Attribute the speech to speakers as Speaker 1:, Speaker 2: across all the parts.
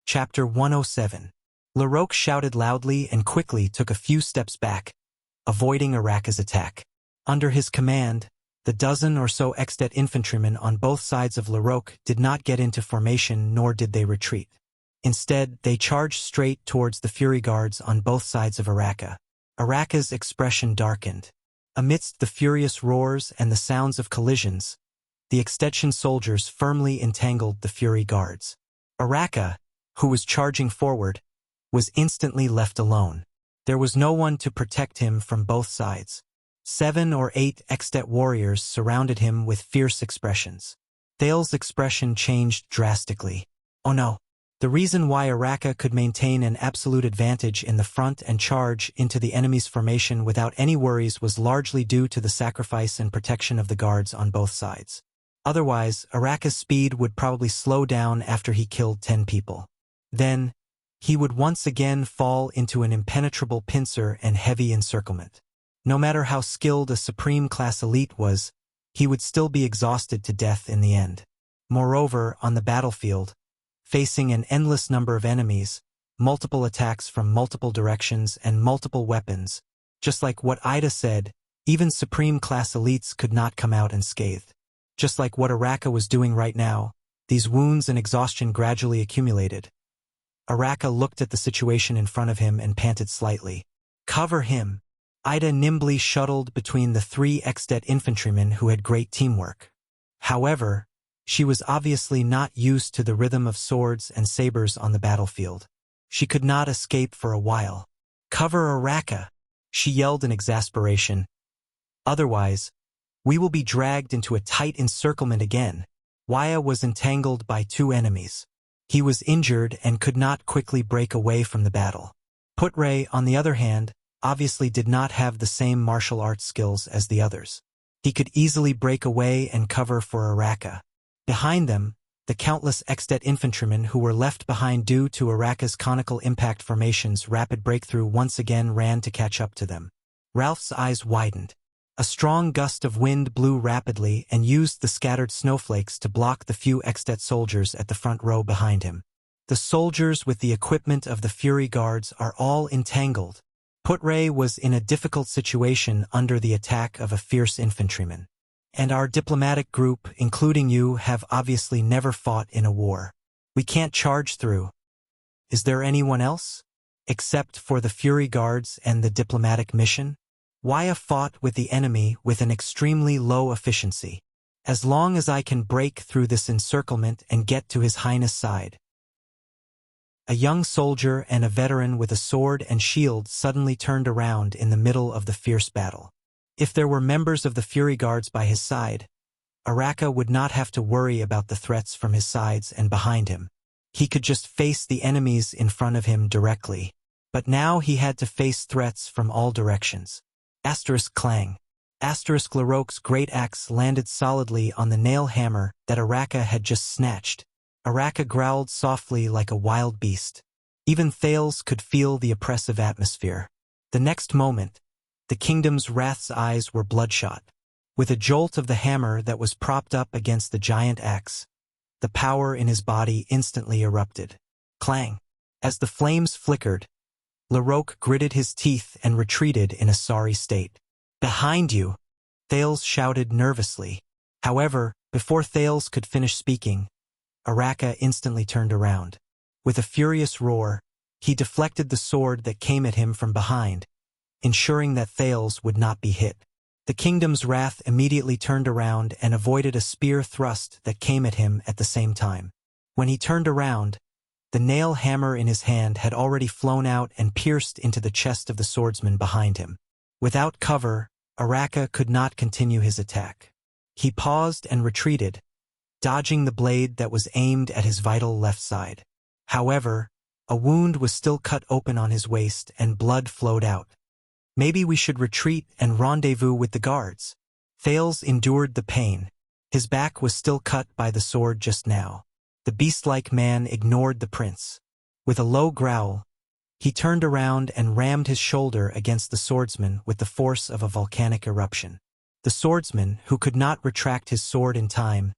Speaker 1: Chapter 107. Laroque shouted loudly and quickly took a few steps back, avoiding Araka's attack. Under his command, the dozen or so exdet infantrymen on both sides of Laroque did not get into formation nor did they retreat. Instead, they charged straight towards the Fury Guards on both sides of Araka. Araka's expression darkened. Amidst the furious roars and the sounds of collisions, the extension soldiers firmly entangled the Fury Guards. Araka, who was charging forward, was instantly left alone. There was no one to protect him from both sides. 7 or 8 exdet warriors surrounded him with fierce expressions. Thale's expression changed drastically. Oh no. The reason why Araka could maintain an absolute advantage in the front and charge into the enemy's formation without any worries was largely due to the sacrifice and protection of the guards on both sides. Otherwise, Araka's speed would probably slow down after he killed 10 people. Then, he would once again fall into an impenetrable pincer and heavy encirclement. No matter how skilled a supreme-class elite was, he would still be exhausted to death in the end. Moreover, on the battlefield, facing an endless number of enemies, multiple attacks from multiple directions and multiple weapons, just like what Ida said, even supreme-class elites could not come out unscathed. Just like what Araka was doing right now, these wounds and exhaustion gradually accumulated. Araka looked at the situation in front of him and panted slightly. Cover him! Ida nimbly shuttled between the 3 exdet infantrymen who had great teamwork. However, she was obviously not used to the rhythm of swords and sabers on the battlefield. She could not escape for a while. Cover Araka! She yelled in exasperation. Otherwise, we will be dragged into a tight encirclement again. Wuxia was entangled by 2 enemies. He was injured and could not quickly break away from the battle. Putre, on the other hand, obviously did not have the same martial arts skills as the others. He could easily break away and cover for Araka. Behind them, the countless exdet infantrymen who were left behind due to Araka's conical impact formation's rapid breakthrough once again ran to catch up to them. Ralph's eyes widened. A strong gust of wind blew rapidly and used the scattered snowflakes to block the few exdet soldiers at the front row behind him. The soldiers with the equipment of the Fury Guards are all entangled. Putre was in a difficult situation under the attack of a fierce infantryman. And our diplomatic group, including you, have obviously never fought in a war. We can't charge through. Is there anyone else? Except for the Fury Guards and the diplomatic mission? Wuxia fought with the enemy with an extremely low efficiency. As long as I can break through this encirclement and get to His Highness' side. A young soldier and a veteran with a sword and shield suddenly turned around in the middle of the fierce battle. If there were members of the Fury Guards by his side, Araka would not have to worry about the threats from his sides and behind him. He could just face the enemies in front of him directly. But now he had to face threats from all directions. Asterisk clang. Asterisk Laroque's great axe landed solidly on the nail hammer that Araka had just snatched. Araka growled softly like a wild beast. Even Thales could feel the oppressive atmosphere. The next moment, the kingdom's wrath's eyes were bloodshot. With a jolt of the hammer that was propped up against the giant axe, the power in his body instantly erupted. Clang! As the flames flickered, Laroque gritted his teeth and retreated in a sorry state. Behind you! Thales shouted nervously. However, before Thales could finish speaking, Araka instantly turned around. With a furious roar, he deflected the sword that came at him from behind, ensuring that Thales would not be hit. The kingdom's wrath immediately turned around and avoided a spear thrust that came at him at the same time. When he turned around, the nail hammer in his hand had already flown out and pierced into the chest of the swordsman behind him. Without cover, Araka could not continue his attack. He paused and retreated, dodging the blade that was aimed at his vital left side. However, a wound was still cut open on his waist and blood flowed out. Maybe we should retreat and rendezvous with the guards. Thales endured the pain. His back was still cut by the sword just now. The beast-like man ignored the prince. With a low growl, he turned around and rammed his shoulder against the swordsman with the force of a volcanic eruption. The swordsman, who could not retract his sword in time,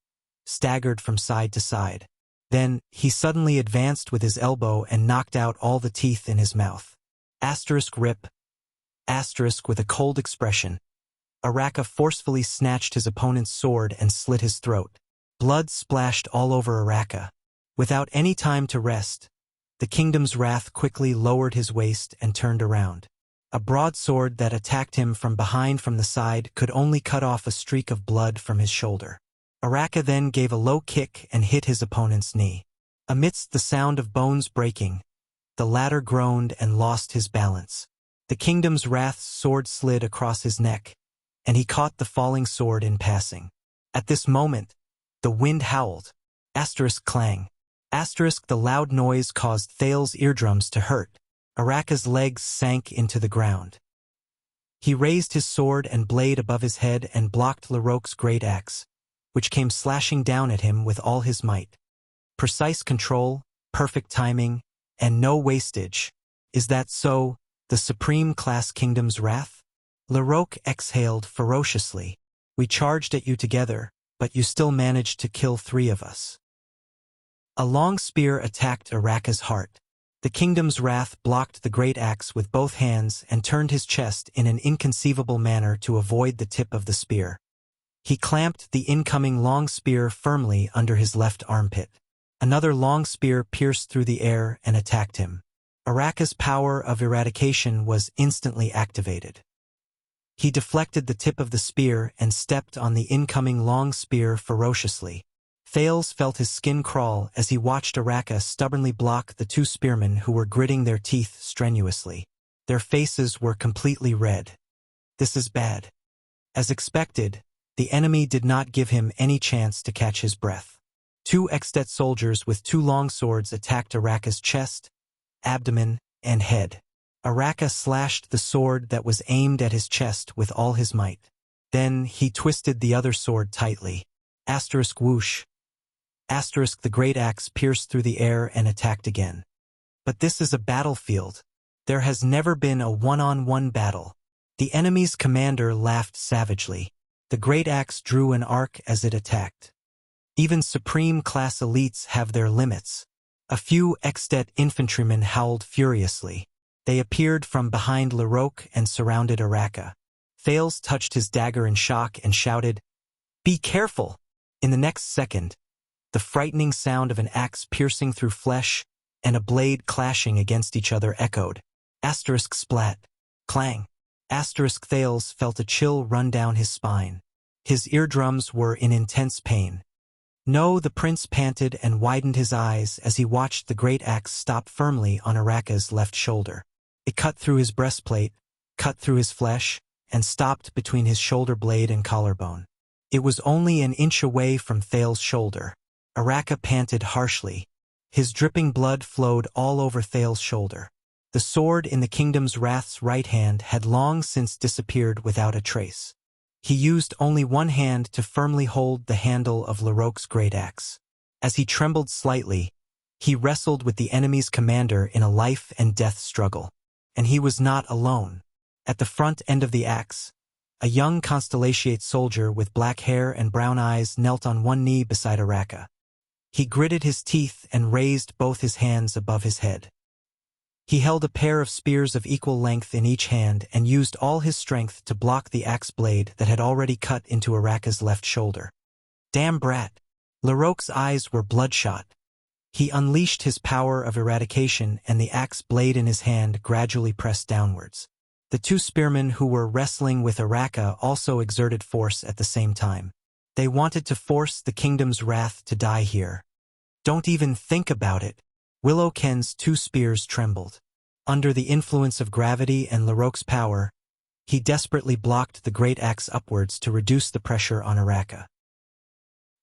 Speaker 1: staggered from side to side. Then, he suddenly advanced with his elbow and knocked out all the teeth in his mouth. Rip. With a cold expression, Araka forcefully snatched his opponent's sword and slit his throat. Blood splashed all over Araka. Without any time to rest, the kingdom's wrath quickly lowered his waist and turned around. A broadsword that attacked him from behind from the side could only cut off a streak of blood from his shoulder. Araka then gave a low kick and hit his opponent's knee. Amidst the sound of bones breaking, the latter groaned and lost his balance. The kingdom's wrath's sword slid across his neck, and he caught the falling sword in passing. At this moment, the wind howled. Clang. The loud noise caused Thales's eardrums to hurt. Araka's legs sank into the ground. He raised his sword and blade above his head and blocked Larocque's great axe, which came slashing down at him with all his might. Precise control, perfect timing, and no wastage. Is that so, the supreme class kingdom's wrath? Larocque exhaled ferociously. We charged at you together, but you still managed to kill 3 of us. A long spear attacked Araka's heart. The kingdom's wrath blocked the great axe with both hands and turned his chest in an inconceivable manner to avoid the tip of the spear. He clamped the incoming long spear firmly under his left armpit. Another long spear pierced through the air and attacked him. Araka's power of eradication was instantly activated. He deflected the tip of the spear and stepped on the incoming long spear ferociously. Thales felt his skin crawl as he watched Araka stubbornly block the 2 spearmen who were gritting their teeth strenuously. Their faces were completely red. This is bad. As expected, the enemy did not give him any chance to catch his breath. 2 Extet soldiers with 2 long swords attacked Araka's chest, abdomen, and head. Araka slashed the sword that was aimed at his chest with all his might. Then he twisted the other sword tightly. Whoosh. The great axe pierced through the air and attacked again. But this is a battlefield. There has never been a one-on-one battle. The enemy's commander laughed savagely. The great axe drew an arc as it attacked. Even supreme-class elites have their limits. A few Extet infantrymen howled furiously. They appeared from behind Larocque and surrounded Araka. Thales touched his dagger in shock and shouted, "Be careful!" In the next second, the frightening sound of an axe piercing through flesh and a blade clashing against each other echoed. Splat. Clang. Thales felt a chill run down his spine. His eardrums were in intense pain. No, the prince panted and widened his eyes as he watched the great axe stop firmly on Araka's left shoulder. It cut through his breastplate, cut through his flesh, and stopped between his shoulder blade and collarbone. It was only an inch away from Thales's shoulder. Araka panted harshly. His dripping blood flowed all over Thales's shoulder. The sword in the kingdom's wrath's right hand had long since disappeared without a trace. He used only one hand to firmly hold the handle of Larocque's great axe. As he trembled slightly, he wrestled with the enemy's commander in a life-and-death struggle. And he was not alone. At the front end of the axe, a young Constellatiate soldier with black hair and brown eyes knelt on one knee beside Araka. He gritted his teeth and raised both his hands above his head. He held a pair of spears of equal length in each hand and used all his strength to block the axe blade that had already cut into Araka's left shoulder. Damn brat! Larocque's eyes were bloodshot. He unleashed his power of eradication and the axe blade in his hand gradually pressed downwards. The 2 spearmen who were wrestling with Araka also exerted force at the same time. They wanted to force the kingdom's wrath to die here. Don't even think about it. Willow Ken's 2 spears trembled. Under the influence of gravity and Larocque's power, he desperately blocked the great axe upwards to reduce the pressure on Araka.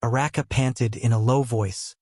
Speaker 1: Araka panted in a low voice.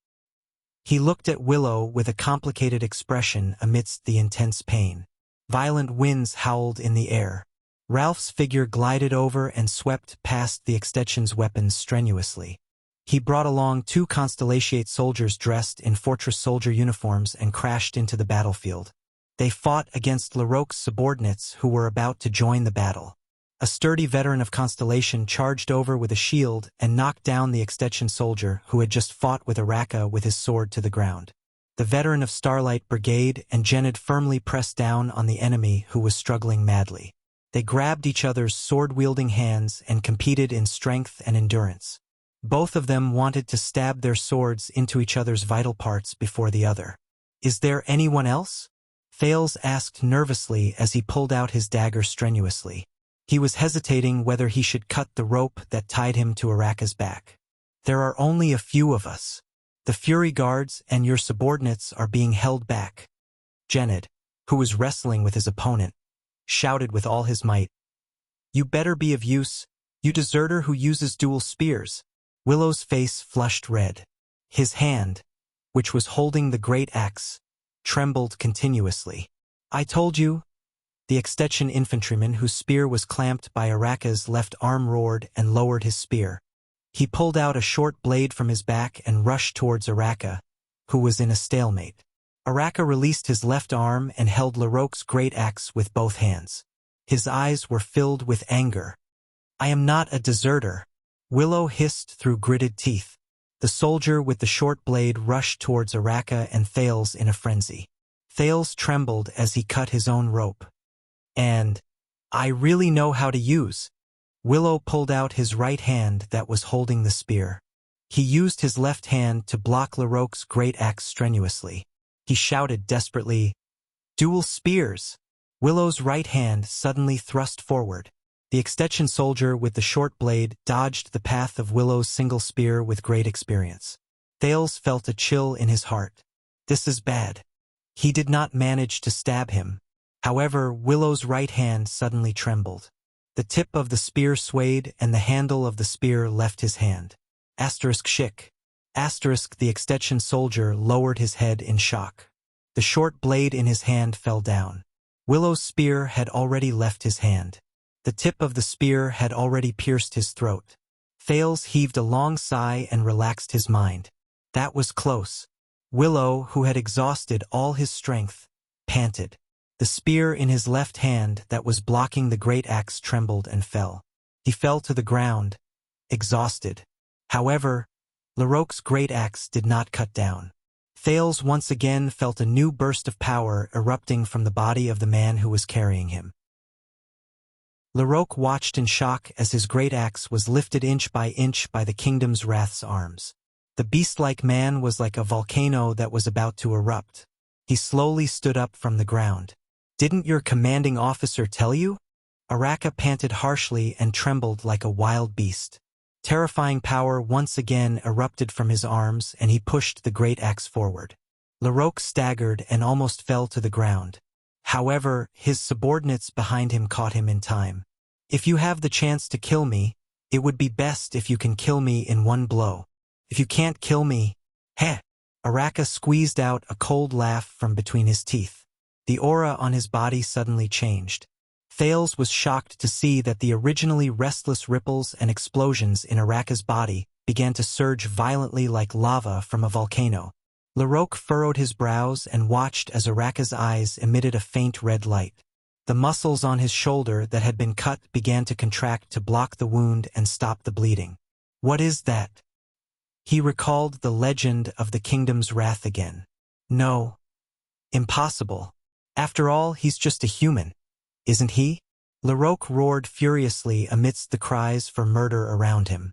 Speaker 1: He looked at Willow with a complicated expression amidst the intense pain. Violent winds howled in the air. Ralph's figure glided over and swept past the extension's weapons strenuously. He brought along 2 Constellatiate soldiers dressed in fortress soldier uniforms and crashed into the battlefield. They fought against Larocque's subordinates who were about to join the battle. A sturdy veteran of Constellation charged over with a shield and knocked down the extension soldier who had just fought with Araka with his sword to the ground. The veteran of Starlight Brigade and Genid firmly pressed down on the enemy who was struggling madly. They grabbed each other's sword-wielding hands and competed in strength and endurance. Both of them wanted to stab their swords into each other's vital parts before the other. "Is there anyone else?" Thales asked nervously as he pulled out his dagger strenuously. He was hesitating whether he should cut the rope that tied him to Araka's back. "There are only a few of us. The Fury Guards and your subordinates are being held back." Genid, who was wrestling with his opponent, shouted with all his might. "You better be of use, you deserter who uses dual spears." Willow's face flushed red. His hand, which was holding the great axe, trembled continuously. "I told you." The extension infantryman whose spear was clamped by Araka's left arm roared and lowered his spear. He pulled out a short blade from his back and rushed towards Araka, who was in a stalemate. Araka released his left arm and held Larocque's great axe with both hands. His eyes were filled with anger. "I am not a deserter," Willow hissed through gritted teeth. The soldier with the short blade rushed towards Araka and Thales in a frenzy. Thales trembled as he cut his own rope. "And I really know how to use." Willow pulled out his right hand that was holding the spear. He used his left hand to block Larocque's great axe strenuously. He shouted desperately, "Dual spears!" Willow's right hand suddenly thrust forward. The extension soldier with the short blade dodged the path of Willow's single spear with great experience. Thales felt a chill in his heart. This is bad. He did not manage to stab him. However, Willow's right hand suddenly trembled. The tip of the spear swayed and the handle of the spear left his hand. Shick. The extension soldier lowered his head in shock. The short blade in his hand fell down. Willow's spear had already left his hand. The tip of the spear had already pierced his throat. Thales heaved a long sigh and relaxed his mind. That was close. Willow, who had exhausted all his strength, panted. The spear in his left hand that was blocking the great axe trembled and fell. He fell to the ground, exhausted. However, Larocque's great axe did not cut down. Thales once again felt a new burst of power erupting from the body of the man who was carrying him. Larocque watched in shock as his great axe was lifted inch by the Kingdom's Wrath's arms. The beast-like man was like a volcano that was about to erupt. He slowly stood up from the ground. "Didn't your commanding officer tell you?" Araka panted harshly and trembled like a wild beast. Terrifying power once again erupted from his arms and he pushed the great axe forward. Larocque staggered and almost fell to the ground. However, his subordinates behind him caught him in time. "If you have the chance to kill me, it would be best if you can kill me in one blow. If you can't kill me, heh!" Araka squeezed out a cold laugh from between his teeth. The aura on his body suddenly changed. Thales was shocked to see that the originally restless ripples and explosions in Araka's body began to surge violently like lava from a volcano. Larocque furrowed his brows and watched as Araka's eyes emitted a faint red light. The muscles on his shoulder that had been cut began to contract to block the wound and stop the bleeding. "What is that?" He recalled the legend of the Kingdom's Wrath again. "No. Impossible. After all, he's just a human, isn't he?" Larocque roared furiously amidst the cries for murder around him.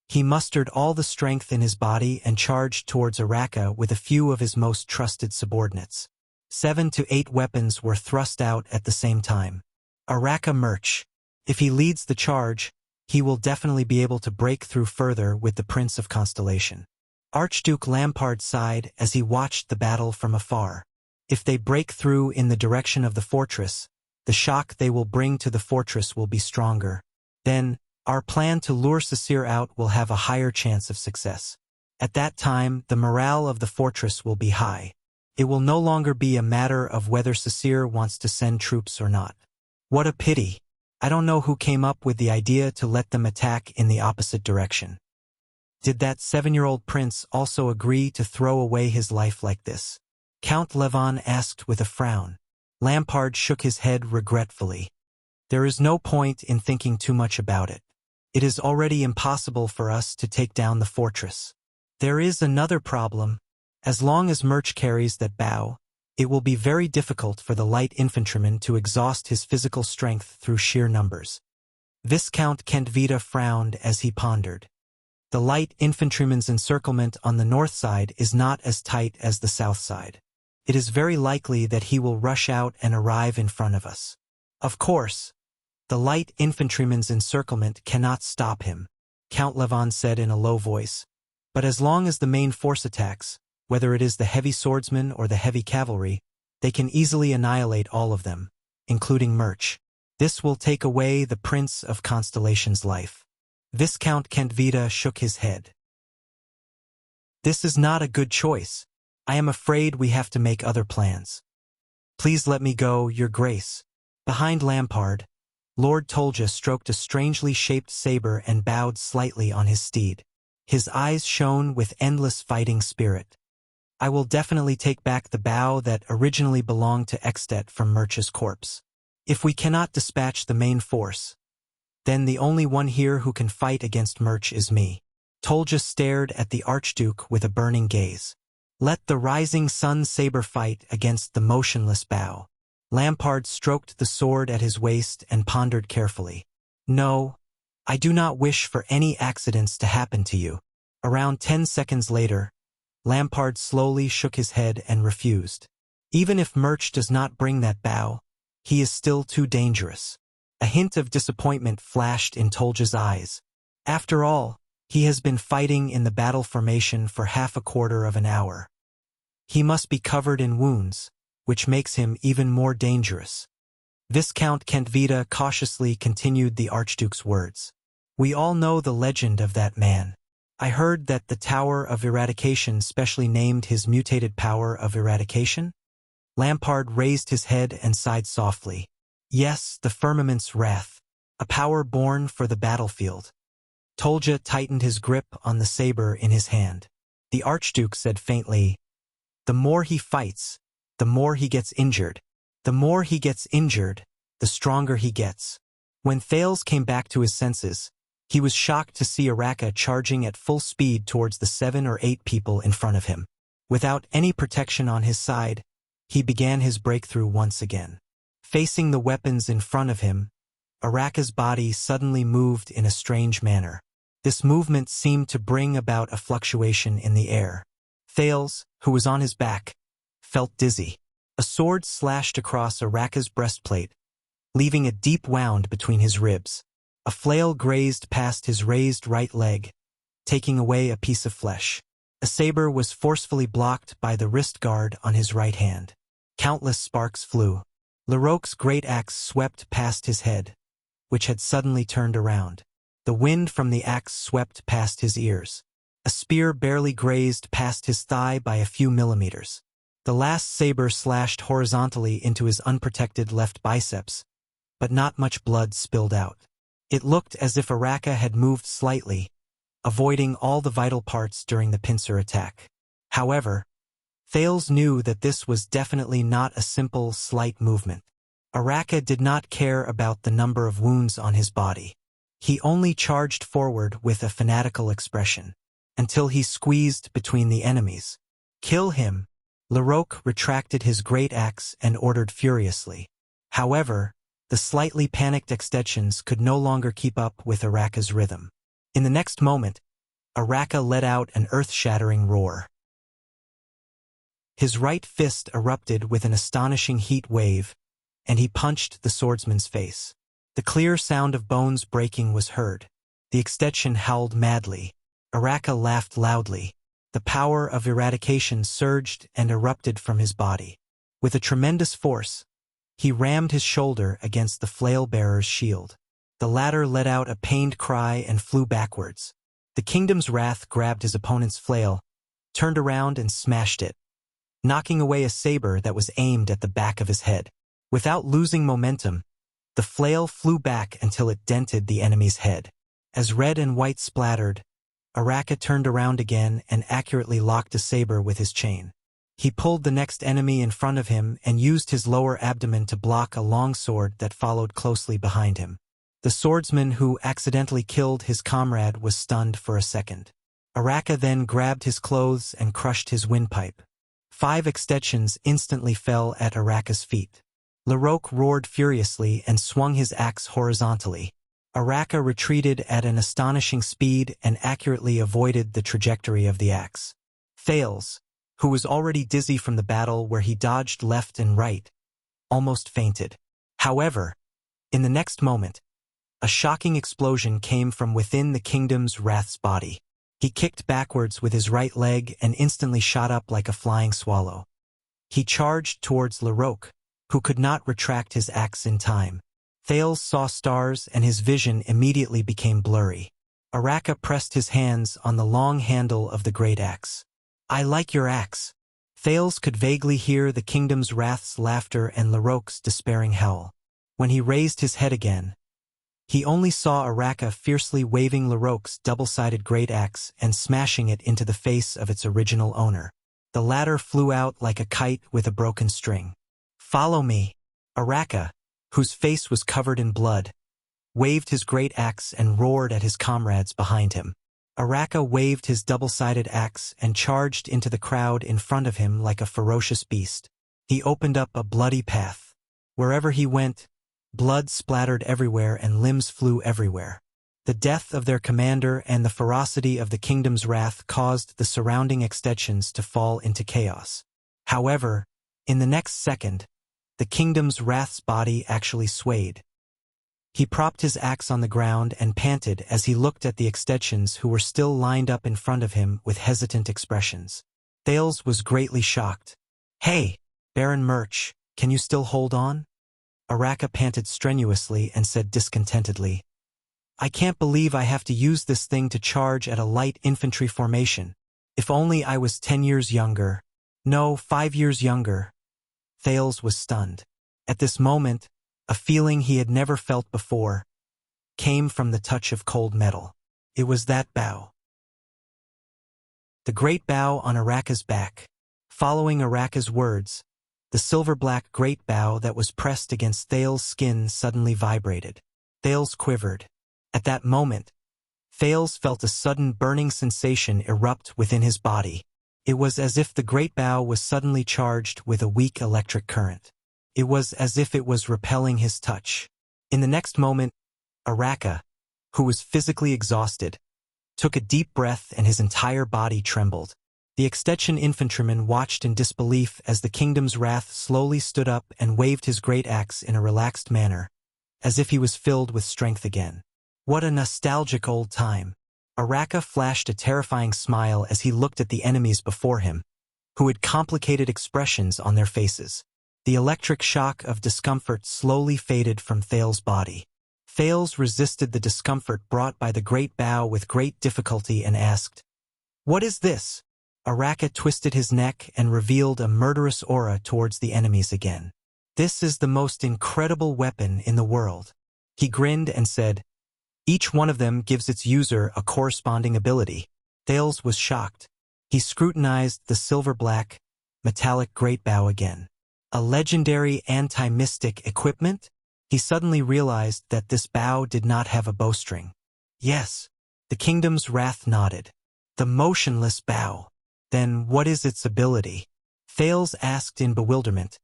Speaker 1: He mustered all the strength in his body and charged towards Araka with a few of his most trusted subordinates. 7 to 8 weapons were thrust out at the same time. Araka Murch. If he leads the charge, he will definitely be able to break through further with the Prince of Constellation. Archduke Lampard sighed as he watched the battle from afar. If they break through in the direction of the fortress, the shock they will bring to the fortress will be stronger. Then, our plan to lure Sasir out will have a higher chance of success. At that time, the morale of the fortress will be high. It will no longer be a matter of whether Sasir wants to send troops or not. What a pity. I don't know who came up with the idea to let them attack in the opposite direction. Did that 7-year-old prince also agree to throw away his life like this? Count Levon asked with a frown. Lampard shook his head regretfully. There is no point in thinking too much about it. It is already impossible for us to take down the fortress. There is another problem. As long as Murch carries that bow, it will be very difficult for the light infantryman to exhaust his physical strength through sheer numbers. Viscount Kentvita frowned as he pondered. The light infantryman's encirclement on the north side is not as tight as the south side. It is very likely that he will rush out and arrive in front of us. Of course, the light infantryman's encirclement cannot stop him, Count Levon said in a low voice. But as long as the main force attacks, whether it is the heavy swordsmen or the heavy cavalry, they can easily annihilate all of them, including Murch. This will take away the Prince of Constellation's life. Viscount Kentvita shook his head. This is not a good choice. I am afraid we have to make other plans. Please let me go, Your Grace. Behind Lampard, Lord Tolja stroked a strangely shaped saber and bowed slightly on his steed. His eyes shone with endless fighting spirit. I will definitely take back the bow that originally belonged to Extet from Murch's corpse. If we cannot dispatch the main force, then the only one here who can fight against Murch is me. Tolja stared at the Archduke with a burning gaze. Let the rising sun saber fight against the motionless bow. Lampard stroked the sword at his waist and pondered carefully. No, I do not wish for any accidents to happen to you. Around 10 seconds later, Lampard slowly shook his head and refused. Even if Murch does not bring that bow, he is still too dangerous. A hint of disappointment flashed in Tolja's eyes. After all, he has been fighting in the battle formation for half a quarter of an hour. He must be covered in wounds, which makes him even more dangerous. Viscount Kentvita cautiously continued the Archduke's words. We all know the legend of that man. I heard that the Tower of Eradication specially named his mutated power of eradication. Lampard raised his head and sighed softly. Yes, the firmament's wrath, a power born for the battlefield. Tolja tightened his grip on the saber in his hand. The Archduke said faintly, the more he fights, the more he gets injured. The more he gets injured, the stronger he gets. When Thales came back to his senses, he was shocked to see Araka charging at full speed towards the 7 or 8 people in front of him. Without any protection on his side, he began his breakthrough once again. Facing the weapons in front of him, Araka's body suddenly moved in a strange manner. This movement seemed to bring about a fluctuation in the air. Thales, who was on his back, felt dizzy. A sword slashed across Araka's breastplate, leaving a deep wound between his ribs. A flail grazed past his raised right leg, taking away a piece of flesh. A saber was forcefully blocked by the wrist guard on his right hand. Countless sparks flew. Larocque's great axe swept past his head, which had suddenly turned around. The wind from the axe swept past his ears. A spear barely grazed past his thigh by a few millimeters. The last saber slashed horizontally into his unprotected left biceps, but not much blood spilled out. It looked as if Araka had moved slightly, avoiding all the vital parts during the pincer attack. However, Thales knew that this was definitely not a simple, slight movement. Araka did not care about the number of wounds on his body. He only charged forward with a fanatical expression, until he squeezed between the enemies. Kill him! Larocque retracted his great axe and ordered furiously. However, the slightly panicked Extensions could no longer keep up with Araka's rhythm. In the next moment, Araka let out an earth-shattering roar. His right fist erupted with an astonishing heat wave, and he punched the swordsman's face. The clear sound of bones breaking was heard. The Extension howled madly. Araka laughed loudly. The power of eradication surged and erupted from his body. With a tremendous force, he rammed his shoulder against the flail-bearer's shield. The latter let out a pained cry and flew backwards. The Kingdom's Wrath grabbed his opponent's flail, turned around and smashed it, knocking away a saber that was aimed at the back of his head. Without losing momentum, the flail flew back until it dented the enemy's head. As red and white splattered, Araka turned around again and accurately locked a saber with his chain. He pulled the next enemy in front of him and used his lower abdomen to block a long sword that followed closely behind him. The swordsman who accidentally killed his comrade was stunned for a second. Araka then grabbed his clothes and crushed his windpipe. 5 extensions instantly fell at Araka's feet. Larok roared furiously and swung his axe horizontally. Araka retreated at an astonishing speed and accurately avoided the trajectory of the axe. Thales, who was already dizzy from the battle where he dodged left and right, almost fainted. However, in the next moment, a shocking explosion came from within the kingdom's wrath's body. He kicked backwards with his right leg and instantly shot up like a flying swallow. He charged towards Larok, who could not retract his axe in time. Thales saw stars and his vision immediately became blurry. Araka pressed his hands on the long handle of the great axe. "I like your axe." Thales could vaguely hear the kingdom's wrath's laughter and Larok's despairing howl. When he raised his head again, he only saw Araka fiercely waving Larok's double-sided great axe and smashing it into the face of its original owner. The latter flew out like a kite with a broken string. "Follow me." Araka, whose face was covered in blood, waved his great axe and roared at his comrades behind him. Araka waved his double-sided axe and charged into the crowd in front of him like a ferocious beast. He opened up a bloody path. Wherever he went, blood splattered everywhere and limbs flew everywhere. The death of their commander and the ferocity of the kingdom's wrath caused the surrounding extensions to fall into chaos. However, in the next second, the kingdom's wrath's body actually swayed. He propped his axe on the ground and panted as he looked at the extensions who were still lined up in front of him with hesitant expressions. Thales was greatly shocked. "Hey, Baron Murch, can you still hold on?" Araka panted strenuously and said discontentedly, "I can't believe I have to use this thing to charge at a light infantry formation. If only I was 10 years younger. No, 5 years younger." Thales was stunned. At this moment, a feeling he had never felt before came from the touch of cold metal. It was that bow. The great bow on Araka's back. Following Araka's words, the silver-black great bow that was pressed against Thales' skin suddenly vibrated. Thales quivered. At that moment, Thales felt a sudden burning sensation erupt within his body. It was as if the great bow was suddenly charged with a weak electric current. It was as if it was repelling his touch. In the next moment, Araka, who was physically exhausted, took a deep breath and his entire body trembled. The extension infantryman watched in disbelief as the kingdom's wrath slowly stood up and waved his great axe in a relaxed manner, as if he was filled with strength again. What a nostalgic old time. Araka flashed a terrifying smile as he looked at the enemies before him, who had complicated expressions on their faces. The electric shock of discomfort slowly faded from Thales' body. Thales resisted the discomfort brought by the great bow with great difficulty and asked, "What is this?" Araka twisted his neck and revealed a murderous aura towards the enemies again. "This is the most incredible weapon in the world." He grinned and said, "Each one of them gives its user a corresponding ability." Thales was shocked. He scrutinized the silver-black, metallic great bow again. A legendary anti-mystic equipment? He suddenly realized that this bow did not have a bowstring. Yes, the kingdom's wrath nodded. The motionless bow. Then what is its ability? Thales asked in bewilderment,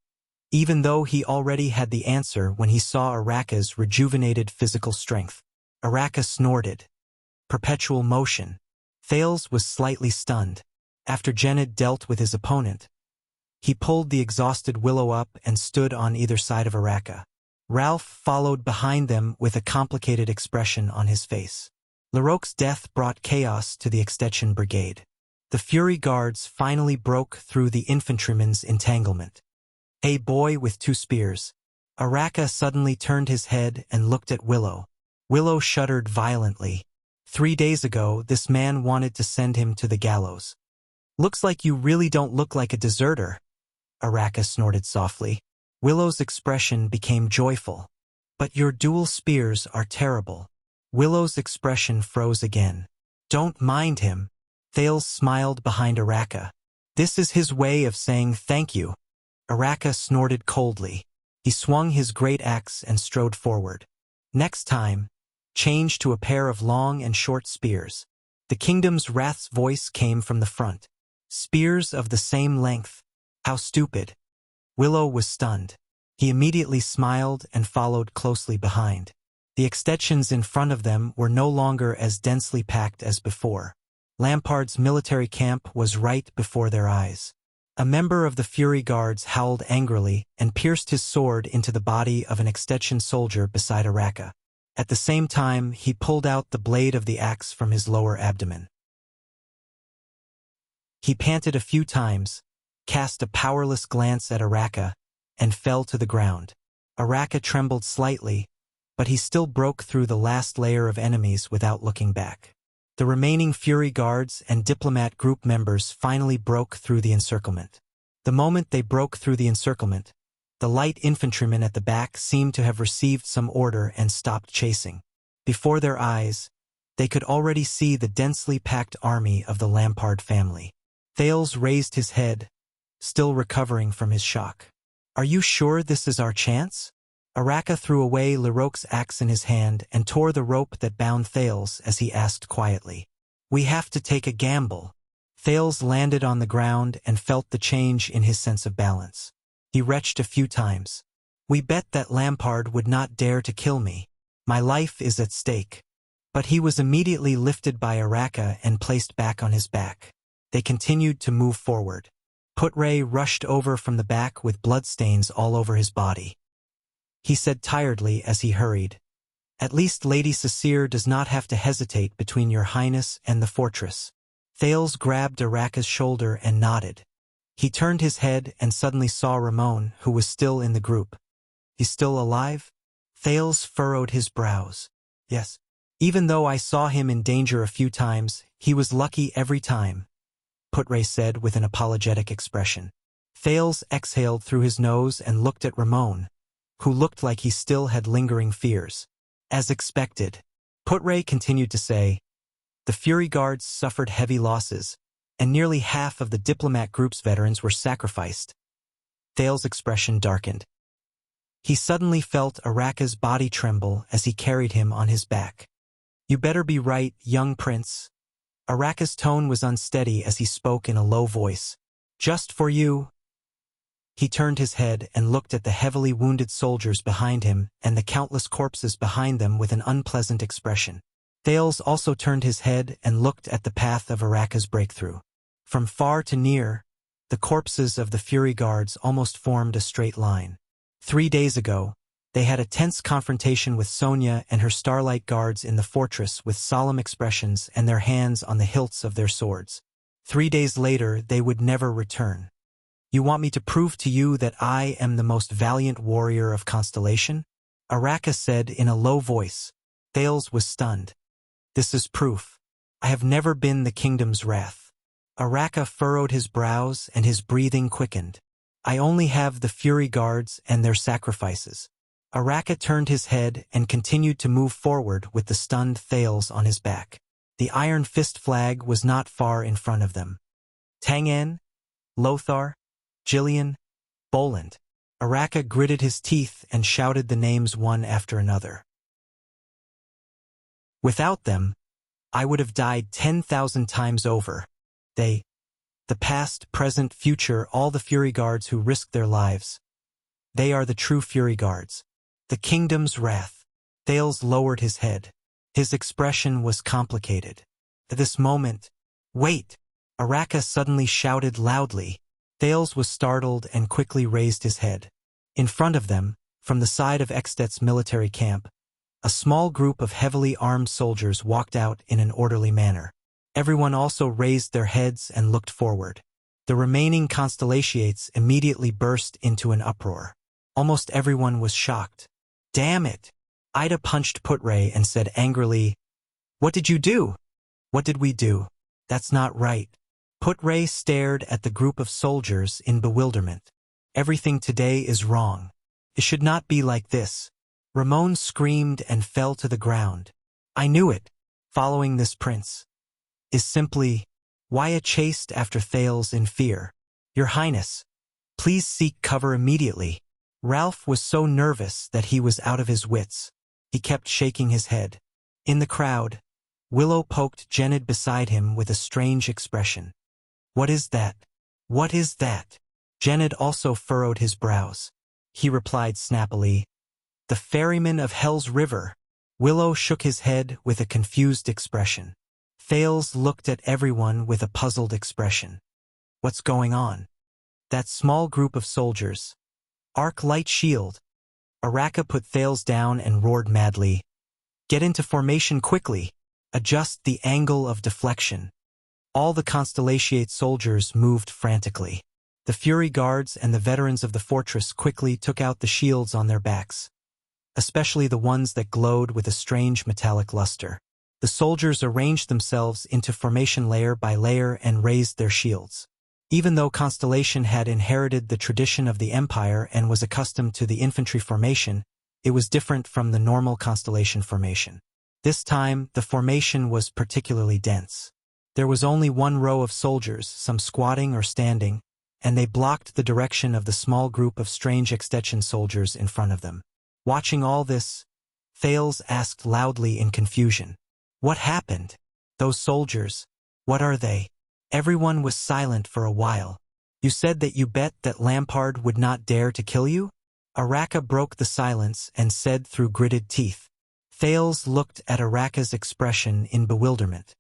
Speaker 1: even though he already had the answer when he saw Araka's rejuvenated physical strength. Araka snorted. Perpetual motion. Thales was slightly stunned. After Genid dealt with his opponent, he pulled the exhausted Willow up and stood on either side of Araka. Ralph followed behind them with a complicated expression on his face. Larok's death brought chaos to the extension brigade. The Fury Guards finally broke through the infantryman's entanglement. A boy with 2 spears. Araka suddenly turned his head and looked at Willow. Willow shuddered violently. 3 days ago, this man wanted to send him to the gallows. "Looks like you really don't look like a deserter," Araka snorted softly. Willow's expression became joyful. "But your dual spears are terrible." Willow's expression froze again. "Don't mind him." Thales smiled behind Araka. This is his way of saying thank you. Araka snorted coldly. He swung his great axe and strode forward. Next time, change to a pair of long and short spears. The kingdom's wrath's voice came from the front. Spears of the same length. How stupid. Willow was stunned. He immediately smiled and followed closely behind. The extensions in front of them were no longer as densely packed as before. Lampard's military camp was right before their eyes. A member of the Fury Guards howled angrily and pierced his sword into the body of an extension soldier beside Araka. At the same time, he pulled out the blade of the axe from his lower abdomen. He panted a few times, cast a powerless glance at Araka, and fell to the ground. Araka trembled slightly, but he still broke through the last layer of enemies without looking back. The remaining Fury Guards and diplomat group members finally broke through the encirclement. The moment they broke through the encirclement, the light infantrymen at the back seemed to have received some order and stopped chasing. Before their eyes, they could already see the densely packed army of the Lampard family. Thales raised his head, still recovering from his shock. "Are you sure this is our chance?" Araka threw away Larocque's axe in his hand and tore the rope that bound Thales as he asked quietly. "We have to take a gamble." Thales landed on the ground and felt the change in his sense of balance. He retched a few times. "We bet that Lampard would not dare to kill me. My life is at stake." But he was immediately lifted by Araka and placed back on his back. They continued to move forward. Putre rushed over from the back with bloodstains all over his body. He said tiredly as he hurried, "At least Lady Cecere does not have to hesitate between your highness and the fortress." Thales grabbed Araka's shoulder and nodded. He turned his head and suddenly saw Ramon, who was still in the group. "He's still alive?" Thales furrowed his brows. "Yes. Even though I saw him in danger a few times, he was lucky every time," Putre said with an apologetic expression. Thales exhaled through his nose and looked at Ramon, who looked like he still had lingering fears. "As expected," Putre continued to say, "the Fury Guards suffered heavy losses, and nearly half of the diplomat group's veterans were sacrificed." Thales' expression darkened. He suddenly felt Araka's body tremble as he carried him on his back. "You better be right, young prince." Araka's tone was unsteady as he spoke in a low voice. "Just for you." He turned his head and looked at the heavily wounded soldiers behind him and the countless corpses behind them with an unpleasant expression. Thales also turned his head and looked at the path of Araka's breakthrough. From far to near, the corpses of the Fury Guards almost formed a straight line. 3 days ago, they had a tense confrontation with Sonia and her Starlight Guards in the fortress with solemn expressions and their hands on the hilts of their swords. 3 days later, they would never return. "You want me to prove to you that I am the most valiant warrior of Constellation?" Araka said in a low voice. Thales was stunned. "This is proof. I have never been the kingdom's wrath." Araka furrowed his brows and his breathing quickened. "I only have the Fury Guards and their sacrifices." Araka turned his head and continued to move forward with the stunned Thales on his back. The Iron Fist flag was not far in front of them. Tangan, Lothar, Jillian, Boland. Araka gritted his teeth and shouted the names one after another. "Without them, I would have died 10,000 times over. The past, present, future, all the Fury Guards who risked their lives. They are the true Fury Guards. The kingdom's wrath." Thales lowered his head. His expression was complicated. At this moment, "Wait!" Araka suddenly shouted loudly. Thales was startled and quickly raised his head. In front of them, from the side of Ekstet's military camp, a small group of heavily armed soldiers walked out in an orderly manner. Everyone also raised their heads and looked forward. The remaining Constellations immediately burst into an uproar. Almost everyone was shocked. "Damn it!" Ida punched Putre and said angrily, "What did you do?" "What did we do? That's not right." Putre stared at the group of soldiers in bewilderment. "Everything today is wrong. It should not be like this." Ramon screamed and fell to the ground. "I knew it. Following this prince is simply Waya chased after Thales in fear. "Your Highness, please seek cover immediately." Ralph was so nervous that he was out of his wits. He kept shaking his head. In the crowd, Willow poked Genid beside him with a strange expression. "What is that? What is that?" Genid also furrowed his brows. He replied snappily, "The ferryman of Hell's River." Willow shook his head with a confused expression. Thales looked at everyone with a puzzled expression. "What's going on?" "That small group of soldiers. Arc light shield." Araka put Thales down and roared madly. "Get into formation quickly. Adjust the angle of deflection." All the Constellatiate soldiers moved frantically. The Fury Guards and the veterans of the fortress quickly took out the shields on their backs, especially the ones that glowed with a strange metallic luster. The soldiers arranged themselves into formation layer by layer and raised their shields. Even though Constellation had inherited the tradition of the Empire and was accustomed to the infantry formation, it was different from the normal Constellation formation. This time, the formation was particularly dense. There was only one row of soldiers, some squatting or standing, and they blocked the direction of the small group of strange extension soldiers in front of them. Watching all this, Thales asked loudly in confusion, "What happened? Those soldiers, what are they?" Everyone was silent for a while. "You said that you bet that Lampard would not dare to kill you?" Araka broke the silence and said through gritted teeth. Thales looked at Araka's expression in bewilderment.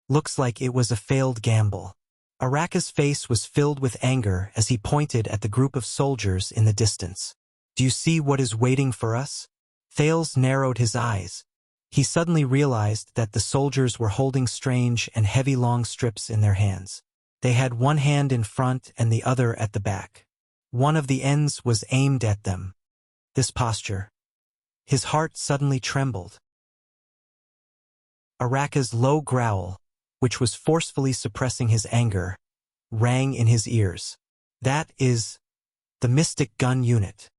Speaker 1: "Looks like it was a failed gamble." Araka's face was filled with anger as he pointed at the group of soldiers in the distance. "Do you see what is waiting for us?" Thales narrowed his eyes. He suddenly realized that the soldiers were holding strange and heavy long strips in their hands. They had one hand in front and the other at the back. One of the ends was aimed at them. This posture. His heart suddenly trembled. Araka's low growl, which was forcefully suppressing his anger, rang in his ears. "That is the Mystic Gun Unit."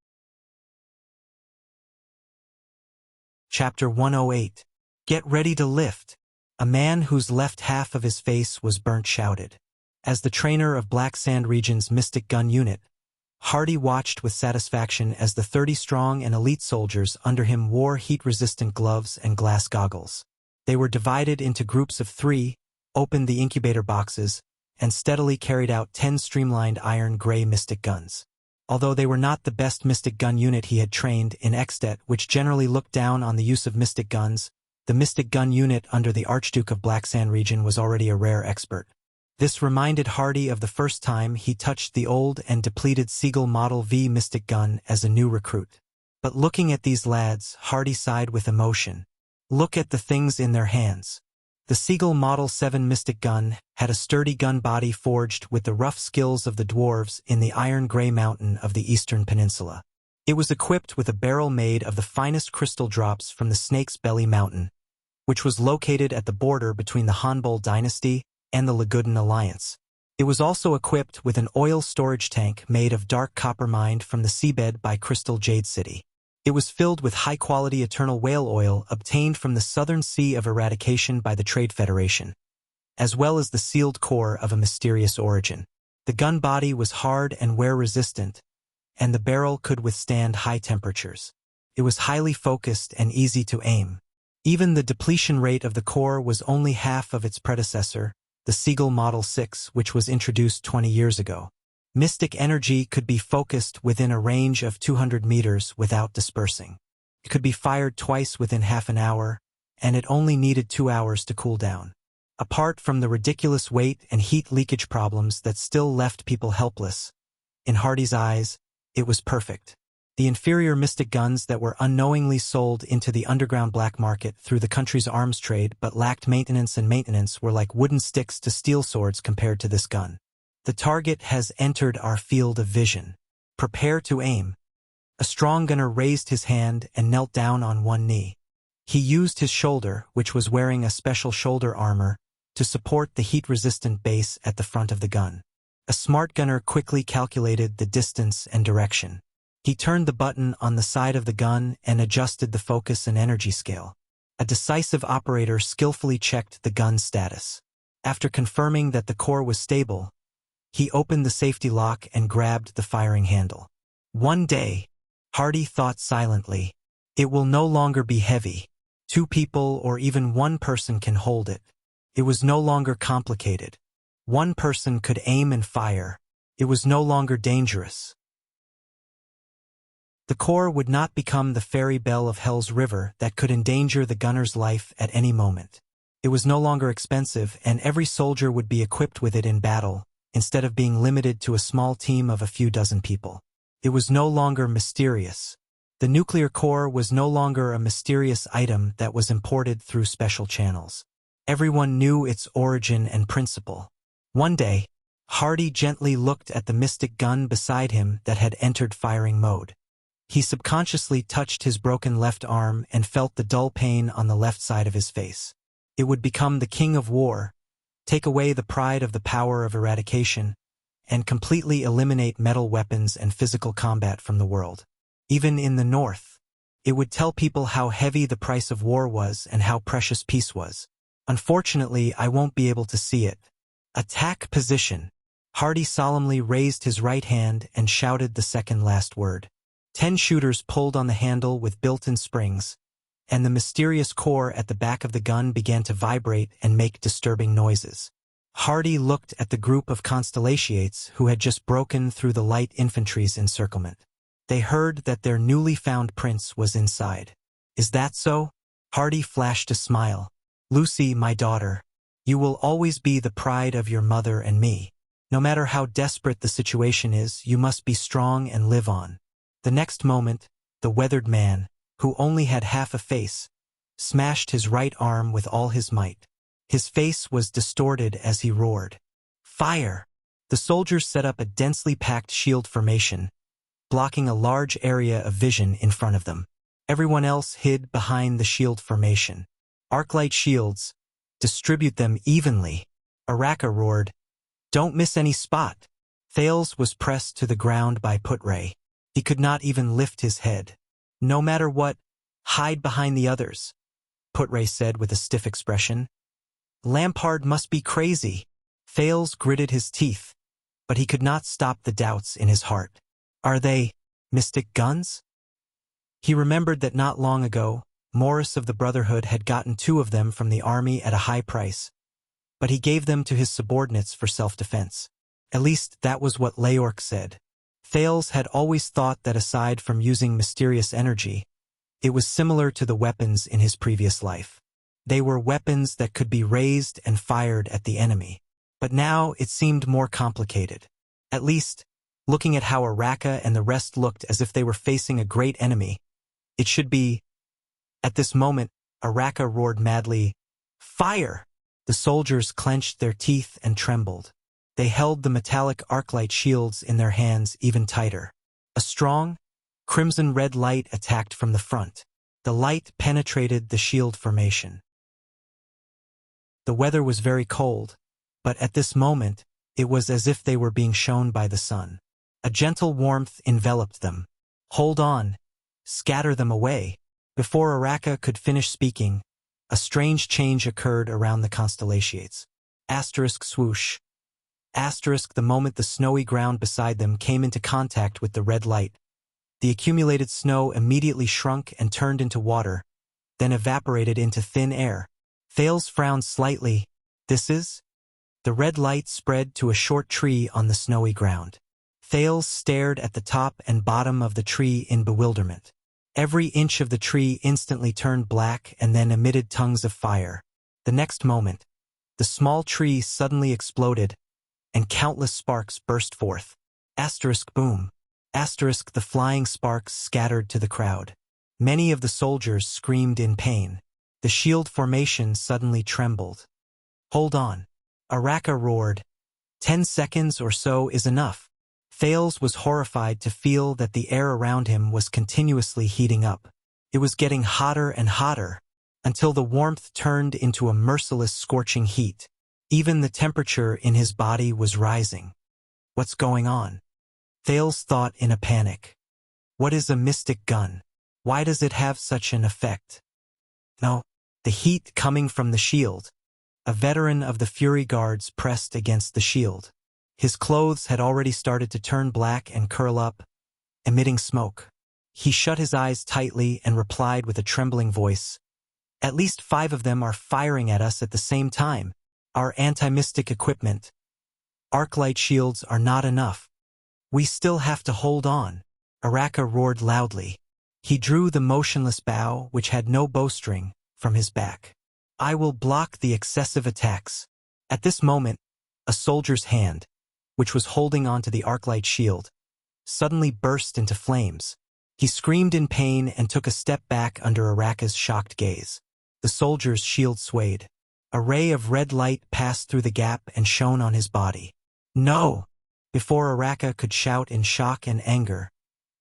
Speaker 1: Chapter 108. Get ready to lift. A man whose left half of his face was burnt shouted. As the trainer of Black Sand Region's Mystic Gun Unit, Hardy watched with satisfaction as the 30 strong and elite soldiers under him wore heat-resistant gloves and glass goggles. They were divided into groups of 3, opened the incubator boxes, and steadily carried out 10 streamlined iron-gray mystic guns. Although they were not the best mystic gun unit he had trained in Extet, which generally looked down on the use of mystic guns, the mystic gun unit under the Archduke of Black Sand Region was already a rare expert. This reminded Hardy of the first time he touched the old and depleted Siegel Model V mystic gun as a new recruit. But looking at these lads, Hardy sighed with emotion. Look at the things in their hands. The Siegel Model 7 mystic gun had a sturdy gun body forged with the rough skills of the dwarves in the iron-gray mountain of the eastern peninsula. It was equipped with a barrel made of the finest crystal drops from the Snake's Belly Mountain, which was located at the border between the Hanbol dynasty and the Lagudan Alliance. It was also equipped with an oil storage tank made of dark copper mined from the seabed by Crystal Jade City. It was filled with high-quality eternal whale oil obtained from the Southern Sea of Eradication by the Trade Federation, as well as the sealed core of a mysterious origin. The gun body was hard and wear-resistant, and the barrel could withstand high temperatures. It was highly focused and easy to aim. Even the depletion rate of the core was only half of its predecessor, the Siegel Model 6, which was introduced 20 years ago. Mystic energy could be focused within a range of 200 meters without dispersing. It could be fired twice within half an hour, and it only needed 2 hours to cool down. Apart from the ridiculous weight and heat leakage problems that still left people helpless, in Hardy's eyes, it was perfect. The inferior mystic guns that were unknowingly sold into the underground black market through the country's arms trade but lacked maintenance were like wooden sticks to steel swords compared to this gun. The target has entered our field of vision. Prepare to aim. A strong gunner raised his hand and knelt down on one knee. He used his shoulder, which was wearing a special shoulder armor, to support the heat-resistant base at the front of the gun. A smart gunner quickly calculated the distance and direction. He turned the button on the side of the gun and adjusted the focus and energy scale. A decisive operator skillfully checked the gun's status. After confirming that the core was stable, he opened the safety lock and grabbed the firing handle. One day, Hardy thought silently, "It will no longer be heavy. 2 people or even 1 person can hold it." It was no longer complicated. 1 person could aim and fire. It was no longer dangerous. The core would not become the fairy bell of Hell's River that could endanger the gunner's life at any moment. It was no longer expensive, and every soldier would be equipped with it in battle, instead of being limited to a small team of a few dozen people. It was no longer mysterious. The nuclear core was no longer a mysterious item that was imported through special channels. Everyone knew its origin and principle. One day, Hardy gently looked at the mystic gun beside him that had entered firing mode. He subconsciously touched his broken left arm and felt the dull pain on the left side of his face. It would become the king of war, take away the pride of the power of eradication, and completely eliminate metal weapons and physical combat from the world. Even in the North, it would tell people how heavy the price of war was and how precious peace was. Unfortunately, I won't be able to see it. Attack position. Hardy solemnly raised his right hand and shouted the second last word. 10 shooters pulled on the handle with built-in springs, and the mysterious core at the back of the gun began to vibrate and make disturbing noises. Hardy looked at the group of Constellations who had just broken through the light infantry's encirclement. They heard that their newly found prince was inside. "Is that so?" Hardy flashed a smile. "Lucy, my daughter, you will always be the pride of your mother and me. No matter how desperate the situation is, you must be strong and live on." The next moment, the weathered man, who only had half a face, smashed his right arm with all his might. His face was distorted as he roared. "Fire!" The soldiers set up a densely packed shield formation, blocking a large area of vision in front of them. Everyone else hid behind the shield formation. "Arclight shields, distribute them evenly." Araka roared, "Don't miss any spot." Thales was pressed to the ground by Putray. He could not even lift his head. "No matter what, hide behind the others," Putray said with a stiff expression. "Lampard must be crazy." Thales gritted his teeth, but he could not stop the doubts in his heart. Are they mystic guns? He remembered that not long ago, Morris of the Brotherhood had gotten 2 of them from the army at a high price, but he gave them to his subordinates for self-defense. At least that was what Leorc said. Thales had always thought that aside from using mysterious energy, it was similar to the weapons in his previous life. They were weapons that could be raised and fired at the enemy. But now it seemed more complicated. At least, looking at how Araka and the rest looked as if they were facing a great enemy, it should be. At this moment, Araka roared madly, "Fire!" The soldiers clenched their teeth and trembled. They held the metallic arclight shields in their hands even tighter. A strong, crimson-red light attacked from the front. The light penetrated the shield formation. The weather was very cold, but at this moment, it was as if they were being shone by the sun. A gentle warmth enveloped them. "Hold on. Scatter them away." Before Araka could finish speaking, a strange change occurred around the Constellations. Asterisk swoosh. Asterisk the moment the snowy ground beside them came into contact with the red light. The accumulated snow immediately shrunk and turned into water, then evaporated into thin air. Thales frowned slightly. "This is?" The red light spread to a short tree on the snowy ground. Thales stared at the top and bottom of the tree in bewilderment. Every inch of the tree instantly turned black and then emitted tongues of fire. The next moment, the small tree suddenly exploded, and countless sparks burst forth. Asterisk boom. Asterisk the flying sparks scattered to the crowd. Many of the soldiers screamed in pain. The shield formation suddenly trembled. "Hold on." Araka roared. 10 seconds or so is enough." Thales was horrified to feel that the air around him was continuously heating up. It was getting hotter and hotter, until the warmth turned into a merciless scorching heat. Even the temperature in his body was rising. What's going on? Thales thought in a panic. What is a mystic gun? Why does it have such an effect? No, the heat coming from the shield. a veteran of the Fury Guards, pressed against the shield. His clothes had already started to turn black and curl up, emitting smoke. He shut his eyes tightly and replied with a trembling voice, "At least 5 of them are firing at us at the same time. Our anti-mystic equipment, arc-light shields, are not enough. We still have to hold on." Araka roared loudly. He drew the motionless bow, which had no bowstring, from his back. "I will block the excessive attacks." At this moment, a soldier's hand, which was holding onto the arc-light shield, suddenly burst into flames. He screamed in pain and took a step back under Araka's shocked gaze. The soldier's shield swayed. A ray of red light passed through the gap and shone on his body. "No!" Before Araka could shout in shock and anger,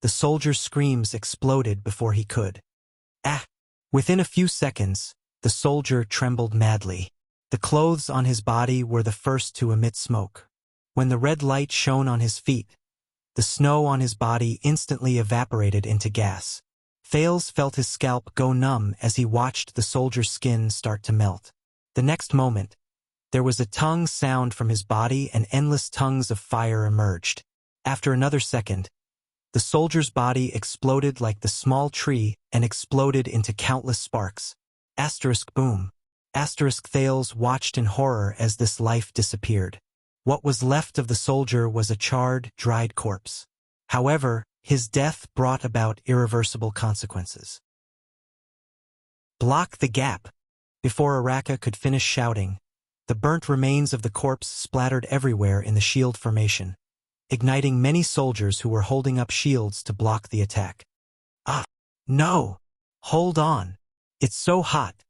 Speaker 1: the soldier's screams exploded before he could. "Ah!" Within a few seconds, the soldier trembled madly. The clothes on his body were the first to emit smoke. When the red light shone on his feet, the snow on his body instantly evaporated into gas. Thales felt his scalp go numb as he watched the soldier's skin start to melt. The next moment, there was a tongue sound from his body and endless tongues of fire emerged. After another second, the soldier's body exploded like the small tree and exploded into countless sparks. Boom. Thales watched in horror as this life disappeared. What was left of the soldier was a charred, dried corpse. However, his death brought about irreversible consequences. "Block the gap!" Before Araka could finish shouting, the burnt remains of the corpse splattered everywhere in the shield formation, igniting many soldiers who were holding up shields to block the attack. "Ah! No! Hold on! It's so hot!"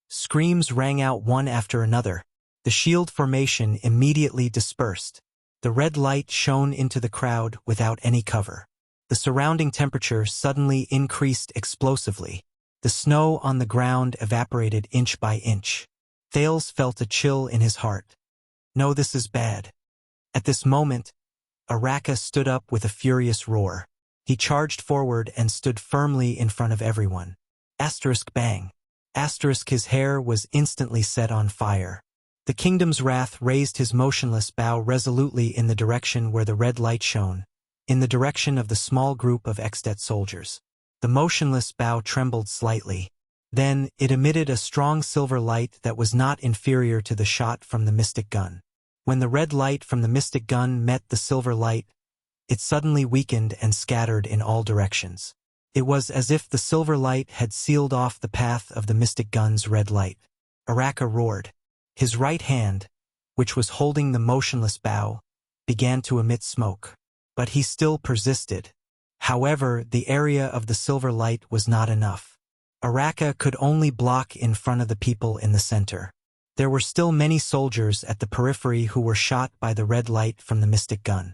Speaker 1: Screams rang out one after another. The shield formation immediately dispersed. The red light shone into the crowd without any cover. The surrounding temperature suddenly increased explosively. The snow on the ground evaporated inch by inch. Thales felt a chill in his heart. "No, this is bad." At this moment, Araka stood up with a furious roar. He charged forward and stood firmly in front of everyone. Bang. His hair was instantly set on fire. The kingdom's wrath raised his motionless bow resolutely in the direction where the red light shone, in the direction of the small group of Extet soldiers. The motionless bow trembled slightly. Then it emitted a strong silver light that was not inferior to the shot from the mystic gun. When the red light from the mystic gun met the silver light, it suddenly weakened and scattered in all directions. It was as if the silver light had sealed off the path of the mystic gun's red light. Araka roared. His right hand, which was holding the motionless bow, began to emit smoke. But he still persisted. However, the area of the silver light was not enough. Araka could only block in front of the people in the center. There were still many soldiers at the periphery who were shot by the red light from the mystic gun.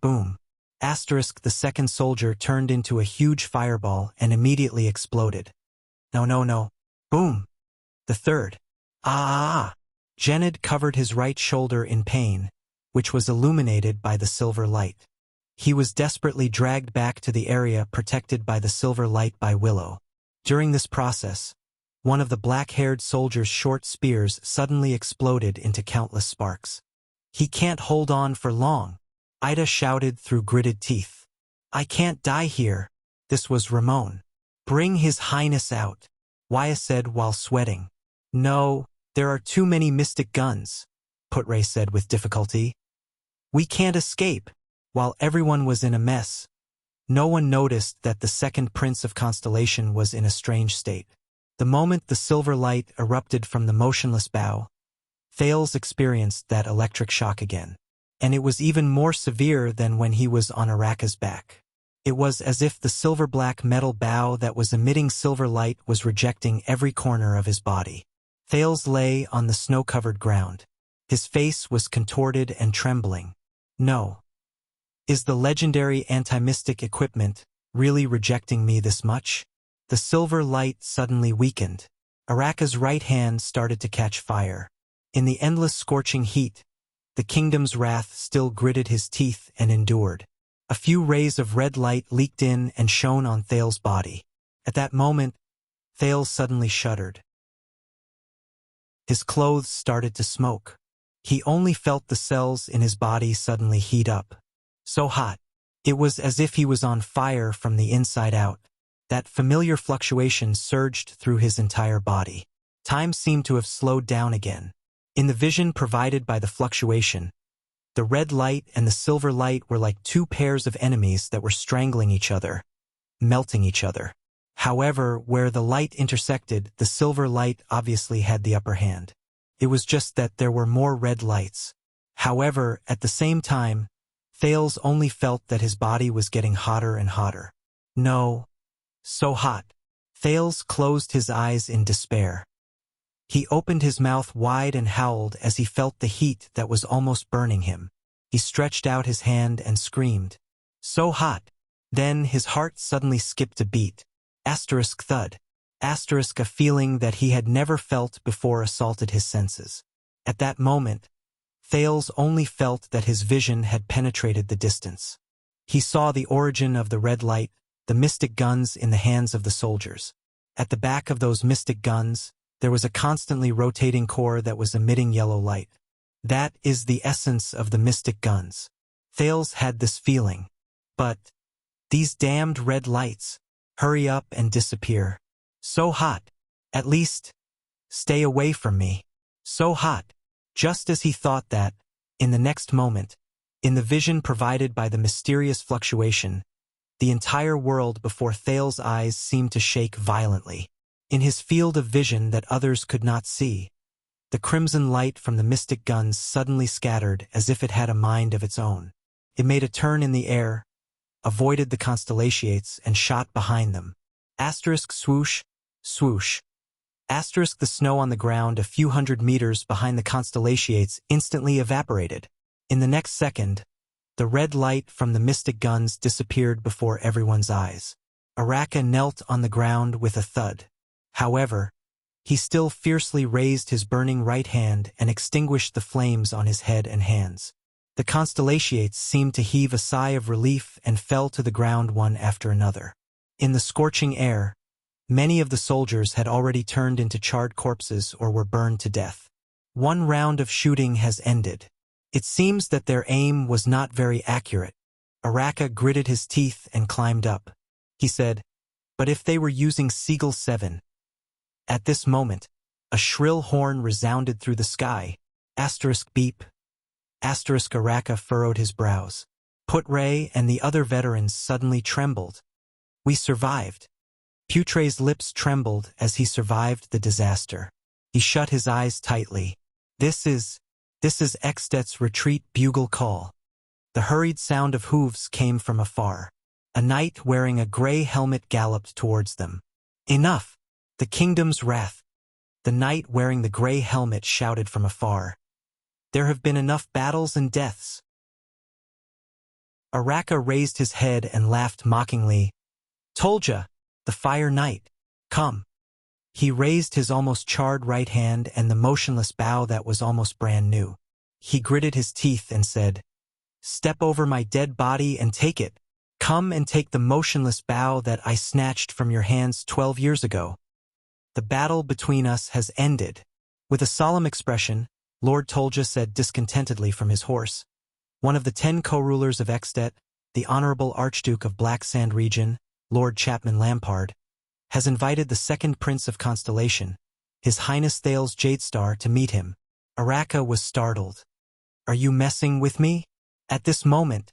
Speaker 1: Boom. The second soldier turned into a huge fireball and immediately exploded. No. Boom. The third. Genid covered his right shoulder in pain, which was illuminated by the silver light. He was desperately dragged back to the area protected by the silver light by Willow. During this process, one of the black-haired soldier's short spears suddenly exploded into countless sparks. "He can't hold on for long," Ida shouted through gritted teeth. "I can't die here." This was Ramon. "Bring His Highness out," Waya said while sweating. "No, there are too many mystic guns," Putre said with difficulty. "We can't escape." While everyone was in a mess, no one noticed that the second Prince of Constellation was in a strange state. The moment the silver light erupted from the motionless bow, Thales experienced that electric shock again. And it was even more severe than when he was on Araka's back. It was as if the silver-black metal bow that was emitting silver light was rejecting every corner of his body. Thales lay on the snow-covered ground. His face was contorted and trembling. "No. Is the legendary anti-mystic equipment really rejecting me this much?" The silver light suddenly weakened. Araka's right hand started to catch fire. In the endless scorching heat, the kingdom's wrath still gritted his teeth and endured. A few rays of red light leaked in and shone on Thales' body. At that moment, Thales suddenly shuddered. His clothes started to smoke. He only felt the cells in his body suddenly heat up. So hot. It was as if he was on fire from the inside out. That familiar fluctuation surged through his entire body. Time seemed to have slowed down again. In the vision provided by the fluctuation, the red light and the silver light were like two pairs of enemies that were strangling each other, melting each other. However, where the light intersected, the silver light obviously had the upper hand. It was just that there were more red lights. However, at the same time, Thales only felt that his body was getting hotter and hotter. No. So hot. Thales closed his eyes in despair. He opened his mouth wide and howled as he felt the heat that was almost burning him. He stretched out his hand and screamed. So hot. Then his heart suddenly skipped a beat. Asterisk thud. Asterisk a feeling that he had never felt before assaulted his senses. At that moment, Thales only felt that his vision had penetrated the distance. He saw the origin of the red light, the mystic guns in the hands of the soldiers. At the back of those mystic guns, there was a constantly rotating core that was emitting yellow light. That is the essence of the mystic guns. Thales had this feeling. But these damned red lights, hurry up and disappear. So hot. At least, stay away from me. So hot. Just as he thought that, in the next moment, in the vision provided by the mysterious fluctuation, the entire world before Thales' eyes seemed to shake violently. In his field of vision that others could not see, the crimson light from the mystic guns suddenly scattered as if it had a mind of its own. It made a turn in the air, avoided the constellations, and shot behind them. Asterisk swoosh, swoosh. Asterisk the snow on the ground a few hundred meters behind the constellations instantly evaporated. In the next second, the red light from the mystic guns disappeared before everyone's eyes. Araka knelt on the ground with a thud. However, he still fiercely raised his burning right hand and extinguished the flames on his head and hands. The constellations seemed to heave a sigh of relief and fell to the ground one after another. In the scorching air, many of the soldiers had already turned into charred corpses or were burned to death. One round of shooting has ended. It seems that their aim was not very accurate. Araka gritted his teeth and climbed up. He said, "But if they were using Seagull 7? At this moment, a shrill horn resounded through the sky. Asterisk beep. Asterisk Araka furrowed his brows. Putray and the other veterans suddenly trembled. We survived. Putray's lips trembled as he survived the disaster. He shut his eyes tightly. This is Extet's retreat bugle call. The hurried sound of hooves came from afar. A knight wearing a gray helmet galloped towards them. Enough! The kingdom's wrath. The knight wearing the gray helmet shouted from afar. There have been enough battles and deaths. Araka raised his head and laughed mockingly. Told ya, the Fire Knight. Come. He raised his almost charred right hand and the motionless bow that was almost brand new. He gritted his teeth and said, Step over my dead body and take it. Come and take the motionless bow that I snatched from your hands 12 years ago. The battle between us has ended. With a solemn expression, Lord Tolja said discontentedly from his horse. One of the 10 co-rulers of Extet, the Honorable Archduke of Black Sand Region, Lord Chapman Lampard, has invited the second Prince of Constellation, His Highness Thales Jadestar, to meet him. Araka was startled. Are you messing with me? At this moment,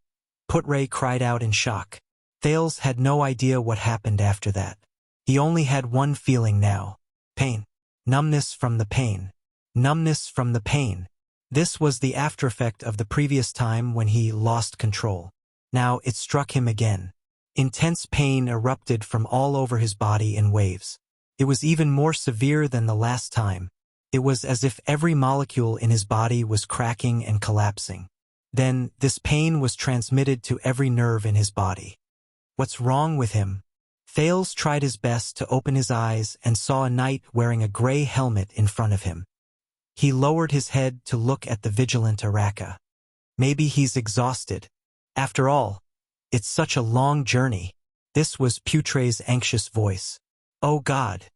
Speaker 1: Putray cried out in shock. Thales had no idea what happened after that. He only had one feeling now. Pain. Numbness from the pain. Numbness from the pain. This was the aftereffect of the previous time when he lost control. Now it struck him again. Intense pain erupted from all over his body in waves. It was even more severe than the last time. It was as if every molecule in his body was cracking and collapsing. Then, this pain was transmitted to every nerve in his body. What's wrong with him? Thales tried his best to open his eyes and saw a knight wearing a gray helmet in front of him. He lowered his head to look at the vigilant Araka. Maybe he's exhausted. After all, it's such a long journey. This was Putray's anxious voice. Oh God!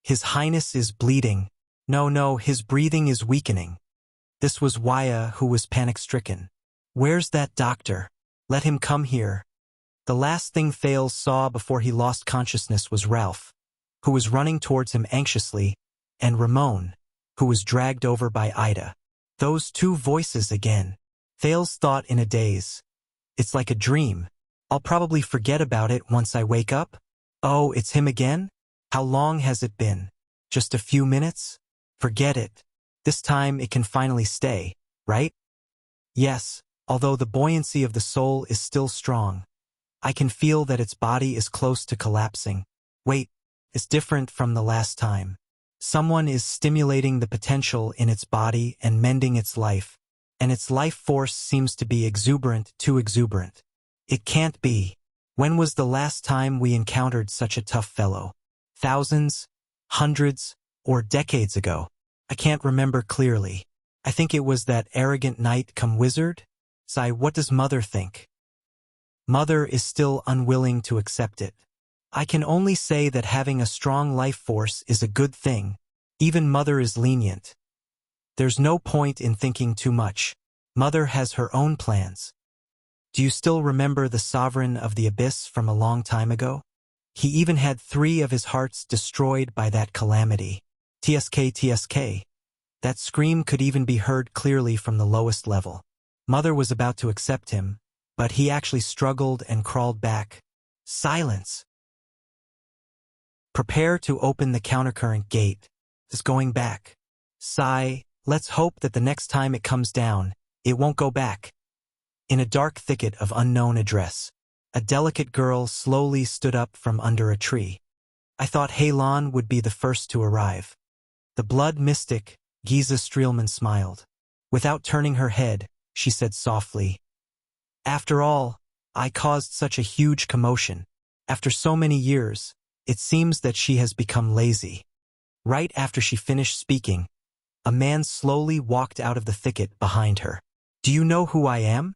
Speaker 1: His Highness is bleeding. No, no, his breathing is weakening. This was Wuxia, who was panic-stricken. Where's that doctor? Let him come here. The last thing Thales saw before he lost consciousness was Ralph, who was running towards him anxiously, and Ramon, who was dragged over by Ida. Those two voices again. Thales thought in a daze. It's like a dream. I'll probably forget about it once I wake up. Oh, it's him again? How long has it been? Just a few minutes? Forget it. This time it can finally stay, right? Yes, although the buoyancy of the soul is still strong. I can feel that its body is close to collapsing. Wait, it's different from the last time. Someone is stimulating the potential in its body and mending its life, and its life force seems to be exuberant, too exuberant. It can't be. When was the last time we encountered such a tough fellow? Thousands? Hundreds? Or decades ago? I can't remember clearly. I think it was that arrogant knight-come-wizard? Sigh, what does Mother think? Mother is still unwilling to accept it. I can only say that having a strong life force is a good thing. Even Mother is lenient. There's no point in thinking too much. Mother has her own plans. Do you still remember the Sovereign of the Abyss from a long time ago? He even had 3 of his hearts destroyed by that calamity. TSK, TSK. That scream could even be heard clearly from the lowest level. Mother was about to accept him, but he actually struggled and crawled back. Silence. Prepare to open the countercurrent gate. It's going back. Sigh, let's hope that the next time it comes down, it won't go back. In a dark thicket of unknown address, a delicate girl slowly stood up from under a tree. I thought Heilon would be the first to arrive. The blood mystic, Giza Streelman, smiled. Without turning her head, she said softly, "After all, I caused such a huge commotion. After so many years, it seems that she has become lazy." Right after she finished speaking, a man slowly walked out of the thicket behind her. "Do you know who I am?"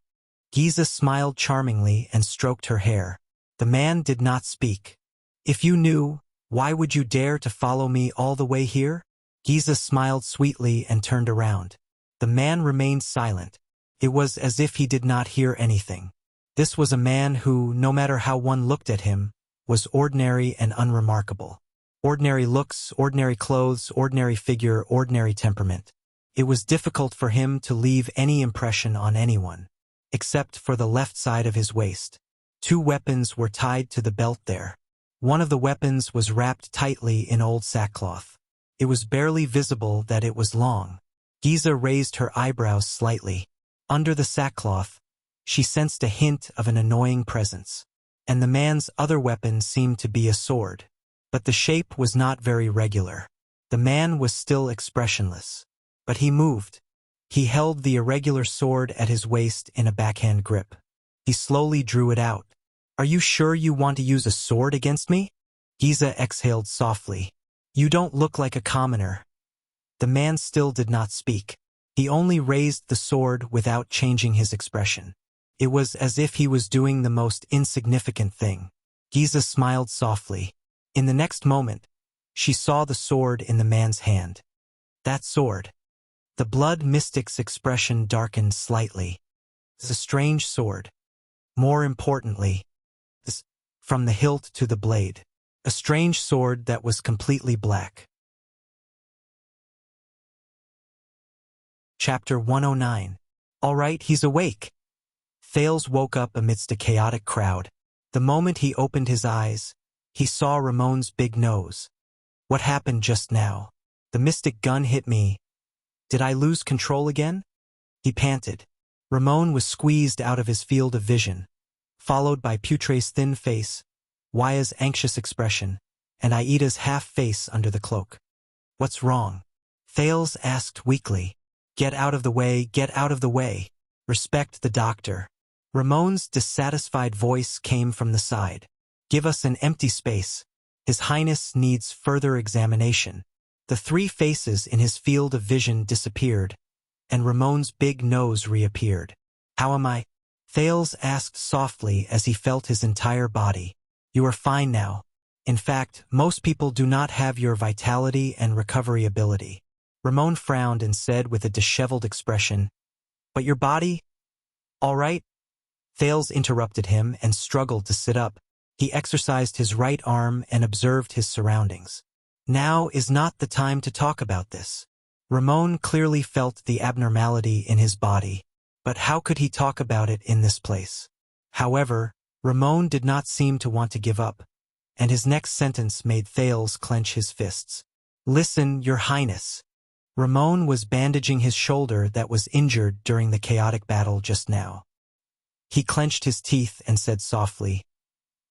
Speaker 1: Giza smiled charmingly and stroked her hair. The man did not speak. "If you knew, why would you dare to follow me all the way here?" Giza smiled sweetly and turned around. The man remained silent. It was as if he did not hear anything. This was a man who, no matter how one looked at him, was ordinary and unremarkable. Ordinary looks, ordinary clothes, ordinary figure, ordinary temperament. It was difficult for him to leave any impression on anyone, except for the left side of his waist. 2 weapons were tied to the belt there. One of the weapons was wrapped tightly in old sackcloth. It was barely visible that it was long. Giza raised her eyebrows slightly. Under the sackcloth, she sensed a hint of an annoying presence. And the man's other weapon seemed to be a sword. But the shape was not very regular. The man was still expressionless. But he moved. He held the irregular sword at his waist in a backhand grip. He slowly drew it out. "Are you sure you want to use a sword against me?" Giza exhaled softly. "You don't look like a commoner." The man still did not speak. He only raised the sword without changing his expression. It was as if he was doing the most insignificant thing. Giza smiled softly. In the next moment, she saw the sword in the man's hand. That sword. The blood mystic's expression darkened slightly. It's a strange sword. More importantly, from the hilt to the blade. A strange sword that was completely black. Chapter 109. All right, he's awake. Thales woke up amidst a chaotic crowd. The moment he opened his eyes, he saw Ramon's big nose. What happened just now? The mystic gun hit me. Did I lose control again? He panted. Ramon was squeezed out of his field of vision, followed by Putre's thin face, Waya's anxious expression, and Aida's half-face under the cloak. "What's wrong?" Thales asked weakly. "Get out of the way, get out of the way. Respect the doctor." Ramon's dissatisfied voice came from the side. "Give us an empty space. His Highness needs further examination." The 3 faces in his field of vision disappeared, and Ramon's big nose reappeared. "How am I?" Thales asked softly as he felt his entire body. "You are fine now. In fact, most people do not have your vitality and recovery ability. Ramon frowned and said with a disheveled expression, "But your body? All right?" Thales interrupted him and struggled to sit up. He exercised his right arm and observed his surroundings. Now is not the time to talk about this. Ramon clearly felt the abnormality in his body, but how could he talk about it in this place? However, Ramon did not seem to want to give up, and his next sentence made Thales clench his fists. "Listen, Your Highness." Ramon was bandaging his shoulder that was injured during the chaotic battle just now. He clenched his teeth and said softly,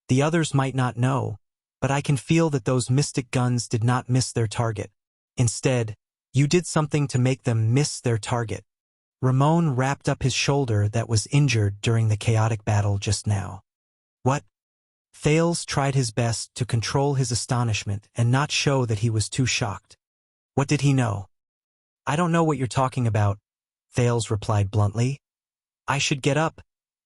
Speaker 1: "The others might not know, but I can feel that those mystic guns did not miss their target. Instead, you did something to make them miss their target." Ramon wrapped up his shoulder that was injured during the chaotic battle just now. "What?" Thales tried his best to control his astonishment and not show that he was too shocked. What did he know? "I don't know what you're talking about," Thales replied bluntly. "I should get up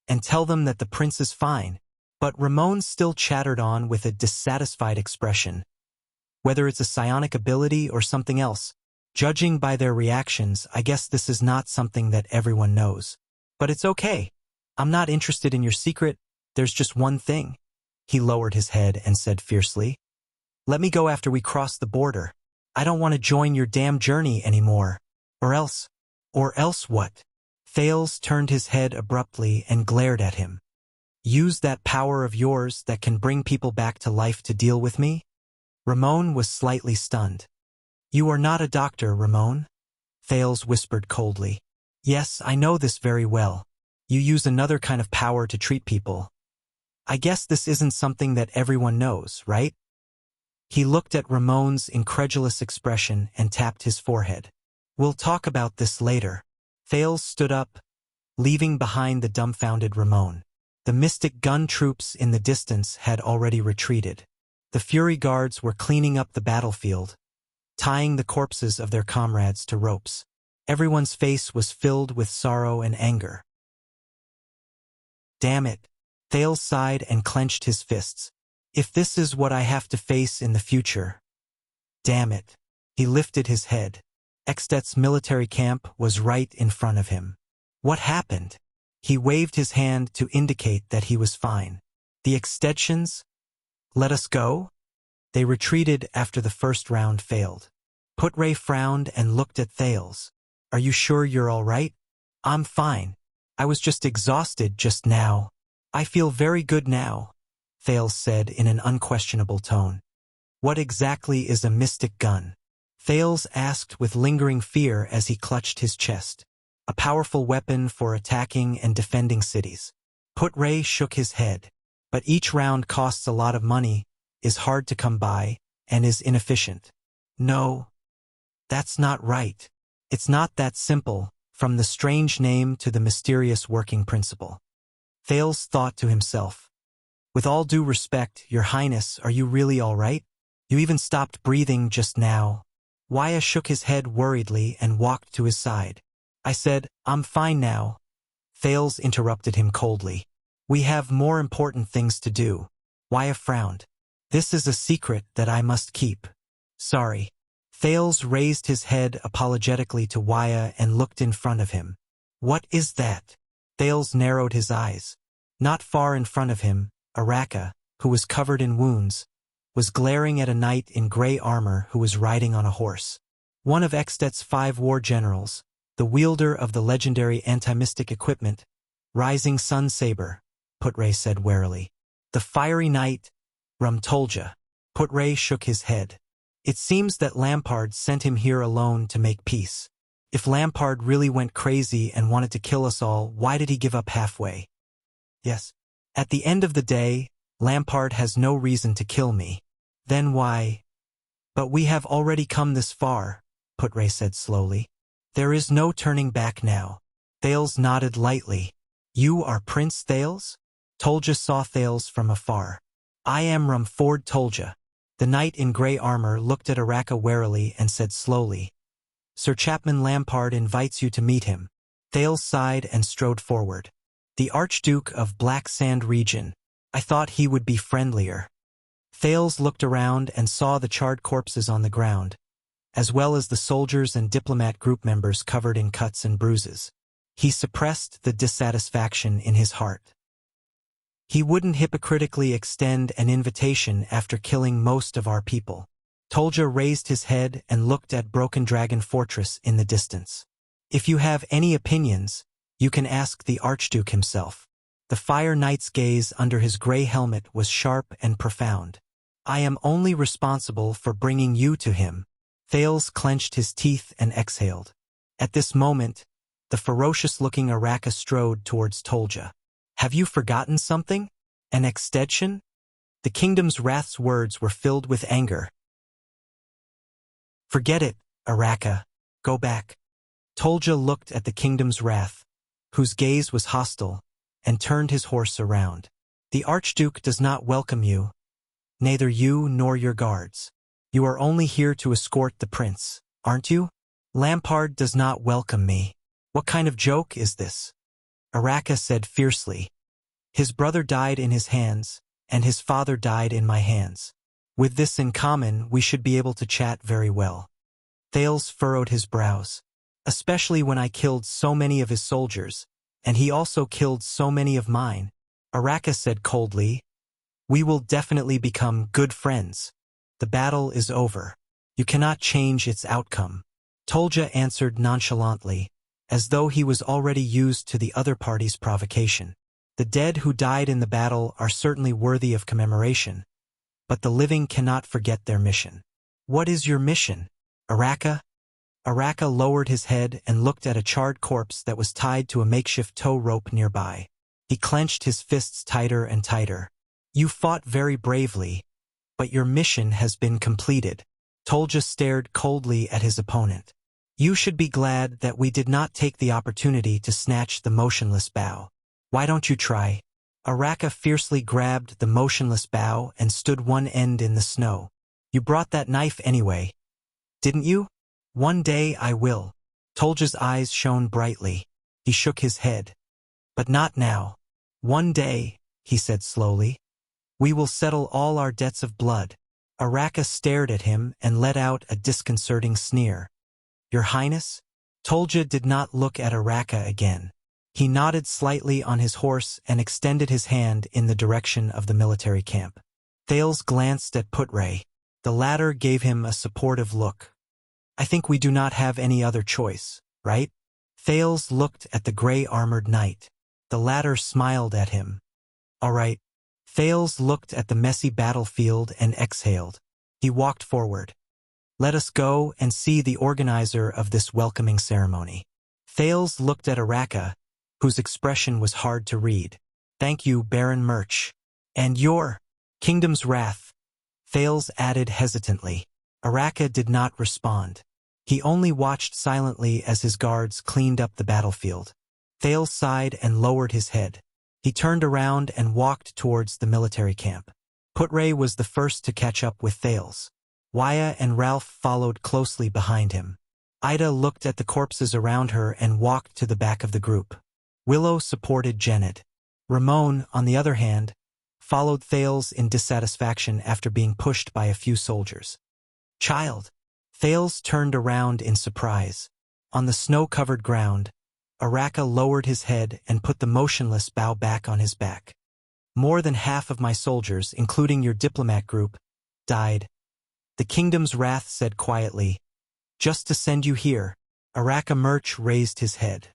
Speaker 1: and tell them that the prince is fine." But Ramon still chattered on with a dissatisfied expression. "Whether it's a psionic ability or something else, judging by their reactions, I guess this is not something that everyone knows. But it's okay. I'm not interested in your secret. There's just one thing." He lowered his head and said fiercely, "Let me go after we cross the border. I don't want to join your damn journey anymore. Or else what?" Thales turned his head abruptly and glared at him. "Use that power of yours that can bring people back to life to deal with me?" Ramon was slightly stunned. "You are not a doctor, Ramon," Thales whispered coldly. "Yes, I know this very well. You use another kind of power to treat people. I guess this isn't something that everyone knows, right?" He looked at Ramon's incredulous expression and tapped his forehead. "We'll talk about this later." Thales stood up, leaving behind the dumbfounded Ramon. The mystic gun troops in the distance had already retreated. The Fury Guards were cleaning up the battlefield, tying the corpses of their comrades to ropes. Everyone's face was filled with sorrow and anger. "Damn it," Thales sighed and clenched his fists. "If this is what I have to face in the future. Damn it." He lifted his head. Extet's military camp was right in front of him. What happened? He waved his hand to indicate that he was fine. "The Extensions? Let us go?" They retreated after the first round failed. Putre frowned and looked at Thales. "Are you sure you're all right?" "I'm fine. I was just exhausted just now. I feel very good now," Thales said in an unquestionable tone. "What exactly is a mystic gun?" Thales asked with lingering fear as he clutched his chest. "A powerful weapon for attacking and defending cities." Putre shook his head. "But each round costs a lot of money, is hard to come by, and is inefficient." "No, that's not right. It's not that simple, from the strange name to the mysterious working principle." Thales thought to himself, "With all due respect, Your Highness, are you really all right? You even stopped breathing just now." Wuxia shook his head worriedly and walked to his side. "I said, I'm fine now." Thales interrupted him coldly. "We have more important things to do." Wuxia frowned. "This is a secret that I must keep." "Sorry." Thales raised his head apologetically to Wuxia and looked in front of him. "What is that?" Thales narrowed his eyes. Not far in front of him, Araka, who was covered in wounds, was glaring at a knight in gray armor who was riding on a horse. One of Extet's 5 war generals, the wielder of the legendary anti-mystic equipment, Rising Sun Saber, Putre said warily. "The fiery knight, Rumtolja." Putre shook his head. "It seems that Lampard sent him here alone to make peace. If Lampard really went crazy and wanted to kill us all, why did he give up halfway?" "Yes. At the end of the day, Lampard has no reason to kill me. Then why?" "But we have already come this far," Putre said slowly. "There is no turning back now." Thales nodded lightly. "You are Prince Thales?" Tolja saw Thales from afar. "I am Rumford Tolja." The knight in gray armor looked at Araka warily and said slowly, "Sir Chapman Lampard invites you to meet him." Thales sighed and strode forward. "The Archduke of Black Sand region. I thought he would be friendlier." Thales looked around and saw the charred corpses on the ground. as well as the soldiers and diplomat group members covered in cuts and bruises. He suppressed the dissatisfaction in his heart. He wouldn't hypocritically extend an invitation after killing most of our people. Tolja raised his head and looked at Broken Dragon Fortress in the distance. If you have any opinions, you can ask the Archduke himself. The Fire Knight's gaze under his gray helmet was sharp and profound. I am only responsible for bringing you to him. Thales clenched his teeth and exhaled. At this moment, the ferocious-looking Araka strode towards Tolja. Have you forgotten something? An extension? The Kingdom's Wrath's words were filled with anger. Forget it, Araka. Go back. Tolja looked at the Kingdom's Wrath, whose gaze was hostile, and turned his horse around. The Archduke does not welcome you, neither you nor your guards. You are only here to escort the prince, aren't you? Lampard does not welcome me. What kind of joke is this? Araka said fiercely. His brother died in his hands, and his father died in my hands. With this in common, we should be able to chat very well. Thales furrowed his brows. Especially when I killed so many of his soldiers, and he also killed so many of mine. Araka said coldly, we will definitely become good friends. The battle is over. You cannot change its outcome. Tolja answered nonchalantly, as though he was already used to the other party's provocation. The dead who died in the battle are certainly worthy of commemoration, but the living cannot forget their mission. What is your mission, Araka? Araka lowered his head and looked at a charred corpse that was tied to a makeshift tow rope nearby. He clenched his fists tighter and tighter. You fought very bravely, but your mission has been completed. Tolja stared coldly at his opponent. You should be glad that we did not take the opportunity to snatch the motionless bow. Why don't you try? Araka fiercely grabbed the motionless bow and stood one end in the snow. You brought that knife anyway, didn't you? One day I will. Tolja's eyes shone brightly. He shook his head. But not now. One day, he said slowly, we will settle all our debts of blood. Araka stared at him and let out a disconcerting sneer. Your Highness? Tolja did not look at Araka again. He nodded slightly on his horse and extended his hand in the direction of the military camp. Thales glanced at Putre. The latter gave him a supportive look. I think we do not have any other choice, right? Thales looked at the gray-armored knight. The latter smiled at him. All right. Thales looked at the messy battlefield and exhaled. He walked forward. Let us go and see the organizer of this welcoming ceremony. Thales looked at Araka, whose expression was hard to read. Thank you, Baron Murch. And your Kingdom's Wrath, Thales added hesitantly. Araka did not respond. He only watched silently as his guards cleaned up the battlefield. Thales sighed and lowered his head. He turned around and walked towards the military camp. Putre was the first to catch up with Thales. Waya and Ralph followed closely behind him. Ida looked at the corpses around her and walked to the back of the group. Willow supported Janet. Ramon, on the other hand, followed Thales in dissatisfaction after being pushed by a few soldiers. Child! Thales turned around in surprise. On the snow-covered ground, Araka lowered his head and put the motionless bow back on his back. More than half of my soldiers, including your diplomat group, died. The Kingdom's Wrath said quietly, just to send you here. Araka Murch raised his head.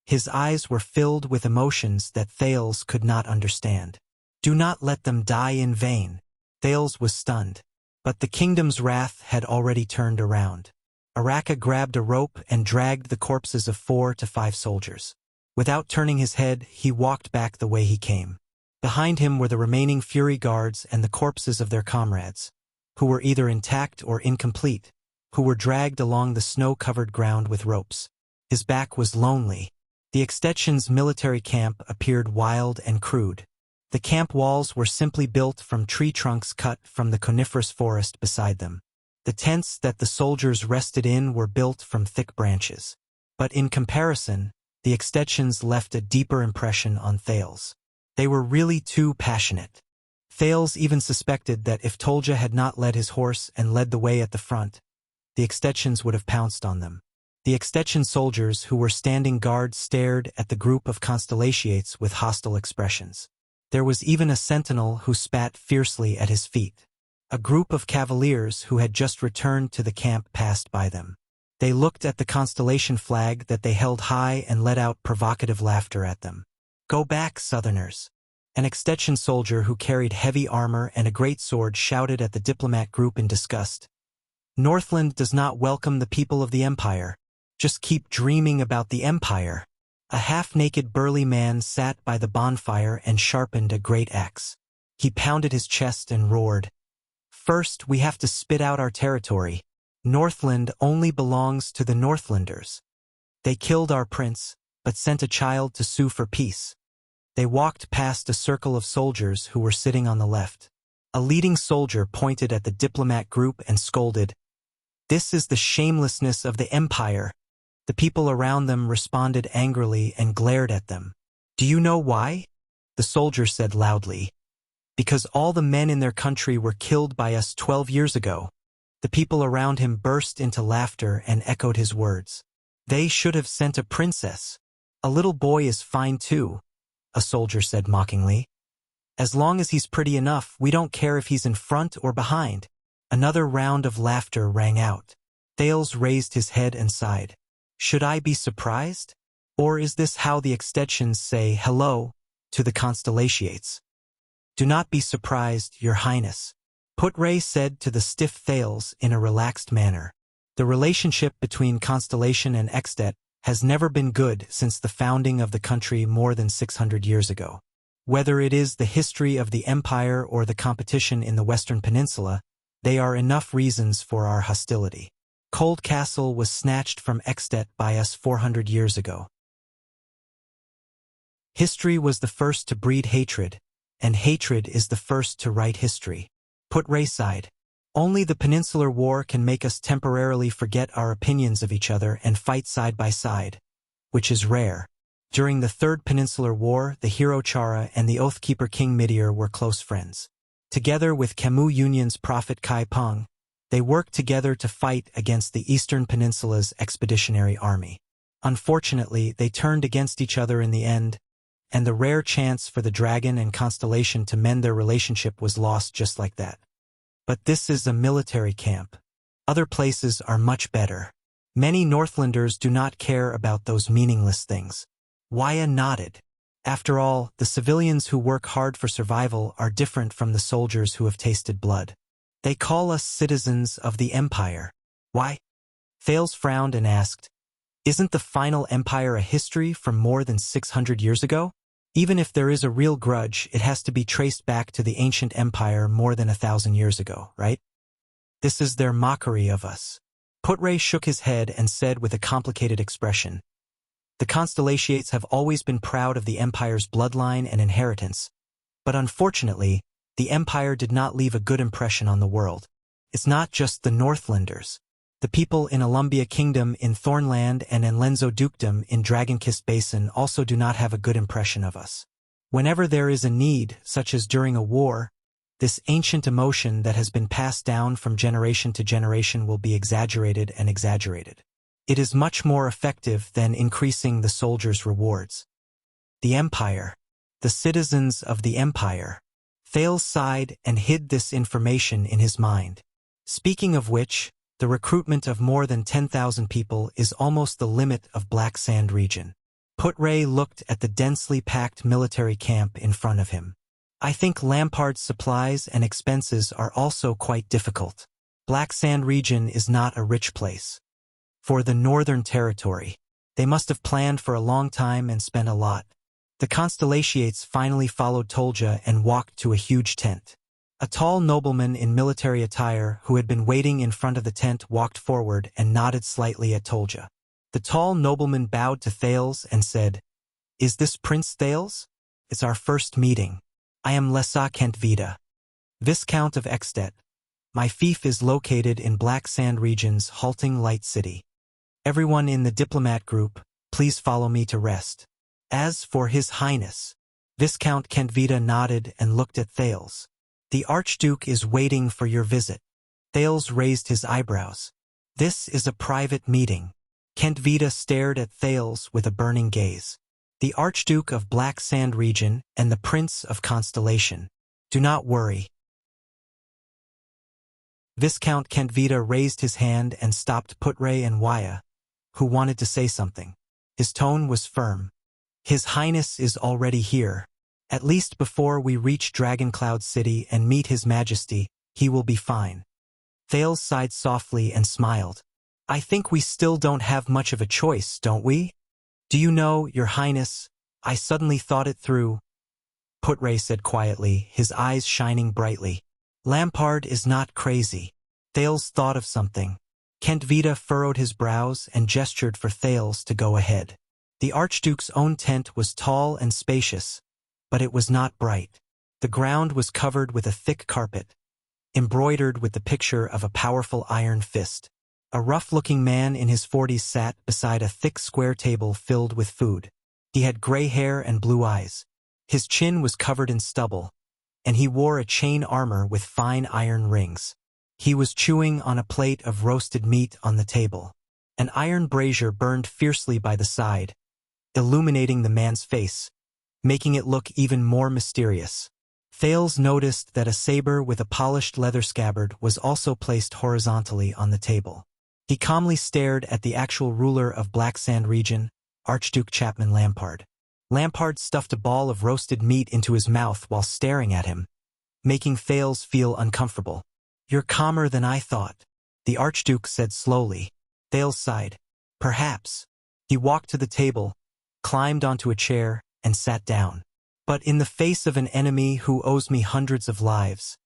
Speaker 1: His eyes were filled with emotions that Thales could not understand. Do not let them die in vain. Thales was stunned. But the Kingdom's Wrath had already turned around. Araka grabbed a rope and dragged the corpses of 4 to 5 soldiers. Without turning his head, he walked back the way he came. Behind him were the remaining Fury Guards and the corpses of their comrades, who were either intact or incomplete, who were dragged along the snow-covered ground with ropes. His back was lonely. The extension's military camp appeared wild and crude. The camp walls were simply built from tree trunks cut from the coniferous forest beside them. The tents that the soldiers rested in were built from thick branches. But in comparison, the extensions left a deeper impression on Thales. They were really too passionate. Thales even suspected that if Tolja had not led his horse and led the way at the front, the Extettians would have pounced on them. The Extettian soldiers who were standing guard stared at the group of Constellatiates with hostile expressions. There was even a sentinel who spat fiercely at his feet. A group of cavaliers who had just returned to the camp passed by them. They looked at the constellation flag that they held high and let out provocative laughter at them. "Go back, Southerners!" An Extettian soldier who carried heavy armor and a great sword shouted at the diplomat group in disgust. "Northland does not welcome the people of the Empire. Just keep dreaming about the Empire." A half-naked burly man sat by the bonfire and sharpened a great axe. He pounded his chest and roared, "First, we have to spit out our territory. Northland only belongs to the Northlanders. They killed our prince, but sent a child to sue for peace." They walked past a circle of soldiers who were sitting on the left. A leading soldier pointed at the diplomat group and scolded, "This is the shamelessness of the Empire." The people around them responded angrily and glared at them. "Do you know why?" The soldier said loudly. "Because all the men in their country were killed by us 12 years ago." The people around him burst into laughter and echoed his words. "They should have sent a princess. A little boy is fine too," a soldier said mockingly. "As long as he's pretty enough, we don't care if he's in front or behind." Another round of laughter rang out. Thales raised his head and sighed. "Should I be surprised? Or is this how the Extettians say hello to the Constellatiates?" "Do not be surprised, Your Highness," Putray said to the stiff Thales in a relaxed manner. "The relationship between Constellation and Extet has never been good since the founding of the country more than 600 years ago. Whether it is the history of the Empire or the competition in the Western Peninsula, they are enough reasons for our hostility. Cold Castle was snatched from Extet by us 400 years ago. History was the first to breed hatred, and hatred is the first to write history." Putray sighed. "Only the Peninsular War can make us temporarily forget our opinions of each other and fight side by side, which is rare. During the Third Peninsular War, the hero Chara and the Oathkeeper King Midir were close friends. Together with Camus Union's prophet Kai Peng, they worked together to fight against the Eastern Peninsula's expeditionary army. Unfortunately, they turned against each other in the end, and the rare chance for the Dragon and Constellation to mend their relationship was lost just like that. But this is a military camp. Other places are much better. Many Northlanders do not care about those meaningless things." Waya nodded. After all, the civilians who work hard for survival are different from the soldiers who have tasted blood. "They call us citizens of the Empire." "Why?" Thales frowned and asked, "Isn't the final empire a history from more than 600 years ago? Even if there is a real grudge, it has to be traced back to the ancient empire more than 1,000 years ago, right? This is their mockery of us." Putray shook his head and said with a complicated expression, "The Constellatiates have always been proud of the Empire's bloodline and inheritance, but unfortunately, the Empire did not leave a good impression on the world. It's not just the Northlanders. The people in Alumbia Kingdom in Thornland and in Lenzo Dukedom in Dragonkist Basin also do not have a good impression of us. Whenever there is a need, such as during a war, this ancient emotion that has been passed down from generation to generation will be exaggerated and exaggerated. It is much more effective than increasing the soldiers' rewards. The Empire. The citizens of the Empire." Thales sighed and hid this information in his mind. "Speaking of which, the recruitment of more than 10,000 people is almost the limit of Black Sand region." Putray looked at the densely packed military camp in front of him. "I think Lampard's supplies and expenses are also quite difficult. Black Sand region is not a rich place. For the Northern Territory, they must have planned for a long time and spent a lot." The Constellatiates finally followed Tolja and walked to a huge tent. A tall nobleman in military attire who had been waiting in front of the tent walked forward and nodded slightly at Tolja. The tall nobleman bowed to Thales and said, "Is this Prince Thales? It's our first meeting. I am Lesa Kentvita, Viscount of Extet. My fief is located in Black Sand region's halting light city. Everyone in the diplomat group, please follow me to rest." As for His Highness, Viscount Kentvita nodded and looked at Thales. The Archduke is waiting for your visit. Thales raised his eyebrows. This is a private meeting. Kent Vida stared at Thales with a burning gaze. The Archduke of Black Sand Region and the Prince of Constellation. Do not worry. Viscount Kent Vida raised his hand and stopped Putre and Waya, who wanted to say something. His tone was firm. His Highness is already here. At least before we reach Dragoncloud City and meet His Majesty, he will be fine. Thales sighed softly and smiled. I think we still don't have much of a choice, don't we? Do you know, Your Highness, I suddenly thought it through. Putre said quietly, his eyes shining brightly. Lampard is not crazy. Thales thought of something. Kent Vida furrowed his brows and gestured for Thales to go ahead. The Archduke's own tent was tall and spacious, but it was not bright. The ground was covered with a thick carpet, embroidered with the picture of a powerful iron fist. A rough-looking man in his 40s sat beside a thick square table filled with food. He had gray hair and blue eyes. His chin was covered in stubble, and he wore a chain armor with fine iron rings. He was chewing on a plate of roasted meat on the table. An iron brazier burned fiercely by the side, illuminating the man's face, making it look even more mysterious. Thales noticed that a saber with a polished leather scabbard was also placed horizontally on the table. He calmly stared at the actual ruler of Black Sand Region, Archduke Chapman Lampard. Lampard stuffed a ball of roasted meat into his mouth while staring at him, making Thales feel uncomfortable. You're calmer than I thought, the Archduke said slowly. Thales sighed. Perhaps. He walked to the table, climbed onto a chair, and sat down. But in the face of an enemy who owes me hundreds of lives,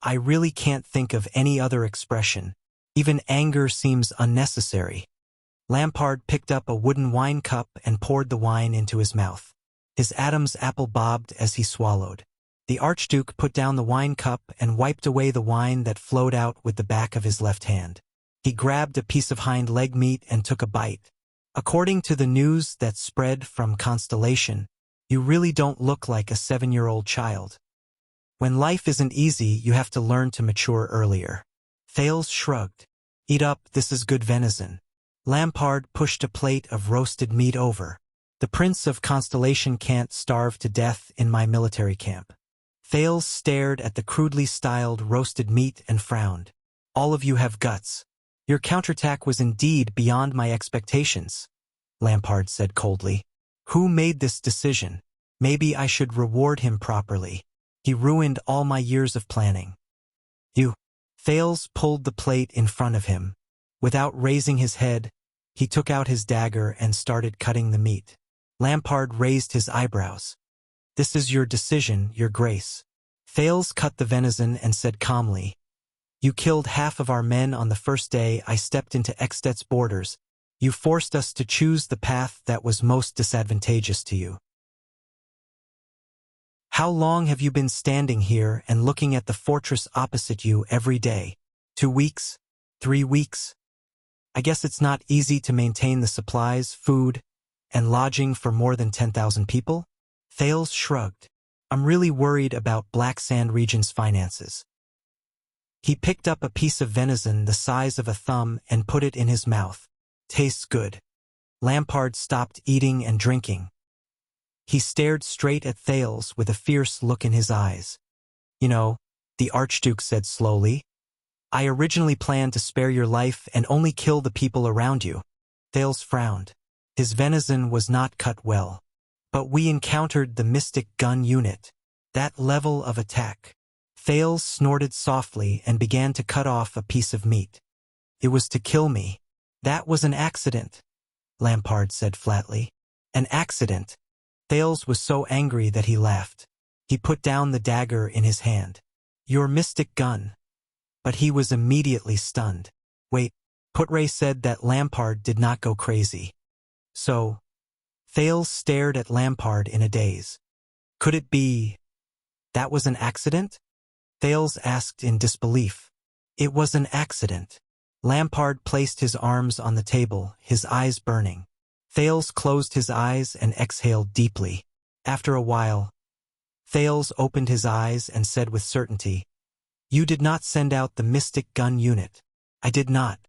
Speaker 1: I really can't think of any other expression. Even anger seems unnecessary. Lampard picked up a wooden wine cup and poured the wine into his mouth. His Adam's apple bobbed as he swallowed. The Archduke put down the wine cup and wiped away the wine that flowed out with the back of his left hand. He grabbed a piece of hind leg meat and took a bite. According to the news that spread from Constellation, you really don't look like a 7-year-old child. When life isn't easy, you have to learn to mature earlier. Thales shrugged. Eat up, this is good venison. Lampard pushed a plate of roasted meat over. The Prince of Constellation can't starve to death in my military camp. Thales stared at the crudely styled roasted meat and frowned. All of you have guts. Your counterattack was indeed beyond my expectations, Lampard said coldly. Who made this decision? Maybe I should reward him properly. He ruined all my years of planning. You. Thales pulled the plate in front of him. Without raising his head, he took out his dagger and started cutting the meat. Lampard raised his eyebrows. This is your decision, Your Grace. Thales cut the venison and said calmly, You killed half of our men on the first day I stepped into Extet's borders. You forced us to choose the path that was most disadvantageous to you. How long have you been standing here and looking at the fortress opposite you every day? 2 weeks? 3 weeks? I guess it's not easy to maintain the supplies, food, and lodging for more than 10,000 people? Thales shrugged. I'm really worried about Black Sand Region's finances. He picked up a piece of venison the size of a thumb and put it in his mouth. Tastes good. Lampard stopped eating and drinking. He stared straight at Thales with a fierce look in his eyes. You know, the Archduke said slowly, I originally planned to spare your life and only kill the people around you. Thales frowned. His venison was not cut well. But we encountered the Mystic Gun Unit. That level of attack. Thales snorted softly and began to cut off a piece of meat. It was to kill me. That was an accident, Lampard said flatly. An accident. Thales was so angry that he laughed. He put down the dagger in his hand. Your mystic gun. But he was immediately stunned. Wait, Putre said that Lampard did not go crazy. So, Thales stared at Lampard in a daze. Could it be that was an accident? Thales asked in disbelief. It was an accident. Lampard placed his arms on the table, his eyes burning. Thales closed his eyes and exhaled deeply. After a while, Thales opened his eyes and said with certainty, "You did not send out the mystic gun unit." "I did not."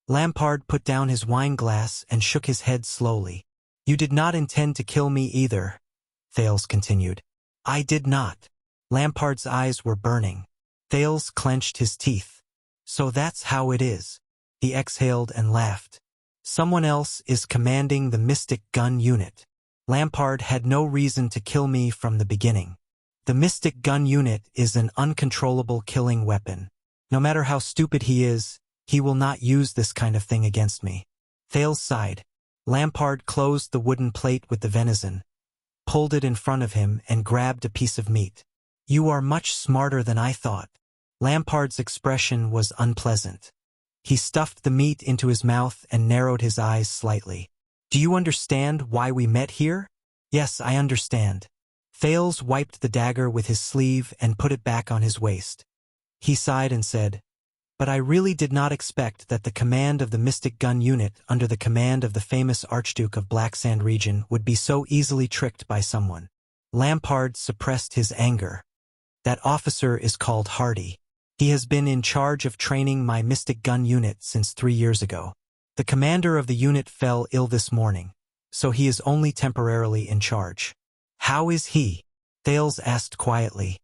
Speaker 1: Lampard put down his wine glass and shook his head slowly. "You did not intend to kill me either," Thales continued. "I did not." Lampard's eyes were burning. Thales clenched his teeth. "So that's how it is." He exhaled and laughed. "Someone else is commanding the mystic gun unit. Lampard had no reason to kill me from the beginning. The mystic gun unit is an uncontrollable killing weapon. No matter how stupid he is, he will not use this kind of thing against me." Thales sighed. Lampard closed the wooden plate with the venison, pulled it in front of him, and grabbed a piece of meat. "You are much smarter than I thought." Lampard's expression was unpleasant. He stuffed the meat into his mouth and narrowed his eyes slightly. "Do you understand why we met here?" "Yes, I understand." Thales wiped the dagger with his sleeve and put it back on his waist. He sighed and said, "But I really did not expect that the command of the Mystic Gun Unit under the command of the famous Archduke of Black Sand Region would be so easily tricked by someone." Lampard suppressed his anger. "That officer is called Hardy. He has been in charge of training my Mystic Gun Unit since 3 years ago. The commander of the unit fell ill this morning, so he is only temporarily in charge." "How is he?" Thales asked quietly.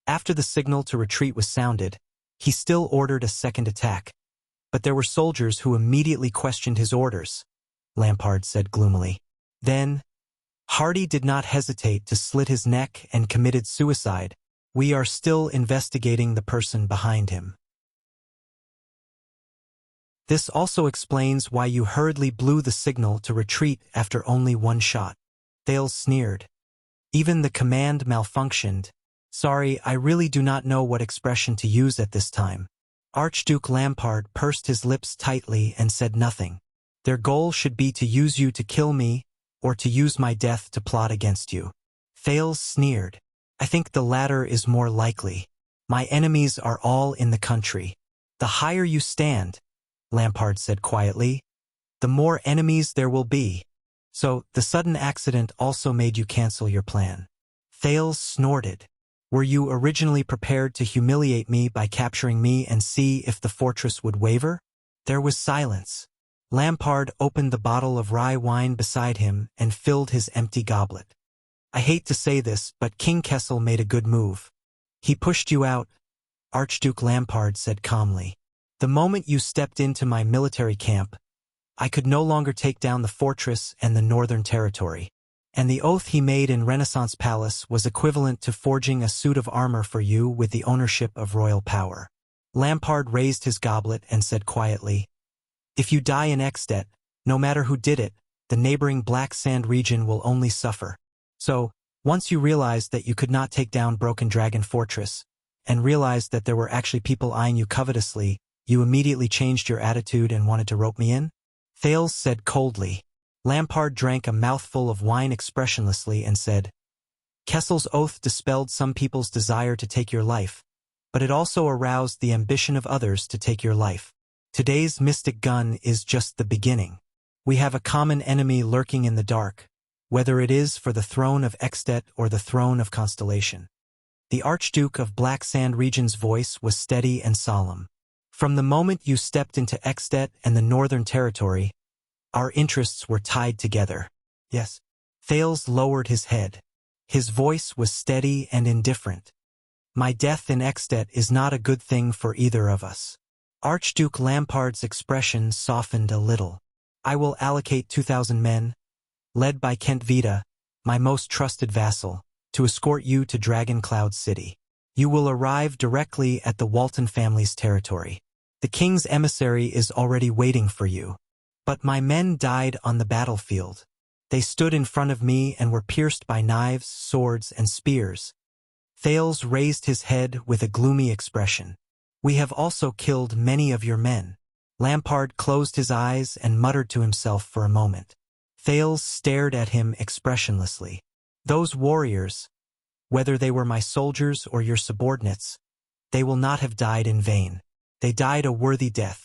Speaker 1: After the signal to retreat was sounded, he still ordered a second attack. "But there were soldiers who immediately questioned his orders," Lampard said gloomily. "Then, Hardy did not hesitate to slit his neck and committed suicide. We are still investigating the person behind him." "This also explains why you hurriedly blew the signal to retreat after only 1 shot." Thales sneered. "Even the command malfunctioned. Sorry, I really do not know what expression to use at this time." Archduke Lampard pursed his lips tightly and said nothing. "Their goal should be to use you to kill me, or to use my death to plot against you." Thales sneered. "I think the latter is more likely. My enemies are all in the country." "The higher you stand," Lampard said quietly, "the more enemies there will be. So, the sudden accident also made you cancel your plan." Thales snorted. "Were you originally prepared to humiliate me by capturing me and see if the fortress would waver?" There was silence. Lampard opened the bottle of rye wine beside him and filled his empty goblet. "I hate to say this, but King Kessel made a good move. He pushed you out," Archduke Lampard said calmly. "The moment you stepped into my military camp, I could no longer take down the fortress and the Northern Territory. And the oath he made in Renaissance Palace was equivalent to forging a suit of armor for you with the ownership of royal power." Lampard raised his goblet and said quietly, "If you die in Exdet, no matter who did it, the neighboring Black Sand region will only suffer. So, once you realized that you could not take down Broken Dragon Fortress, and realized that there were actually people eyeing you covetously, you immediately changed your attitude and wanted to rope me in?" Thales said coldly. Lampard drank a mouthful of wine expressionlessly and said, "Kessel's oath dispelled some people's desire to take your life, but it also aroused the ambition of others to take your life. Today's mystic gun is just the beginning. We have a common enemy lurking in the dark, whether it is for the throne of Exdet or the throne of Constellation." The Archduke of Black Sand Region's voice was steady and solemn. "From the moment you stepped into Exdet and the Northern Territory, our interests were tied together." "Yes." Thales lowered his head. His voice was steady and indifferent. "My death in Exdet is not a good thing for either of us." Archduke Lampard's expression softened a little. "I will allocate 2,000 men, led by Kent Vida, my most trusted vassal, to escort you to Dragon Cloud City. You will arrive directly at the Walton family's territory. The king's emissary is already waiting for you. But my men died on the battlefield. They stood in front of me and were pierced by knives, swords, and spears." Thales raised his head with a gloomy expression. "We have also killed many of your men." Lampard closed his eyes and muttered to himself for a moment. Thales stared at him expressionlessly. "Those warriors, whether they were my soldiers or your subordinates, they will not have died in vain. They died a worthy death."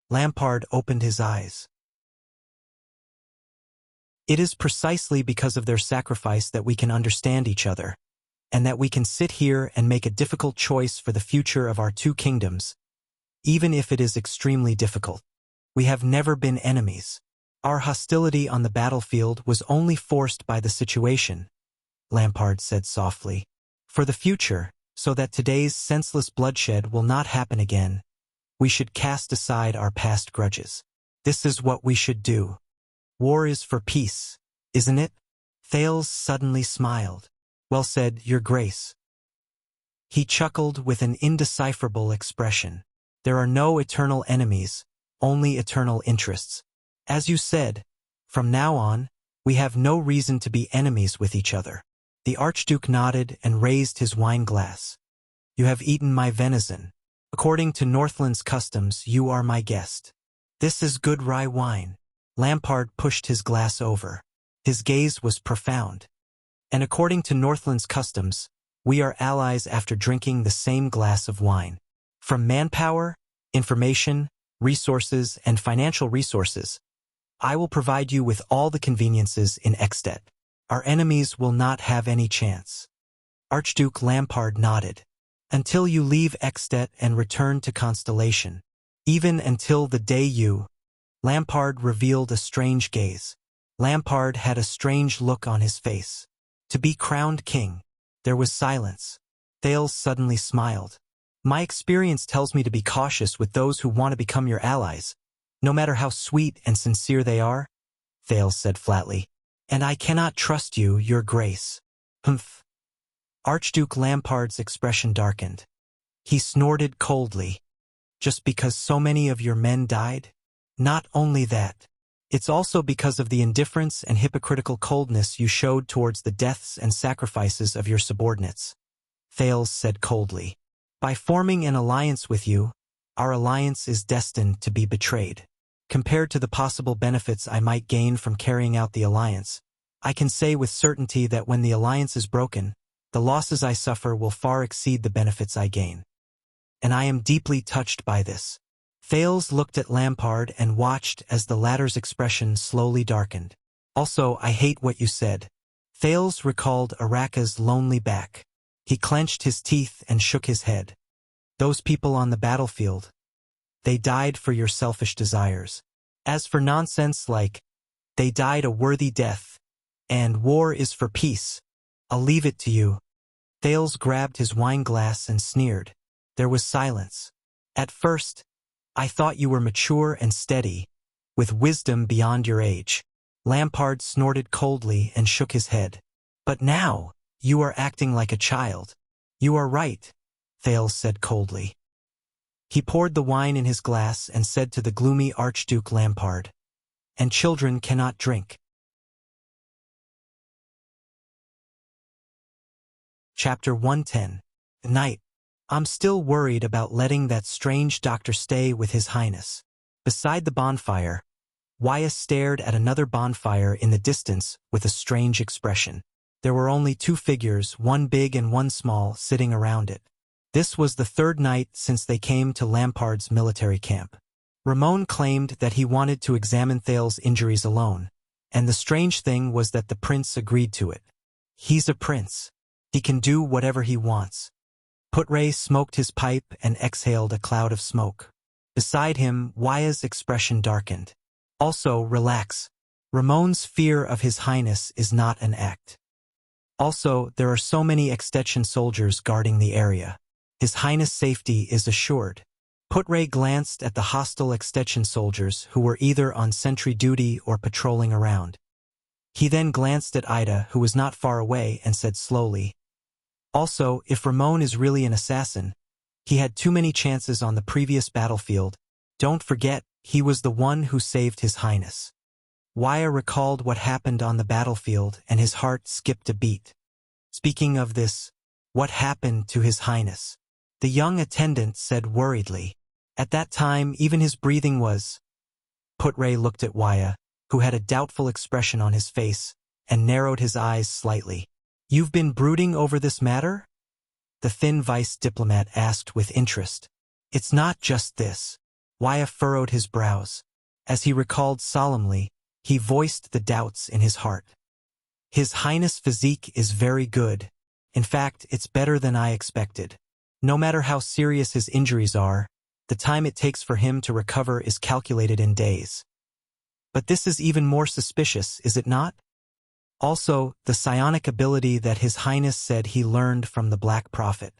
Speaker 1: Lampard opened his eyes. "It is precisely because of their sacrifice that we can understand each other. and that we can sit here and make a difficult choice for the future of our two kingdoms, even if it is extremely difficult. We have never been enemies. Our hostility on the battlefield was only forced by the situation, Lampard said softly. For the future, so that today's senseless bloodshed will not happen again, we should cast aside our past grudges. This is what we should do. War is for peace, isn't it? Thales suddenly smiled. Well said, Your Grace. He chuckled with an indecipherable expression. There are no eternal enemies, only eternal interests. As you said, from now on, we have no reason to be enemies with each other. The Archduke nodded and raised his wine glass. You have eaten my venison. According to Northland's customs, you are my guest. This is good rye wine. Lampard pushed his glass over. His gaze was profound. And according to Northland's customs, we are allies after drinking the same glass of wine. From manpower, information, resources, and financial resources, I will provide you with all the conveniences in Ekstedt. Our enemies will not have any chance. Archduke Lampard nodded. Until you leave Ekstedt and return to Constellation. Even until the day you... Lampard revealed a strange gaze. Lampard had a strange look on his face. To be crowned king. There was silence. Thales suddenly smiled. My experience tells me to be cautious with those who want to become your allies, no matter how sweet and sincere they are, Thales said flatly. And I cannot trust you, Your Grace. Humph. Archduke Lampard's expression darkened. He snorted coldly. Just because so many of your men died? Not only that. It's also because of the indifference and hypocritical coldness you showed towards the deaths and sacrifices of your subordinates, Thales said coldly. By forming an alliance with you, our alliance is destined to be betrayed. Compared to the possible benefits I might gain from carrying out the alliance, I can say with certainty that when the alliance is broken, the losses I suffer will far exceed the benefits I gain. And I am deeply touched by this. Thales looked at Lampard and watched as the latter's expression slowly darkened. Also, I hate what you said. Thales recalled Araka's lonely back. He clenched his teeth and shook his head. Those people on the battlefield, they died for your selfish desires. As for nonsense like, they died a worthy death, and war is for peace, I'll leave it to you. Thales grabbed his wine glass and sneered. There was silence. At first, I thought you were mature and steady, with wisdom beyond your age. Lampard snorted coldly and shook his head. But now, you are acting like a child. You are right, Thales said coldly. He poured the wine in his glass and said to the gloomy Archduke Lampard, and children cannot drink. Chapter 110. Night. I'm still worried about letting that strange doctor stay with His Highness. Beside the bonfire, Wuxia stared at another bonfire in the distance with a strange expression. There were only two figures, one big and one small, sitting around it. This was the third night since they came to Lampard's military camp. Ramon claimed that he wanted to examine Thales' injuries alone, and the strange thing was that the prince agreed to it. He's a prince. He can do whatever he wants. Putre smoked his pipe and exhaled a cloud of smoke. Beside him, Wuxia's expression darkened. Also, relax. Ramon's fear of His Highness is not an act. Also, there are so many Extension soldiers guarding the area. His Highness' safety is assured. Putre glanced at the hostile Extension soldiers who were either on sentry duty or patrolling around. He then glanced at Ida, who was not far away, and said slowly, also, if Ramon is really an assassin, he had too many chances on the previous battlefield. Don't forget, he was the one who saved His Highness. Wuxia recalled what happened on the battlefield and his heart skipped a beat. Speaking of this, what happened to His Highness? The young attendant said worriedly. At that time, even his breathing was... Putre looked at Wuxia, who had a doubtful expression on his face, and narrowed his eyes slightly. You've been brooding over this matter? The thin vice diplomat asked with interest. It's not just this. Wuxia furrowed his brows. As he recalled solemnly, he voiced the doubts in his heart. His Highness' physique is very good, In fact, it's better than I expected. No matter how serious his injuries are, the time it takes for him to recover is calculated in days. But this is even more suspicious, is it not? Also, the psionic ability that His Highness said he learned from the Black Prophet.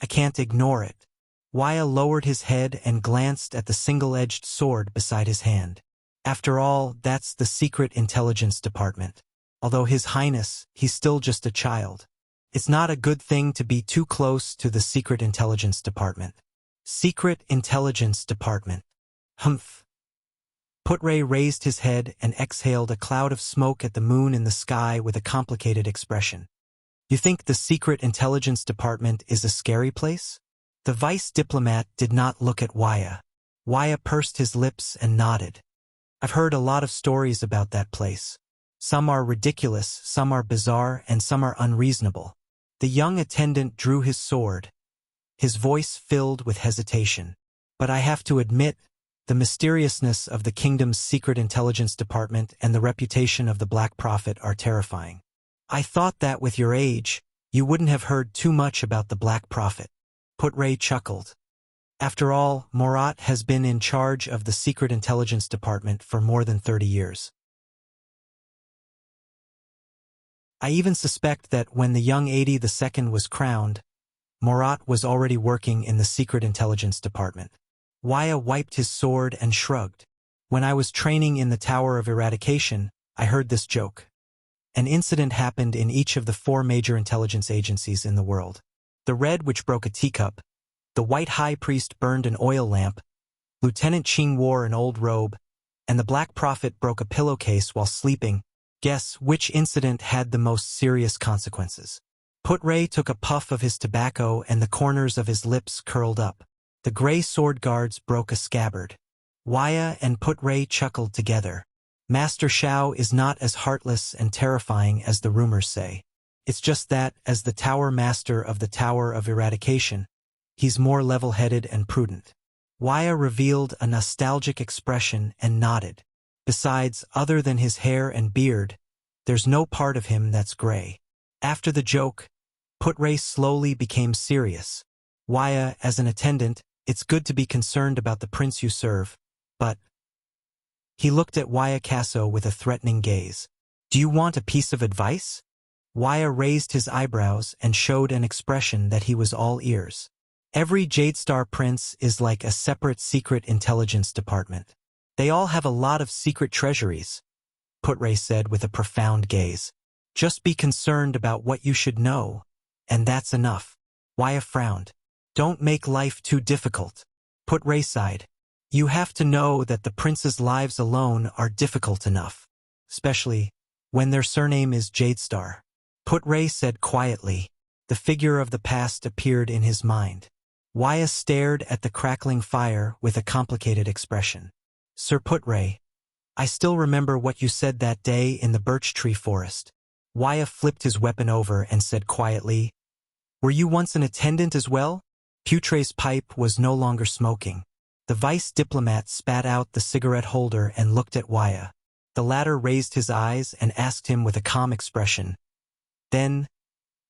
Speaker 1: I can't ignore it. Wuxia lowered his head and glanced at the single-edged sword beside his hand. After all, that's the Secret Intelligence Department. Although His Highness, he's still just a child. It's not a good thing to be too close to the Secret Intelligence Department. Secret Intelligence Department. Humph. Putre raised his head and exhaled a cloud of smoke at the moon in the sky with a complicated expression. You think the Secret Intelligence Department is a scary place? The vice diplomat did not look at Wuxia. Wuxia pursed his lips and nodded. I've heard a lot of stories about that place. Some are ridiculous, some are bizarre, and some are unreasonable. The young attendant drew his sword, his voice filled with hesitation. But I have to admit, the mysteriousness of the kingdom's Secret Intelligence Department and the reputation of the Black Prophet are terrifying. I thought that with your age, you wouldn't have heard too much about the Black Prophet. Putre chuckled. After all, Morat has been in charge of the Secret Intelligence Department for more than 30 years. I even suspect that when the young 82nd was crowned, Morat was already working in the Secret Intelligence Department. Wuxia wiped his sword and shrugged. When I was training in the Tower of Eradication, I heard this joke. An incident happened in each of the 4 major intelligence agencies in the world. The red which broke a teacup, the white high priest burned an oil lamp, Lieutenant Qing wore an old robe, and the Black Prophet broke a pillowcase while sleeping. Guess which incident had the most serious consequences. Putre took a puff of his tobacco and the corners of his lips curled up. The gray sword guards broke a scabbard. Wuxia and Putre chuckled together. Master Shao is not as heartless and terrifying as the rumors say. It's just that, as the Tower Master of the Tower of Eradication, he's more level-headed and prudent. Wuxia revealed a nostalgic expression and nodded. Besides, other than his hair and beard, there's no part of him that's gray. After the joke, Putre slowly became serious. Wuxia, as an attendant, it's good to be concerned about the prince you serve, but... He looked at Wuxia Casso with a threatening gaze. Do you want a piece of advice? Wuxia raised his eyebrows and showed an expression that he was all ears. Every Jadestar prince is like a separate secret intelligence department. They all have a lot of secret treasuries, Putre said with a profound gaze. Just be concerned about what you should know, and that's enough. Wuxia frowned. Don't make life too difficult. Putre sighed. You have to know that the prince's lives alone are difficult enough, especially when their surname is Jadestar. Putre said quietly. The figure of the past appeared in his mind. Wuxia stared at the crackling fire with a complicated expression. Sir Putre, I still remember what you said that day in the birch tree forest. Wuxia flipped his weapon over and said quietly, Were you once an attendant as well? Putre's pipe was no longer smoking. The vice diplomat spat out the cigarette holder and looked at Wuxia. The latter raised his eyes and asked him with a calm expression. Then,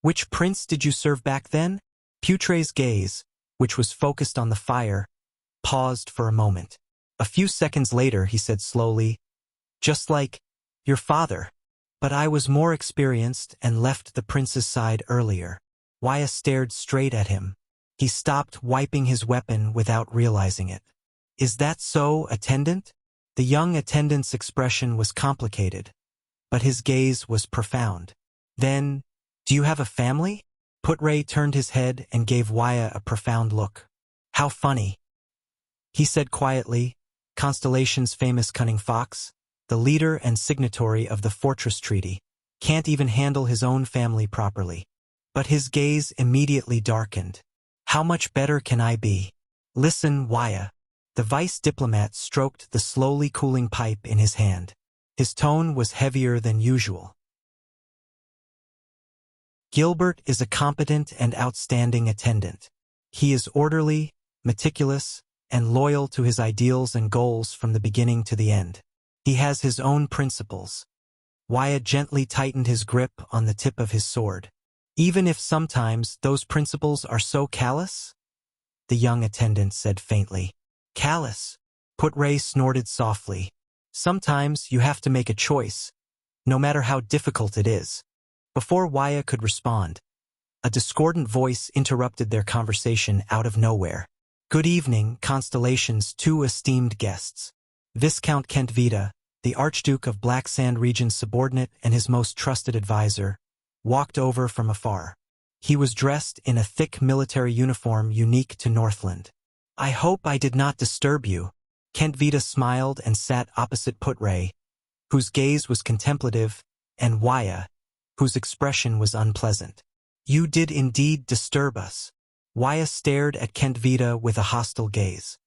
Speaker 1: which prince did you serve back then? Putre's gaze, which was focused on the fire, paused for a moment. A few seconds later he said slowly, Just like your father. But I was more experienced and left the prince's side earlier. Wuxia stared straight at him. He stopped wiping his weapon without realizing it. Is that so, attendant? The young attendant's expression was complicated, but his gaze was profound. Then, do you have a family? Putre turned his head and gave Wuxia a profound look. How funny. He said quietly, Constellation's famous cunning fox, the leader and signatory of the Fortress Treaty, can't even handle his own family properly. But his gaze immediately darkened. How much better can I be? Listen, Wuxia. The vice diplomat stroked the slowly cooling pipe in his hand. His tone was heavier than usual. Gilbert is a competent and outstanding attendant. He is orderly, meticulous, and loyal to his ideals and goals from the beginning to the end. He has his own principles. Wuxia gently tightened his grip on the tip of his sword. Even if sometimes those principles are so callous? The young attendant said faintly. Callous? Putray snorted softly. Sometimes you have to make a choice, no matter how difficult it is. Before Wuxia could respond, a discordant voice interrupted their conversation out of nowhere. Good evening, Constellation's two esteemed guests. Viscount Kentvita, the Archduke of Black Sand Region's subordinate and his most trusted advisor, walked over from afar. He was dressed in a thick military uniform unique to Northland. I hope I did not disturb you. Kentvita smiled and sat opposite Putray, whose gaze was contemplative, and Wuxia, whose expression was unpleasant. You did indeed disturb us. Wuxia stared at Kentvita with a hostile gaze.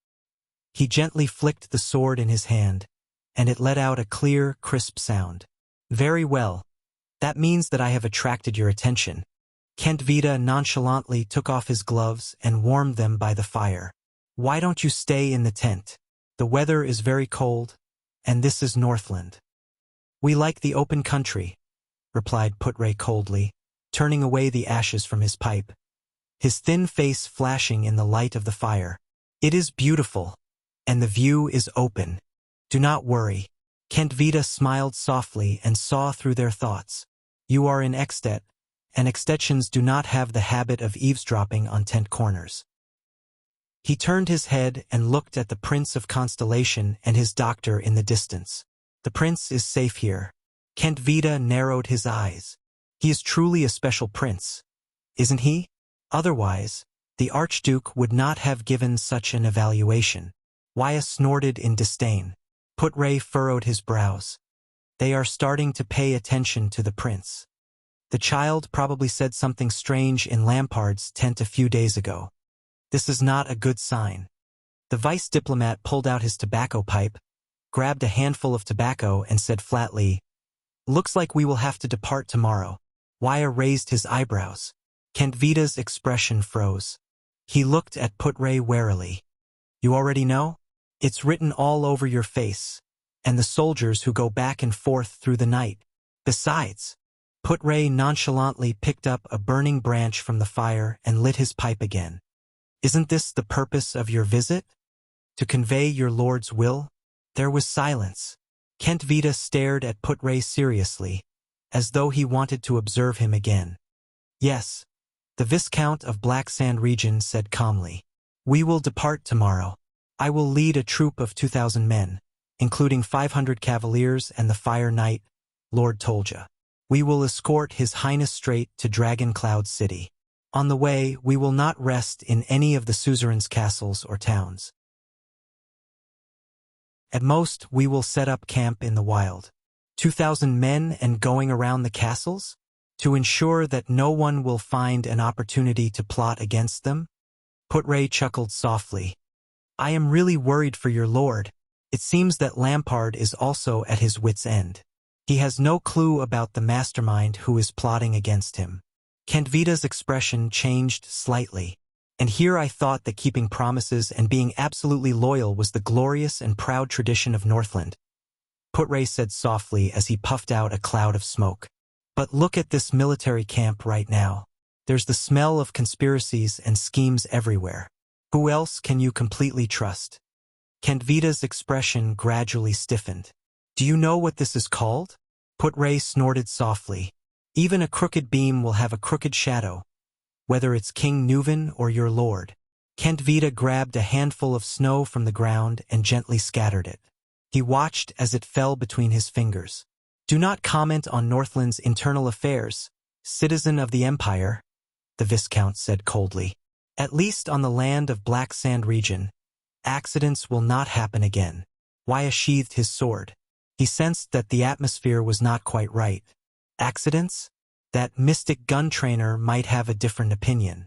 Speaker 1: He gently flicked the sword in his hand, and it let out a clear, crisp sound. Very well. That means that I have attracted your attention. Kentvita nonchalantly took off his gloves and warmed them by the fire. Why don't you stay in the tent? The weather is very cold, and this is Northland. We like the open country, replied Putray coldly, turning away the ashes from his pipe, his thin face flashing in the light of the fire. It is beautiful, and the view is open. Do not worry. Kentvita smiled softly and saw through their thoughts. You are in Extet, and Extetians do not have the habit of eavesdropping on tent corners. He turned his head and looked at the Prince of Constellation and his doctor in the distance. The prince is safe here. Kentvita narrowed his eyes. He is truly a special prince, isn't he? Otherwise, the Archduke would not have given such an evaluation. Wuxia snorted in disdain. Putray furrowed his brows. They are starting to pay attention to the prince. The child probably said something strange in Lampard's tent a few days ago. This is not a good sign. The vice diplomat pulled out his tobacco pipe, grabbed a handful of tobacco and said flatly, Looks like we will have to depart tomorrow. Wuxia raised his eyebrows. Kentvita's expression froze. He looked at Putray warily. You already know? It's written all over your face, and the soldiers who go back and forth through the night. Besides, Putray nonchalantly picked up a burning branch from the fire and lit his pipe again. Isn't this the purpose of your visit? To convey your lord's will? There was silence. Kentvita stared at Putray seriously, as though he wanted to observe him again. Yes, the Viscount of Black Sand Region said calmly. We will depart tomorrow. I will lead a troop of 2,000 men, including 500 cavaliers and the Fire Knight, Lord Tolja. We will escort His Highness straight to Dragon Cloud City. On the way, we will not rest in any of the suzerain's castles or towns. At most, we will set up camp in the wild. 2,000 men and going around the castles? To ensure that no one will find an opportunity to plot against them? Putray chuckled softly. I am really worried for your lord. It seems that Lampard is also at his wit's end. He has no clue about the mastermind who is plotting against him. Kentvita's expression changed slightly. And here I thought that keeping promises and being absolutely loyal was the glorious and proud tradition of Northland. Putray said softly as he puffed out a cloud of smoke. But look at this military camp right now. There's the smell of conspiracies and schemes everywhere. Who else can you completely trust? Kentvita's expression gradually stiffened. Do you know what this is called? Putray snorted softly. Even a crooked beam will have a crooked shadow, whether it's King Nuvan or your lord. Kentvita grabbed a handful of snow from the ground and gently scattered it. He watched as it fell between his fingers. Do not comment on Northland's internal affairs, citizen of the Empire, the Viscount said coldly. At least on the land of Black Sand Region, accidents will not happen again. Wuxia sheathed his sword. He sensed that the atmosphere was not quite right. Accidents? That mystic gun trainer might have a different opinion.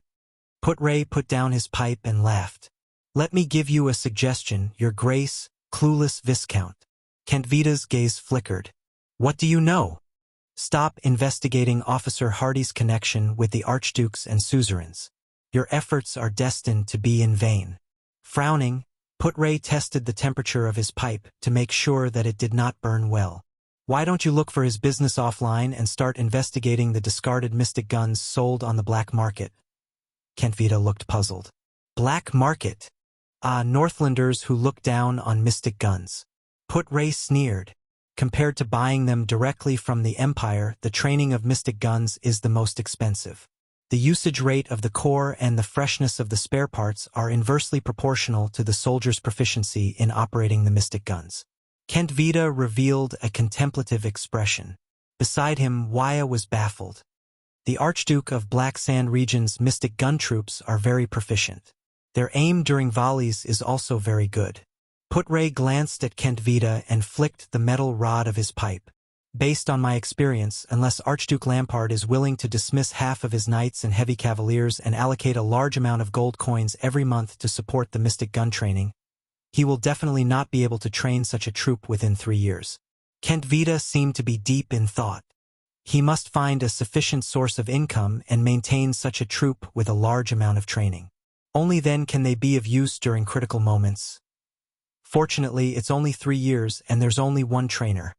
Speaker 1: Putray put down his pipe and laughed. Let me give you a suggestion, Your Grace, clueless Viscount. Kentvita's gaze flickered. What do you know? Stop investigating Officer Hardy's connection with the Archdukes and suzerains. Your efforts are destined to be in vain. Frowning, Putray tested the temperature of his pipe to make sure that it did not burn well. Why don't you look for his business offline and start investigating the discarded mystic guns sold on the black market? Kentvita looked puzzled. Black market? Northlanders who look down on mystic guns. Put-Ray sneered. Compared to buying them directly from the Empire, the training of mystic guns is the most expensive. The usage rate of the core and the freshness of the spare parts are inversely proportional to the soldier's proficiency in operating the mystic guns. Kentvita revealed a contemplative expression. Beside him, Wuxia was baffled. The Archduke of Black Sand Region's mystic gun troops are very proficient. Their aim during volleys is also very good. Put-Ray glanced at Kentvita and flicked the metal rod of his pipe. Based on my experience, unless Archduke Lampard is willing to dismiss half of his knights and heavy cavaliers and allocate a large amount of gold coins every month to support the mystic gun training, he will definitely not be able to train such a troop within 3 years. Kentvita seemed to be deep in thought. He must find a sufficient source of income and maintain such a troop with a large amount of training. Only then can they be of use during critical moments. Fortunately, it's only 3 years and there's only one trainer.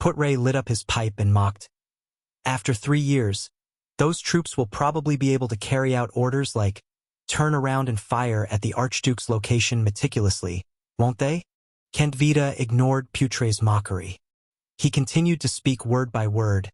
Speaker 1: Put-Ray lit up his pipe and mocked. After 3 years, those troops will probably be able to carry out orders like, turn around and fire at the Archduke's location meticulously, won't they? Kentvita ignored Put-Ray's mockery. He continued to speak word by word.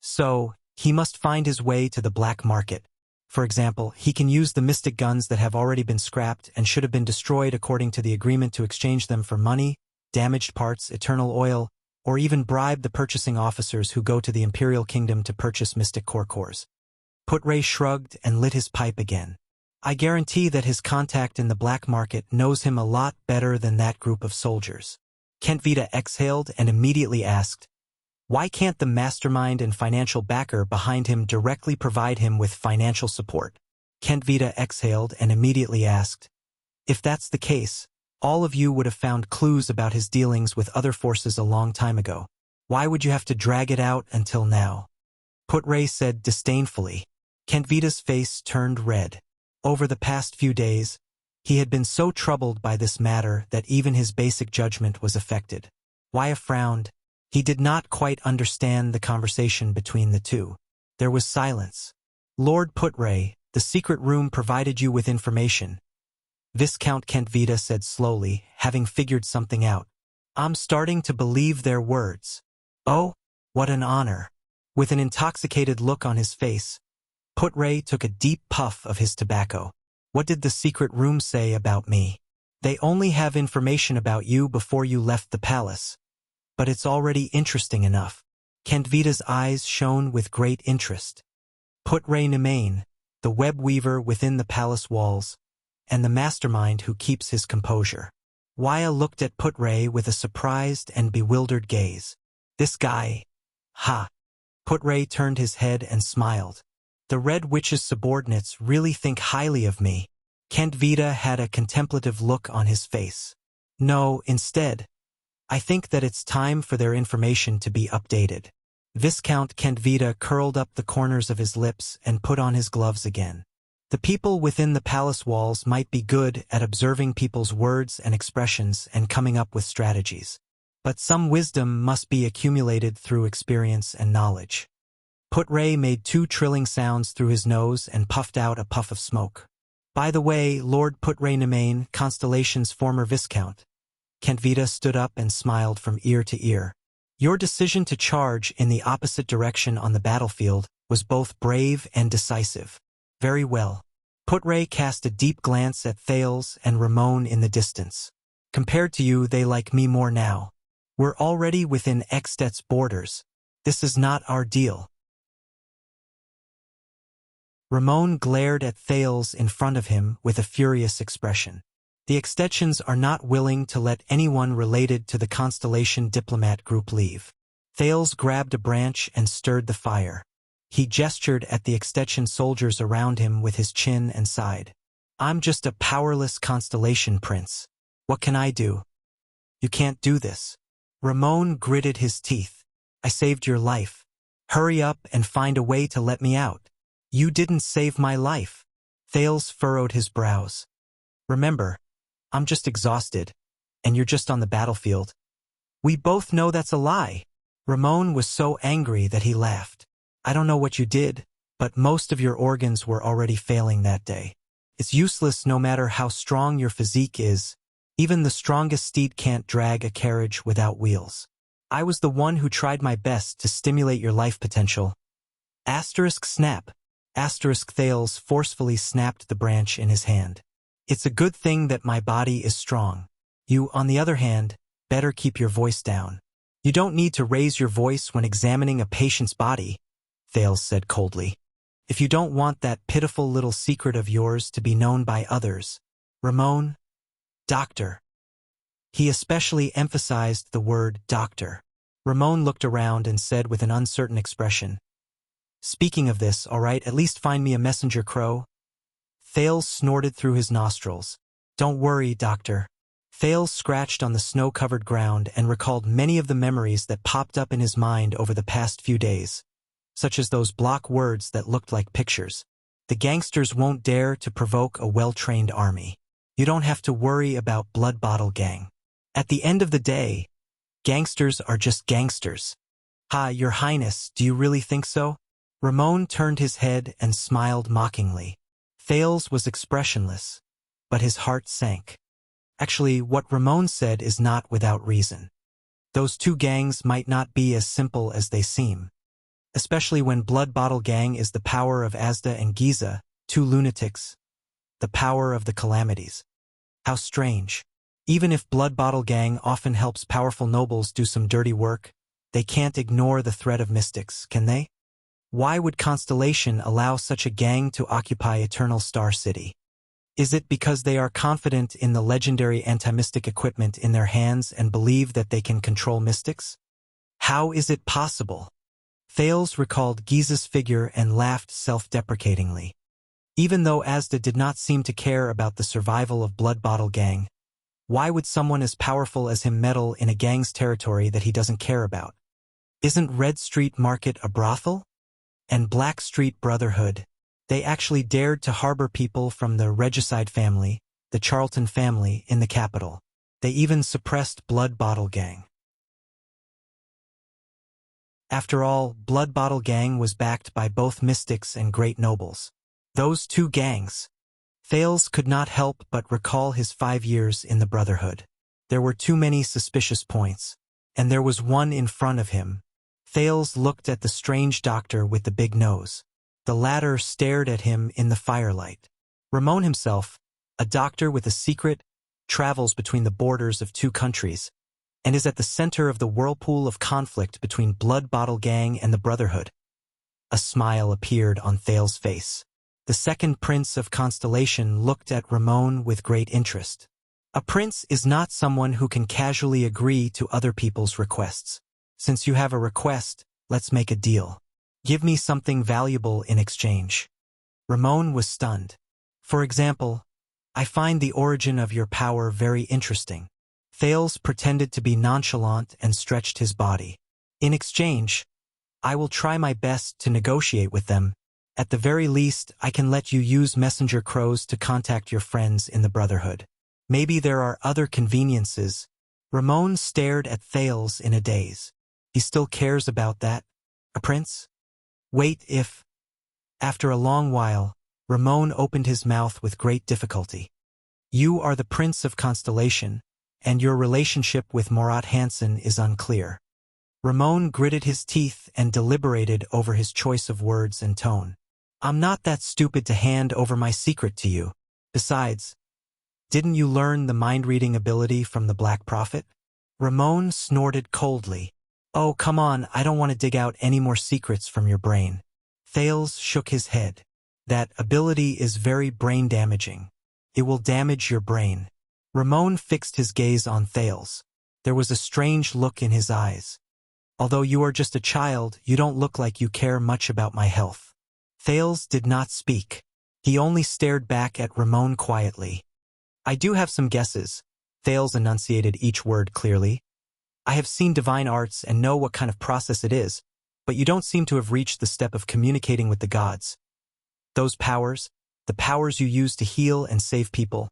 Speaker 1: So, he must find his way to the black market. For example, he can use the mystic guns that have already been scrapped and should have been destroyed according to the agreement to exchange them for money, damaged parts, eternal oil, or even bribe the purchasing officers who go to the Imperial Kingdom to purchase mystic core cores. Put-Ray shrugged and lit his pipe again. I guarantee that his contact in the black market knows him a lot better than that group of soldiers. Kentvita exhaled and immediately asked, why can't the mastermind and financial backer behind him directly provide him with financial support? Kentvita exhaled and immediately asked, if that's the case, all of you would have found clues about his dealings with other forces a long time ago. Why would you have to drag it out until now? Put-Ray said disdainfully. Kentvita's face turned red. Over the past few days, he had been so troubled by this matter that even his basic judgment was affected. Wuxia frowned. He did not quite understand the conversation between the two. There was silence. Lord Put-Ray, the secret room provided you with information. Viscount Kentvita said slowly, having figured something out. I'm starting to believe their words. Oh, what an honor. With an intoxicated look on his face, Put-Ray took a deep puff of his tobacco. What did the secret room say about me? They only have information about you before you left the palace. But it's already interesting enough. Kentvita's eyes shone with great interest. Put-Ray Nemain, the web weaver within the palace walls, and the mastermind who keeps his composure. Wuxia looked at Put-Ray with a surprised and bewildered gaze. This guy. Ha! Put-Ray turned his head and smiled. The Red Witch's subordinates really think highly of me. Kentvita had a contemplative look on his face. No, instead, I think that it's time for their information to be updated. Viscount Kentvita curled up the corners of his lips and put on his gloves again. The people within the palace walls might be good at observing people's words and expressions and coming up with strategies. But some wisdom must be accumulated through experience and knowledge. Put-Ray made 2 trilling sounds through his nose and puffed out a puff of smoke. By the way, Lord Put-Ray Nemain, Constellation's former viscount. Kentvita stood up and smiled from ear to ear. Your decision to charge in the opposite direction on the battlefield was both brave and decisive. Very well. Put-Ray cast a deep glance at Thales and Ramon in the distance. Compared to you, they like me more now. We're already within Extet's borders. This is not our deal. Ramon glared at Thales in front of him with a furious expression. The Extetians are not willing to let anyone related to the Constellation diplomat group leave. Thales grabbed a branch and stirred the fire. He gestured at the Extetian soldiers around him with his chin and sighed. I'm just a powerless Constellation prince. What can I do? You can't do this. Ramon gritted his teeth. I saved your life. Hurry up and find a way to let me out. You didn't save my life. Thales furrowed his brows. Remember, I'm just exhausted, and you're just on the battlefield. We both know that's a lie. Ramon was so angry that he laughed. I don't know what you did, but most of your organs were already failing that day. It's useless no matter how strong your physique is. Even the strongest steed can't drag a carriage without wheels. I was the one who tried my best to stimulate your life potential. Asterisk snap. Asterisk Thales forcefully snapped the branch in his hand. It's a good thing that my body is strong. You, on the other hand, better keep your voice down. You don't need to raise your voice when examining a patient's body, Thales said coldly. If you don't want that pitiful little secret of yours to be known by others. Ramon, doctor. He especially emphasized the word doctor. Ramon looked around and said with an uncertain expression, Speaking of this, all right, at least find me a messenger crow. Thales snorted through his nostrils. Don't worry, doctor. Thales scratched on the snow-covered ground and recalled many of the memories that popped up in his mind over the past few days, such as those block words that looked like pictures. The gangsters won't dare to provoke a well-trained army. You don't have to worry about Blood Bottle Gang. At the end of the day, gangsters are just gangsters. Ha, Your Highness, do you really think so? Ramon turned his head and smiled mockingly. Thales was expressionless, but his heart sank. Actually, what Ramon said is not without reason. Those two gangs might not be as simple as they seem, especially when Blood Bottle Gang is the power of Asda and Giza, two lunatics, the power of the calamities. How strange. Even if Blood Bottle Gang often helps powerful nobles do some dirty work, they can't ignore the threat of mystics, can they? Why would Constellation allow such a gang to occupy Eternal Star City? Is it because they are confident in the legendary anti-mystic equipment in their hands and believe that they can control mystics? How is it possible? Thales recalled Giza's figure and laughed self-deprecatingly. Even though Asda did not seem to care about the survival of Blood Bottle Gang, why would someone as powerful as him meddle in a gang's territory that he doesn't care about? Isn't Red Street Market a brothel? And Black Street Brotherhood? They actually dared to harbor people from the Regicide family, the Charlton family, in the capital. They even suppressed Blood Bottle Gang. After all, Blood Bottle Gang was backed by both mystics and great nobles. Those two gangs. Thales could not help but recall his 5 years in the Brotherhood. There were too many suspicious points, and there was one in front of him. Thales looked at the strange doctor with the big nose. The latter stared at him in the firelight. Ramon himself, a doctor with a secret, travels between the borders of two countries, and is at the center of the whirlpool of conflict between Blood Bottle Gang and the Brotherhood. A smile appeared on Thales' face. The second prince of Constellation looked at Ramon with great interest. A prince is not someone who can casually agree to other people's requests. Since you have a request, let's make a deal. Give me something valuable in exchange. Ramon was stunned. For example, I find the origin of your power very interesting. Thales pretended to be nonchalant and stretched his body. In exchange, I will try my best to negotiate with them. At the very least, I can let you use messenger crows to contact your friends in the Brotherhood. Maybe there are other conveniences. Ramon stared at Thales in a daze. He still cares about that? A prince? Wait, if... After a long while, Ramon opened his mouth with great difficulty. You are the Prince of Constellation, and your relationship with Morat Hansen is unclear. Ramon gritted his teeth and deliberated over his choice of words and tone. I'm not that stupid to hand over my secret to you. Besides, didn't you learn the mind-reading ability from the Black Prophet? Ramon snorted coldly. Oh, come on, I don't want to dig out any more secrets from your brain. Thales shook his head. That ability is very brain-damaging. It will damage your brain. Ramon fixed his gaze on Thales. There was a strange look in his eyes. Although you are just a child, you don't look like you care much about my health. Thales did not speak. He only stared back at Ramon quietly. I do have some guesses. Thales enunciated each word clearly. I have seen divine arts and know what kind of process it is, but you don't seem to have reached the step of communicating with the gods. Those powers, the powers you use to heal and save people.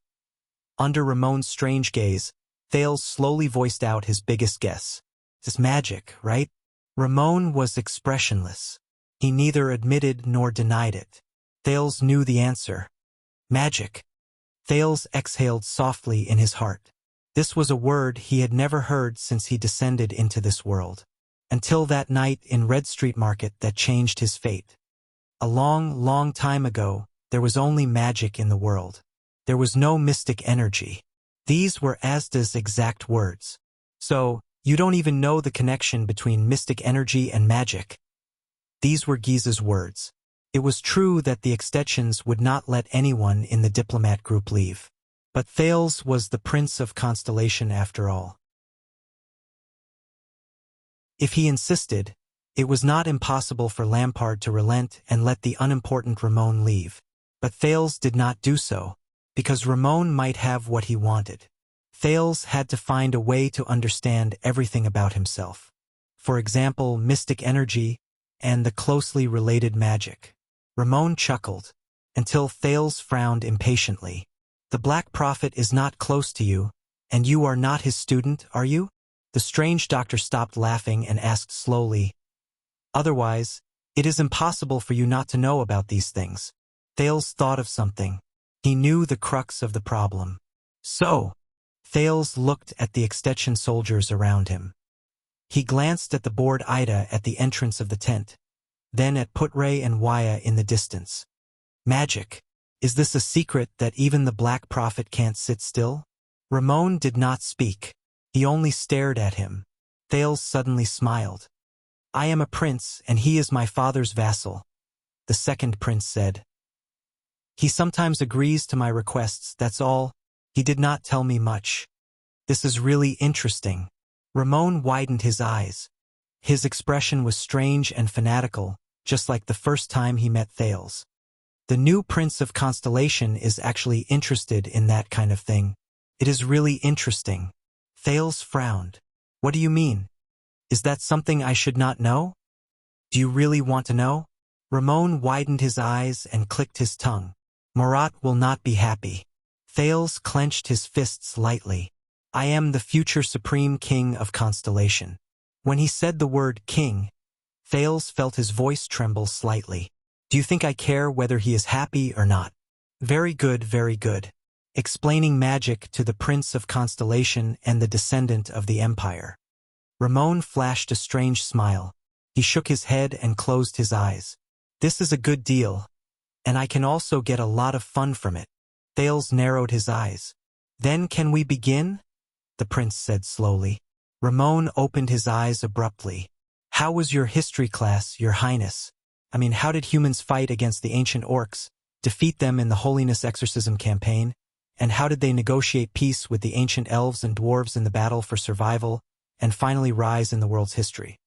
Speaker 1: Under Ramon's strange gaze, Thales slowly voiced out his biggest guess. It's magic, right? Ramon was expressionless. He neither admitted nor denied it. Thales knew the answer. Magic. Thales exhaled softly in his heart. This was a word he had never heard since he descended into this world. Until that night in Red Street Market that changed his fate. A long, long time ago, there was only magic in the world. There was no mystic energy. These were Asda's exact words. So, you don't even know the connection between mystic energy and magic. These were Giza's words. It was true that the extensions would not let anyone in the diplomat group leave. But Thales was the Prince of Constellation after all. If he insisted, it was not impossible for Lampard to relent and let the unimportant Ramon leave. But Thales did not do so, because Ramon might have what he wanted. Thales had to find a way to understand everything about himself. For example, mystic energy and the closely related magic. Ramon chuckled, until Thales frowned impatiently. The Black Prophet is not close to you, and you are not his student, are you? The strange doctor stopped laughing and asked slowly, Otherwise, it is impossible for you not to know about these things. Thales thought of something. He knew the crux of the problem. So, Thales looked at the extension soldiers around him. He glanced at the bored Ida at the entrance of the tent, then at Putre and Waya in the distance. Magic. Is this a secret that even the Black Prophet can't sit still? Ramon did not speak. He only stared at him. Thales suddenly smiled. I am a prince, and he is my father's vassal, the second prince said. He sometimes agrees to my requests, that's all. He did not tell me much. This is really interesting. Ramon widened his eyes. His expression was strange and fanatical, just like the first time he met Thales. The new Prince of Constellation is actually interested in that kind of thing. It is really interesting. Thales frowned. What do you mean? Is that something I should not know? Do you really want to know? Ramon widened his eyes and clicked his tongue. Murat will not be happy. Thales clenched his fists lightly. I am the future Supreme King of Constellation. When he said the word king, Thales felt his voice tremble slightly. Do you think I care whether he is happy or not? Very good, very good. Explaining magic to the Prince of Constellation and the descendant of the Empire. Ramon flashed a strange smile. He shook his head and closed his eyes. This is a good deal, and I can also get a lot of fun from it. Thales narrowed his eyes. Then can we begin? The prince said slowly. Ramon opened his eyes abruptly. How was your history class, your highness? How did humans fight against the ancient orcs, defeat them in the Holiness Exorcism campaign, and how did they negotiate peace with the ancient elves and dwarves in the battle for survival, and finally rise in the world's history?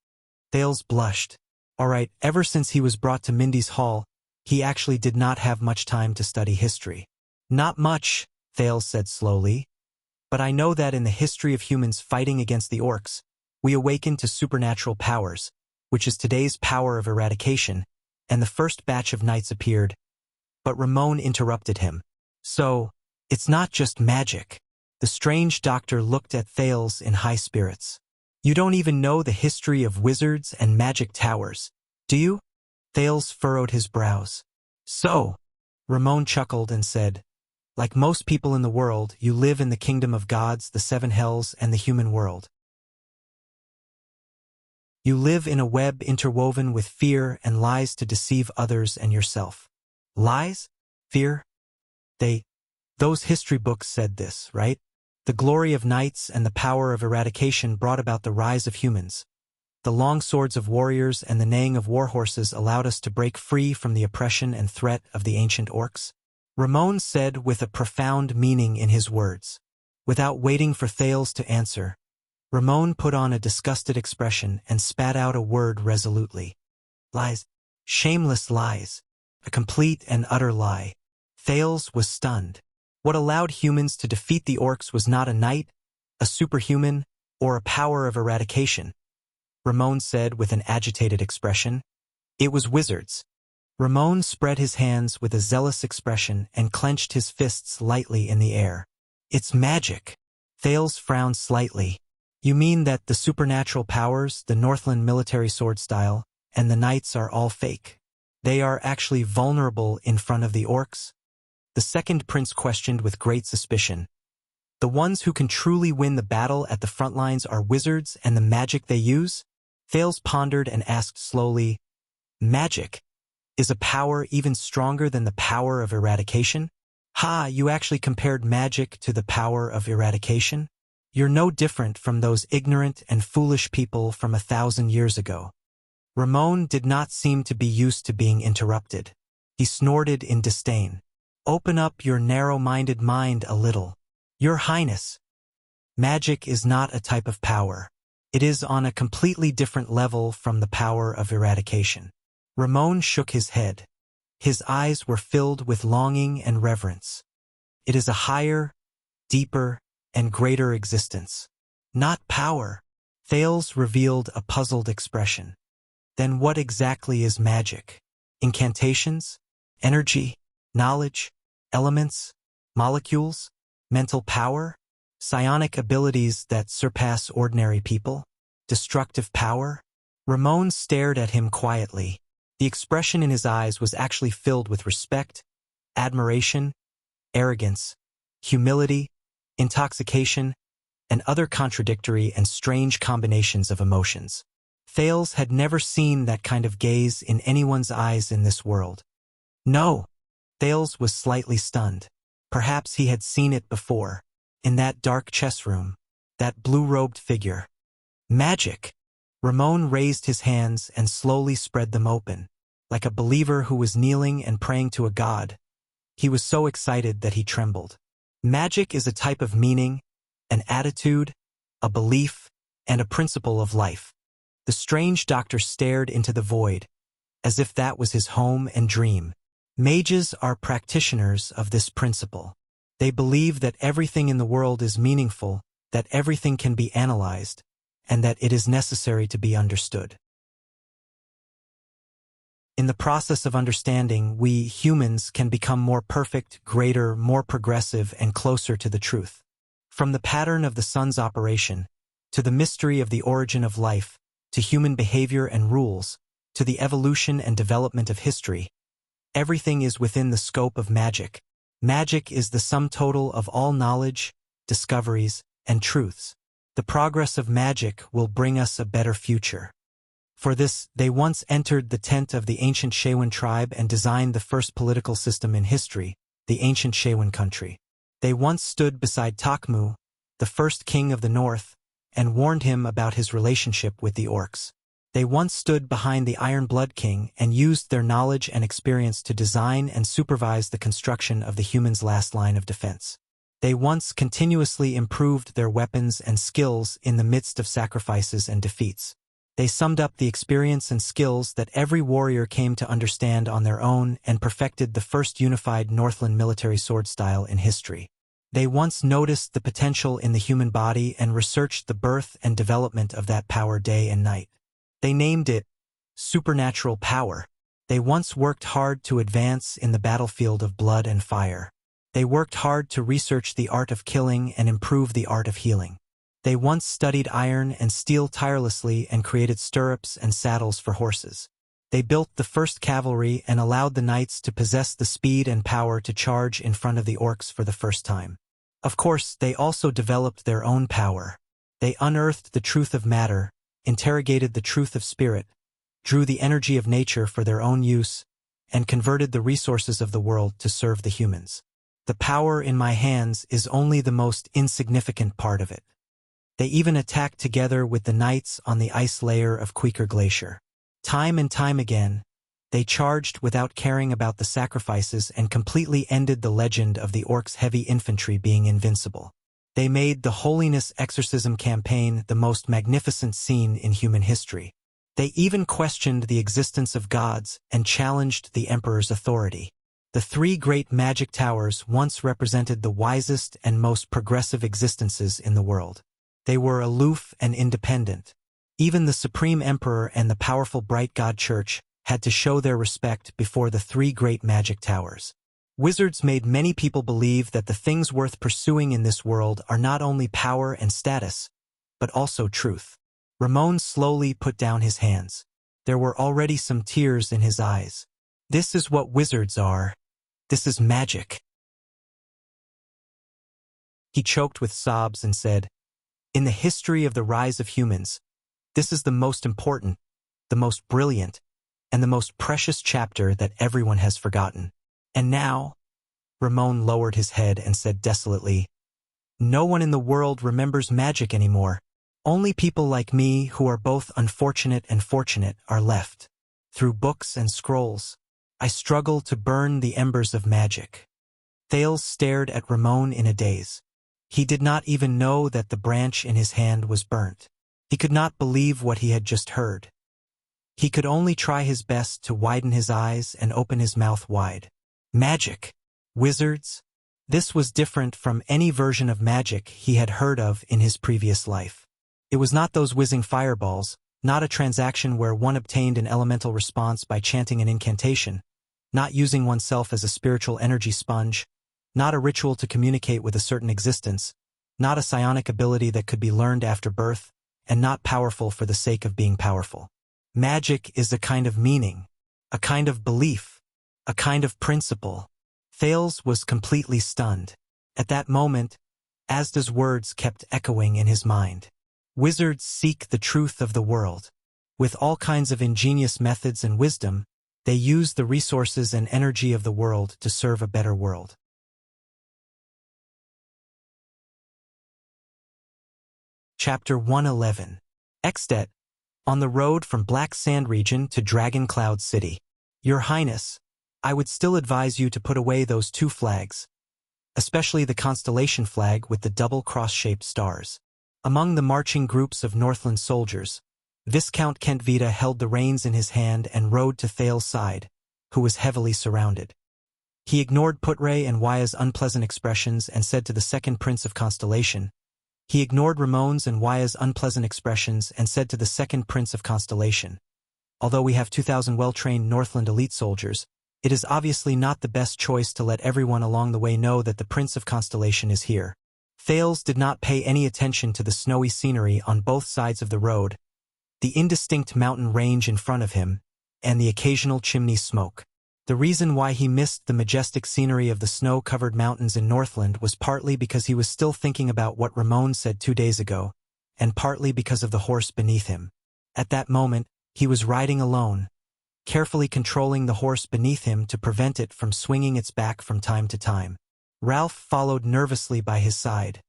Speaker 1: Thales blushed. All right, ever since he was brought to Mindy's Hall, he actually did not have much time to study history. Not much, Thales said slowly. But I know that in the history of humans fighting against the orcs, we awakened to supernatural powers, which is today's power of eradication, and the first batch of knights appeared. But Ramon interrupted him. So, it's not just magic. The strange doctor looked at Thales in high spirits. You don't even know the history of wizards and magic towers, do you? Thales furrowed his brows. So, Ramon chuckled and said, like most people in the world, you live in the kingdom of gods, the seven hells, and the human world. You live in a web interwoven with fear and lies to deceive others and yourself. Lies? Fear? Those history books said this, right? The glory of knights and the power of eradication brought about the rise of humans. The long swords of warriors and the neighing of warhorses allowed us to break free from the oppression and threat of the ancient orcs. Ramon said with a profound meaning in his words. Without waiting for Thales to answer, Ramon put on a disgusted expression and spat out a word resolutely. Lies. Shameless lies. A complete and utter lie. Thales was stunned. What allowed humans to defeat the orcs was not a knight, a superhuman, or a power of eradication. Ramon said with an agitated expression. It was wizards. Ramon spread his hands with a zealous expression and clenched his fists lightly in the air. It's magic. Thales frowned slightly. You mean that the supernatural powers, the Northland military sword style, and the knights are all fake? They are actually vulnerable in front of the orcs? The second prince questioned with great suspicion. The ones who can truly win the battle at the front lines are wizards and the magic they use? Thales pondered and asked slowly, magic? Is a power even stronger than the power of eradication? Ha, you actually compared magic to the power of eradication? You're no different from those ignorant and foolish people from 1,000 years ago. Ramon did not seem to be used to being interrupted. He snorted in disdain. Open up your narrow-minded mind a little. Your Highness, magic is not a type of power. It is on a completely different level from the power of eradication. Ramon shook his head. His eyes were filled with longing and reverence. It is a higher, deeper, and greater existence. Not power. Thales revealed a puzzled expression. Then what exactly is magic? Incantations? Energy? Knowledge? Elements? Molecules? Mental power? Psionic abilities that surpass ordinary people? Destructive power? Ramon stared at him quietly. The expression in his eyes was actually filled with respect, admiration, arrogance, humility, intoxication, and other contradictory and strange combinations of emotions. Thales had never seen that kind of gaze in anyone's eyes in this world. No! Thales was slightly stunned. Perhaps he had seen it before, in that dark chess room, that blue-robed figure. Magic! Ramon raised his hands and slowly spread them open, like a believer who was kneeling and praying to a god. He was so excited that he trembled. Magic is a type of meaning, an attitude, a belief, and a principle of life. The strange doctor stared into the void, as if that was his home and dream. Mages are practitioners of this principle. They believe that everything in the world is meaningful, that everything can be analyzed, and that it is necessary to be understood. In the process of understanding, we humans can become more perfect, greater, more progressive, and closer to the truth. From the pattern of the sun's operation, to the mystery of the origin of life, to human behavior and rules, to the evolution and development of history, everything is within the scope of magic. Magic is the sum total of all knowledge, discoveries, and truths. The progress of magic will bring us a better future. For this, they once entered the tent of the ancient Shawan tribe and designed the first political system in history, the ancient Shawan country. They once stood beside Takmu, the first king of the north, and warned him about his relationship with the orcs. They once stood behind the Iron Blood King and used their knowledge and experience to design and supervise the construction of the humans' last line of defense. They once continuously improved their weapons and skills in the midst of sacrifices and defeats. They summed up the experience and skills that every warrior came to understand on their own and perfected the first unified Northland military sword style in history. They once noticed the potential in the human body and researched the birth and development of that power day and night. They named it supernatural power. They once worked hard to advance in the battlefield of blood and fire. They worked hard to research the art of killing and improve the art of healing. They once studied iron and steel tirelessly and created stirrups and saddles for horses. They built the first cavalry and allowed the knights to possess the speed and power to charge in front of the orcs for the first time. Of course, they also developed their own power. They unearthed the truth of matter, interrogated the truth of spirit, drew the energy of nature for their own use, and converted the resources of the world to serve the humans. The power in my hands is only the most insignificant part of it. They even attacked together with the knights on the ice layer of Quaker Glacier. Time and time again, they charged without caring about the sacrifices and completely ended the legend of the orcs' heavy infantry being invincible. They made the Holiness Exorcism campaign the most magnificent scene in human history. They even questioned the existence of gods and challenged the emperor's authority. The three great magic towers once represented the wisest and most progressive existences in the world. They were aloof and independent. Even the Supreme Emperor and the powerful Bright God Church had to show their respect before the three great magic towers. Wizards made many people believe that the things worth pursuing in this world are not only power and status, but also truth. Ramon slowly put down his hands. There were already some tears in his eyes. This is what wizards are. This is magic. He choked with sobs and said, "In the history of the rise of humans, this is the most important, the most brilliant, and the most precious chapter that everyone has forgotten. And now," Ramon lowered his head and said desolately, "no one in the world remembers magic anymore. Only people like me, who are both unfortunate and fortunate, are left. Through books and scrolls, I struggle to burn the embers of magic." Thales stared at Ramon in a daze. He did not even know that the branch in his hand was burnt. He could not believe what he had just heard. He could only try his best to widen his eyes and open his mouth wide. Magic. Wizards. This was different from any version of magic he had heard of in his previous life. It was not those whizzing fireballs, not a transaction where one obtained an elemental response by chanting an incantation, not using oneself as a spiritual energy sponge, not a ritual to communicate with a certain existence, not a psionic ability that could be learned after birth, and not powerful for the sake of being powerful. Magic is a kind of meaning, a kind of belief, a kind of principle. Thales was completely stunned. At that moment, Asda's words kept echoing in his mind. Wizards seek the truth of the world. With all kinds of ingenious methods and wisdom, they use the resources and energy of the world to serve a better world. Chapter 111. Extet, on the road from Black Sand region to Dragon Cloud City. Your Highness, I would still advise you to put away those two flags, especially the constellation flag with the double cross-shaped stars. Among the marching groups of Northland soldiers, Viscount Kentvita held the reins in his hand and rode to Thales' side, who was heavily surrounded. He ignored Putre and Waya's unpleasant expressions and said to the second Prince of Constellation. He ignored Ramon's and Waya's unpleasant expressions and said to the second Prince of Constellation. Although we have 2,000 well-trained Northland elite soldiers, it is obviously not the best choice to let everyone along the way know that the Prince of Constellation is here. Thales did not pay any attention to the snowy scenery on both sides of the road, the indistinct mountain range in front of him, and the occasional chimney smoke. The reason why he missed the majestic scenery of the snow-covered mountains in Northland was partly because he was still thinking about what Ramon said 2 days ago, and partly because of the horse beneath him. At that moment, he was riding alone, carefully controlling the horse beneath him to prevent it from swinging its back from time to time. Ralph followed nervously by his side,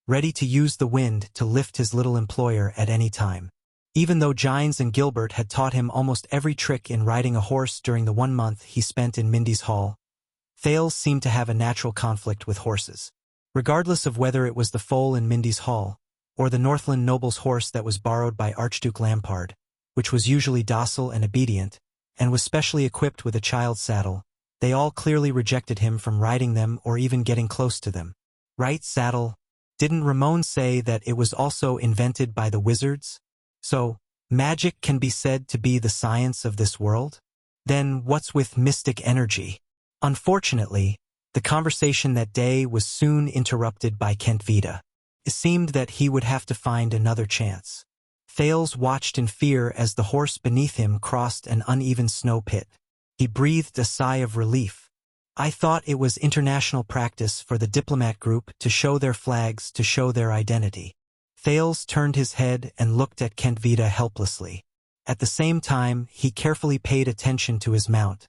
Speaker 1: ready to use the wind to lift his little employer at any time. Even though Gines and Gilbert had taught him almost every trick in riding a horse during the 1 month he spent in Mindy's Hall, Thales seemed to have a natural conflict with horses. Regardless of whether it was the foal in Mindy's Hall, or the Northland noble's horse that was borrowed by Archduke Lampard, which was usually docile and obedient, and was specially equipped with a child's saddle, they all clearly rejected him from riding them or even getting close to them. Right, saddle? Didn't Ramon say that it was also invented by the wizards? So, magic can be said to be the science of this world? Then what's with mystic energy? Unfortunately, the conversation that day was soon interrupted by Kentvita. It seemed that he would have to find another chance. Thales watched in fear as the horse beneath him crossed an uneven snow pit. He breathed a sigh of relief. I thought it was international practice for the diplomat group to show their flags to show their identity. Thales turned his head and looked at Kentvita helplessly. At the same time, he carefully paid attention to his mount,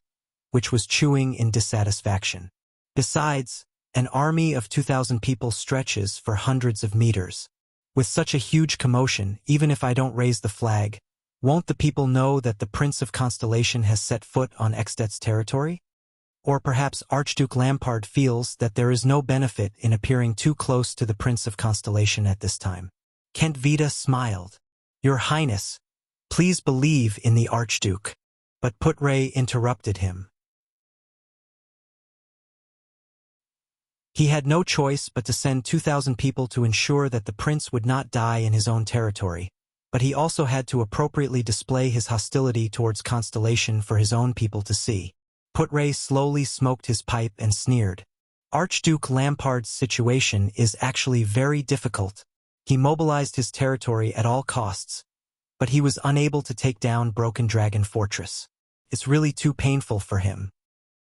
Speaker 1: which was chewing in dissatisfaction. Besides, an army of 2,000 people stretches for hundreds of meters. With such a huge commotion, even if I don't raise the flag, won't the people know that the Prince of Constellation has set foot on Extet's territory? Or perhaps Archduke Lampard feels that there is no benefit in appearing too close to the Prince of Constellation at this time. Kentvita smiled. Your Highness, please believe in the Archduke. But Putre interrupted him. He had no choice but to send 2,000 people to ensure that the prince would not die in his own territory, but he also had to appropriately display his hostility towards Constellation for his own people to see. Putray slowly smoked his pipe and sneered. Archduke Lampard's situation is actually very difficult. He mobilized his territory at all costs, but he was unable to take down Broken Dragon Fortress. It's really too painful for him.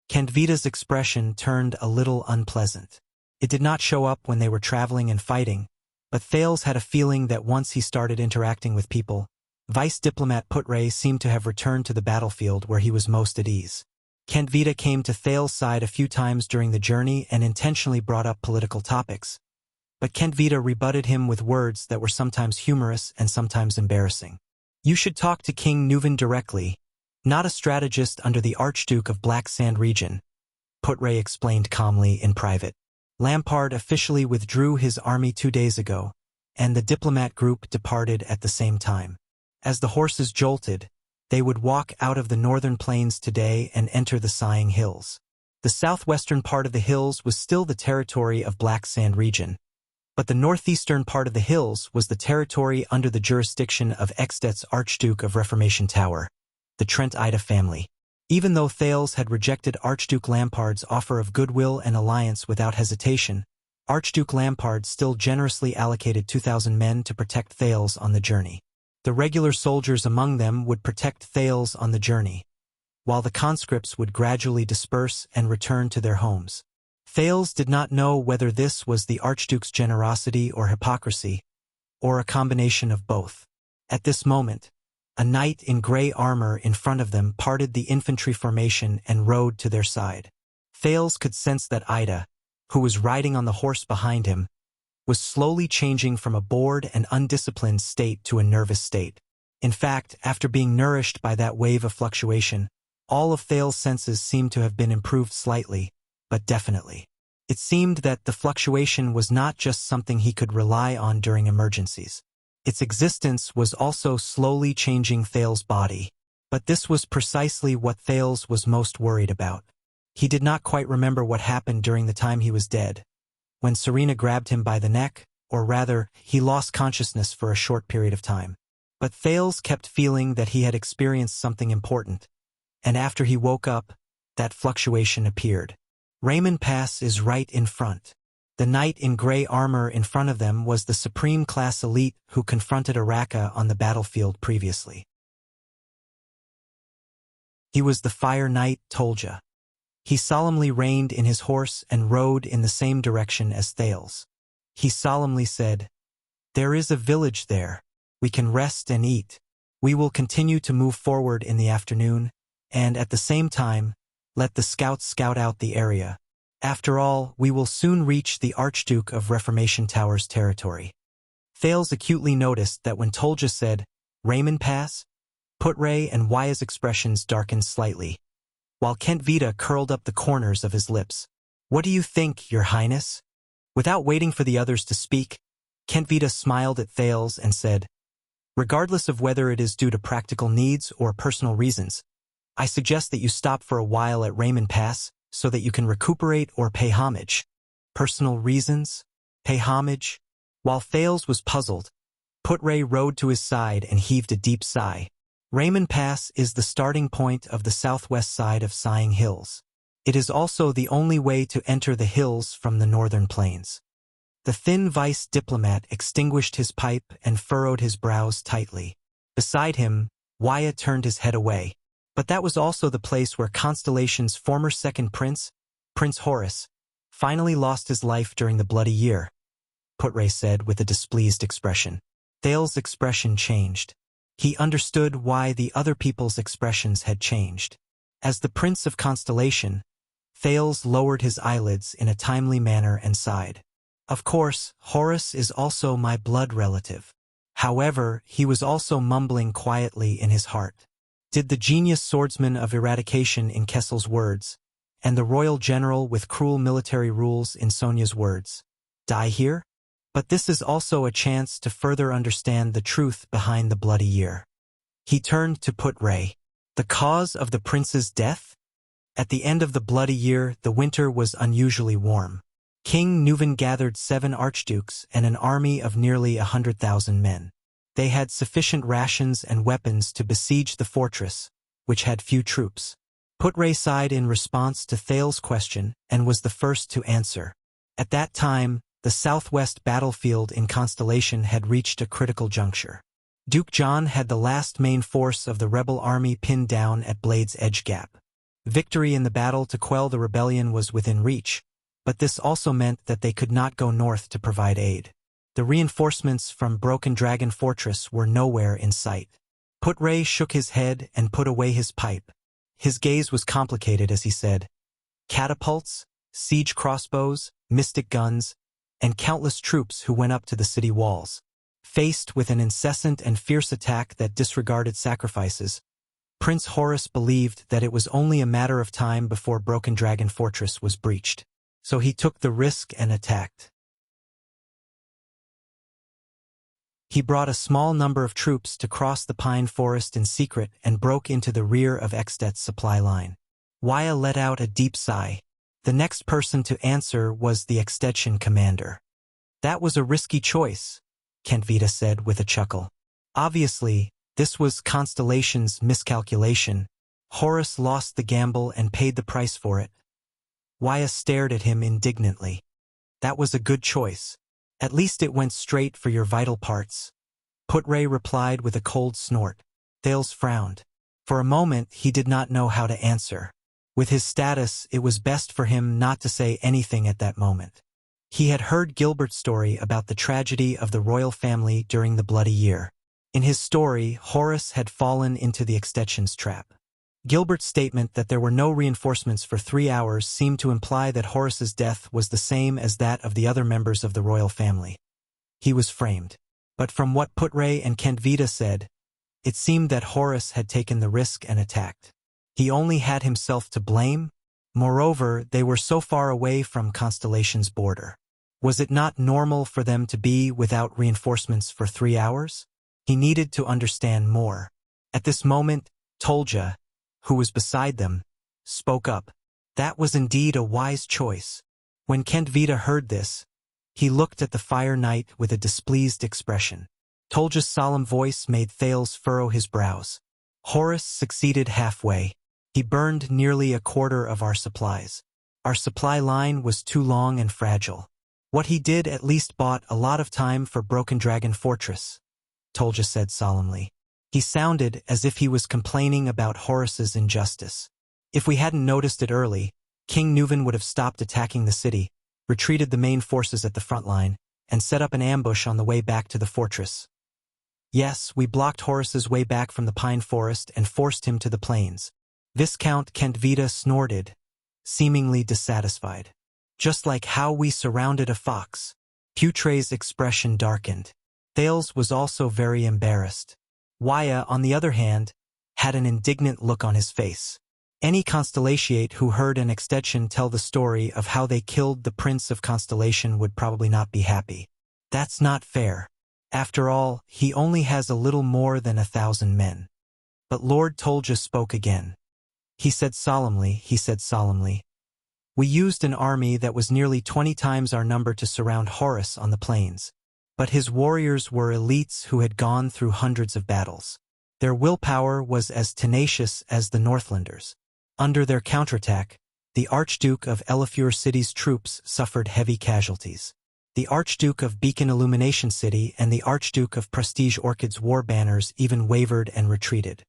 Speaker 1: Kandvita's expression turned a little unpleasant. It did not show up when they were traveling and fighting, but Thales had a feeling that once he started interacting with people, Vice Diplomat Putray seemed to have returned to the battlefield where he was most at ease. Kandvita came to Thales' side a few times during the journey and intentionally brought up political topics, but Kandvita rebutted him with words that were sometimes humorous and sometimes embarrassing. You should talk to King Nuvan directly, not a strategist under the Archduke of Black Sand region, Putray explained calmly in private. Lampard officially withdrew his army 2 days ago, and the diplomat group departed at the same time. As the horses jolted, they would walk out of the northern plains today and enter the Sighing Hills. The southwestern part of the hills was still the territory of Black Sand region, but the northeastern part of the hills was the territory under the jurisdiction of Extet's Archduke of Reformation Tower, the Trent Ida family. Even though Thales had rejected Archduke Lampard's offer of goodwill and alliance without hesitation, Archduke Lampard still generously allocated 2,000 men to protect Thales on the journey. The regular soldiers among them would protect Thales on the journey, while the conscripts would gradually disperse and return to their homes. Thales did not know whether this was the Archduke's generosity or hypocrisy, or a combination of both. At this moment, a knight in gray armor in front of them parted the infantry formation and rode to their side. Thales could sense that Ida, who was riding on the horse behind him, was slowly changing from a bored and undisciplined state to a nervous state. In fact, after being nourished by that wave of fluctuation, all of Thales' senses seemed to have been improved slightly, but definitely. It seemed that the fluctuation was not just something he could rely on during emergencies. Its existence was also slowly changing Thales' body, but this was precisely what Thales was most worried about. He did not quite remember what happened during the time he was dead, when Serena grabbed him by the neck, or rather, he lost consciousness for a short period of time. But Thales kept feeling that he had experienced something important, and after he woke up, that fluctuation appeared. Raymond Pass is right in front. The knight in gray armor in front of them was the supreme class elite who confronted Araka on the battlefield previously. He was the Fire Knight Tolja. He solemnly reined in his horse and rode in the same direction as Thales. He solemnly said, "There is a village there. We can rest and eat. We will continue to move forward in the afternoon, and at the same time, let the scouts scout out the area. After all, we will soon reach the Archduke of Reformation Tower's territory." Thales acutely noticed that when Tolja said, "Raymond Pass," Putray and Waya's expressions darkened slightly, while Kandvita curled up the corners of his lips. "What do you think, Your Highness?" Without waiting for the others to speak, Kandvita smiled at Thales and said, "Regardless of whether it is due to practical needs or personal reasons, I suggest that you stop for a while at Raymond Pass so that you can recuperate or pay homage." Personal reasons? Pay homage? While Thales was puzzled, Putray rode to his side and heaved a deep sigh. Raymond Pass is the starting point of the southwest side of Sighing Hills. It is also the only way to enter the hills from the northern plains. The thin vice diplomat extinguished his pipe and furrowed his brows tightly. Beside him, Waya turned his head away. But that was also the place where Constellation's former second prince, Prince Horus, finally lost his life during the Bloody Year, Putray said with a displeased expression. Thales' expression changed. He understood why the other people's expressions had changed. As the Prince of Constellation, Thales lowered his eyelids in a timely manner and sighed. Of course, Horus is also my blood relative. However, he was also mumbling quietly in his heart. Did the genius swordsman of eradication in Kessel's words, and the royal general with cruel military rules in Sonia's words, die here? But this is also a chance to further understand the truth behind the Bloody Year. He turned to Putray. The cause of the prince's death? At the end of the Bloody Year, the winter was unusually warm. King Nuvan gathered 7 archdukes and an army of nearly 100,000 men. They had sufficient rations and weapons to besiege the fortress, which had few troops. Putray sighed in response to Thales's question and was the first to answer. At that time, the southwest battlefield in Constellation had reached a critical juncture. Duke John had the last main force of the rebel army pinned down at Blade's Edge Gap. Victory in the battle to quell the rebellion was within reach, but this also meant that they could not go north to provide aid. The reinforcements from Broken Dragon Fortress were nowhere in sight. Putray shook his head and put away his pipe. His gaze was complicated as he said, "Catapults, siege crossbows, mystic guns, and countless troops who went up to the city walls." Faced with an incessant and fierce attack that disregarded sacrifices, Prince Horus believed that it was only a matter of time before Broken Dragon Fortress was breached. So he took the risk and attacked. He brought a small number of troops to cross the pine forest in secret and broke into the rear of Extet's supply line. Wuxia let out a deep sigh. The next person to answer was the Extetian commander. "That was a risky choice," Kentvita said with a chuckle. Obviously, this was Constellation's miscalculation. Horus lost the gamble and paid the price for it. Wuxia stared at him indignantly. "That was a good choice. At least it went straight for your vital parts." Putray replied with a cold snort. Thales frowned. For a moment he did not know how to answer. With his status, it was best for him not to say anything at that moment. He had heard Gilbert's story about the tragedy of the royal family during the Bloody Year. In his story, Horus had fallen into the Extetian's trap. Gilbert's statement that there were no reinforcements for 3 hours seemed to imply that Horus's death was the same as that of the other members of the royal family. He was framed. But from what Putray and Kentvita said, it seemed that Horus had taken the risk and attacked. He only had himself to blame. Moreover, they were so far away from Constellation's border. Was it not normal for them to be without reinforcements for 3 hours? He needed to understand more. At this moment, Tolja, who was beside them, spoke up. That was indeed a wise choice. When Kentvita heard this, he looked at the Fire Knight with a displeased expression. Tolja's solemn voice made Thales furrow his brows. Horus succeeded halfway. He burned nearly a quarter of our supplies. Our supply line was too long and fragile. What he did at least bought a lot of time for Broken Dragon Fortress, Tolja said solemnly. He sounded as if he was complaining about Horus's injustice. If we hadn't noticed it early, King Nuvan would have stopped attacking the city, retreated the main forces at the front line, and set up an ambush on the way back to the fortress. Yes, we blocked Horus's way back from the pine forest and forced him to the plains. Viscount Kentvita snorted, seemingly dissatisfied. Just like how we surrounded a fox. Putray's expression darkened. Thales was also very embarrassed. Wuxia, on the other hand, had an indignant look on his face. Any Constellatiate who heard an Extetian tell the story of how they killed the Prince of Constellation would probably not be happy. That's not fair. After all, he only has a little more than 1,000 men. But Lord Tolja spoke again. He said solemnly, "We used an army that was nearly 20 times our number to surround Horus on the plains. But his warriors were elites who had gone through hundreds of battles. Their willpower was as tenacious as the Northlanders. Under their counterattack, the Archduke of Elefure City's troops suffered heavy casualties. The Archduke of Beacon Illumination City and the Archduke of Prestige Orchid's war banners even wavered and retreated.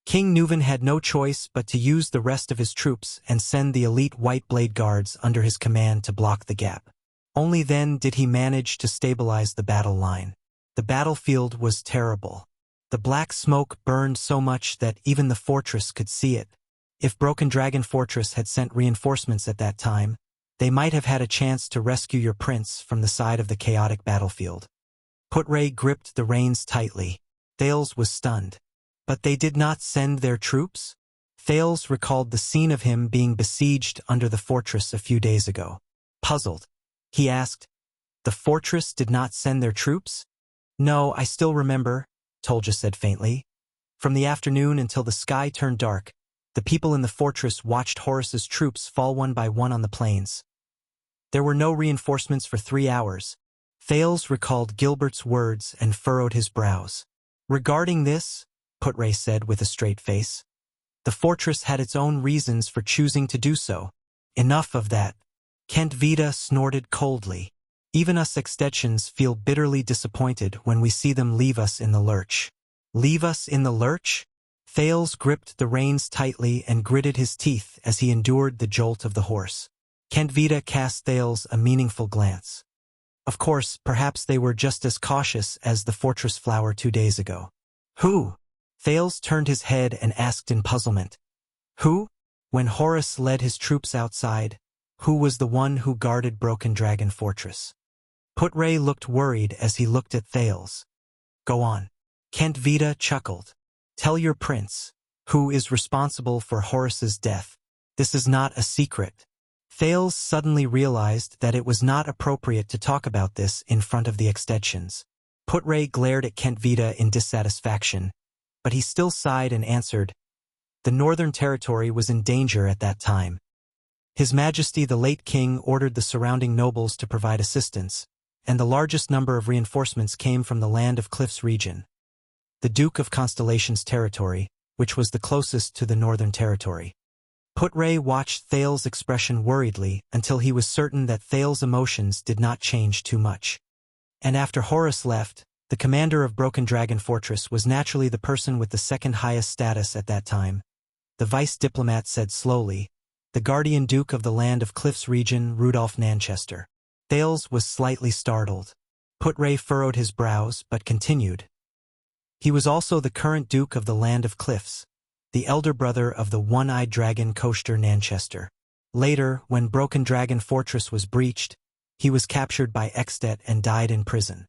Speaker 1: King Nuvan had no choice but to use the rest of his troops and send the elite White Blade Guards under his command to block the gap. Only then did he manage to stabilize the battle line. The battlefield was terrible. The black smoke burned so much that even the fortress could see it. If Broken Dragon Fortress had sent reinforcements at that time, they might have had a chance to rescue your prince from the side of the chaotic battlefield. Putray gripped the reins tightly. Thales was stunned. But they did not send their troops? Thales recalled the scene of him being besieged under the fortress a few days ago. Puzzled, he asked, "The fortress did not send their troops?" "No, I still remember," Tolja said faintly. "From the afternoon until the sky turned dark, the people in the fortress watched Horus's troops fall one by one on the plains. There were no reinforcements for 3 hours." Thales recalled Gilbert's words and furrowed his brows. Regarding this, Putray said with a straight face. The fortress had its own reasons for choosing to do so. Enough of that. Kent Vida snorted coldly. Even us extensions feel bitterly disappointed when we see them leave us in the lurch. Leave us in the lurch? Thales gripped the reins tightly and gritted his teeth as he endured the jolt of the horse. Kent Vida cast Thales a meaningful glance. Of course, perhaps they were just as cautious as the fortress flower 2 days ago. Who? Thales turned his head and asked in puzzlement. Who? When Horus led his troops outside, who was the one who guarded Broken Dragon Fortress? Putray looked worried as he looked at Thales. Go on. Kent Vida chuckled. Tell your prince, who is responsible for Horus's death. This is not a secret. Thales suddenly realized that it was not appropriate to talk about this in front of the extensions. Putray glared at Kent Vida in dissatisfaction, but he still sighed and answered, the Northern Territory was in danger at that time. His Majesty the late king ordered the surrounding nobles to provide assistance, and the largest number of reinforcements came from the Land of Cliffs region. The Duke of Constellation's territory, which was the closest to the Northern Territory. Putray watched Thales' expression worriedly until he was certain that Thales' emotions did not change too much. And after Horus left, the commander of Broken Dragon Fortress was naturally the person with the second highest status at that time. The vice diplomat said slowly, the Guardian Duke of the Land of Cliffs region, Rudolph Nanchester. Thales was slightly startled. Putray furrowed his brows but continued. He was also the current Duke of the Land of Cliffs, the elder brother of the one-eyed dragon Koster Nanchester. Later, when Broken Dragon Fortress was breached, he was captured by Extet and died in prison.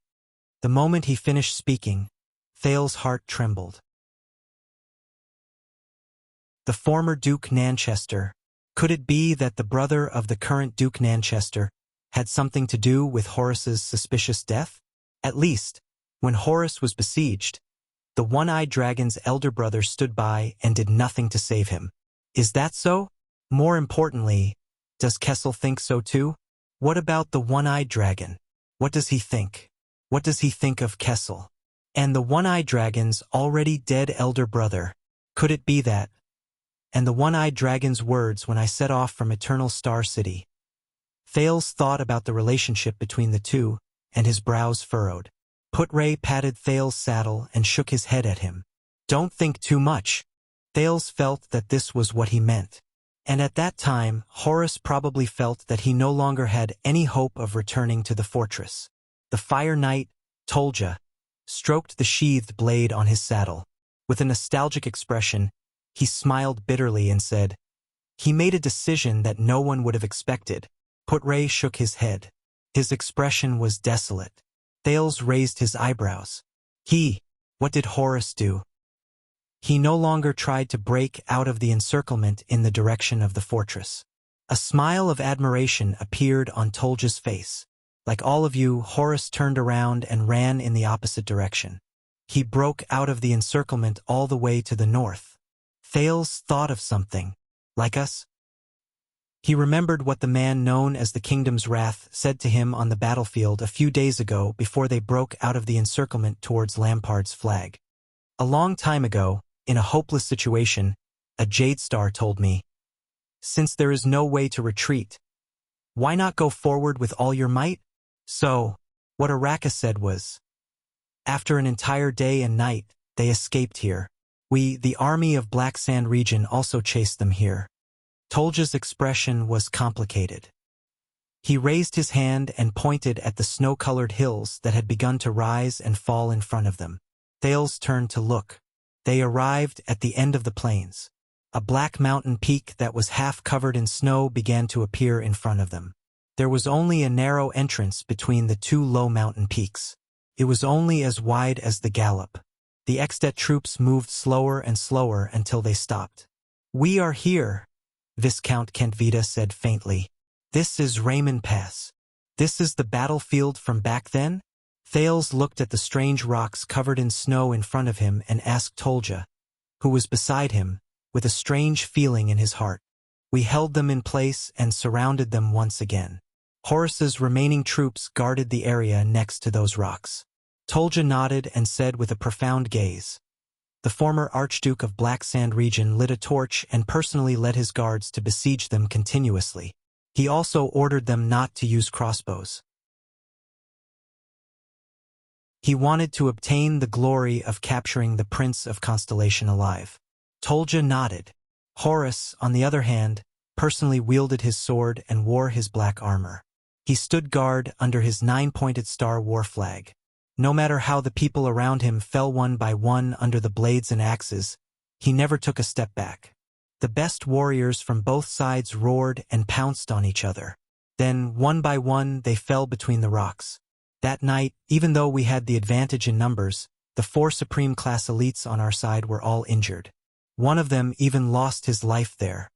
Speaker 1: The moment he finished speaking, Thales' heart trembled. The former Duke Nanchester. Could it be that the brother of the current Duke Nanchester had something to do with Horus's suspicious death? At least, when Horus was besieged, the one-eyed dragon's elder brother stood by and did nothing to save him. Is that so? More importantly, does Kessel think so too? What about the one-eyed dragon? What does he think? What does he think of Kessel? And the one-eyed dragon's already dead elder brother? Could it be that? And the one-eyed dragon's words when I set off from Eternal Star City. Thales thought about the relationship between the two, and his brows furrowed. Putray patted Thales' saddle and shook his head at him. Don't think too much. Thales felt that this was what he meant. And at that time, Horus probably felt that he no longer had any hope of returning to the fortress. The Fire Knight, Tolja, stroked the sheathed blade on his saddle. With a nostalgic expression, he smiled bitterly and said, he made a decision that no one would have expected. Putray shook his head. His expression was desolate. Thales raised his eyebrows. What did Horus do? He no longer tried to break out of the encirclement in the direction of the fortress. A smile of admiration appeared on Tolja's face. Like all of you, Horus turned around and ran in the opposite direction. He broke out of the encirclement all the way to the north. Thales thought of something. Like us? He remembered what the man known as the Kingdom's Wrath said to him on the battlefield a few days ago before they broke out of the encirclement towards Lampard's flag. A long time ago, in a hopeless situation, a Jade Star told me, since there is no way to retreat, why not go forward with all your might? So, what Arrakis said was, after an entire day and night, they escaped here. We, the army of Black Sand region, also chased them here. Tolja's expression was complicated. He raised his hand and pointed at the snow-colored hills that had begun to rise and fall in front of them. Thales turned to look. They arrived at the end of the plains. A black mountain peak that was half covered in snow began to appear in front of them. There was only a narrow entrance between the two low mountain peaks. It was only as wide as the gallop. The Extet troops moved slower and slower until they stopped. We are here, Viscount Kent Vida said faintly. This is Raymond Pass. This is the battlefield from back then? Thales looked at the strange rocks covered in snow in front of him and asked Tolja, who was beside him, with a strange feeling in his heart. We held them in place and surrounded them once again. Horus's remaining troops guarded the area next to those rocks. Tolja nodded and said with a profound gaze, the former Archduke of Black Sand region lit a torch and personally led his guards to besiege them continuously. He also ordered them not to use crossbows. He wanted to obtain the glory of capturing the Prince of Constellation alive. Tolja nodded. Horus, on the other hand, personally wielded his sword and wore his black armor. He stood guard under his 9-pointed star war flag. No matter how the people around him fell one by one under the blades and axes, he never took a step back. The best warriors from both sides roared and pounced on each other. Then, one by one, they fell between the rocks. That night, even though we had the advantage in numbers, the 4 Supreme Class elites on our side were all injured. One of them even lost his life there.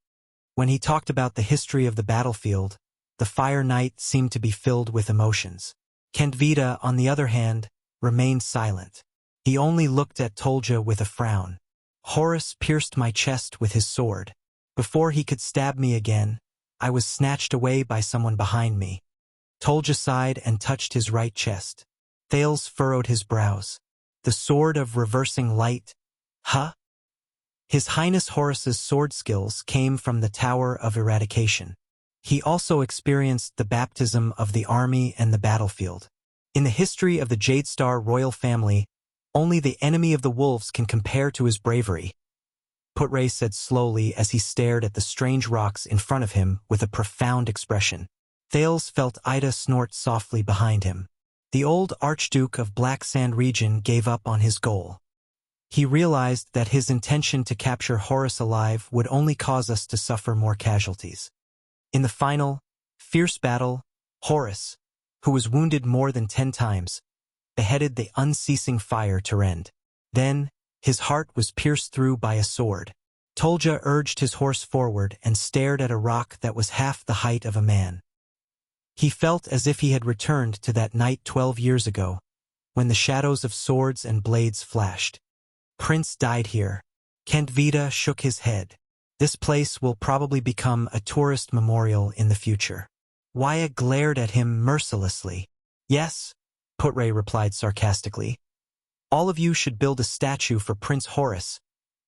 Speaker 1: When he talked about the history of the battlefield, the Fire Knight seemed to be filled with emotions. Kentvita, on the other hand, remained silent. He only looked at Tolja with a frown. Horus pierced my chest with his sword. Before he could stab me again, I was snatched away by someone behind me. Tolja sighed and touched his right chest. Thales furrowed his brows. The sword of reversing light? Huh? His Highness Horus's sword skills came from the Tower of Eradication. He also experienced the baptism of the army and the battlefield. In the history of the Jadestar royal family, only the enemy of the wolves can compare to his bravery, Putre said slowly as he stared at the strange rocks in front of him with a profound expression. Thales felt Ida snort softly behind him. The old Archduke of Black Sand region gave up on his goal. He realized that his intention to capture Horus alive would only cause us to suffer more casualties. In the final, fierce battle, Horus, who was wounded more than 10 times, beheaded the unceasing fire to rend. Then, his heart was pierced through by a sword. Tolja urged his horse forward and stared at a rock that was half the height of a man. He felt as if he had returned to that night 12 years ago, when the shadows of swords and blades flashed. Prince died here. Kentvita shook his head. This place will probably become a tourist memorial in the future. Wyatt glared at him mercilessly. Yes, Putre replied sarcastically. All of you should build a statue for Prince Horus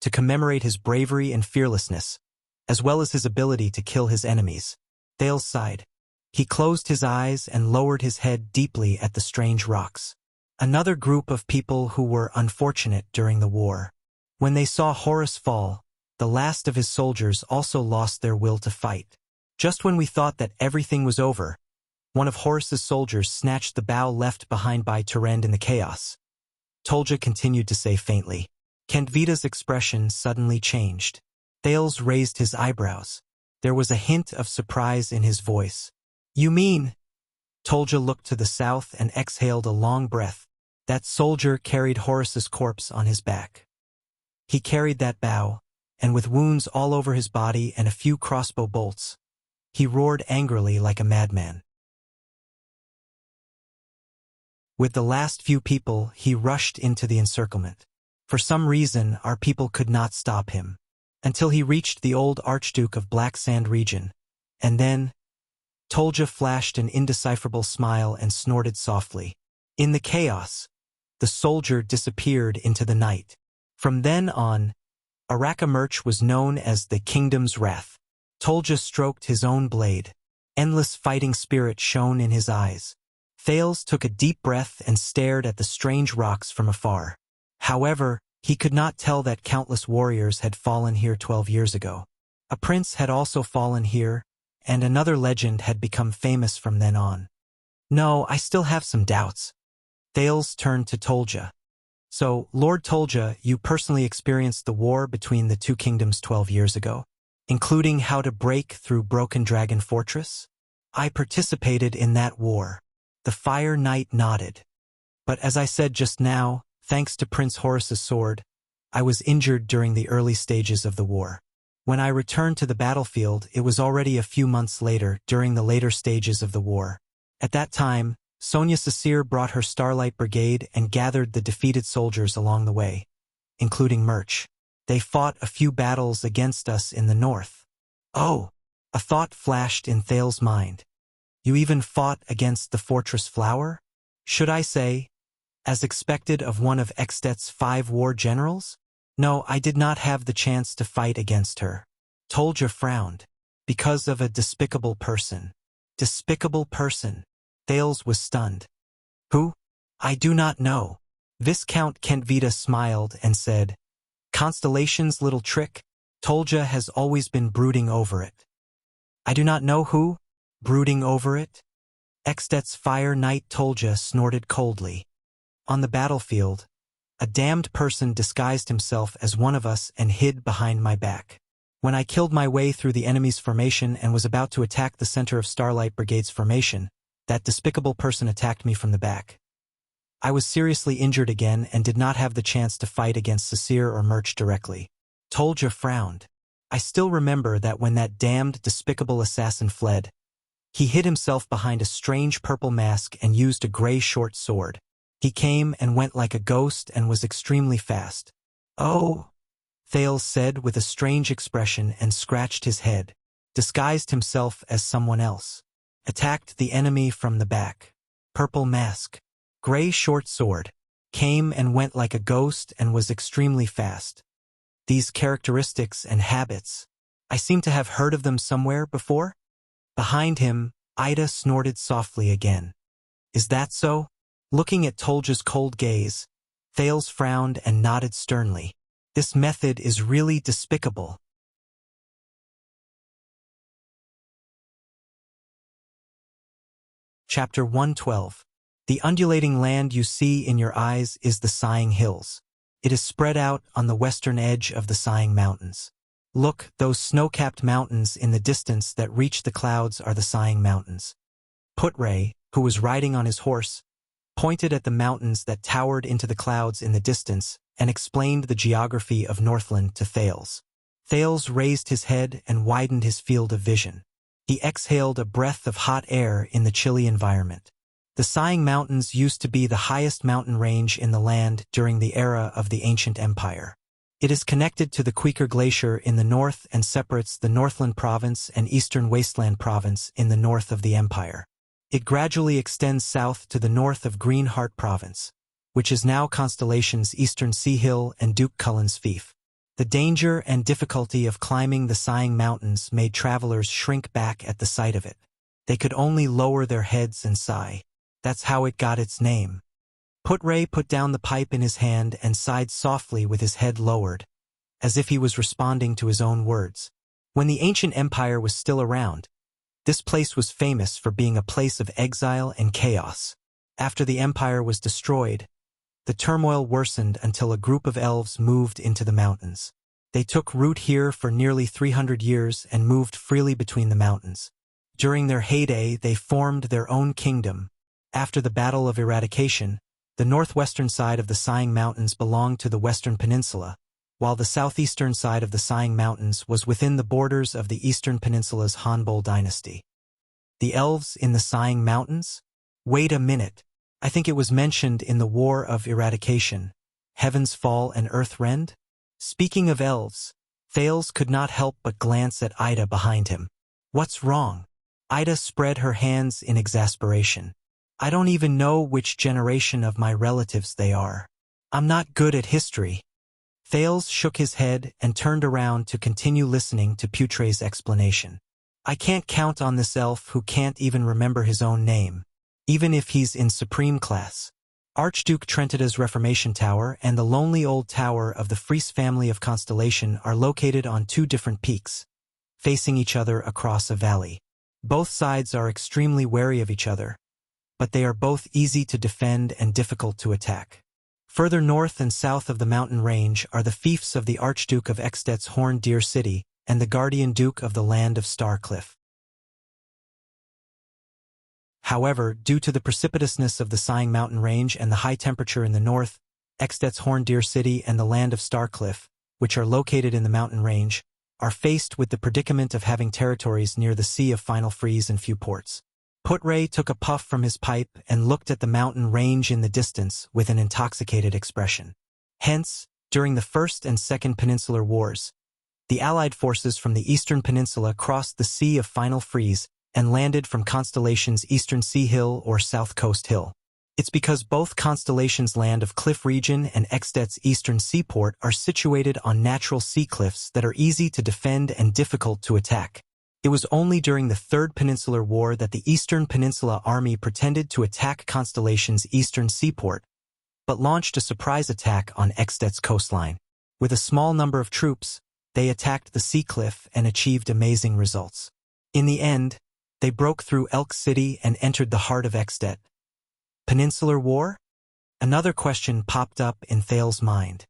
Speaker 1: to commemorate his bravery and fearlessness, as well as his ability to kill his enemies. Thales sighed. He closed his eyes and lowered his head deeply at the strange rocks. Another group of people who were unfortunate during the war. When they saw Horus fall, the last of his soldiers also lost their will to fight. Just when we thought that everything was over, one of Horus's soldiers snatched the bow left behind by Tyrend in the chaos. Tolja continued to say faintly. Kentvita's expression suddenly changed. Thales raised his eyebrows. There was a hint of surprise in his voice. You mean? Tolja looked to the south and exhaled a long breath. That soldier carried Horus's corpse on his back. He carried that bow, and with wounds all over his body and a few crossbow bolts, he roared angrily like a madman. With the last few people, he rushed into the encirclement. For some reason, our people could not stop him, until he reached the old Archduke of Black Sand region, and then, Tolja flashed an indecipherable smile and snorted softly. In the chaos, the soldier disappeared into the night. From then on, Arakamerch was known as the Kingdom's Wrath. Tolja stroked his own blade. Endless fighting spirit shone in his eyes. Thales took a deep breath and stared at the strange rocks from afar. However, he could not tell that countless warriors had fallen here 12 years ago. A prince had also fallen here, and another legend had become famous from then on. No, I still have some doubts. Thales turned to Tolja. So, Lord Tolja, you personally experienced the war between the two kingdoms 12 years ago, including how to break through Broken Dragon Fortress? I participated in that war. The Fire Knight nodded. But as I said just now, thanks to Prince Horus's sword, I was injured during the early stages of the war. When I returned to the battlefield, it was already a few months later, during the later stages of the war. At that time, Sonia Sasir brought her Starlight Brigade and gathered the defeated soldiers along the way, including Merch. They fought a few battles against us in the north. Oh, a thought flashed in Thales' mind. You even fought against the Fortress Flower? Should I say, as expected of one of Extet's 5 war generals? No, I did not have the chance to fight against her. Tolja frowned. Because of a despicable person. Despicable person. Thales was stunned. Who? I do not know. Viscount Kentvita smiled and said, Constellation's little trick? Tolja has always been brooding over it. I do not know who? Brooding over it? Extet's fire knight Tolja snorted coldly. On the battlefield, a damned person disguised himself as one of us and hid behind my back. When I killed my way through the enemy's formation and was about to attack the center of Starlight Brigade's formation, that despicable person attacked me from the back. I was seriously injured again and did not have the chance to fight against Sasir or Murch directly. Tolja frowned. I still remember that when that damned, despicable assassin fled, he hid himself behind a strange purple mask and used a gray short sword. He came and went like a ghost and was extremely fast. Oh, Thales said with a strange expression and scratched his head. Disguised himself as someone else. Attacked the enemy from the back. Purple mask. Gray short sword. Came and went like a ghost and was extremely fast. These characteristics and habits. I seem to have heard of them somewhere before? Behind him, Ida snorted softly again. Is that so? Looking at Tolja's cold gaze, Thales frowned and nodded sternly. This method is really despicable. Chapter 112. The undulating land you see in your eyes is the Sighing Hills. It is spread out on the western edge of the Sighing Mountains. Look, those snow-capped mountains in the distance that reach the clouds are the Sighing Mountains. Putray, who was riding on his horse, pointed at the mountains that towered into the clouds in the distance and explained the geography of Northland to Thales. Thales raised his head and widened his field of vision. He exhaled a breath of hot air in the chilly environment. The Sighing Mountains used to be the highest mountain range in the land during the era of the ancient empire. It is connected to the Quaker Glacier in the north and separates the Northland Province and Eastern Wasteland Province in the north of the empire. It gradually extends south to the north of Greenheart Province, which is now Constellation's Eastern Sea Hill and Duke Cullen's fief. The danger and difficulty of climbing the Sighing Mountains made travelers shrink back at the sight of it. They could only lower their heads and sigh. That's how it got its name. Putray put down the pipe in his hand and sighed softly with his head lowered, as if he was responding to his own words. When the ancient empire was still around, this place was famous for being a place of exile and chaos. After the empire was destroyed, the turmoil worsened until a group of elves moved into the mountains. They took root here for nearly 300 years and moved freely between the mountains. During their heyday, they formed their own kingdom. After the Battle of Eradication, the northwestern side of the Sighing Mountains belonged to the Western Peninsula, while the southeastern side of the Sighing Mountains was within the borders of the Eastern Peninsula's Hanbol dynasty. The elves in the Sighing Mountains? Wait a minute. I think it was mentioned in the War of Eradication. Heavens fall and earth rend? Speaking of elves, Thales could not help but glance at Ida behind him. What's wrong? Ida spread her hands in exasperation. I don't even know which generation of my relatives they are. I'm not good at history. Thales shook his head and turned around to continue listening to Putray's explanation. I can't count on this elf who can't even remember his own name, even if he's in supreme class. Archduke Trentida's Reformation Tower and the lonely old tower of the Fries family of Constellation are located on two different peaks, facing each other across a valley. Both sides are extremely wary of each other, but they are both easy to defend and difficult to attack. Further north and south of the mountain range are the fiefs of the Archduke of Extet's Horned Deer City and the Guardian Duke of the land of Starcliff. However, due to the precipitousness of the Sighing Mountain Range and the high temperature in the north, Extet's Horned Deer City and the land of Starcliff, which are located in the mountain range, are faced with the predicament of having territories near the Sea of Final Freeze and few ports. Putray took a puff from his pipe and looked at the mountain range in the distance with an intoxicated expression. Hence, during the First and Second Peninsular Wars, the Allied forces from the Eastern Peninsula crossed the Sea of Final Freeze and landed from Constellation's Eastern Sea Hill or South Coast Hill. It's because both constellations' land of cliff region and Extet's eastern seaport are situated on natural sea cliffs that are easy to defend and difficult to attack. It was only during the Third Peninsular War that the Eastern Peninsula Army pretended to attack Constellation's eastern seaport, but launched a surprise attack on Extet's coastline. With a small number of troops, they attacked the sea cliff and achieved amazing results. In the end, they broke through Elk City and entered the heart of Extet. Peninsular War? Another question popped up in Thales's mind.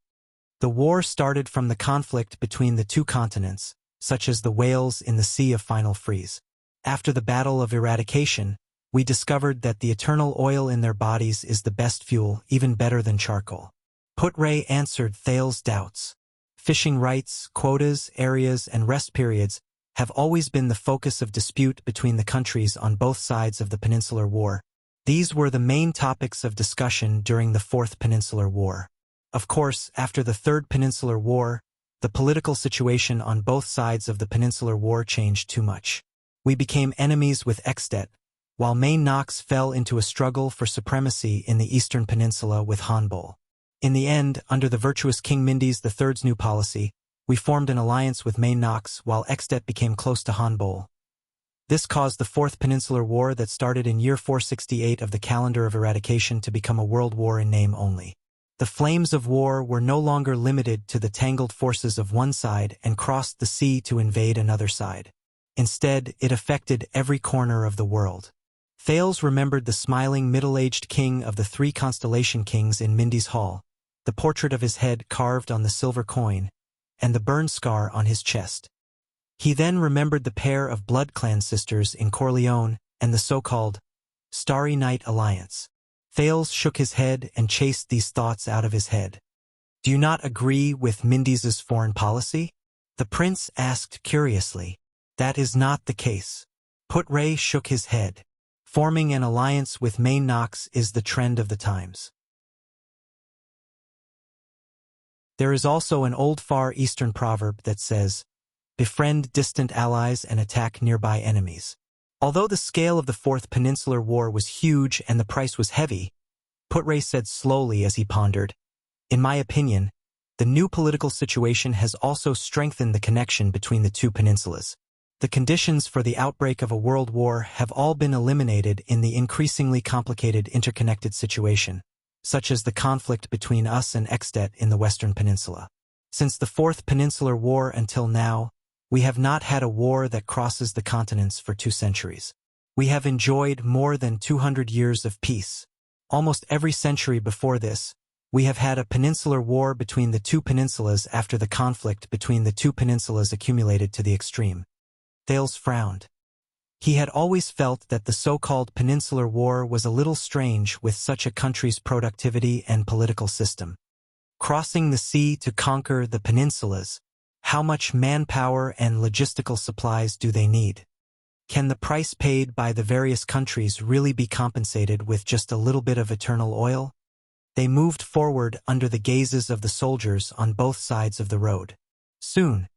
Speaker 1: The war started from the conflict between the two continents, such as the whales in the Sea of Final Freeze. After the Battle of Eradication, we discovered that the eternal oil in their bodies is the best fuel, even better than charcoal. Putray answered Thales's doubts. Fishing rights, quotas, areas, and rest periods have always been the focus of dispute between the countries on both sides of the Peninsular War. These were the main topics of discussion during the Fourth Peninsular War. Of course, after the Third Peninsular War, the political situation on both sides of the Peninsular War changed too much. We became enemies with Extet, while Main Nox fell into a struggle for supremacy in the Eastern Peninsula with Hanbol. In the end, under the virtuous King Mindys III's new policy, we formed an alliance with Main Nox while Extet became close to Hanbol. This caused the Fourth Peninsular War that started in year 468 of the calendar of eradication to become a world war in name only. The flames of war were no longer limited to the tangled forces of one side and crossed the sea to invade another side. Instead, it affected every corner of the world. Thales remembered the smiling middle-aged king of the three constellation kings in Mindy's Hall, the portrait of his head carved on the silver coin, and the burn scar on his chest. He then remembered the pair of blood clan sisters in Corleone and the so-called Starry Night Alliance. Thales shook his head and chased these thoughts out of his head. Do you not agree with Mindys's foreign policy? The prince asked curiously. That is not the case. Putray shook his head. Forming an alliance with Main Nox is the trend of the times. There is also an old Far Eastern proverb that says, befriend distant allies and attack nearby enemies. Although the scale of the Fourth Peninsular War was huge and the price was heavy, Putray said slowly as he pondered, in my opinion, the new political situation has also strengthened the connection between the two peninsulas. The conditions for the outbreak of a world war have all been eliminated in the increasingly complicated interconnected situation, such as the conflict between us and Extet in the Western Peninsula. Since the Fourth Peninsular War until now, we have not had a war that crosses the continents for 2 centuries. We have enjoyed more than 200 years of peace. Almost every century before this, we have had a peninsular war between the two peninsulas after the conflict between the two peninsulas accumulated to the extreme. Thales frowned. He had always felt that the so-called Peninsular War was a little strange with such a country's productivity and political system. Crossing the sea to conquer the peninsulas, how much manpower and logistical supplies do they need? Can the price paid by the various countries really be compensated with just a little bit of eternal oil? They moved forward under the gazes of the soldiers on both sides of the road. Soon,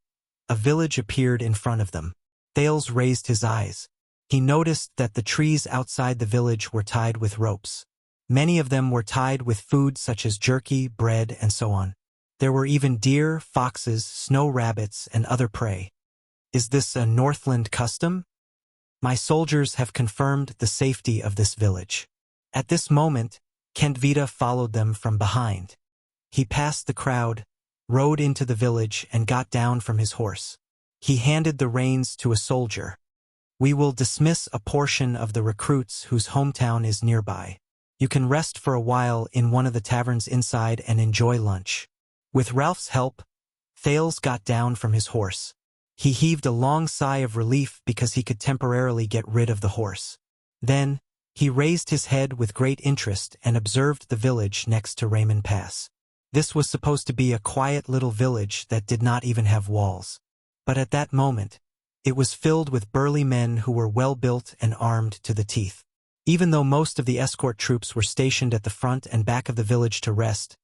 Speaker 1: a village appeared in front of them. Thales raised his eyes. He noticed that the trees outside the village were tied with ropes. Many of them were tied with food such as jerky, bread, and so on. There were even deer, foxes, snow rabbits, and other prey. Is this a Northland custom? My soldiers have confirmed the safety of this village. At this moment, Kentvita followed them from behind. He passed the crowd, rode into the village, and got down from his horse. He handed the reins to a soldier. We will dismiss a portion of the recruits whose hometown is nearby. You can rest for a while in one of the taverns inside and enjoy lunch. With Ralph's help, Thales got down from his horse. He heaved a long sigh of relief because he could temporarily get rid of the horse. Then, he raised his head with great interest and observed the village next to Raymond Pass. This was supposed to be a quiet little village that did not even have walls. But at that moment, it was filled with burly men who were well-built and armed to the teeth. Even though most of the escort troops were stationed at the front and back of the village to rest,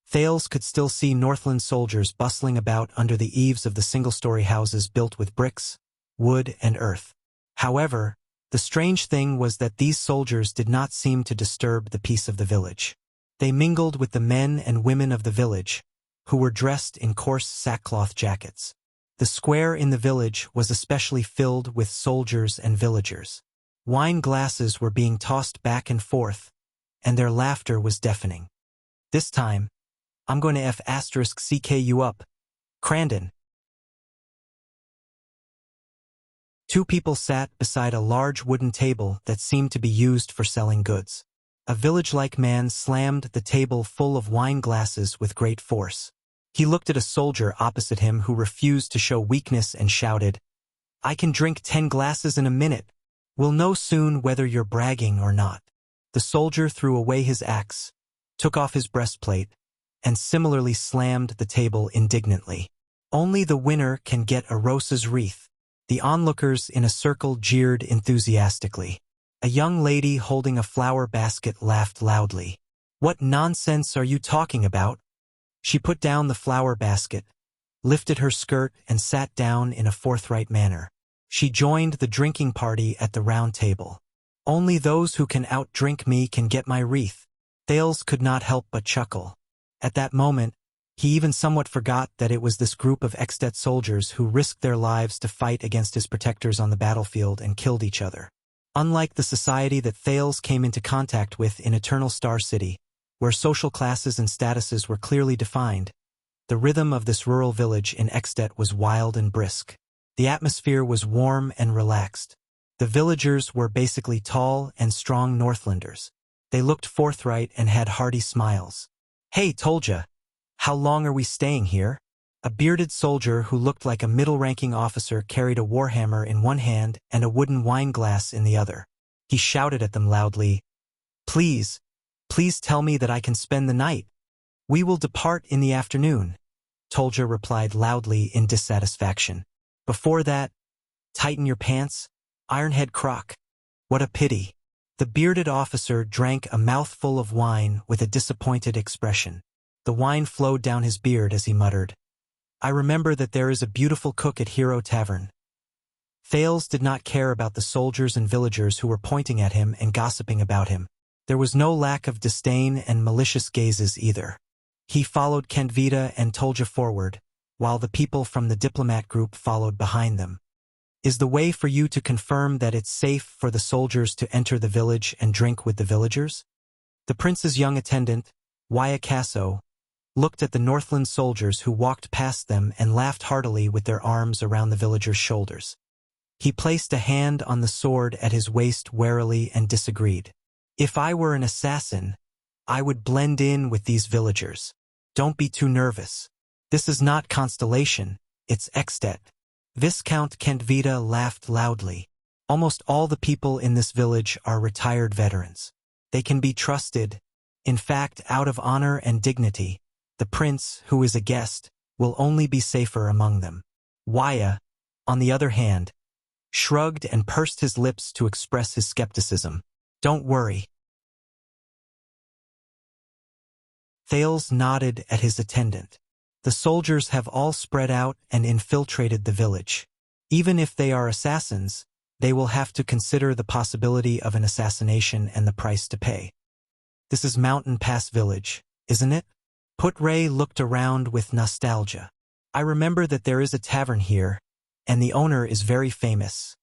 Speaker 1: Thales could still see Northland soldiers bustling about under the eaves of the single-story houses built with bricks, wood, and earth. However, The strange thing was that these soldiers did not seem to disturb the peace of the village. They mingled with the men and women of the village, who were dressed in coarse sackcloth jackets. The square in the village was especially filled with soldiers and villagers. Wine glasses were being tossed back and forth, and their laughter was deafening. This time, I'm going to F***CK you up, Crandon. Two people sat beside a large wooden table that seemed to be used for selling goods. A village-like man slammed the table full of wine glasses with great force. He looked at a soldier opposite him who refused to show weakness and shouted, "I can drink 10 glasses in a minute. We'll know soon whether you're bragging or not." The soldier threw away his axe, took off his breastplate, and similarly slammed the table indignantly. "Only the winner can get a rose's wreath." The onlookers in a circle jeered enthusiastically. A young lady holding a flower basket laughed loudly. "What nonsense are you talking about?" She put down the flower basket, lifted her skirt, and sat down in a forthright manner. She joined the drinking party at the round table. "Only those who can outdrink me can get my wreath." Thales could not help but chuckle. At that moment, he even somewhat forgot that it was this group of Extet soldiers who risked their lives to fight against his protectors on the battlefield and killed each other. Unlike the society that Thales came into contact with in Eternal Star City, where social classes and statuses were clearly defined, the rhythm of this rural village in Extet was wild and brisk. The atmosphere was warm and relaxed. The villagers were basically tall and strong Northlanders. They looked forthright and had hearty smiles. "Hey, toldya, how long are we staying here?" A bearded soldier who looked like a middle-ranking officer carried a warhammer in one hand and a wooden wine glass in the other. He shouted at them loudly, Please tell me that I can spend the night. We will depart in the afternoon." Toldya replied loudly in dissatisfaction. "Before that, tighten your pants, Ironhead Croc." "What a pity." The bearded officer drank a mouthful of wine with a disappointed expression. The wine flowed down his beard as he muttered, "I remember that there is a beautiful cook at Hero Tavern." Thales did not care about the soldiers and villagers who were pointing at him and gossiping about him. There was no lack of disdain and malicious gazes either. He followed Kentvita and Toldya forward, while the people from the diplomat group followed behind them. "Is the way for you to confirm that it's safe for the soldiers to enter the village and drink with the villagers?" The prince's young attendant, Wuxia, looked at the Northland soldiers who walked past them and laughed heartily with their arms around the villagers' shoulders. He placed a hand on the sword at his waist warily and disagreed. "If I were an assassin, I would blend in with these villagers. Don't be too nervous. This is not Constellation, it's Extet." Viscount Kentvita laughed loudly. "Almost all the people in this village are retired veterans. They can be trusted. In fact, out of honor and dignity, the prince, who is a guest, will only be safer among them." Wuxia, on the other hand, shrugged and pursed his lips to express his skepticism. "Don't worry." Thales nodded at his attendant. "The soldiers have all spread out and infiltrated the village. Even if they are assassins, they will have to consider the possibility of an assassination and the price to pay. This is Mountain Pass Village, isn't it?" Putray looked around with nostalgia. "I remember that there is a tavern here, and the owner is very famous.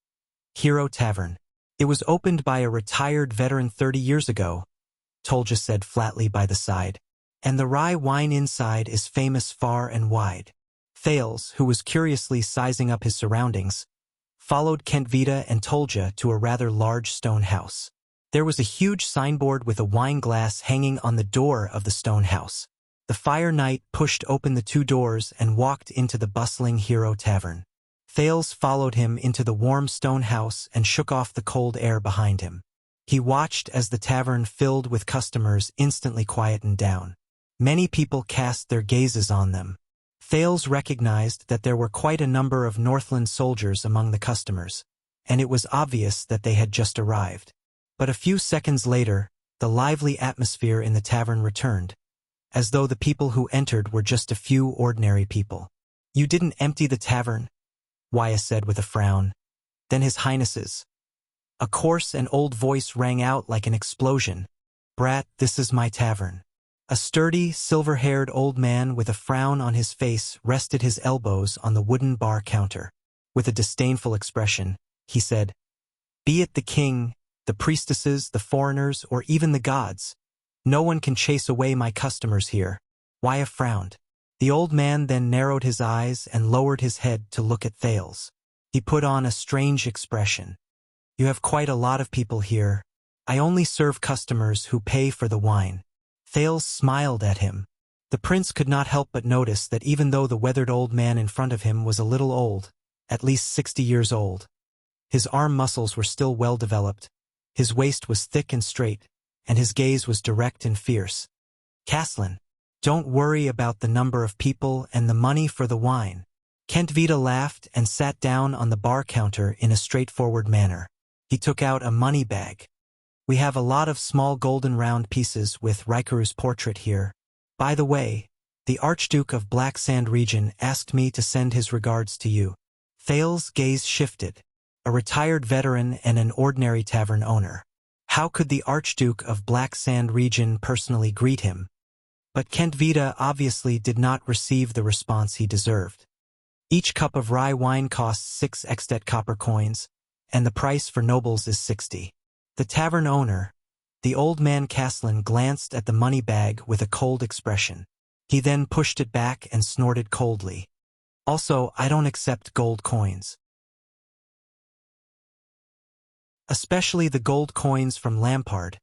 Speaker 1: Hero Tavern. It was opened by a retired veteran 30 years ago," Toldya said flatly by the side. "And the rye wine inside is famous far and wide." Thales, who was curiously sizing up his surroundings, followed Kentvita and Toldya to a rather large stone house. There was a huge signboard with a wine glass hanging on the door of the stone house. The Fire Knight pushed open the two doors and walked into the bustling Hero Tavern. Thales followed him into the warm stone house and shook off the cold air behind him. He watched as the tavern filled with customers instantly quietened down. Many people cast their gazes on them. Thales recognized that there were quite a number of Northland soldiers among the customers, and it was obvious that they had just arrived. But a few seconds later, the lively atmosphere in the tavern returned, as though the people who entered were just a few ordinary people. "You didn't empty the tavern?" Wuxia said with a frown. "Then His Highness's." A coarse and old voice rang out like an explosion. "Brat, this is my tavern." A sturdy, silver-haired old man with a frown on his face rested his elbows on the wooden bar counter. With a disdainful expression, he said, "Be it the king, the priestesses, the foreigners, or even the gods, no one can chase away my customers here." Wuxia frowned. The old man then narrowed his eyes and lowered his head to look at Thales. He put on a strange expression. "You have quite a lot of people here. I only serve customers who pay for the wine." Thales smiled at him. The prince could not help but notice that even though the weathered old man in front of him was a little old, at least 60 years old, his arm muscles were still well developed, his waist was thick and straight, and his gaze was direct and fierce. "Caslin, don't worry about the number of people and the money for the wine." Kent Vita laughed and sat down on the bar counter in a straightforward manner. He took out a money bag. "We have a lot of small golden round pieces with Raikuru's portrait here. By the way, the Archduke of Black Sand region asked me to send his regards to you." Thales' gaze shifted. A retired veteran and an ordinary tavern owner. How could the Archduke of Black Sand region personally greet him? But Kent Vita obviously did not receive the response he deserved. Each cup of rye wine costs 6 extet copper coins, and the price for nobles is 60. The tavern owner, the old man Caslin, glanced at the money bag with a cold expression. He then pushed it back and snorted coldly. "Also, I don't accept gold coins. Especially the gold coins from Lampard,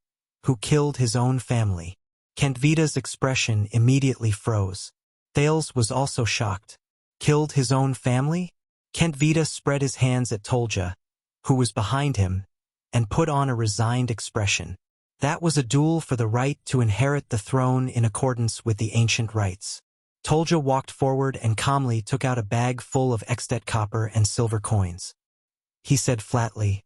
Speaker 1: who killed his own family." Kent Vita's expression immediately froze. Thales was also shocked. Killed his own family? Kent Vita spread his hands at Tolja, who was behind him, and put on a resigned expression. That was a duel for the right to inherit the throne in accordance with the ancient rites. Tolja walked forward and calmly took out a bag full of extet copper and silver coins. He said flatly,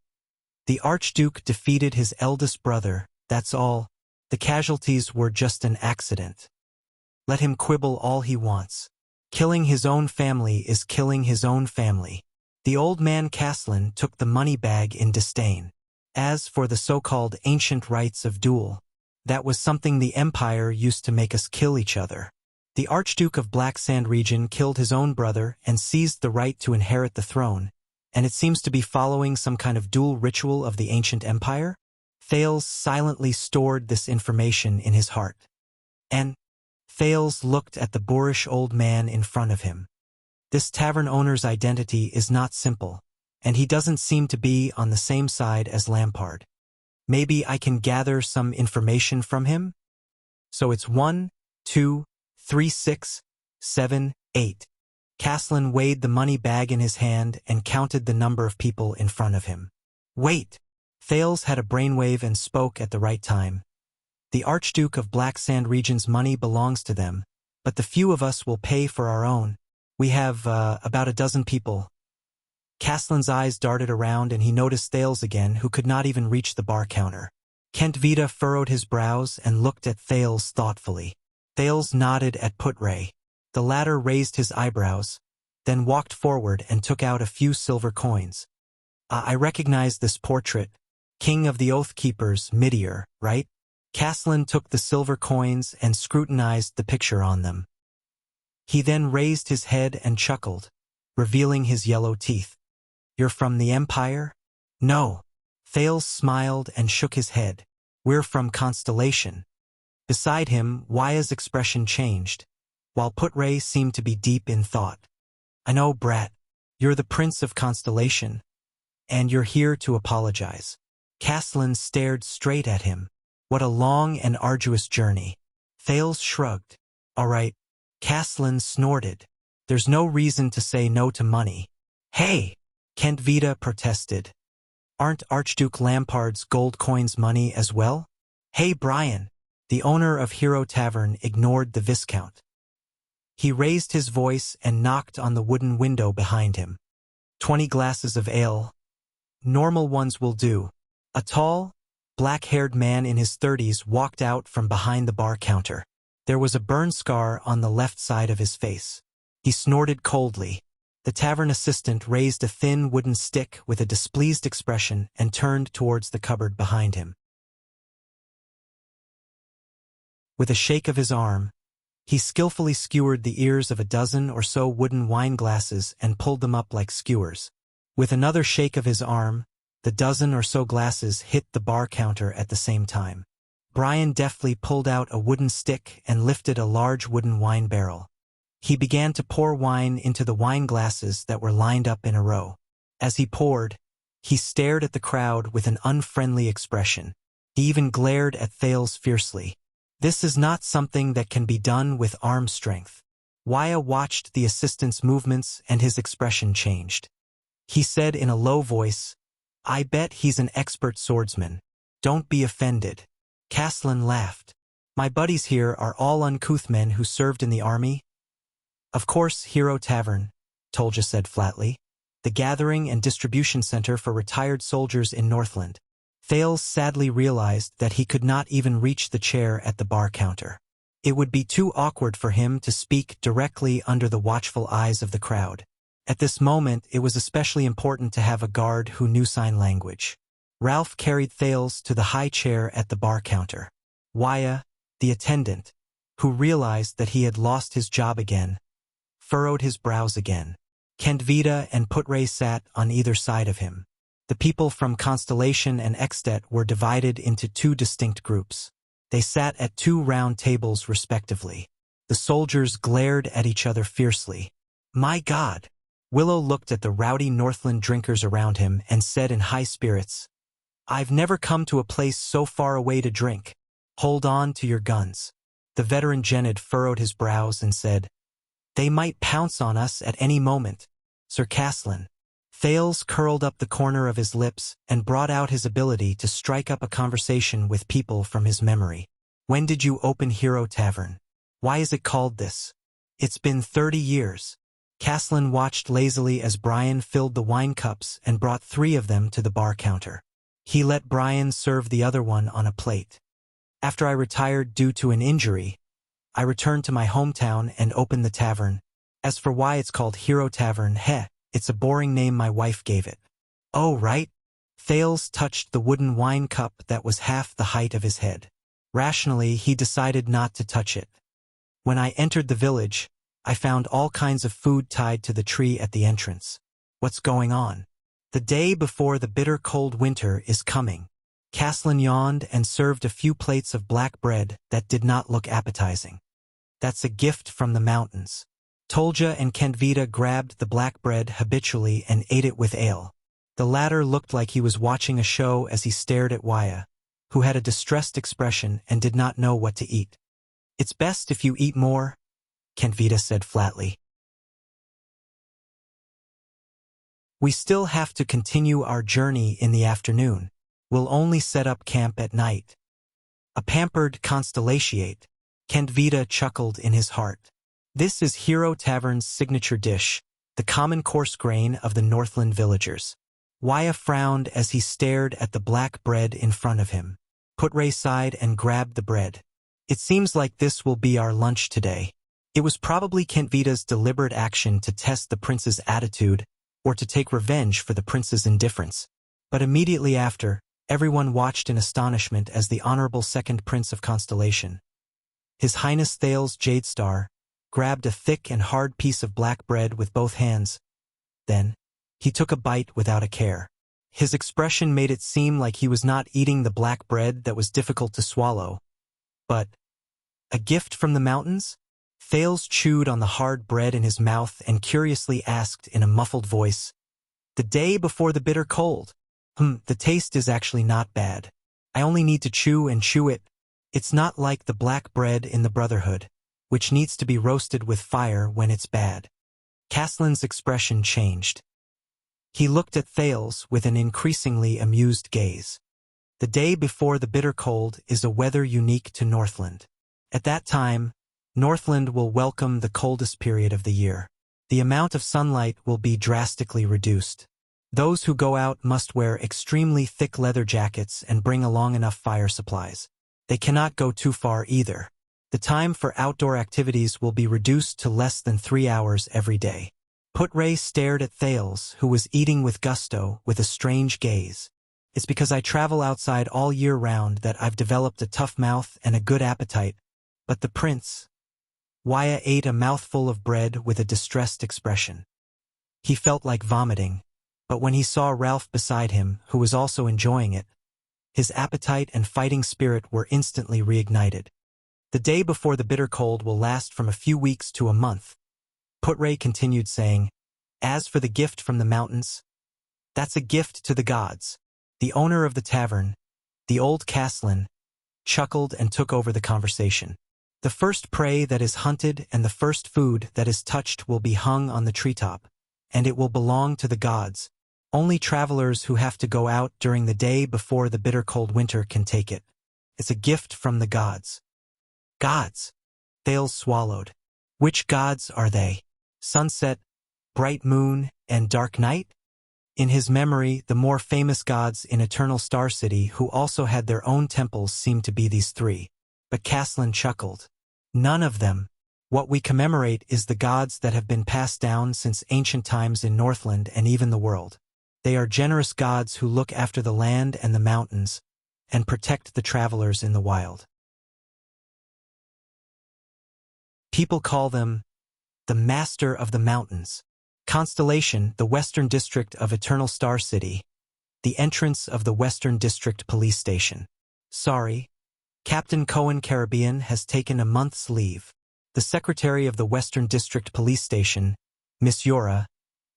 Speaker 1: "The Archduke defeated his eldest brother, that's all. The casualties were just an accident. Let him quibble all he wants. Killing his own family is killing his own family." The old man Caslin took the money bag in disdain. As for the so-called ancient rites of duel, that was something the Empire used to make us kill each other. The Archduke of Black Sand region killed his own brother and seized the right to inherit the throne, and it seems to be following some kind of duel ritual of the ancient empire? Thales silently stored this information in his heart. And Thales looked at the boorish old man in front of him. This tavern owner's identity is not simple, and he doesn't seem to be on the same side as Lampard. Maybe I can gather some information from him? So it's 1, 2, 3, 6, 7, 8. Caslin weighed the money bag in his hand and counted the number of people in front of him. "Wait!" Thales had a brainwave and spoke at the right time. "The Archduke of Black Sand region's money belongs to them, but the few of us will pay for our own. We have about a dozen people." Caslin's eyes darted around and he noticed Thales again, who could not even reach the bar counter. Kent Vita furrowed his brows and looked at Thales thoughtfully. Thales nodded at Putray. The latter raised his eyebrows, then walked forward and took out a few silver coins. "I recognize this portrait. King of the Oath Keepers, Midier, right?" Caslin took the silver coins and scrutinized the picture on them. He then raised his head and chuckled, revealing his yellow teeth. "You're from the Empire?" "No." Thales smiled and shook his head. "We're from Constellation." Beside him, Wuxia's expression changed, while Putray seemed to be deep in thought. "I know, brat. You're the Prince of Constellation, and you're here to apologize." Caslin stared straight at him. What a long and arduous journey. Thales shrugged. "All right." Caslin snorted. "There's no reason to say no to money." "Hey!" Kent Vita protested. "Aren't Archduke Lampard's gold coins money as well?" "Hey, Brian!" The owner of Hero Tavern ignored the Viscount. He raised his voice and knocked on the wooden window behind him. 20 glasses of ale. Normal ones will do." A tall, black-haired man in his 30s walked out from behind the bar counter. There was a burn scar on the left side of his face. He snorted coldly. The tavern assistant raised a thin wooden stick with a displeased expression and turned towards the cupboard behind him. With a shake of his arm, he skillfully skewered the ears of a dozen or so wooden wine glasses and pulled them up like skewers. With another shake of his arm, the dozen or so glasses hit the bar counter at the same time. Brian deftly pulled out a wooden stick and lifted a large wooden wine barrel. He began to pour wine into the wine glasses that were lined up in a row. As he poured, he stared at the crowd with an unfriendly expression. He even glared at Thales fiercely. This is not something that can be done with arm strength. Wuxia watched the assistant's movements and his expression changed. He said in a low voice, "I bet he's an expert swordsman. Don't be offended." Caslin laughed. "My buddies here are all uncouth men who served in the army." "Of course, Hero Tavern," Tolja said flatly. "The gathering and distribution center for retired soldiers in Northland." Thales sadly realized that he could not even reach the chair at the bar counter. It would be too awkward for him to speak directly under the watchful eyes of the crowd. At this moment, it was especially important to have a guard who knew sign language. Ralph carried Thales to the high chair at the bar counter. Wuxia, the attendant, who realized that he had lost his job again, furrowed his brows again. Kentvita and Putray sat on either side of him. The people from Constellation and Extet were divided into two distinct groups. They sat at two round tables respectively. The soldiers glared at each other fiercely. "My God!" Willow looked at the rowdy Northland drinkers around him and said in high spirits, "I've never come to a place so far away to drink. Hold on to your guns." The veteran Genid furrowed his brows and said, "They might pounce on us at any moment, Sir Caslin." Thales curled up the corner of his lips and brought out his ability to strike up a conversation with people from his memory. "When did you open Hero Tavern? Why is it called this?" "It's been 30 years. Caslin watched lazily as Brian filled the wine cups and brought 3 of them to the bar counter. He let Brian serve the other one on a plate. "After I retired due to an injury, I returned to my hometown and opened the tavern. As for why it's called Hero Tavern, it's a boring name my wife gave it." "Oh, right." Thales touched the wooden wine cup that was half the height of his head. Rationally, he decided not to touch it. "When I entered the village, I found all kinds of food tied to the tree at the entrance. What's going on?" "The day before the bitter cold winter is coming." Caslin yawned and served a few plates of black bread that did not look appetizing. "That's a gift from the mountains." Tolja and Kentvita grabbed the black bread habitually and ate it with ale. The latter looked like he was watching a show as he stared at Wuxia, who had a distressed expression and did not know what to eat. "It's best if you eat more," Kentvita said flatly. "We still have to continue our journey in the afternoon. We'll only set up camp at night." "A pampered constellatiate," Kentvita chuckled in his heart. "This is Hero Tavern's signature dish, the common coarse grain of the Northland villagers." Wuxia frowned as he stared at the black bread in front of him. Putray sighed and grabbed the bread. "It seems like this will be our lunch today." It was probably Kentvita's deliberate action to test the prince's attitude or to take revenge for the prince's indifference. But immediately after, everyone watched in astonishment as the Honorable Second Prince of Constellation, His Highness Thales Jadestar, grabbed a thick and hard piece of black bread with both hands. Then, he took a bite without a care. His expression made it seem like he was not eating the black bread that was difficult to swallow. But, a gift from the mountains? Thales chewed on the hard bread in his mouth and curiously asked in a muffled voice, "The day before the bitter cold? The taste is actually not bad. I only need to chew and chew it. It's not like the black bread in the Brotherhood, which needs to be roasted with fire when it's bad." Caslin's expression changed. He looked at Thales with an increasingly amused gaze. "The day before the bitter cold is a weather unique to Northland. At that time, Northland will welcome the coldest period of the year. The amount of sunlight will be drastically reduced. Those who go out must wear extremely thick leather jackets and bring along enough fire supplies. They cannot go too far either. The time for outdoor activities will be reduced to less than 3 hours every day. Putray stared at Thales, who was eating with gusto, with a strange gaze. It's because I travel outside all year round that I've developed a tough mouth and a good appetite. But the prince... Wuxia ate a mouthful of bread with a distressed expression. He felt like vomiting, but when he saw Ralph beside him, who was also enjoying it, his appetite and fighting spirit were instantly reignited. The day before the bitter cold will last from a few weeks to a month. Putray continued saying, as for the gift from the mountains, that's a gift to the gods. The owner of the tavern, the old Castellan, chuckled and took over the conversation. The first prey that is hunted and the first food that is touched will be hung on the treetop, and it will belong to the gods. Only travelers who have to go out during the day before the bitter cold winter can take it. It's a gift from the gods. Gods? Thales swallowed. Which gods are they? Sunset, bright moon, and dark night? In his memory, the more famous gods in Eternal Star City who also had their own temples seemed to be these three. But Castellan chuckled. None of them. What we commemorate is the gods that have been passed down since ancient times in Northland and even the world. They are generous gods who look after the land and the mountains, and protect the travelers in the wild. People call them the Master of the Mountains. Constellation, the Western District of Eternal Star City. The entrance of the Western District Police Station. Sorry. Captain Cohen Caribbean has taken a month's leave. The secretary of the Western District Police Station, Miss Yura,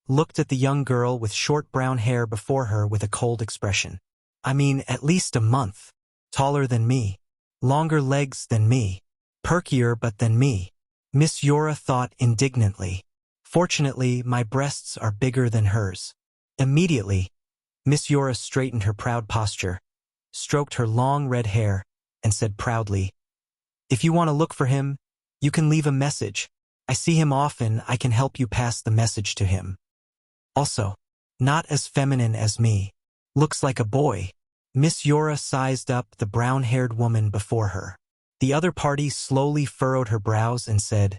Speaker 1: looked at the young girl with short brown hair before her with a cold expression. I mean, at least a month. Taller than me. Longer legs than me. Perkier but than me. Miss Yura thought indignantly. Fortunately, my breasts are bigger than hers. Immediately, Miss Yura straightened her proud posture, stroked her long red hair, and said proudly, if you want to look for him, you can leave a message. I see him often, I can help you pass the message to him. Also, not as feminine as me. Looks like a boy. Miss Yura sized up the brown-haired woman before her. The other party slowly furrowed her brows and said,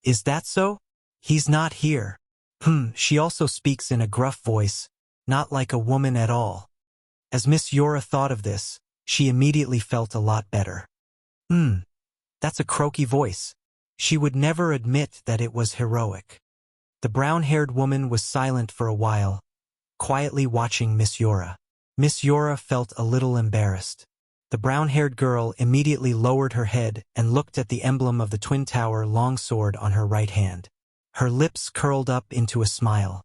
Speaker 1: is that so? He's not here. She also speaks in a gruff voice, not like a woman at all. As Miss Yura thought of this, she immediately felt a lot better. That's a croaky voice. She would never admit that it was heroic. The brown-haired woman was silent for a while, quietly watching Miss Yura. Miss Yura felt a little embarrassed. The brown-haired girl immediately lowered her head and looked at the emblem of the Twin Tower longsword on her right hand. Her lips curled up into a smile.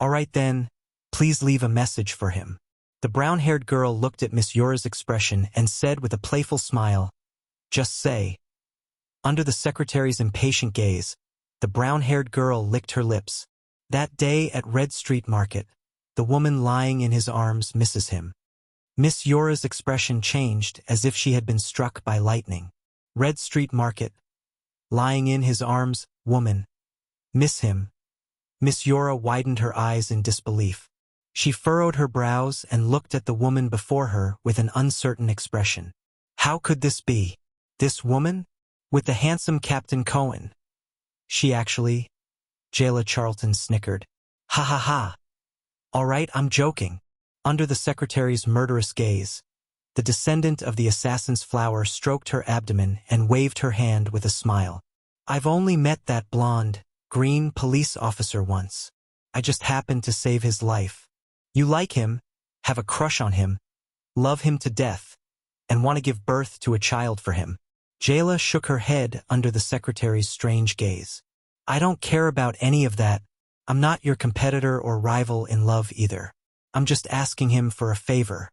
Speaker 1: All right then, please leave a message for him. The brown-haired girl looked at Miss Yura's expression and said with a playful smile, just say. Under the secretary's impatient gaze, the brown-haired girl licked her lips. That day at Red Street Market, the woman lying in his arms misses him. Miss Yura's expression changed as if she had been struck by lightning. Red Street Market. Lying in his arms, woman. Miss him. Miss Yura widened her eyes in disbelief. She furrowed her brows and looked at the woman before her with an uncertain expression. How could this be? This woman? With the handsome Captain Cohen? She actually? Jayla Charlton snickered. Ha ha ha. All right, I'm joking. Under the secretary's murderous gaze, the descendant of the assassin's flower stroked her abdomen and waved her hand with a smile. I've only met that blonde, green police officer once. I just happened to save his life. You like him, have a crush on him, love him to death, and want to give birth to a child for him. Jayla shook her head under the secretary's strange gaze. I don't care about any of that. I'm not your competitor or rival in love either. I'm just asking him for a favor.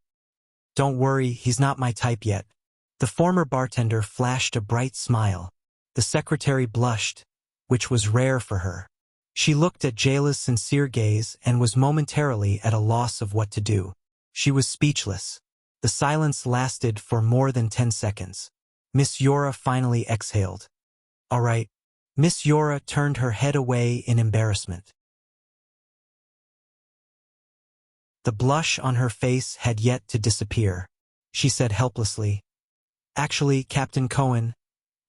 Speaker 1: Don't worry, he's not my type yet. The former bartender flashed a bright smile. The secretary blushed, which was rare for her. She looked at Jayla's sincere gaze and was momentarily at a loss of what to do. She was speechless. The silence lasted for more than 10 seconds. Miss Yura finally exhaled. All right. Miss Yura turned her head away in embarrassment. The blush on her face had yet to disappear. She said helplessly, actually, Captain Cohen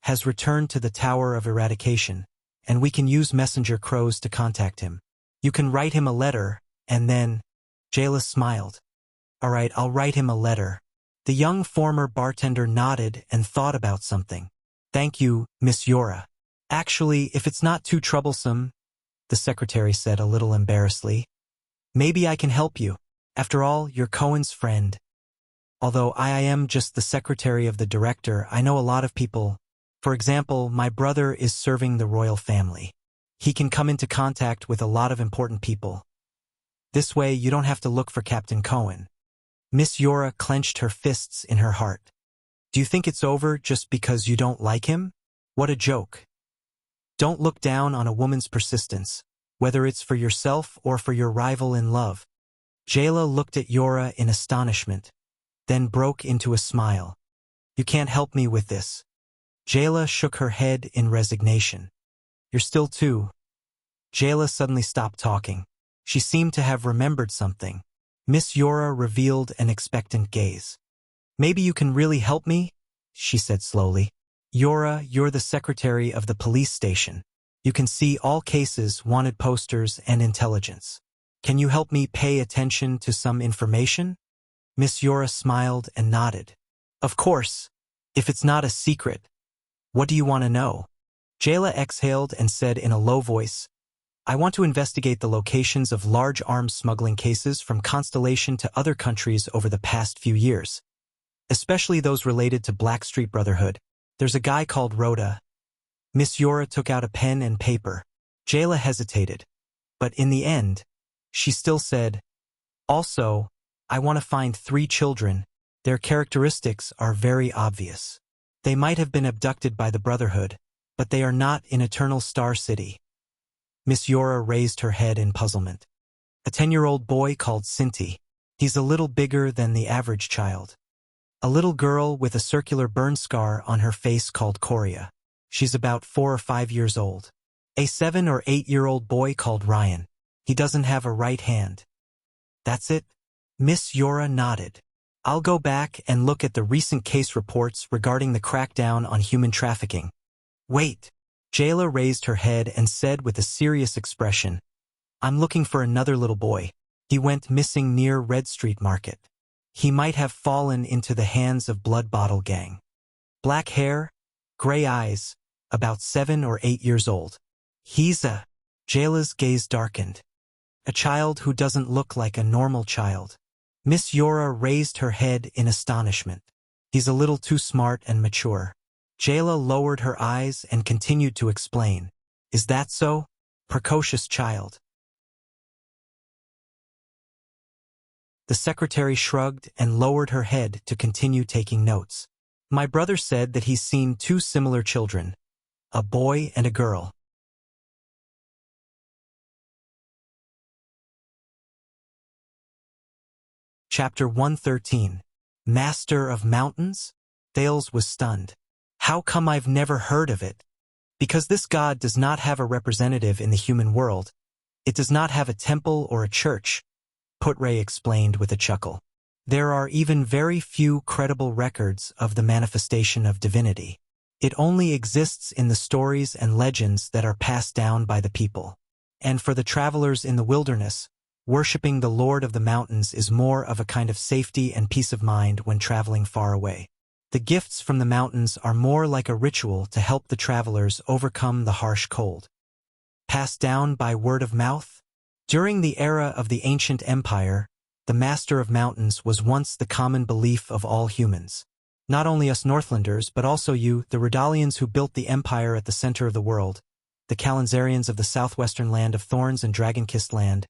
Speaker 1: has returned to the Tower of Eradication, and we can use messenger crows to contact him. You can write him a letter, and then... Jayla smiled. All right, I'll write him a letter. The young former bartender nodded and thought about something. Thank you, Miss Yora. Actually, if it's not too troublesome, the secretary said a little embarrassedly, maybe I can help you. After all, you're Cohen's friend. Although I am just the secretary of the director, I know a lot of people. For example, my brother is serving the royal family. He can come into contact with a lot of important people. This way, you don't have to look for Captain Cohen. Miss Yora clenched her fists in her heart. Do you think it's over just because you don't like him? What a joke. Don't look down on a woman's persistence, whether it's for yourself or for your rival in love. Jayla looked at Yora in astonishment, then broke into a smile. You can't help me with this. Jayla shook her head in resignation. You're still too. Jayla suddenly stopped talking. She seemed to have remembered something. Miss Yora revealed an expectant gaze. Maybe you can really help me? She said slowly. Yora, you're the secretary of the police station. You can see all cases, wanted posters, and intelligence. Can you help me pay attention to some information? Miss Yora smiled and nodded. Of course, if it's not a secret. What do you want to know? Jayla exhaled and said in a low voice, I want to investigate the locations of large arms smuggling cases from Constellation to other countries over the past few years, especially those related to Blackstreet Brotherhood. There's a guy called Rhoda. Miss Yora took out a pen and paper. Jayla hesitated, but in the end, she still said, also, I want to find 3 children. Their characteristics are very obvious. They might have been abducted by the Brotherhood, but they are not in Eternal Star City. Miss Yora raised her head in puzzlement. A 10-year-old boy called Sinti. He's a little bigger than the average child. A little girl with a circular burn scar on her face called Korea. She's about 4 or 5 years old. A 7 or 8-year-old boy called Ryan. He doesn't have a right hand. That's it? Miss Yora nodded. I'll go back and look at the recent case reports regarding the crackdown on human trafficking. Wait. Jayla raised her head and said with a serious expression, I'm looking for another little boy. He went missing near Red Street Market. He might have fallen into the hands of Blood Bottle Gang. Black hair, gray eyes, about 7 or 8 years old. He's a... Jayla's gaze darkened. A child who doesn't look like a normal child. Miss Yora raised her head in astonishment. He's a little too smart and mature. Jayla lowered her eyes and continued to explain. Is that so? Precocious child. The secretary shrugged and lowered her head to continue taking notes. My brother said that he's seen 2 similar children, a boy and a girl. Chapter 113. Master of Mountains? Thales was stunned. How come I've never heard of it? Because this god does not have a representative in the human world. It does not have a temple or a church, Putre explained with a chuckle. There are even very few credible records of the manifestation of divinity. It only exists in the stories and legends that are passed down by the people. And for the travelers in the wilderness, worshipping the Lord of the Mountains is more of a kind of safety and peace of mind when traveling far away. The gifts from the mountains are more like a ritual to help the travelers overcome the harsh cold. Passed down by word of mouth? During the era of the ancient empire, the Master of Mountains was once the common belief of all humans. Not only us Northlanders, but also you, the Redalians who built the empire at the center of the world, the Kalanzarians of the southwestern land of thorns and dragon-kissed land,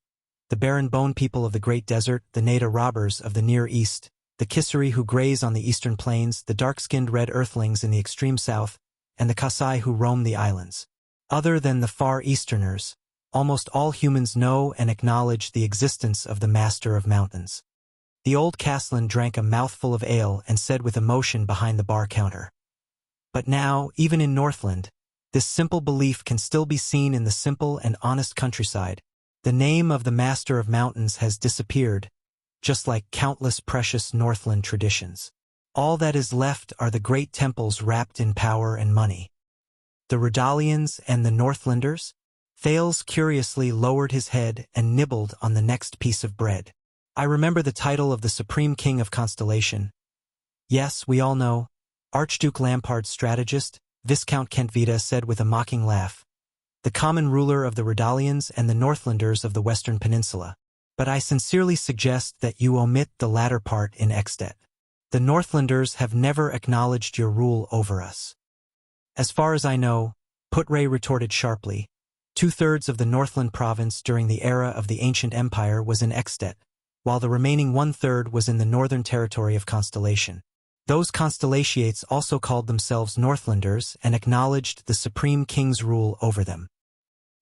Speaker 1: the barren bone people of the Great Desert, the Nada robbers of the Near East, the Kisari who graze on the eastern plains, the dark-skinned red earthlings in the extreme south, and the Kasai who roam the islands. Other than the Far Easterners, almost all humans know and acknowledge the existence of the Master of Mountains. The old Castellan drank a mouthful of ale and said with emotion behind the bar counter. But now, even in Northland, this simple belief can still be seen in the simple and honest countryside. The name of the Master of Mountains has disappeared, just like countless precious Northland traditions. All that is left are the great temples wrapped in power and money. The Redalians and the Northlanders? Thales curiously lowered his head and nibbled on the next piece of bread. I remember the title of the Supreme King of Constellation. Yes, we all know. Archduke Lampard's strategist, Viscount Kentvita said with a mocking laugh. The common ruler of the Redalians and the Northlanders of the Western Peninsula. But I sincerely suggest that you omit the latter part in Extet. The Northlanders have never acknowledged your rule over us. As far as I know, Putre retorted sharply, 2/3 of the Northland province during the era of the ancient empire was in Extet, while the remaining 1/3 was in the northern territory of Constellation. Those Constellations also called themselves Northlanders and acknowledged the Supreme King's rule over them.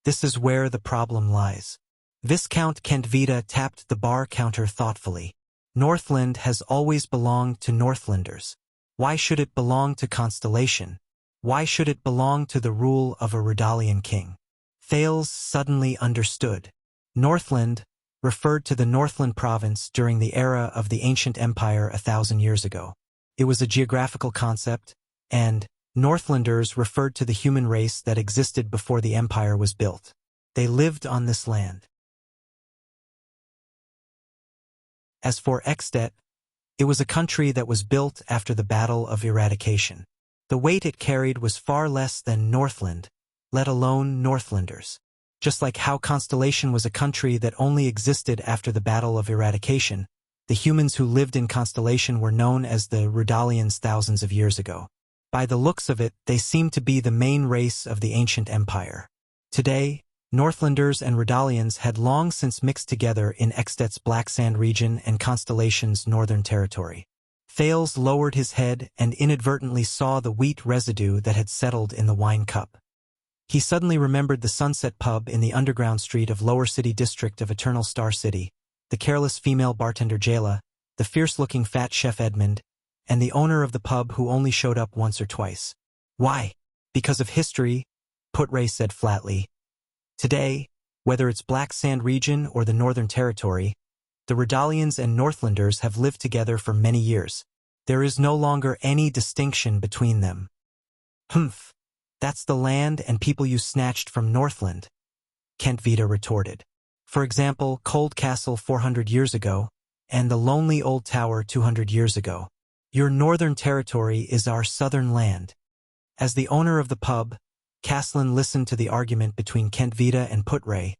Speaker 1: This is where the problem lies. Viscount Kentvita tapped the bar counter thoughtfully. Northland has always belonged to Northlanders. Why should it belong to Constellation? Why should it belong to the rule of a Redalian king? Thales suddenly understood. Northland referred to the Northland province during the era of the ancient empire 1,000 years ago. It was a geographical concept, and Northlanders referred to the human race that existed before the empire was built. They lived on this land. As for Extet, it was a country that was built after the Battle of Eradication. The weight it carried was far less than Northland, let alone Northlanders. Just like how Constellation was a country that only existed after the Battle of Eradication, the humans who lived in Constellation were known as the Redalians thousands of years ago. By the looks of it, they seemed to be the main race of the ancient empire. Today, Northlanders and Redalians had long since mixed together in Extet's Black Sand region and Constellation's northern territory. Thales lowered his head and inadvertently saw the wheat residue that had settled in the wine cup. He suddenly remembered the Sunset Pub in the underground street of Lower City district of Eternal Star City, the careless female bartender Jayla, the fierce-looking fat chef Edmund, and the owner of the pub who only showed up once or twice. Why? Because of history, Putre said flatly. Today, whether it's Black Sand region or the Northern Territory, the Redalians and Northlanders have lived together for many years. There is no longer any distinction between them. Humph, that's the land and people you snatched from Northland, Kentvita retorted. For example, Cold Castle 400 years ago, and the lonely old tower 200 years ago. Your Northern Territory is our southern land. As the owner of the pub, Caslin listened to the argument between Kentvita and Putre.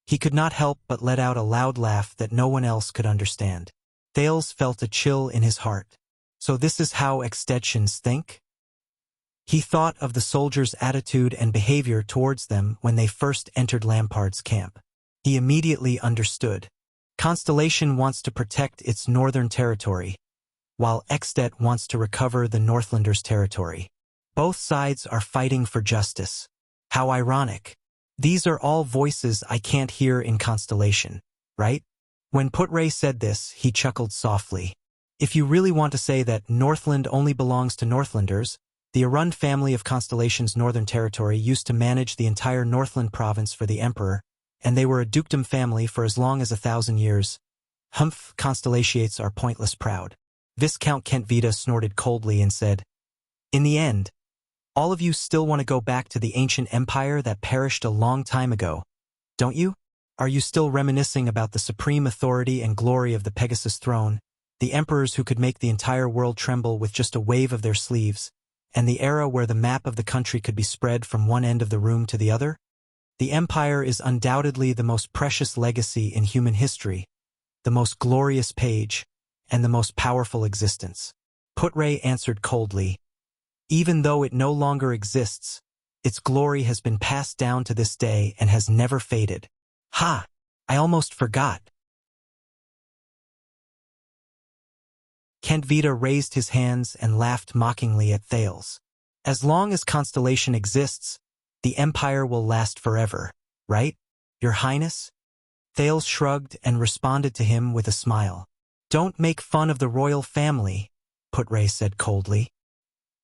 Speaker 1: He could not help but let out a loud laugh that no one else could understand. Thales felt a chill in his heart. So this is how Extetians think? He thought of the soldiers' attitude and behavior towards them when they first entered Lampard's camp. He immediately understood. Constellation wants to protect its northern territory, while Extet wants to recover the Northlanders' territory. Both sides are fighting for justice. How ironic. These are all voices I can't hear in Constellation, right? When Putre said this, he chuckled softly. If you really want to say that Northland only belongs to Northlanders, the Arund family of Constellation's northern territory used to manage the entire Northland province for the Emperor, and they were a dukedom family for as long as 1,000 years. Humph, Constellations are pointless proud. Viscount Kentvita snorted coldly and said, in the end, all of you still want to go back to the ancient empire that perished a long time ago, don't you? Are you still reminiscing about the supreme authority and glory of the Pegasus throne, the emperors who could make the entire world tremble with just a wave of their sleeves, and the era where the map of the country could be spread from one end of the room to the other? The empire is undoubtedly the most precious legacy in human history, the most glorious page, and the most powerful existence. Putre answered coldly. Even though it no longer exists, its glory has been passed down to this day and has never faded. Ha! I almost forgot. Kentvita raised his hands and laughed mockingly at Thales. As long as Constellation exists, the empire will last forever, right, Your Highness? Thales shrugged and responded to him with a smile. Don't make fun of the royal family, Putre said coldly.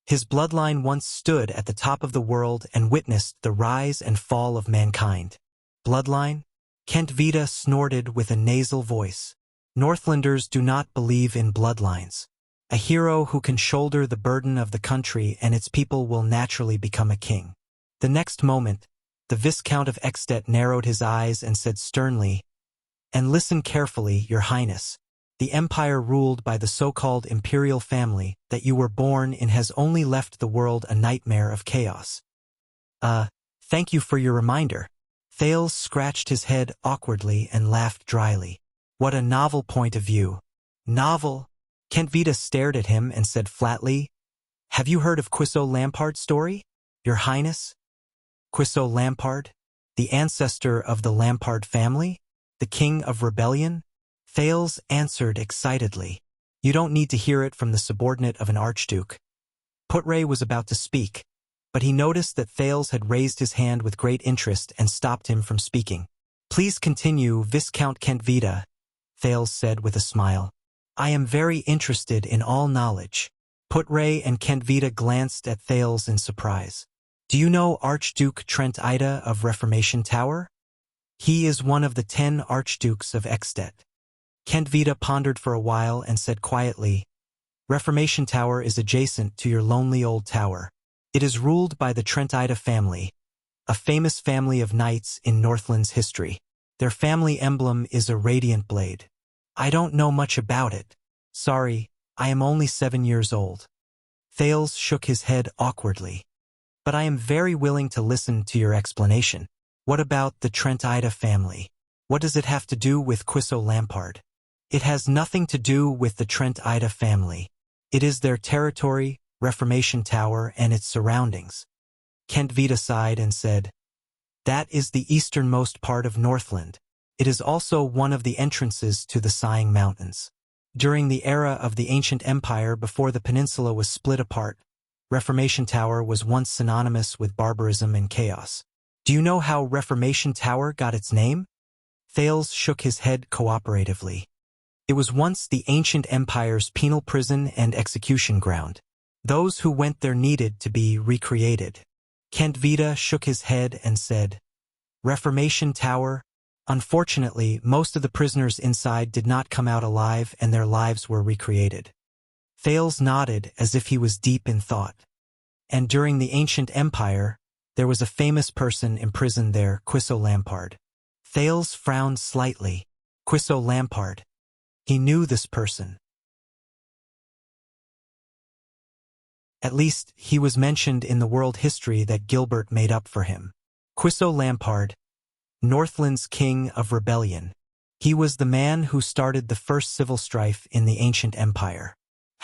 Speaker 1: His bloodline once stood at the top of the world and witnessed the rise and fall of mankind. Bloodline? Kentvita snorted with a nasal voice. Northlanders do not believe in bloodlines. A hero who can shoulder the burden of the country and its people will naturally become a king. The next moment, The Viscount of Extet narrowed his eyes and said sternly, "And listen carefully, Your Highness. The empire ruled by the so-called imperial family that you were born in has only left the world a nightmare of chaos." Thank you for your reminder." Thales scratched his head awkwardly and laughed dryly. "What a novel point of view." "Novel?" Kent Vita stared at him and said flatly, "Have you heard of Quisso Lampard's story, Your Highness?" Quisso Lampard? The ancestor of the Lampard family? The king of rebellion? Thales answered excitedly. "You don't need to hear it from the subordinate of an archduke." Putre was about to speak, but he noticed that Thales had raised his hand with great interest and stopped him from speaking. "Please continue, Viscount Kent Vita," Thales said with a smile. "I am very interested in all knowledge." Putre and Kent Vita glanced at Thales in surprise. "Do you know Archduke Trent Ida of Reformation Tower? He is one of the 10 archdukes of Extet." Kent Vita pondered for a while and said quietly, "Reformation Tower is adjacent to your lonely old tower. It is ruled by the Trent Ida family, a famous family of knights in Northland's history. Their family emblem is a radiant blade." "I don't know much about it. Sorry, I am only 7 years old." Thales shook his head awkwardly. "But I am very willing to listen to your explanation. What about the Trent Ida family? What does it have to do with Quisso Lampard?" "It has nothing to do with the Trent Ida family. It is their territory, Reformation Tower, and its surroundings." Kent Vita sighed and said, "That is the easternmost part of Northland. It is also one of the entrances to the Sighing Mountains. During the era of the ancient empire before the peninsula was split apart, Reformation Tower was once synonymous with barbarism and chaos. Do you know how Reformation Tower got its name?" Thales shook his head cooperatively. "It was once the ancient empire's penal prison and execution ground. Those who went there needed to be recreated." Kent Vita shook his head and said, "Reformation Tower? Unfortunately, most of the prisoners inside did not come out alive and their lives were recreated." Thales nodded as if he was deep in thought. "And during the ancient empire, there was a famous person imprisoned there, Quisso Lampard." Thales frowned slightly. Quisso Lampard. He knew this person. At least, he was mentioned in the world history that Gilbert made up for him. Quisso Lampard, Northland's king of rebellion. He was the man who started the first civil strife in the ancient empire.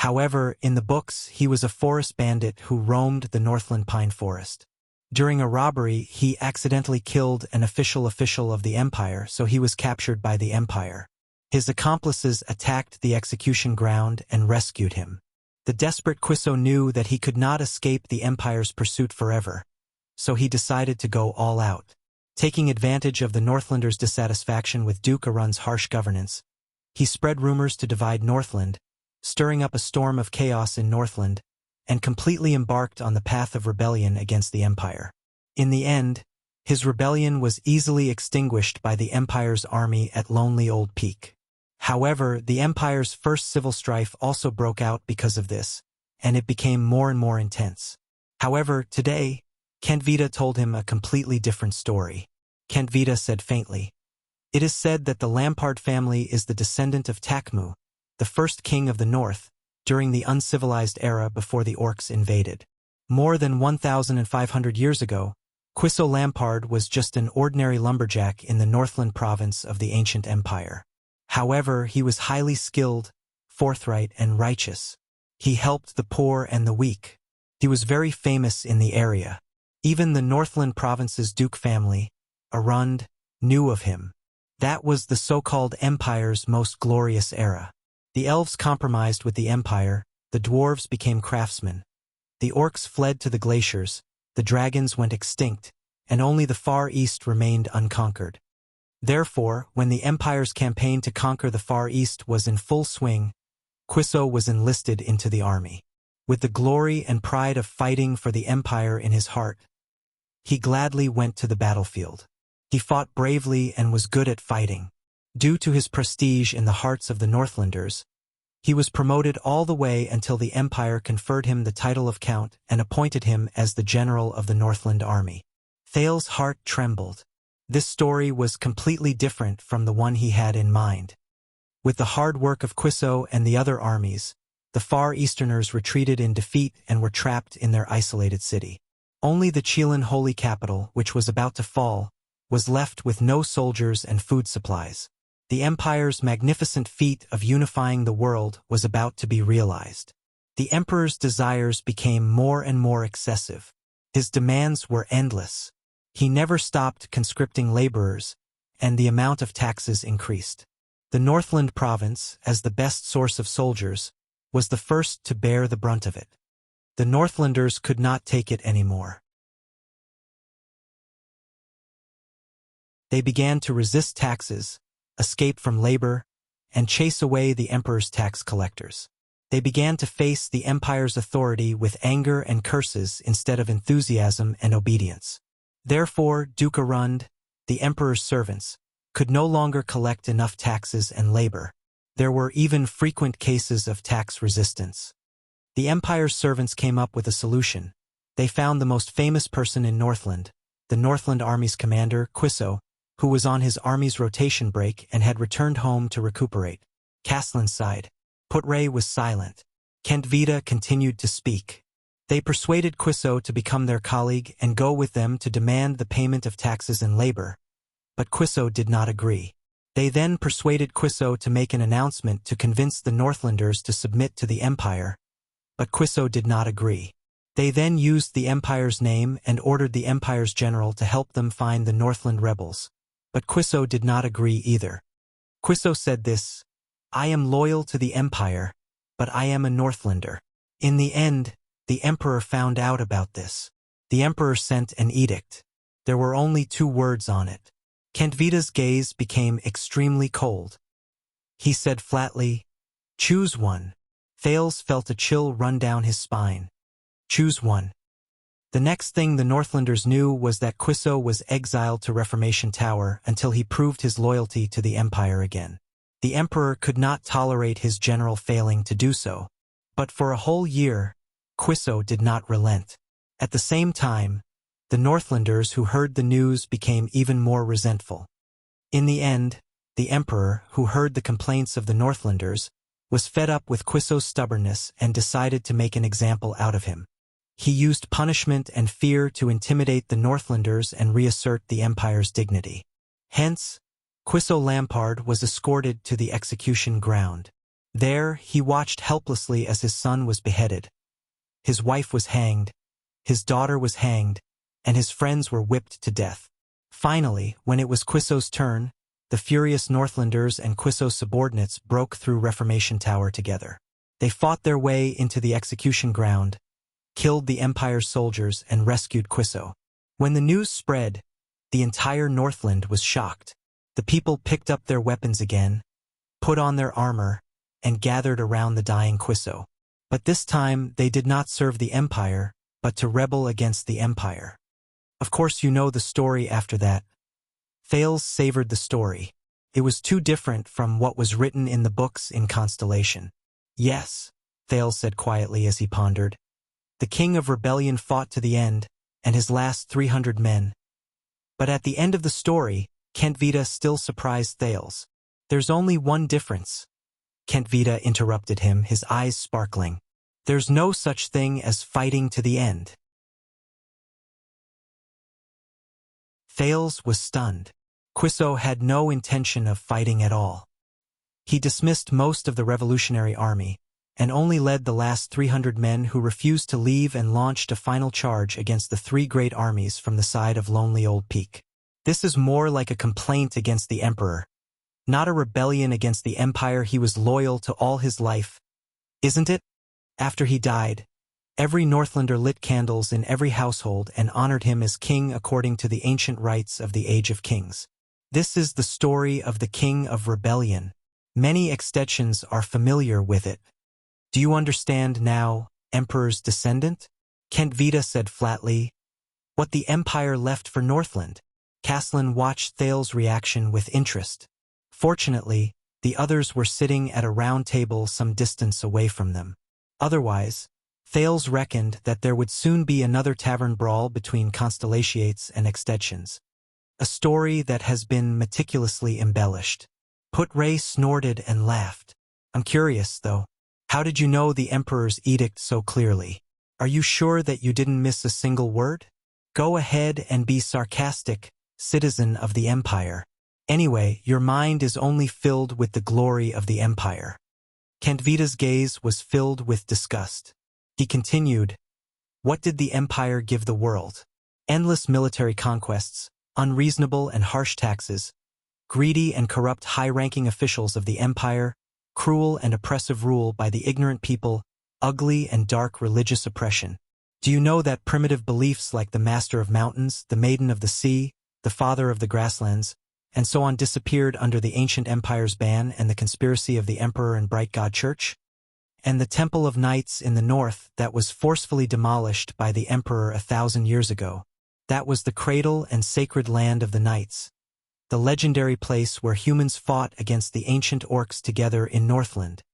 Speaker 1: However, in the books, he was a forest bandit who roamed the Northland pine forest. During a robbery, he accidentally killed an official of the empire, so he was captured by the empire. His accomplices attacked the execution ground and rescued him. The desperate Quisso knew that he could not escape the empire's pursuit forever, so he decided to go all out. Taking advantage of the Northlanders' dissatisfaction with Duke Arun's harsh governance, he spread rumors to divide Northland, stirring up a storm of chaos in Northland, and completely embarked on the path of rebellion against the empire. In the end, his rebellion was easily extinguished by the empire's army at Lonely Old Peak. However, the empire's first civil strife also broke out because of this, and it became more and more intense. However, today, Kent Vita told him a completely different story. Kent Vita said faintly, "It is said that the Lampard family is the descendant of Takmu, the first king of the north, during the uncivilized era before the orcs invaded. More than 1,500 years ago, Quisso Lampard was just an ordinary lumberjack in the Northland province of the ancient empire. However, he was highly skilled, forthright, and righteous. He helped the poor and the weak. He was very famous in the area. Even the Northland province's duke family, Arund, knew of him. That was the so-called empire's most glorious era. The elves compromised with the empire, the dwarves became craftsmen. The orcs fled to the glaciers, the dragons went extinct, and only the Far East remained unconquered. Therefore, when the empire's campaign to conquer the Far East was in full swing, Quisso was enlisted into the army. With the glory and pride of fighting for the empire in his heart, he gladly went to the battlefield. He fought bravely and was good at fighting. Due to his prestige in the hearts of the Northlanders, he was promoted all the way until the empire conferred him the title of count and appointed him as the general of the Northland army. Thale's heart trembled. This story was completely different from the one he had in mind. With the hard work of Quiso and the other armies, the Far Easterners retreated in defeat and were trapped in their isolated city. Only the Chilean holy capital, which was about to fall, was left with no soldiers and food supplies. The empire's magnificent feat of unifying the world was about to be realized. The emperor's desires became more and more excessive. His demands were endless. He never stopped conscripting laborers, and the amount of taxes increased. The Northland province, as the best source of soldiers, was the first to bear the brunt of it. The Northlanders could not take it anymore. They began to resist taxes, escape from labor, and chase away the emperor's tax collectors. They began to face the empire's authority with anger and curses instead of enthusiasm and obedience. Therefore, Duke Arund, the emperor's servants, could no longer collect enough taxes and labor. There were even frequent cases of tax resistance. The empire's servants came up with a solution. They found the most famous person in Northland, the Northland Army's commander, Quiso, who was on his army's rotation break and had returned home to recuperate. Caslin sighed. Putray was silent. Kentvita continued to speak. They persuaded Quiso to become their colleague and go with them to demand the payment of taxes and labor. But Quiso did not agree. They then persuaded Quiso to make an announcement to convince the Northlanders to submit to the empire, but Quiso did not agree. They then used the empire's name and ordered the empire's general to help them find the Northland rebels. But Quiso did not agree either. Quiso said this, "I am loyal to the empire, but I am a Northlander." In the end, the emperor found out about this. The emperor sent an edict. There were only 2 words on it. Kentvita's gaze became extremely cold. He said flatly, "Choose one." Thales felt a chill run down his spine. Choose one. The next thing the Northlanders knew was that Quiso was exiled to Reformation Tower until he proved his loyalty to the empire again. The emperor could not tolerate his general failing to do so, but for a whole year, Quiso did not relent. At the same time, the Northlanders who heard the news became even more resentful. In the end, the emperor, who heard the complaints of the Northlanders, was fed up with Quiso's stubbornness and decided to make an example out of him. He used punishment and fear to intimidate the Northlanders and reassert the empire's dignity. Hence, Quiso Lampard was escorted to the execution ground. There, he watched helplessly as his son was beheaded. His wife was hanged, his daughter was hanged, and his friends were whipped to death. Finally, when it was Quiso's turn, the furious Northlanders and Quiso's subordinates broke through Reformation Tower together. They fought their way into the execution ground, killed the empire's soldiers, and rescued Quiso. When the news spread, the entire Northland was shocked. The people picked up their weapons again, put on their armor, and gathered around the dying Quiso. But this time they did not serve the empire, but to rebel against the empire. Of course you know the story after that. Thales savored the story. It was too different from what was written in the books in Constellation. Yes, Thales said quietly as he pondered. The king of rebellion fought to the end, and his last 300 men. But at the end of the story, Kentvita still surprised Thales. There's only one difference. Kentvita interrupted him, his eyes sparkling. There's no such thing as fighting to the end. Thales was stunned. Quiso had no intention of fighting at all. He dismissed most of the revolutionary army, and only led the last 300 men who refused to leave and launched a final charge against the 3 great armies from the side of Lonely Old Peak. This is more like a complaint against the emperor, not a rebellion against the empire he was loyal to all his life, isn't it? After he died, every Northlander lit candles in every household and honored him as king according to the ancient rites of the Age of Kings. This is the story of the King of Rebellion. Many extensions are familiar with it. Do you understand now, Emperor's descendant? Kentvita said flatly. What the empire left for Northland? Caslin watched Thales' reaction with interest. Fortunately, the others were sitting at a round table some distance away from them. Otherwise, Thales reckoned that there would soon be another tavern brawl between constellations and extensions. A story that has been meticulously embellished. Put-Ray snorted and laughed. I'm curious, though. How did you know the Emperor's edict so clearly? Are you sure that you didn't miss a single word? Go ahead and be sarcastic, citizen of the Empire. Anyway, your mind is only filled with the glory of the Empire. Kentvita's gaze was filled with disgust. He continued, what did the Empire give the world? Endless military conquests, unreasonable and harsh taxes, greedy and corrupt high-ranking officials of the Empire, cruel and oppressive rule by the ignorant people, ugly and dark religious oppression. Do you know that primitive beliefs like the Master of Mountains, the Maiden of the Sea, the Father of the Grasslands, and so on disappeared under the ancient empire's ban and the conspiracy of the Emperor and Bright God Church? And the Temple of Knights in the north that was forcefully demolished by the Emperor 1,000 years ago. That was the cradle and sacred land of the Knights, the legendary place where humans fought against the ancient orcs together in Northland.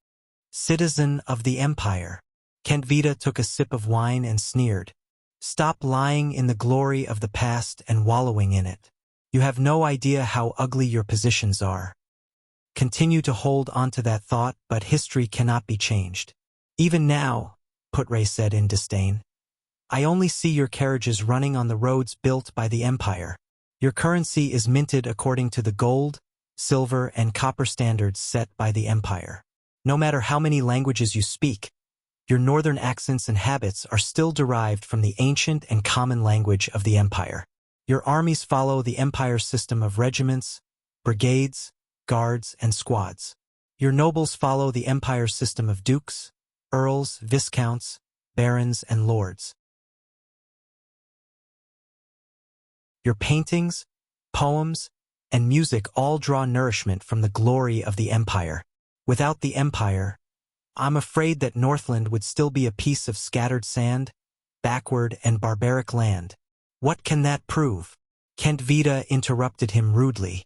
Speaker 1: Citizen of the Empire. Kentvita took a sip of wine and sneered. Stop lying in the glory of the past and wallowing in it. You have no idea how ugly your positions are. Continue to hold on to that thought, but history cannot be changed. Even now, Put-Ray said in disdain. I only see your carriages running on the roads built by the Empire. Your currency is minted according to the gold, silver, and copper standards set by the Empire. No matter how many languages you speak, your northern accents and habits are still derived from the ancient and common language of the Empire. Your armies follow the Empire's system of regiments, brigades, guards, and squads. Your nobles follow the Empire's system of dukes, earls, viscounts, barons, and lords. Your paintings, poems, and music all draw nourishment from the glory of the Empire. Without the Empire, I'm afraid that Northland would still be a piece of scattered sand, backward and barbaric land. What can that prove? Kentvita interrupted him rudely.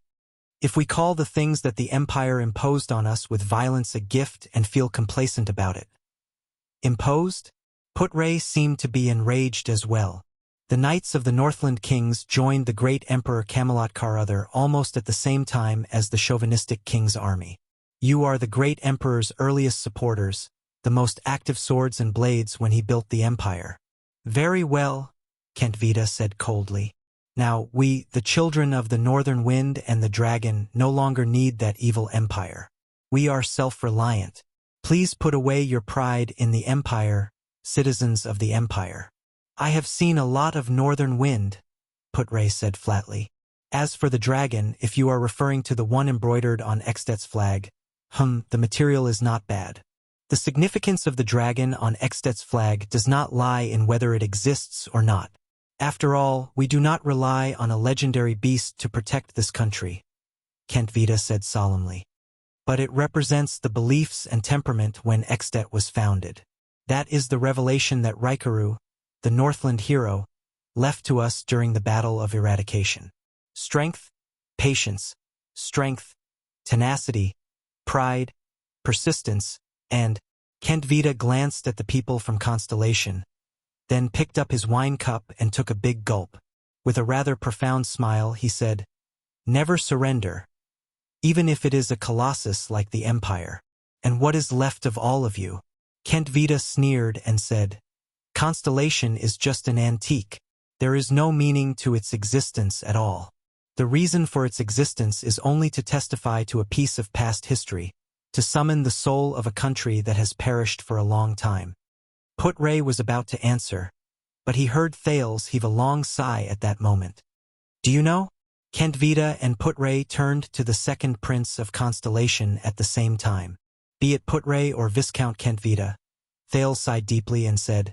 Speaker 1: If we call the things that the Empire imposed on us with violence a gift and feel complacent about it. Imposed? Put-Ray seemed to be enraged as well. The Knights of the Northland Kings joined the great Emperor Camelot-Carother almost at the same time as the chauvinistic King's army. You are the great Emperor's earliest supporters, the most active swords and blades when he built the Empire. Very well, Kentvita said coldly. Now we, the children of the Northern Wind and the Dragon, no longer need that evil Empire. We are self-reliant. Please put away your pride in the Empire, citizens of the Empire. I have seen a lot of Northern Wind, Put-Ray said flatly. As for the dragon, if you are referring to the one embroidered on Extet's flag, the material is not bad. The significance of the dragon on Extet's flag does not lie in whether it exists or not. After all, we do not rely on a legendary beast to protect this country, Kentvita said solemnly. But it represents the beliefs and temperament when Extet was founded. That is the revelation that Raikaru, the Northland hero, left to us during the Battle of Eradication. Strength, patience, strength, tenacity, pride, persistence, and Kentvita glanced at the people from Constellation, then picked up his wine cup and took a big gulp. With a rather profound smile, he said, Never surrender, even if it is a colossus like the Empire. And what is left of all of you? Kentvita sneered and said, Constellation is just an antique. There is no meaning to its existence at all. The reason for its existence is only to testify to a piece of past history, to summon the soul of a country that has perished for a long time. Put-Ray was about to answer, but he heard Thales heave a long sigh at that moment. Do you know? Kentvita and Put-Ray turned to the second prince of Constellation at the same time. Be it Put-Ray or Viscount Kentvita, Thales sighed deeply and said,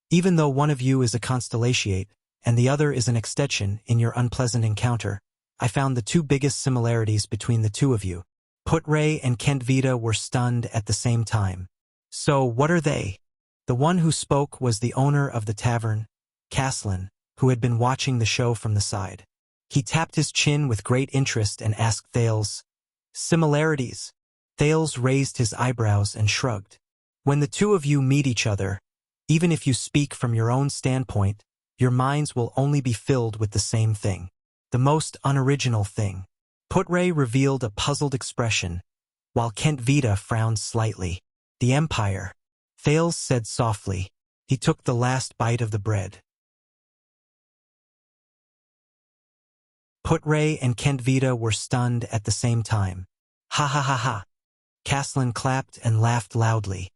Speaker 1: Even though one of you is a Constellatiate and the other is an extension in your unpleasant encounter, I found the two biggest similarities between the two of you. Put-Ray and Kentvita were stunned at the same time. So what are they? The one who spoke was the owner of the tavern, Caslin, who had been watching the show from the side. He tapped his chin with great interest and asked Thales, Similarities? Thales raised his eyebrows and shrugged. When the two of you meet each other, Even if you speak from your own standpoint, your minds will only be filled with the same thing. The most unoriginal thing. Putre revealed a puzzled expression, while Kent Vita frowned slightly. The Empire. Thales said softly. He took the last bite of the bread. Putre and Kent Vita were stunned at the same time. Ha ha ha ha. Caslin clapped and laughed loudly.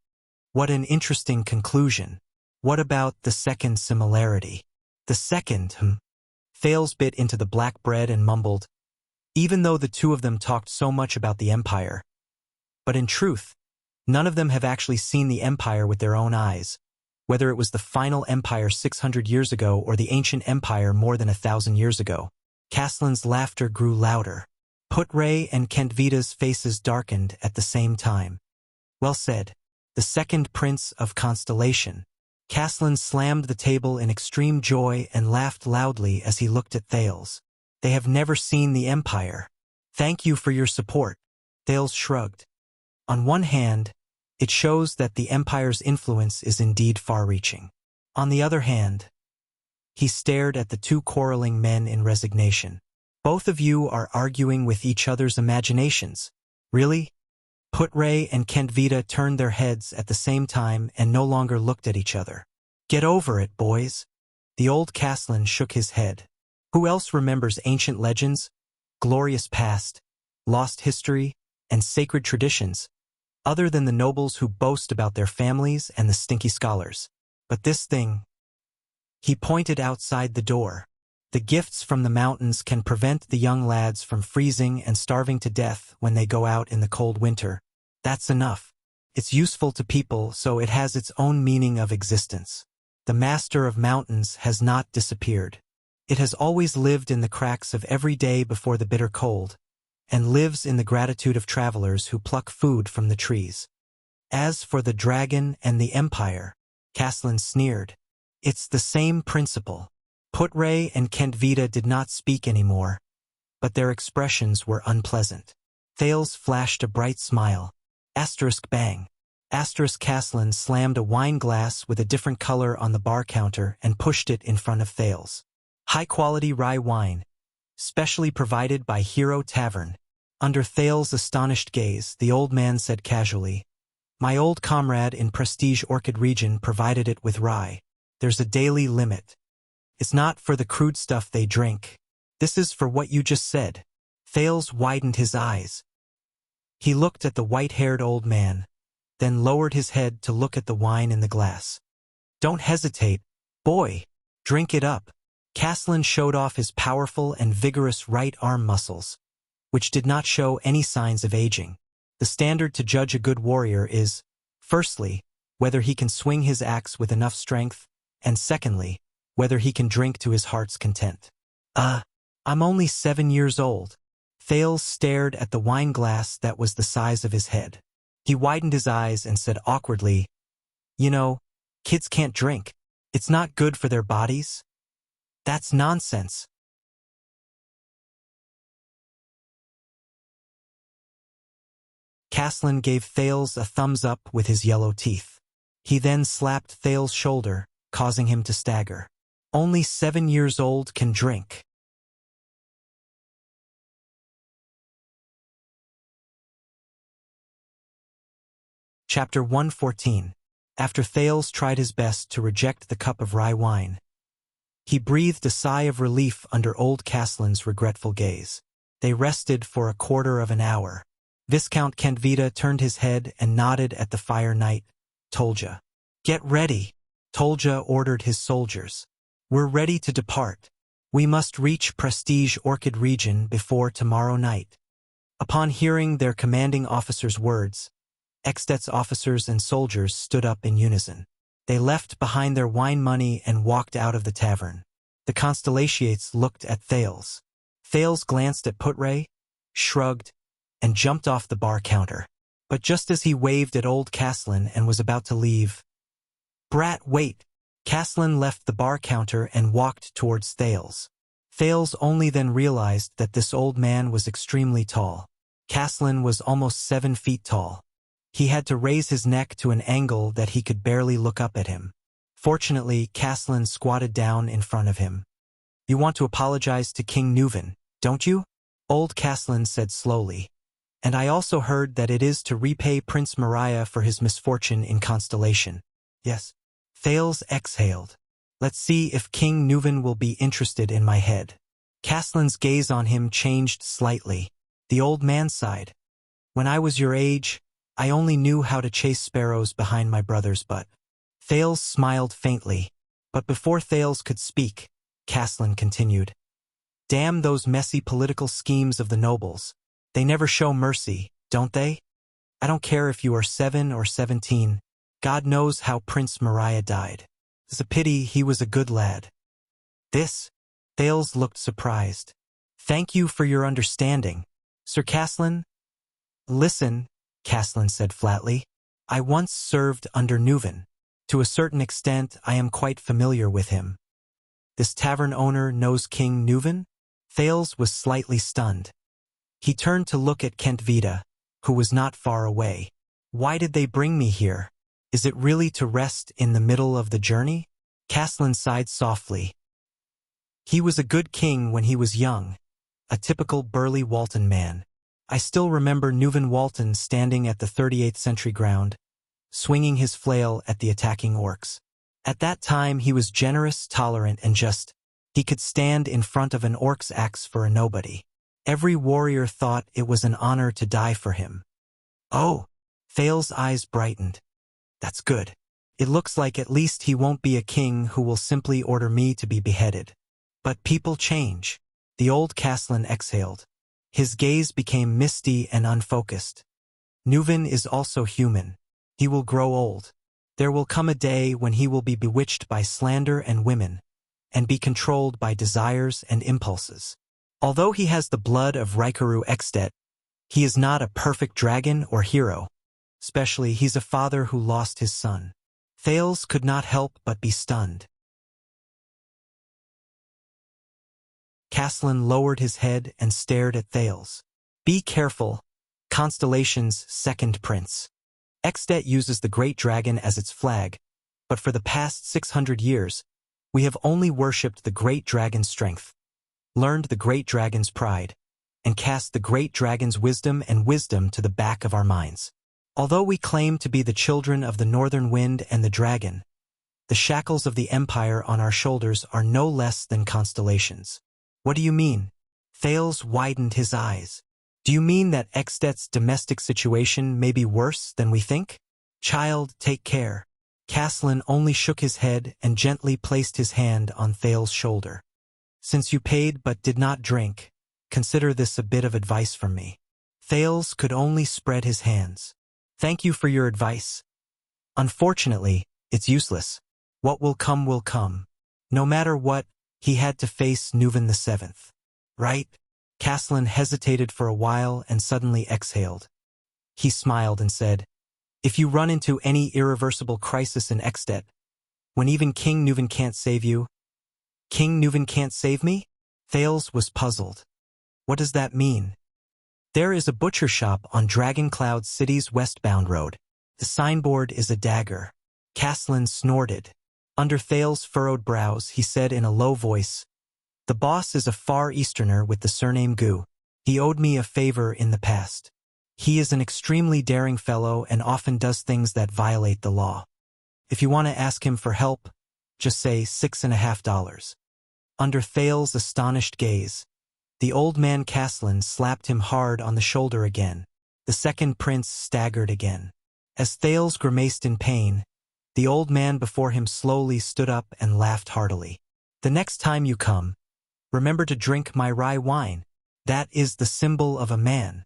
Speaker 1: What an interesting conclusion. What about the second similarity? The second, Thales bit into the black bread and mumbled, even though the two of them talked so much about the Empire. But in truth, none of them have actually seen the Empire with their own eyes, whether it was the final Empire 600 years ago or the ancient Empire more than 1,000 years ago. Caslin's laughter grew louder. Putre and Kent Vita's faces darkened at the same time. Well said. The second Prince of Constellation. Caslin slammed the table in extreme joy and laughed loudly as he looked at Thales. They have never seen the Empire. Thank you for your support. Thales shrugged. On one hand, it shows that the Empire's influence is indeed far-reaching. On the other hand, he stared at the two quarreling men in resignation. Both of you are arguing with each other's imaginations. Really? Putre and Kent Vita turned their heads at the same time and no longer looked at each other. Get over it, boys. The old Caslin shook his head. Who else remembers ancient legends, glorious past, lost history, and sacred traditions, other than the nobles who boast about their families and the stinky scholars? But this thing... He pointed outside the door. The gifts from the mountains can prevent the young lads from freezing and starving to death when they go out in the cold winter. That's enough. It's useful to people, so it has its own meaning of existence. The Master of Mountains has not disappeared. It has always lived in the cracks of every day before the bitter cold, and lives in the gratitude of travelers who pluck food from the trees. As for the dragon and the Empire, Caslin sneered. It's the same principle. Putre and Kent Vita did not speak anymore, but their expressions were unpleasant. Thales flashed a bright smile. Asterisk bang. Asterisk Caslin slammed a wine glass with a different color on the bar counter and pushed it in front of Thales. High-quality rye wine, specially provided by Hero Tavern. Under Thales' astonished gaze, the old man said casually, My old comrade in Prestige Orchid region provided it with rye. There's a daily limit. It's not for the crude stuff they drink. This is for what you just said. Thales widened his eyes. He looked at the white-haired old man, then lowered his head to look at the wine in the glass. Don't hesitate, boy. Drink it up. Caslin showed off his powerful and vigorous right arm muscles, which did not show any signs of aging. The standard to judge a good warrior is, firstly, whether he can swing his axe with enough strength, and secondly, whether he can drink to his heart's content. I'm only 7 years old. Thales stared at the wine glass that was the size of his head. He widened his eyes and said awkwardly, You know, kids can't drink. It's not good for their bodies. That's nonsense. Caslin gave Thales a thumbs up with his yellow teeth. He then slapped Thales' shoulder, causing him to stagger. Only 7 years old can drink. Chapter 114. After Thales tried his best to reject the cup of rye wine, he breathed a sigh of relief under old Caslin's regretful gaze. They rested for a quarter of an hour. Viscount Kent Vita turned his head and nodded at the Fire Knight. Tolja. Get ready. Tolja ordered his soldiers. We're ready to depart. We must reach Prestige Orchid region before tomorrow night. Upon hearing their commanding officer's words, Extet's officers and soldiers stood up in unison. They left behind their wine money and walked out of the tavern. The Constellations looked at Thales. Thales glanced at Putre, shrugged, and jumped off the bar counter. But just as he waved at old Caslin and was about to leave, Brat, wait! Caslin left the bar counter and walked towards Thales. Thales only then realized that this old man was extremely tall. Caslin was almost 7 feet tall. He had to raise his neck to an angle that he could barely look up at him. Fortunately, Castellan squatted down in front of him. "You want to apologize to King Nuven, don't you?" Old Castellan said slowly. "And I also heard that it is to repay Prince Mariah for his misfortune in Constellation." "Yes." Thales exhaled. "Let's see if King Nuven will be interested in my head." Castellan's gaze on him changed slightly. The old man sighed. "When I was your age, I only knew how to chase sparrows behind my brother's butt." Thales smiled faintly, but before Thales could speak, Castellan continued. "Damn those messy political schemes of the nobles. They never show mercy, don't they? I don't care if you are 7 or 17. God knows how Prince Mariah died. It's a pity he was a good lad." "This?" Thales looked surprised. "Thank you for your understanding, Sir Castellan." "Listen," Castellan said flatly. "I once served under Nuven. To a certain extent, I am quite familiar with him." "This tavern owner knows King Nuven?" Thales was slightly stunned. He turned to look at Kentvita, who was not far away. "Why did they bring me here? Is it really to rest in the middle of the journey?" Castellan sighed softly. "He was a good king when he was young, a typical burly Walton man. I still remember Nuven Walton standing at the 38th century ground, swinging his flail at the attacking orcs. At that time he was generous, tolerant, and just. He could stand in front of an orc's axe for a nobody. Every warrior thought it was an honor to die for him." "Oh!" Thales' eyes brightened. "That's good. It looks like at least he won't be a king who will simply order me to be beheaded." "But people change." The old Castellan exhaled. His gaze became misty and unfocused. "Nuven is also human. He will grow old. There will come a day when he will be bewitched by slander and women, and be controlled by desires and impulses. Although he has the blood of Rikaru Extet, he is not a perfect dragon or hero. Especially, he's a father who lost his son." Thales could not help but be stunned. Castellan lowered his head and stared at Thales. "Be careful. Constellation's second prince. Extet uses the great dragon as its flag, but for the past 600 years, we have only worshipped the great dragon's strength, learned the great dragon's pride, and cast the great dragon's wisdom to the back of our minds. Although we claim to be the children of the northern wind and the dragon, the shackles of the empire on our shoulders are no less than constellations." "What do you mean?" Thales widened his eyes. "Do you mean that Extet's domestic situation may be worse than we think?" "Child, take care." Castellan only shook his head and gently placed his hand on Thales' shoulder. "Since you paid but did not drink, consider this a bit of advice from me." Thales could only spread his hands. "Thank you for your advice. Unfortunately, it's useless. What will come will come. No matter what, he had to face Nuven VII. Right?" Castellan hesitated for a while and suddenly exhaled. He smiled and said, "If you run into any irreversible crisis in Extet, when even King Nuven can't save you—" "King Nuven can't save me?" Thales was puzzled. "What does that mean?" "There is a butcher shop on Dragoncloud City's westbound road. The signboard is a dagger." Castellan snorted. Under Thales' furrowed brows, he said in a low voice, "The boss is a Far Easterner with the surname Gu. He owed me a favor in the past. He is an extremely daring fellow and often does things that violate the law. If you want to ask him for help, just say $6.50. Under Thales' astonished gaze, the old man Castellan slapped him hard on the shoulder again. The second prince staggered again. As Thales grimaced in pain, the old man before him slowly stood up and laughed heartily. "The next time you come, remember to drink my rye wine. That is the symbol of a man."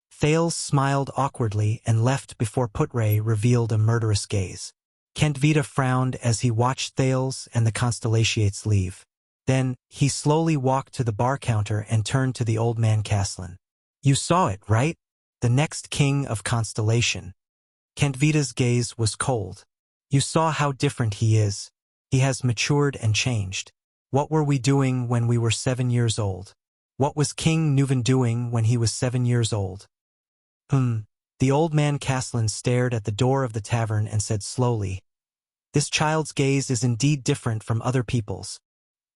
Speaker 1: Thales smiled awkwardly and left before Putre revealed a murderous gaze. Kentvita frowned as he watched Thales and the Constellations leave. Then, he slowly walked to the bar counter and turned to the old man Castellan. "You saw it, right? The next king of Constellation." Kentvita's gaze was cold. "You saw how different he is. He has matured and changed. What were we doing when we were 7 years old? What was King Nuven doing when he was 7 years old?" The old man Castellan stared at the door of the tavern and said slowly, This child's gaze is indeed different from other people's.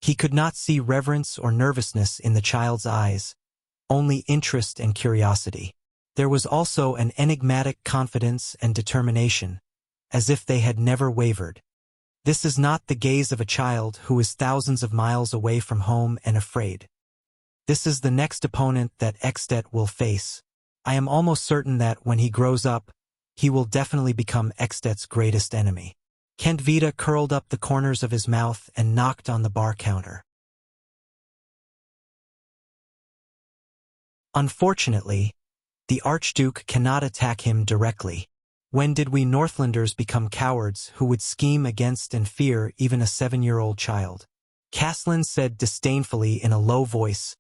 Speaker 1: He could not see reverence or nervousness in the child's eyes, only interest and curiosity. There was also an enigmatic confidence and determination, as if they had never wavered. This is not the gaze of a child who is thousands of miles away from home and afraid. This is the next opponent that Extet will face. I am almost certain that when he grows up, he will definitely become Extet's greatest enemy. Kent Vita curled up the corners of his mouth and knocked on the bar counter. Unfortunately, the Archduke cannot attack him directly. When did we Northlanders become cowards who would scheme against and fear even a 7-year-old child? Caslin said disdainfully in a low voice,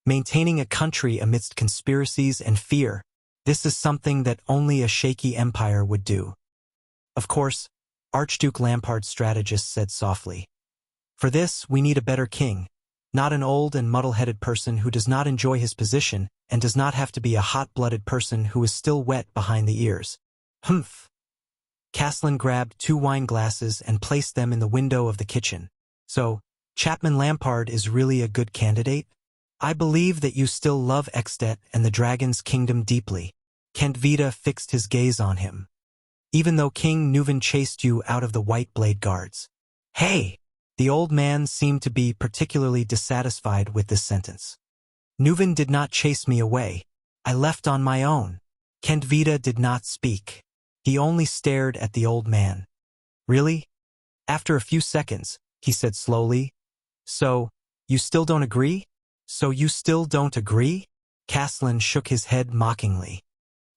Speaker 1: maintaining a country amidst conspiracies and fear. This is something that only a shaky empire would do. Of course, Archduke Lampard's strategist said softly. For this, we need a better king, not an old and muddle-headed person who does not enjoy his position and does not have to be a hot-blooded person who is still wet behind the ears. Humph. Caslin grabbed 2 wine glasses and placed them in the window of the kitchen. So, Chapman Lampard is really a good candidate? I believe that you still love Extet and the Dragon's Kingdom deeply. Kent Vita fixed his gaze on him. Even though King Nuvan chased you out of the White Blade Guards. Hey! The old man seemed to be particularly dissatisfied with this sentence. Nuvan did not chase me away. I left on my own. Kent Vita did not speak. He only stared at the old man. Really? After a few seconds, he said slowly, So, you still don't agree? So you still don't agree? Caslin shook his head mockingly.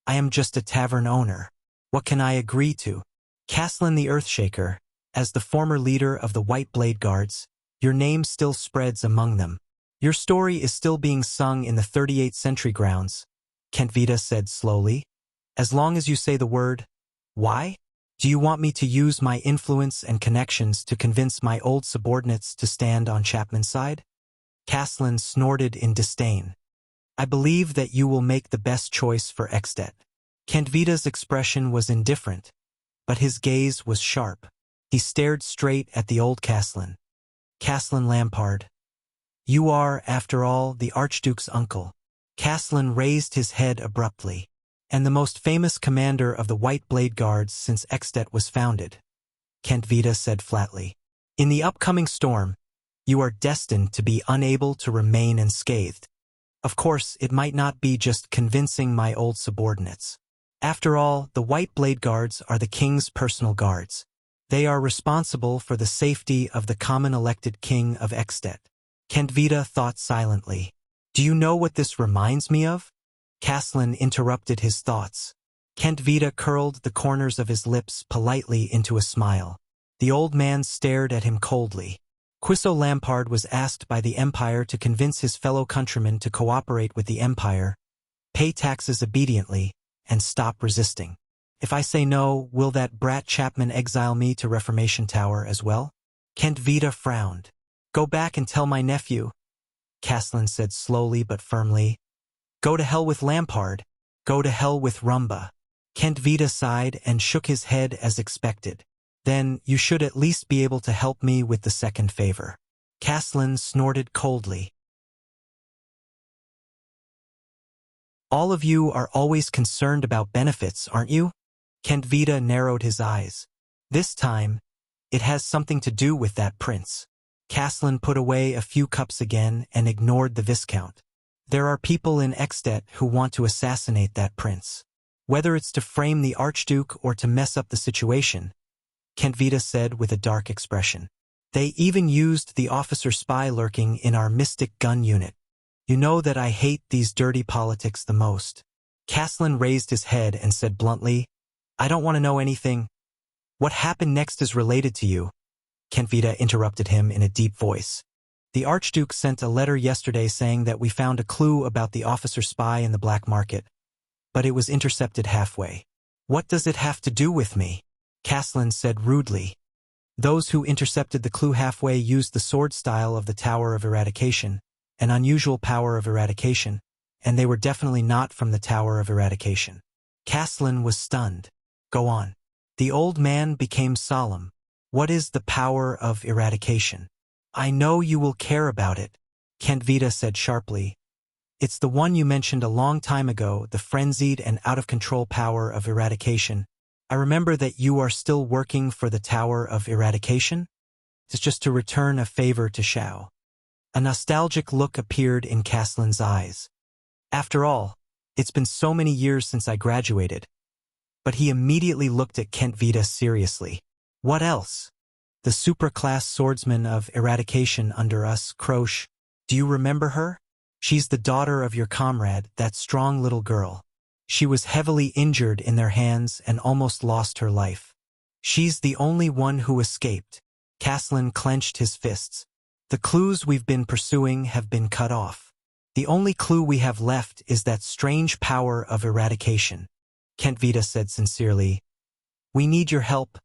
Speaker 1: I am just a tavern owner. What can I agree to? Caslin the Earthshaker, as the former leader of the White Blade Guards, your name still spreads among them. Your story is still being sung in the 38th century grounds, Kent Vita said slowly. As long as you say the word, why? Do you want me to use my influence and connections to convince my old subordinates to stand on Chapman's side? Caslin snorted in disdain. I believe that you will make the best choice for Extet. Kent Vita's expression was indifferent, but his gaze was sharp. He stared straight at the old Caslin. Caslin Lampard. You are, after all, the Archduke's uncle. Caslin raised his head abruptly. And the most famous commander of the White Blade Guards since Extet was founded, Kent Vita said flatly. In the upcoming storm, you are destined to be unable to remain unscathed. Of course, it might not be just convincing my old subordinates. After all, the White Blade Guards are the king's personal guards. They are responsible for the safety of the common elected king of Extet. Kent Vita thought silently. Do you know what this reminds me of? Caslin interrupted his thoughts. Kent Vita curled the corners of his lips politely into a smile. The old man stared at him coldly. Quiso Lampard was asked by the Empire to convince his fellow countrymen to cooperate with the Empire, pay taxes obediently, and stop resisting. If I say no, will that brat Chapman exile me to Reformation Tower as well? Kent Vita frowned. Go back and tell my nephew, Caslin said slowly but firmly. Go to hell with Lampard. Go to hell with Rumba. Kent Vita sighed and shook his head as expected. Then you should at least be able to help me with the second favor. Caslin snorted coldly. All of you are always concerned about benefits, aren't you? Kent Vita narrowed his eyes. This time, it has something to do with that prince. Caslin put away a few cups again and ignored the Viscount. There are people in Extet who want to assassinate that prince. Whether it's to frame the Archduke or to mess up the situation, Kent Vita said with a dark expression. They even used the officer spy lurking in our mystic gun unit. You know that I hate these dirty politics the most. Caslin raised his head and said bluntly, I don't want to know anything. What happened next is related to you. Kent Vita interrupted him in a deep voice. The Archduke sent a letter yesterday saying that we found a clue about the officer spy in the black market, but it was intercepted halfway. What does it have to do with me? Caslin said rudely. Those who intercepted the clue halfway used the sword style of the Tower of Eradication, an unusual power of eradication, and they were definitely not from the Tower of Eradication. Caslin was stunned. Go on. The old man became solemn. What is the power of eradication? I know you will care about it, Kent Vita said sharply. It's the one you mentioned a long time ago, the frenzied and out-of-control power of eradication. I remember that you are still working for the Tower of Eradication? It's just to return a favor to Xiao. A nostalgic look appeared in Caslin's eyes. After all, it's been so many years since I graduated. But he immediately looked at Kent Vita seriously. What else? The supra-class swordsman of eradication under us, Croche. Do you remember her? She's the daughter of your comrade, that strong little girl. She was heavily injured in their hands and almost lost her life. She's the only one who escaped. Caslin clenched his fists. The clues we've been pursuing have been cut off. The only clue we have left is that strange power of eradication. Kent Vita said sincerely. We need your help,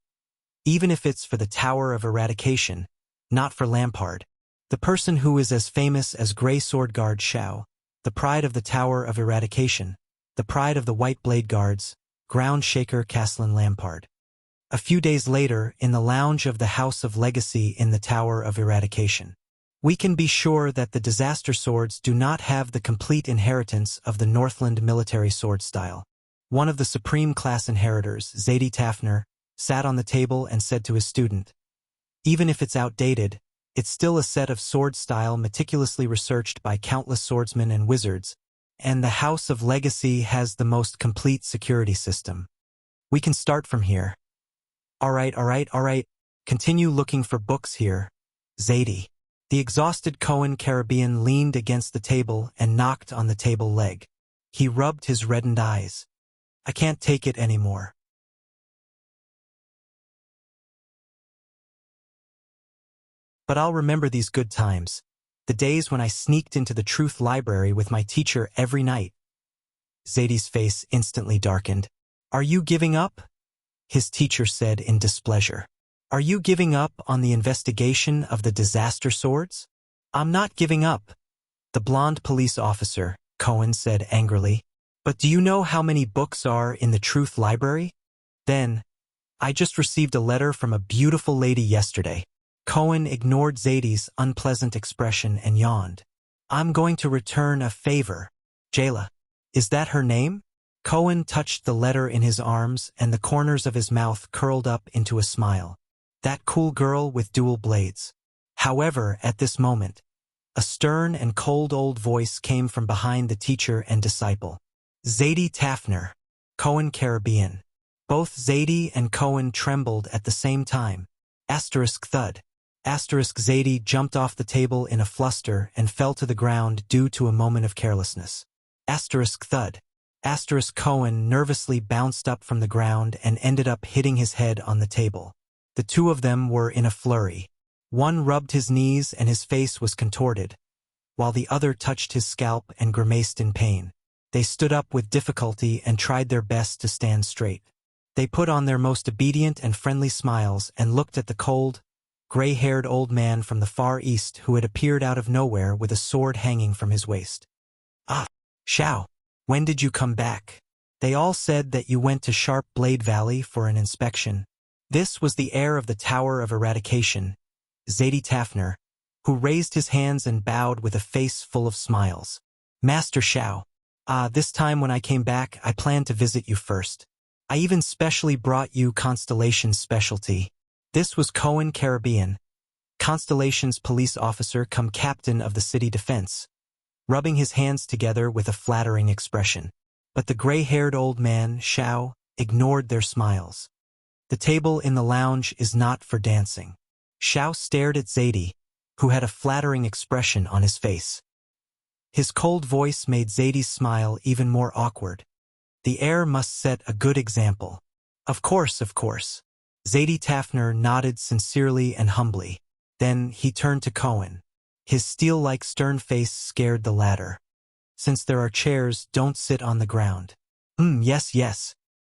Speaker 1: even if it's for the Tower of Eradication, not for Lampard. The person who is as famous as Grey Sword Guard Xiao, the pride of the Tower of Eradication, the pride of the White Blade Guards, Ground Shaker Caslin Lampard. A few days later, in the lounge of the House of Legacy in the Tower of Eradication. We can be sure that the Disaster Swords do not have the complete inheritance of the Northland military sword style. One of the supreme class inheritors, Zadie Tafner, sat on the table and said to his student, even if it's outdated, it's still a set of sword style meticulously researched by countless swordsmen and wizards, and the House of Legacy has the most complete security system. We can start from here. All right. Continue looking for books here, Zadie. The exhausted Cohen Caribbean leaned against the table and knocked on the table leg. He rubbed his reddened eyes. I can't take it anymore. But I'll remember these good times, the days when I sneaked into the Truth Library with my teacher every night. Zadie's face instantly darkened. Are you giving up? His teacher said in displeasure. Are you giving up on the investigation of the Disaster Swords? I'm not giving up, the blonde police officer, Cohen said angrily. But do you know how many books are in the Truth Library? Then, I just received a letter from a beautiful lady yesterday. Cohen ignored Zadie's unpleasant expression and yawned. I'm going to return a favor. Jayla. Is that her name? Cohen touched the letter in his arms and the corners of his mouth curled up into a smile. That cool girl with dual blades. However, at this moment, a stern and cold old voice came from behind the teacher and disciple. Zadie Tafner, Cohen Caribbean. Both Zadie and Cohen trembled at the same time. Asterisk thud. Asterisk Zadie jumped off the table in a fluster and fell to the ground due to a moment of carelessness. Asterisk thud. Asterisk Cohen nervously bounced up from the ground and ended up hitting his head on the table. The two of them were in a flurry. One rubbed his knees and his face was contorted, while the other touched his scalp and grimaced in pain. They stood up with difficulty and tried their best to stand straight. They put on their most obedient and friendly smiles and looked at the cold, gray-haired old man from the Far East who had appeared out of nowhere with a sword hanging from his waist. Ah, Xiao, when did you come back? They all said that you went to Sharp Blade Valley for an inspection. This was the heir of the Tower of Eradication, Zadie Tafner, who raised his hands and bowed with a face full of smiles. Master Xiao. This time when I came back, I planned to visit you first. I even specially brought you Constellation's specialty. This was Cohen Caribbean, Constellation's police officer come captain of the city defense, rubbing his hands together with a flattering expression. But the gray-haired old man, Xiao, ignored their smiles. The table in the lounge is not for dancing. Xiao stared at Zadie, who had a flattering expression on his face. His cold voice made Zadie's smile even more awkward. The heir must set a good example. Of course. Zadie Tafner nodded sincerely and humbly. Then he turned to Cohen. His steel-like stern face scared the latter. Since there are chairs, don't sit on the ground. Yes.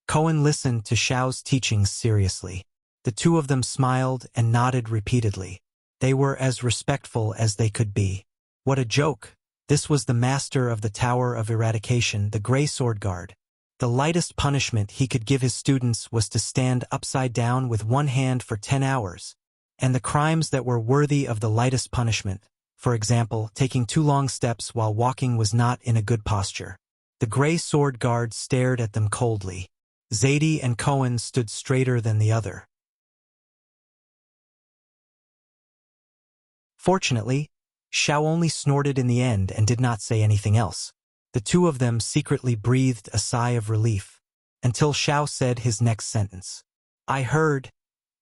Speaker 1: Cohen listened to Xiao's teachings seriously. The two of them smiled and nodded repeatedly. They were as respectful as they could be. What a joke! This was the master of the Tower of Eradication, the Grey Sword Guard. The lightest punishment he could give his students was to stand upside down with one hand for 10 hours, and the crimes that were worthy of the lightest punishment, for example, taking 2 long steps while walking, was not in a good posture. The gray sword guards stared at them coldly. Zadie and Cohen stood straighter than the other. Fortunately, Xiao only snorted in the end and did not say anything else. The two of them secretly breathed a sigh of relief, until Xiao said his next sentence. "I heard,"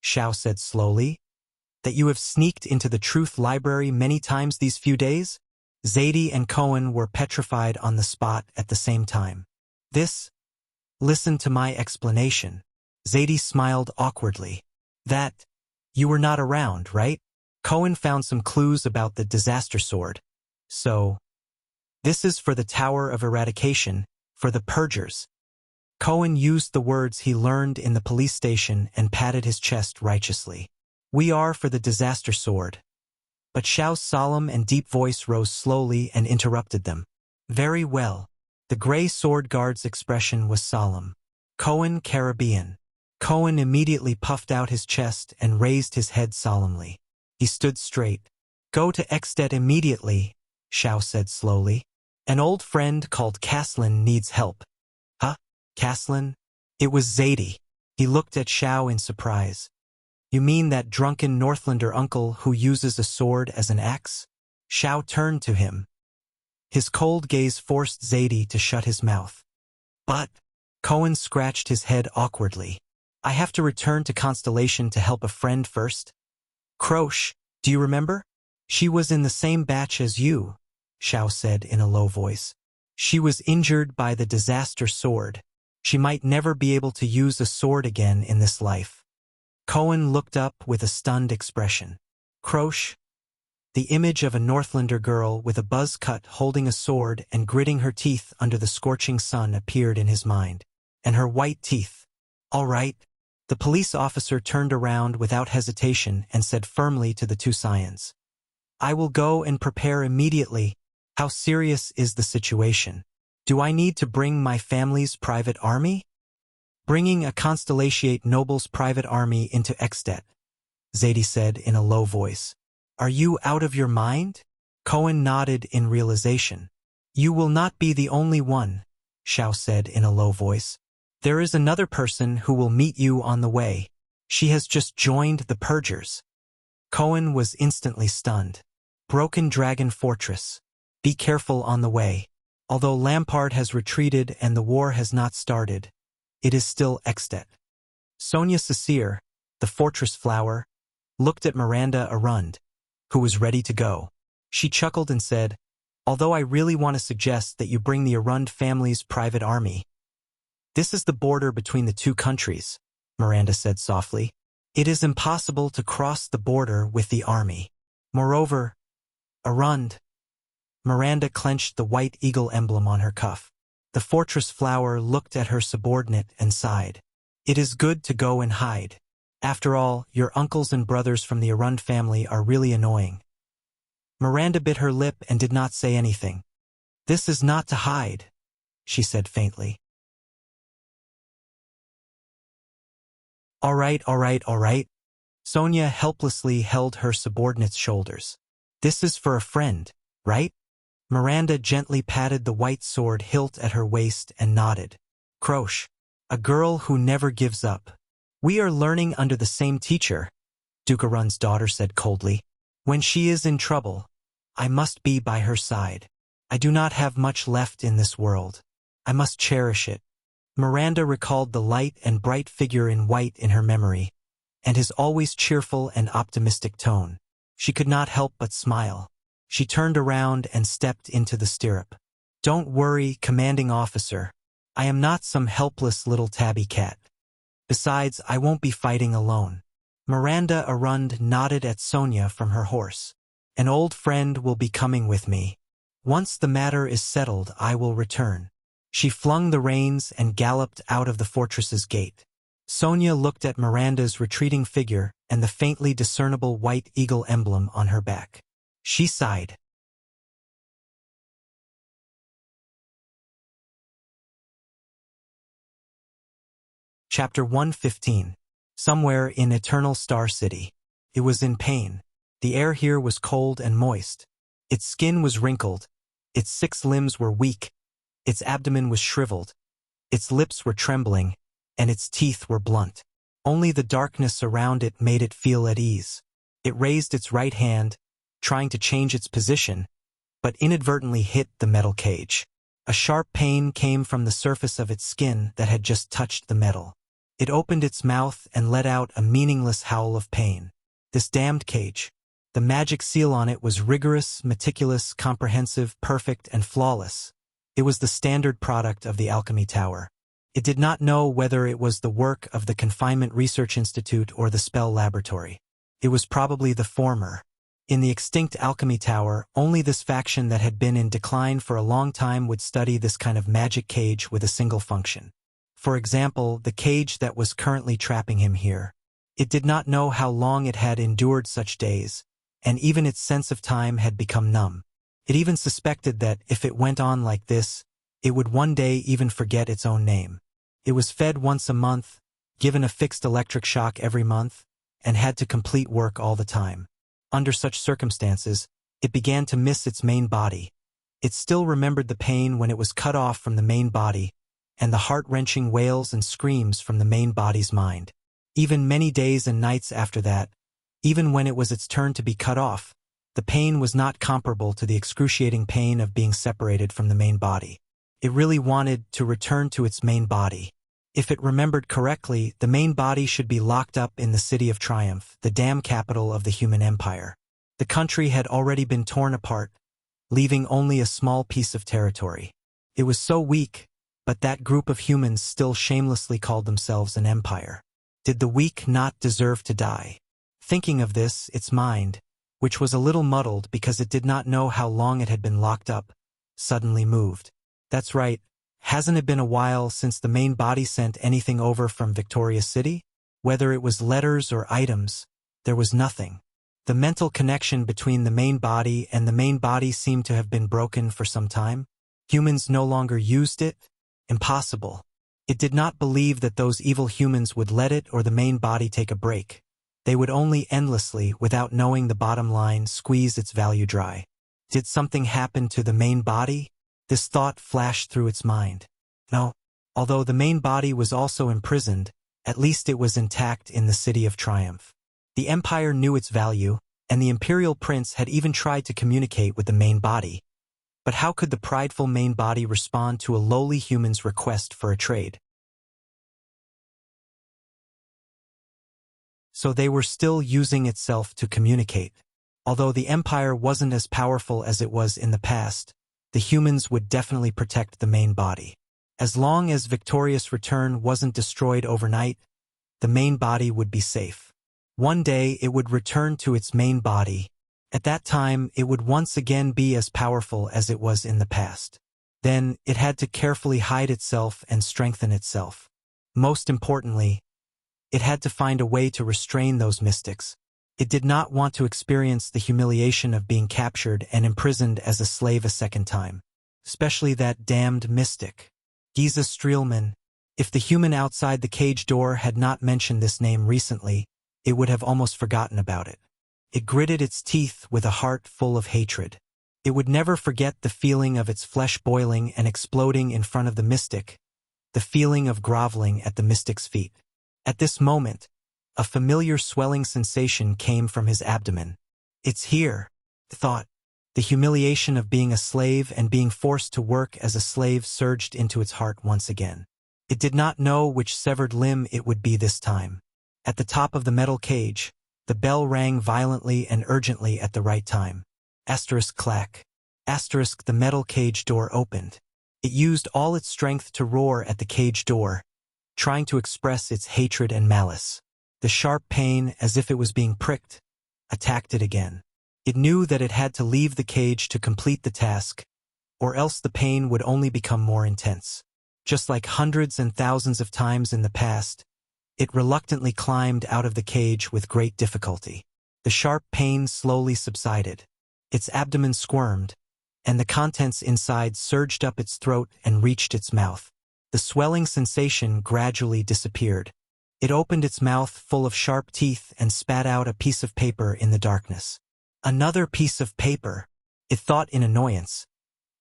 Speaker 1: Xiao said slowly, "that you have sneaked into the Truth Library many times these few days?" Zadie and Cohen were petrified on the spot at the same time. Listen to my explanation." Zadie smiled awkwardly. "That, you were not around, right?" Cohen found some clues about the disaster sword. "So, this is for the Tower of Eradication, for the Purgers." Cohen used the words he learned in the police station and patted his chest righteously. "We are for the disaster sword." But Xiao's solemn and deep voice rose slowly and interrupted them. "Very well." The gray sword guard's expression was solemn. "Cohen Caribbean." Cohen immediately puffed out his chest and raised his head solemnly. He stood straight. "Go to Exdet immediately," Xiao said slowly. "An old friend called Caslin needs help." "Huh? Caslin?" It was Zadie. He looked at Xiao in surprise. "You mean that drunken Northlander uncle who uses a sword as an axe?" Xiao turned to him. His cold gaze forced Zadie to shut his mouth. "But," Cohen scratched his head awkwardly, "I have to return to Constellation to help a friend first." "Croche, do you remember? She was in the same batch as you," Xiao said in a low voice. "She was injured by the disaster sword. She might never be able to use a sword again in this life." Cohen looked up with a stunned expression. "Croche?" The image of a Northlander girl with a buzz cut holding a sword and gritting her teeth under the scorching sun appeared in his mind. And her white teeth. "All right." The police officer turned around without hesitation and said firmly to the two scions, "I will go and prepare immediately. How serious is the situation? Do I need to bring my family's private army?" "Bringing a Constellatiate noble's private army into Exdet," Zadie said in a low voice. "Are you out of your mind?" Cohen nodded in realization. "You will not be the only one," Xiao said in a low voice. "There is another person who will meet you on the way. She has just joined the Purgers." Cohen was instantly stunned. "Broken Dragon Fortress. Be careful on the way. Although Lampard has retreated and the war has not started, it is still Exdet." Sonia Cecere, the fortress flower, looked at Miranda Arund, who was ready to go. She chuckled and said, "Although I really want to suggest that you bring the Arund family's private army." "This is the border between the two countries," Miranda said softly. "It is impossible to cross the border with the army. Moreover, Arund." Miranda clenched the white eagle emblem on her cuff. The fortress flower looked at her subordinate and sighed. "It is good to go and hide. After all, your uncles and brothers from the Arund family are really annoying." Miranda bit her lip and did not say anything. "This is not to hide," she said faintly. All right. Sonia helplessly held her subordinate's shoulders. "This is for a friend, right?" Miranda gently patted the white sword hilt at her waist and nodded. "Croche, a girl who never gives up. We are learning under the same teacher," Dukarun's daughter said coldly. "When she is in trouble, I must be by her side. I do not have much left in this world. I must cherish it." Miranda recalled the light and bright figure in white in her memory, and his always cheerful and optimistic tone. She could not help but smile. She turned around and stepped into the stirrup. "Don't worry, commanding officer. I am not some helpless little tabby cat. Besides, I won't be fighting alone." Miranda Arund nodded at Sonia from her horse. "An old friend will be coming with me. Once the matter is settled, I will return." She flung the reins and galloped out of the fortress's gate. Sonia looked at Miranda's retreating figure and the faintly discernible white eagle emblem on her back. She sighed. Chapter 115. Somewhere in Eternal Star City. It was in pain. The air here was cold and moist. Its skin was wrinkled. Its 6 limbs were weak. Its abdomen was shriveled. Its lips were trembling, and its teeth were blunt. Only the darkness around it made it feel at ease. It raised its right hand, trying to change its position, but inadvertently hit the metal cage. A sharp pain came from the surface of its skin that had just touched the metal. It opened its mouth and let out a meaningless howl of pain. This damned cage. The magic seal on it was rigorous, meticulous, comprehensive, perfect, and flawless. It was the standard product of the Alchemy Tower. It did not know whether it was the work of the Confinement Research Institute or the Spell Laboratory. It was probably the former. In the extinct Alchemy Tower, only this faction that had been in decline for a long time would study this kind of magic cage with a single function. For example, the cage that was currently trapping him here. It did not know how long it had endured such days, and even its sense of time had become numb. It even suspected that, if it went on like this, it would one day even forget its own name. It was fed once a month, given a fixed electric shock every month, and had to complete work all the time. Under such circumstances, it began to miss its main body. It still remembered the pain when it was cut off from the main body, and the heart-wrenching wails and screams from the main body's mind. Even many days and nights after that, even when it was its turn to be cut off, the pain was not comparable to the excruciating pain of being separated from the main body. It really wanted to return to its main body. If it remembered correctly, the main body should be locked up in the City of Triumph, the dam capital of the human empire. The country had already been torn apart, leaving only a small piece of territory. It was so weak, but that group of humans still shamelessly called themselves an empire. Did the weak not deserve to die? Thinking of this, its mind, which was a little muddled because it did not know how long it had been locked up, suddenly moved. That's right. Hasn't it been a while since the main body sent anything over from Victoria City? Whether it was letters or items, there was nothing. The mental connection between the main body and the main body seemed to have been broken for some time. Humans no longer used it? Impossible. It did not believe that those evil humans would let it or the main body take a break. They would only endlessly, without knowing the bottom line, squeeze its value dry. Did something happen to the main body? This thought flashed through its mind. No. Although the main body was also imprisoned, at least it was intact in the City of Triumph. The Empire knew its value, and the Imperial Prince had even tried to communicate with the main body. But how could the prideful main body respond to a lowly human's request for a trade? So they were still using itself to communicate. Although the Empire wasn't as powerful as it was in the past, the humans would definitely protect the main body. As long as Victorious Return wasn't destroyed overnight, the main body would be safe. One day it would return to its main body. At that time, it would once again be as powerful as it was in the past. Then, it had to carefully hide itself and strengthen itself. Most importantly, it had to find a way to restrain those mystics. It did not want to experience the humiliation of being captured and imprisoned as a slave a second time. Especially that damned mystic. Giza Streelman. If the human outside the cage door had not mentioned this name recently, it would have almost forgotten about it. It gritted its teeth with a heart full of hatred. It would never forget the feeling of its flesh boiling and exploding in front of the mystic, the feeling of groveling at the mystic's feet. At this moment, a familiar swelling sensation came from his abdomen. It's here, thought. The humiliation of being a slave and being forced to work as a slave surged into its heart once again. It did not know which severed limb it would be this time. At the top of the metal cage, the bell rang violently and urgently at the right time. Asterisk clack. Asterisk the metal cage door opened. It used all its strength to roar at the cage door, trying to express its hatred and malice. The sharp pain, as if it was being pricked, attacked it again. It knew that it had to leave the cage to complete the task, or else the pain would only become more intense. Just like hundreds and thousands of times in the past, it reluctantly climbed out of the cage with great difficulty. The sharp pain slowly subsided. Its abdomen squirmed, and the contents inside surged up its throat and reached its mouth. The swelling sensation gradually disappeared. It opened its mouth full of sharp teeth and spat out a piece of paper in the darkness. Another piece of paper, it thought in annoyance.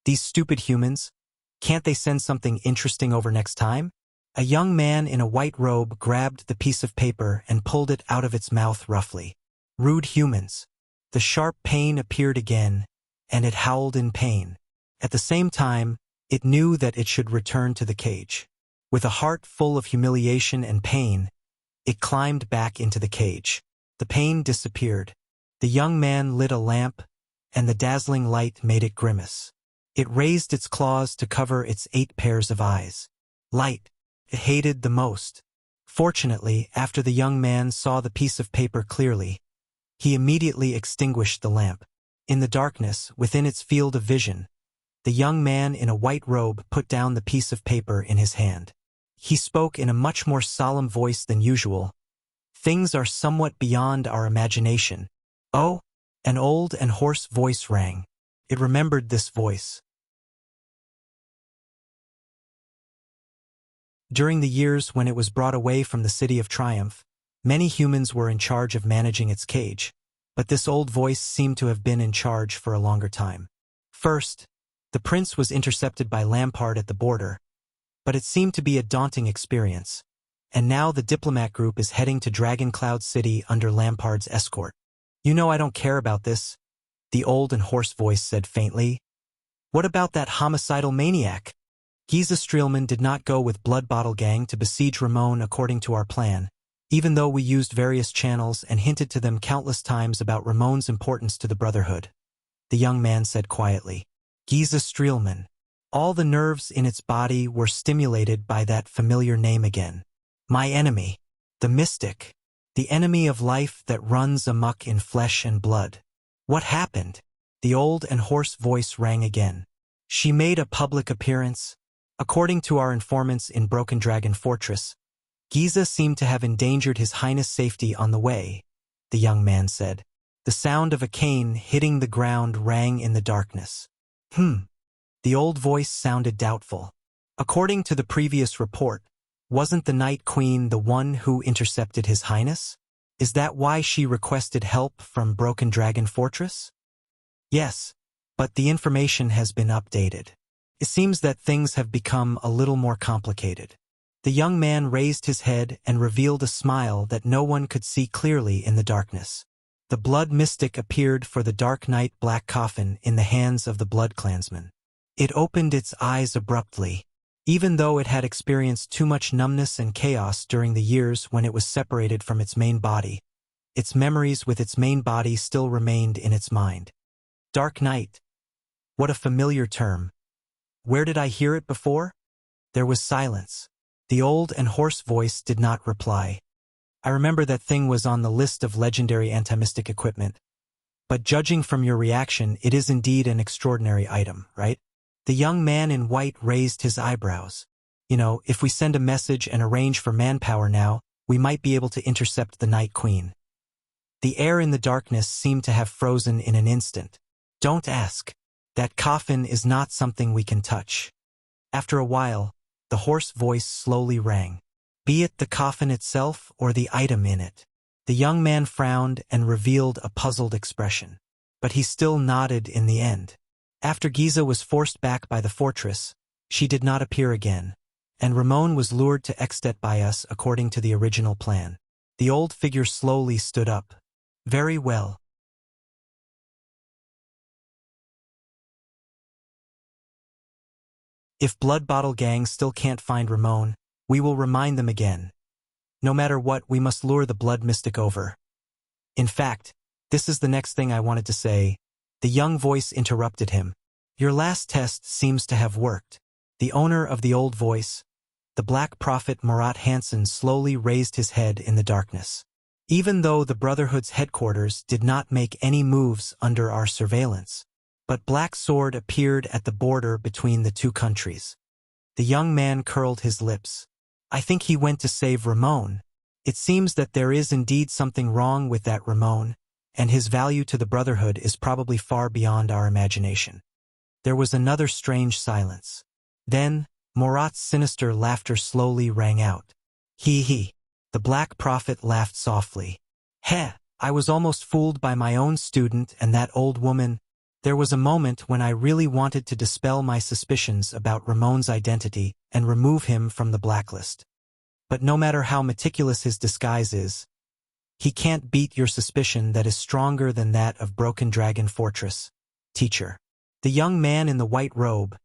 Speaker 1: These stupid humans, can't they send something interesting over next time? A young man in a white robe grabbed the piece of paper and pulled it out of its mouth roughly. Rude humans. The sharp pain appeared again, and it howled in pain. At the same time, it knew that it should return to the cage. With a heart full of humiliation and pain, it climbed back into the cage. The pain disappeared. The young man lit a lamp, and the dazzling light made it grimace. It raised its claws to cover its 8 pairs of eyes. Light, it hated the most. Fortunately, after the young man saw the piece of paper clearly, he immediately extinguished the lamp. In the darkness, within its field of vision, the young man in a white robe put down the piece of paper in his hand. He spoke in a much more solemn voice than usual. Things are somewhat beyond our imagination. Oh, an old and hoarse voice rang. It remembered this voice. During the years when it was brought away from the City of Triumph, many humans were in charge of managing its cage, but this old voice seemed to have been in charge for a longer time. First, the prince was intercepted by Lampard at the border, but it seemed to be a daunting experience, and now the diplomat group is heading to Dragon Cloud City under Lampard's escort. You know I don't care about this, the old and hoarse voice said faintly. What about that homicidal maniac? Giza Streelman did not go with Blood Bottle Gang to besiege Ramon according to our plan, even though we used various channels and hinted to them countless times about Ramon's importance to the Brotherhood. The young man said quietly. Giza Streelman. All the nerves in its body were stimulated by that familiar name again. My enemy. The mystic. The enemy of life that runs amok in flesh and blood. What happened? The old and hoarse voice rang again. She made a public appearance. According to our informants in Broken Dragon Fortress, Giza seemed to have endangered His Highness' safety on the way, the young man said. The sound of a cane hitting the ground rang in the darkness. The old voice sounded doubtful. According to the previous report, wasn't the Night Queen the one who intercepted His Highness? Is that why she requested help from Broken Dragon Fortress? Yes, but the information has been updated. It seems that things have become a little more complicated. The young man raised his head and revealed a smile that no one could see clearly in the darkness. The blood mystic appeared for the Dark Knight black coffin in the hands of the Blood Clansman. It opened its eyes abruptly. Even though it had experienced too much numbness and chaos during the years when it was separated from its main body, its memories with its main body still remained in its mind. Dark Knight. What a familiar term. Where did I hear it before? There was silence. The old and hoarse voice did not reply. I remember that thing was on the list of legendary anti-mystic equipment. But judging from your reaction, it is indeed an extraordinary item, right? The young man in white raised his eyebrows. You know, if we send a message and arrange for manpower now, we might be able to intercept the Night Queen. The air in the darkness seemed to have frozen in an instant. Don't ask. That coffin is not something we can touch. After a while, the hoarse voice slowly rang. Be it the coffin itself or the item in it. The young man frowned and revealed a puzzled expression. But he still nodded in the end. After Giza was forced back by the fortress, she did not appear again, and Ramon was lured to Extet by us according to the original plan. The old figure slowly stood up. Very well. If Blood Bottle Gang still can't find Ramon, we will remind them again. No matter what, we must lure the Blood Mystic over. In fact, this is the next thing I wanted to say. The young voice interrupted him. Your last test seems to have worked. The owner of the old voice, the Black Prophet Marat Hansen, slowly raised his head in the darkness. Even though the Brotherhood's headquarters did not make any moves under our surveillance, but Black Sword appeared at the border between the two countries. The young man curled his lips. I think he went to save Ramon. It seems that there is indeed something wrong with that Ramon, and his value to the Brotherhood is probably far beyond our imagination. There was another strange silence. Then, Morat's sinister laughter slowly rang out. Hee hee. The Black Prophet laughed softly. Heh, I was almost fooled by my own student and that old woman. There was a moment when I really wanted to dispel my suspicions about Ramon's identity and remove him from the blacklist. But no matter how meticulous his disguise is, he can't beat your suspicion that is stronger than that of Broken Dragon Fortress. Teacher. The young man in the white robe,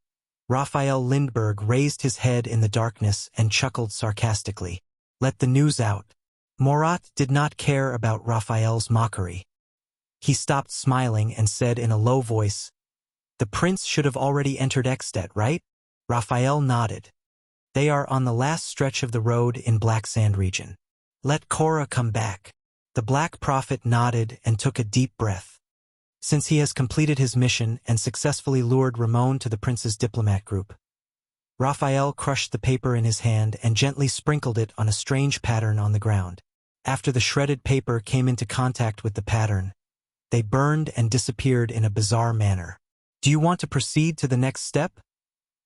Speaker 1: Raphael Lindbergh, raised his head in the darkness and chuckled sarcastically. Let the news out. Morat did not care about Raphael's mockery. He stopped smiling and said in a low voice, The prince should have already entered Extet, right? Raphael nodded. They are on the last stretch of the road in Black Sand region. Let Cora come back. The Black Prophet nodded and took a deep breath. Since he has completed his mission and successfully lured Ramon to the prince's diplomat group. Raphael crushed the paper in his hand and gently sprinkled it on a strange pattern on the ground. After the shredded paper came into contact with the pattern, they burned and disappeared in a bizarre manner. Do you want to proceed to the next step?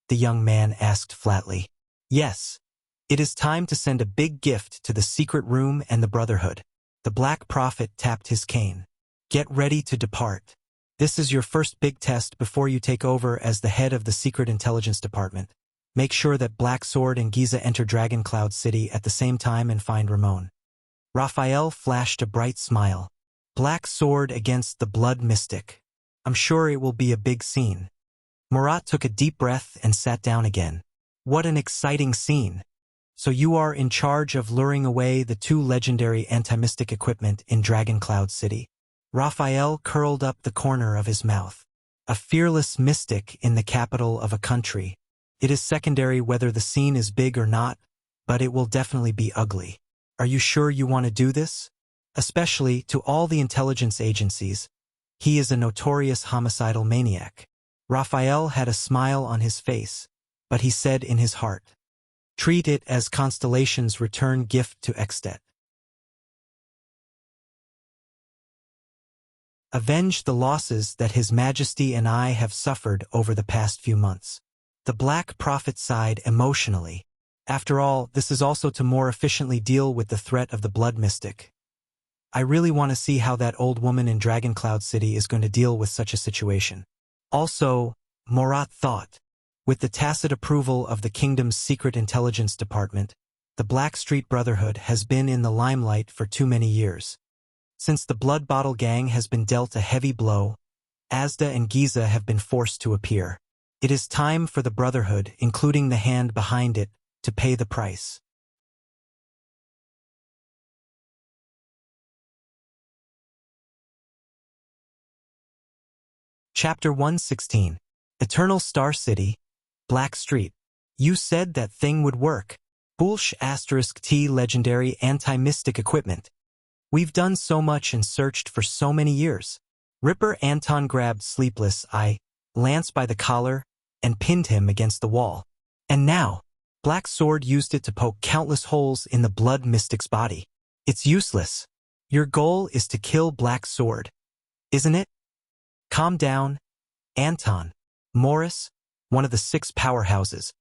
Speaker 1: The young man asked flatly. Yes. It is time to send a big gift to the secret room and the Brotherhood. The Black Prophet tapped his cane. Get ready to depart. This is your first big test before you take over as the head of the Secret Intelligence Department. Make sure that Black Sword and Giza enter Dragon Cloud City at the same time and find Ramon. Raphael flashed a bright smile. Black Sword against the Blood Mystic. I'm sure it will be a big scene. Morat took a deep breath and sat down again. What an exciting scene. So you are in charge of luring away the two legendary anti-mystic equipment in Dragon Cloud City. Raphael curled up the corner of his mouth. A fearless mystic in the capital of a country. It is secondary whether the scene is big or not, but it will definitely be ugly. Are you sure you want to do this? Especially to all the intelligence agencies. He is a notorious homicidal maniac. Raphael had a smile on his face, but he said in his heart, treat it as Constellation's return gift to Extet. Avenge the losses that His Majesty and I have suffered over the past few months. The Black Prophet sighed emotionally. After all, this is also to more efficiently deal with the threat of the Blood Mystic. I really want to see how that old woman in Dragon Cloud City is going to deal with such a situation. Also, Morat thought, with the tacit approval of the kingdom's secret intelligence department, the Blackstreet Brotherhood has been in the limelight for too many years. Since the Blood Bottle Gang has been dealt a heavy blow, Asda and Giza have been forced to appear. It is time for the Brotherhood, including the hand behind it, to pay the price. Chapter 116. Eternal Star City, Black Street. You said that thing would work. Bullsh *T legendary anti-mystic equipment. We've done so much and searched for so many years. Ripper Anton grabbed Sleepless Eye, Lance by the collar, and pinned him against the wall. And now, Black Sword used it to poke countless holes in the Blood Mystic's body. It's useless. Your goal is to kill Black Sword, isn't it? Calm down. Anton. Morris, one of the 6 powerhouses,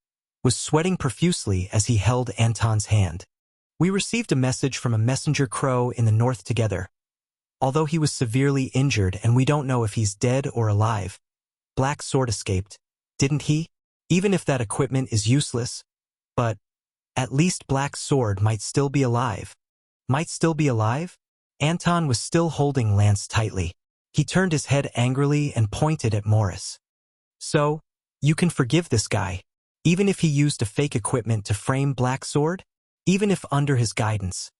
Speaker 1: was sweating profusely as he held Anton's hand. We received a message from a messenger crow in the north together. Although he was severely injured and we don't know if he's dead or alive, Black Sword escaped, didn't he? Even if that equipment is useless, but at least Black Sword might still be alive. Might still be alive? Anton was still holding Lance tightly. He turned his head angrily and pointed at Morris. So, you can forgive this guy, even if he used a fake equipment to frame Black Sword? Even if under his guidance,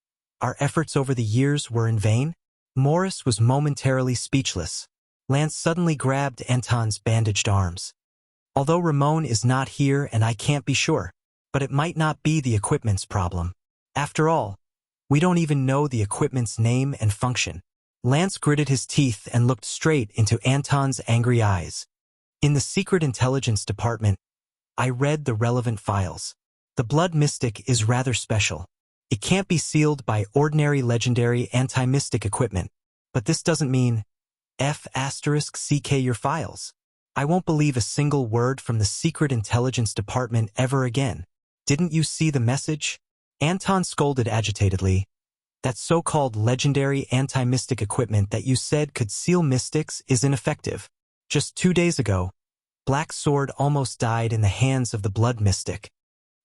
Speaker 1: our efforts over the years were in vain? Morris was momentarily speechless. Lance suddenly grabbed Anton's bandaged arms. Although Ramon is not here and I can't be sure, but it might not be the equipment's problem. After all, we don't even know the equipment's name and function. Lance gritted his teeth and looked straight into Anton's angry eyes. In the Secret Intelligence Department, I read the relevant files. The Blood Mystic is rather special. It can't be sealed by ordinary legendary anti-mystic equipment, but this doesn't mean F*** your files. I won't believe a single word from the Secret Intelligence Department ever again. Didn't you see the message? Anton scolded agitatedly. That so-called legendary anti-mystic equipment that you said could seal mystics is ineffective. Just 2 days ago, Black Sword almost died in the hands of the blood mystic.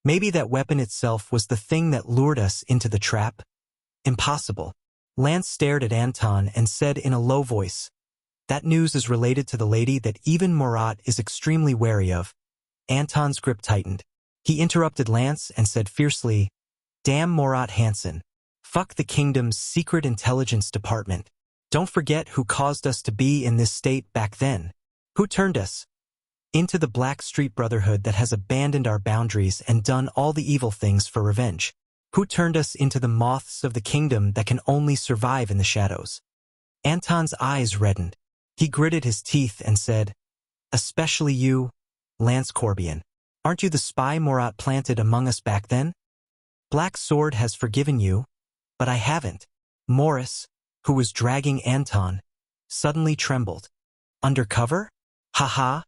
Speaker 1: Maybe that weapon itself was the thing that lured us into the trap? Impossible. Lance stared at Anton and said in a low voice, that news is related to the lady that even Murat is extremely wary of. Anton's grip tightened. He interrupted Lance and said fiercely, damn Murat Hansen. Fuck the kingdom's secret intelligence department. Don't forget who caused us to be in this state back then. Who turned us into the Black Street Brotherhood that has abandoned our boundaries and done all the evil things for revenge. Who turned us into the moths of the kingdom that can only survive in the shadows. Anton's eyes reddened. He gritted his teeth and said, especially you, Lance Corbian. Aren't you the spy Murat planted among us back then? Black Sword has forgiven you, but I haven't. Morris, who was dragging Anton, suddenly trembled. Undercover? Haha.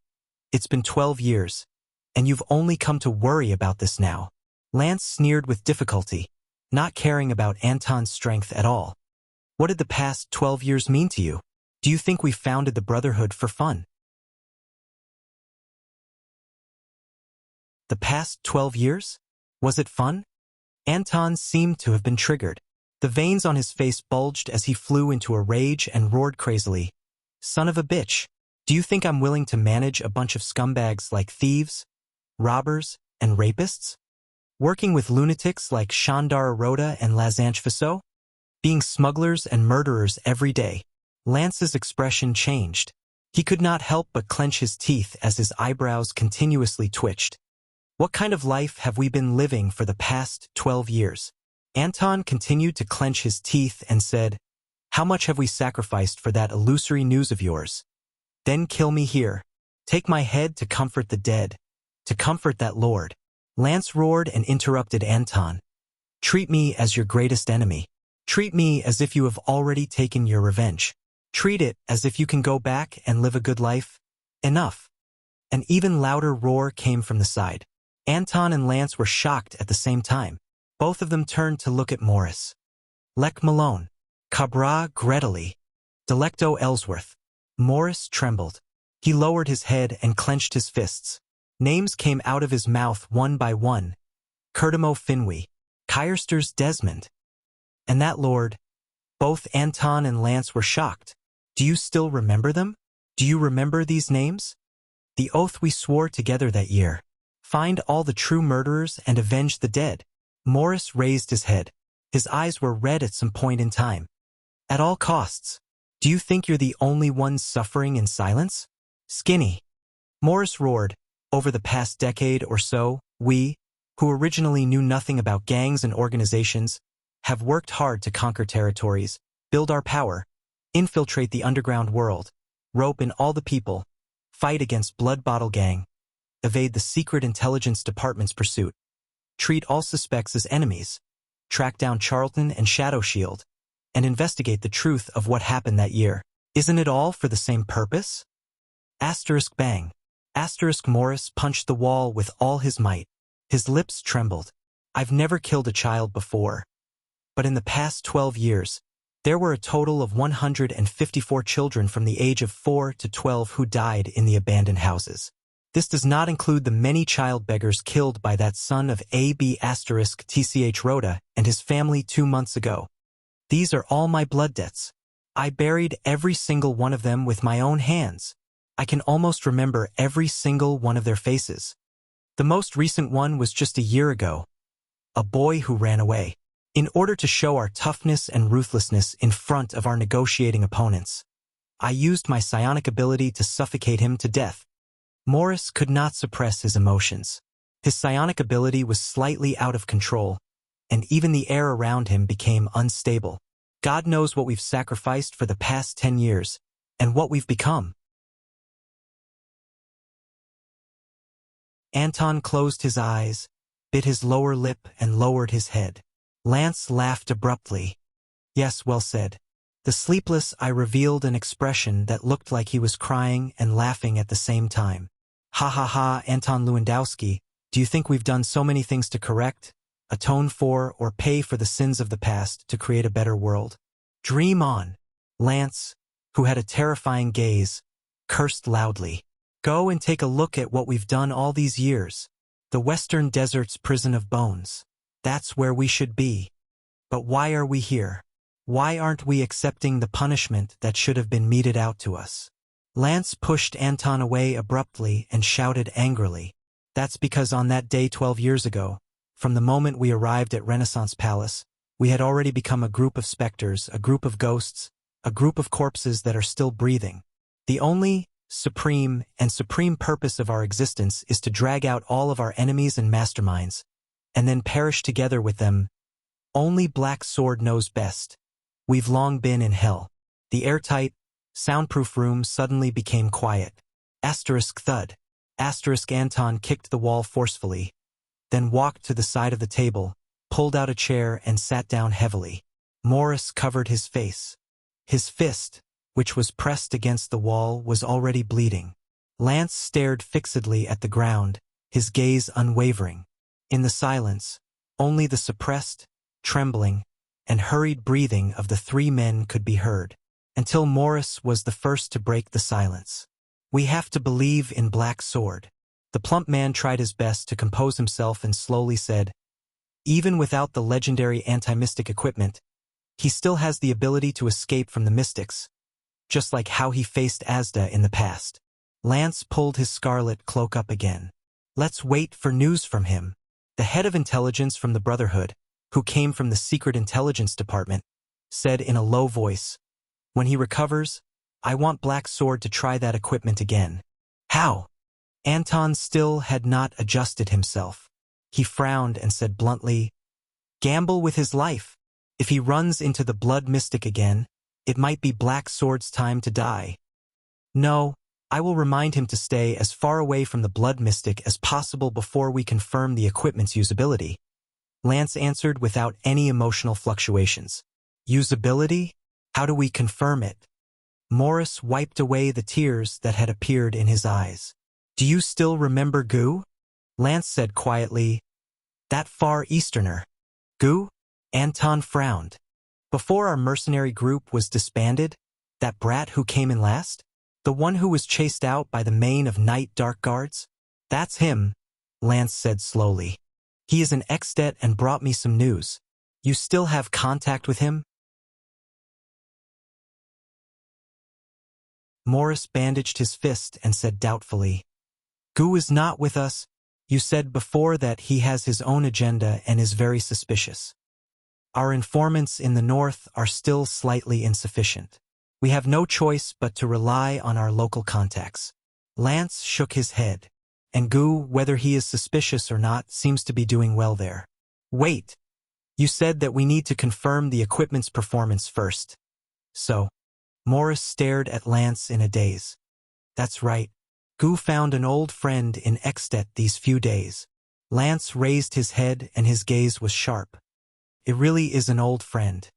Speaker 1: It's been 12 years, and you've only come to worry about this now. Lance sneered with difficulty, not caring about Anton's strength at all. What did the past 12 years mean to you? Do you think we founded the Brotherhood for fun? The past 12 years? Was it fun? Anton seemed to have been triggered. The veins on his face bulged as he flew into a rage and roared crazily. Son of a bitch. Do you think I'm willing to manage a bunch of scumbags like thieves, robbers, and rapists? Working with lunatics like Shandar Aroda and Lazanche Vassaux? Being smugglers and murderers every day? Lance's expression changed. He could not help but clench his teeth as his eyebrows continuously twitched. What kind of life have we been living for the past 12 years? Anton continued to clench his teeth and said, how much have we sacrificed for that illusory news of yours? Then kill me here. Take my head to comfort the dead. To comfort that lord. Lance roared and interrupted Anton. Treat me as your greatest enemy. Treat me as if you have already taken your revenge. Treat it as if you can go back and live a good life. Enough. An even louder roar came from the side. Anton and Lance were shocked at the same time. Both of them turned to look at Morris. Lech Malone. Cabra Greteley. Delecto Ellsworth. Morris trembled. He lowered his head and clenched his fists. Names came out of his mouth one by one. Curdimo Finwë. Kyrster's Desmond. And that lord. Both Anton and Lance were shocked. Do you still remember them? Do you remember these names? The oath we swore together that year. Find all the true murderers and avenge the dead. Morris raised his head. His eyes were red at some point in time. At all costs. Do you think you're the only one suffering in silence? Skinny. Morris roared. Over the past decade or so, we, who originally knew nothing about gangs and organizations, have worked hard to conquer territories, build our power, infiltrate the underground world, rope in all the people, fight against Blood Bottle Gang, evade the Secret Intelligence Department's pursuit, treat all suspects as enemies, track down Charlton and Shadow Shield, and investigate the truth of what happened that year. Isn't it all for the same purpose? Asterisk bang. Asterisk Morris punched the wall with all his might. His lips trembled. I've never killed a child before. But in the past 12 years, there were a total of 154 children from the age of 4 to 12 who died in the abandoned houses. This does not include the many child beggars killed by that son of A.B. Tch Rhoda and his family 2 months ago. These are all my blood debts. I buried every single one of them with my own hands. I can almost remember every single one of their faces. The most recent one was just a year ago. A boy who ran away. In order to show our toughness and ruthlessness in front of our negotiating opponents, I used my psionic ability to suffocate him to death. Morris could not suppress his emotions. His psionic ability was slightly out of control, and even the air around him became unstable. God knows what we've sacrificed for the past 10 years, and what we've become. Anton closed his eyes, bit his lower lip and lowered his head. Lance laughed abruptly. Yes, well said. The sleepless eye revealed an expression that looked like he was crying and laughing at the same time. Ha ha ha, Anton Lewandowski, do you think we've done so many things to correct, atone for, or pay for the sins of the past to create a better world? Dream on. Lance, who had a terrifying gaze, cursed loudly. Go and take a look at what we've done all these years. The Western Desert's prison of bones. That's where we should be. But why are we here? Why aren't we accepting the punishment that should have been meted out to us? Lance pushed Anton away abruptly and shouted angrily. That's because on that day 12 years ago, from the moment we arrived at Renaissance Palace, we had already become a group of specters, a group of ghosts, a group of corpses that are still breathing. The only supreme purpose of our existence is to drag out all of our enemies and masterminds, and then perish together with them. Only Black Sword knows best. We've long been in hell. The airtight, soundproof room suddenly became quiet. Thud. Anton kicked the wall forcefully, then walked to the side of the table, pulled out a chair and sat down heavily. Morris covered his face. His fist, which was pressed against the wall, was already bleeding. Lance stared fixedly at the ground, his gaze unwavering. In the silence, only the suppressed, trembling, and hurried breathing of the three men could be heard, until Morris was the first to break the silence. We have to believe in Black Sword. The plump man tried his best to compose himself and slowly said, even without the legendary anti-mystic equipment, he still has the ability to escape from the mystics, just like how he faced Asda in the past. Lance pulled his scarlet cloak up again. Let's wait for news from him. The head of intelligence from the Brotherhood, who came from the Secret Intelligence Department, said in a low voice, when he recovers, I want Black Sword to try that equipment again. How? Anton still had not adjusted himself. He frowned and said bluntly, gamble with his life. If he runs into the blood mystic again, it might be Black Sword's time to die. No, I will remind him to stay as far away from the blood mystic as possible before we confirm the equipment's usability. Lance answered without any emotional fluctuations. Usability? How do we confirm it? Morris wiped away the tears that had appeared in his eyes. Do you still remember Gu? Lance said quietly, that Far Easterner. Gu? Anton frowned. Before our mercenary group was disbanded, that brat who came in last? The one who was chased out by the main of Night Dark Guards? That's him, Lance said slowly. He is an ex-det and brought me some news. You still have contact with him? Morris bandaged his fist and said doubtfully, Gu is not with us. You said before that he has his own agenda and is very suspicious. Our informants in the north are still slightly insufficient. We have no choice but to rely on our local contacts. Lance shook his head, and Gu, whether he is suspicious or not, seems to be doing well there. Wait, you said that we need to confirm the equipment's performance first. So, Morris stared at Lance in a daze. That's right. Gu found an old friend in Extet these few days. Lance raised his head and his gaze was sharp. It really is an old friend.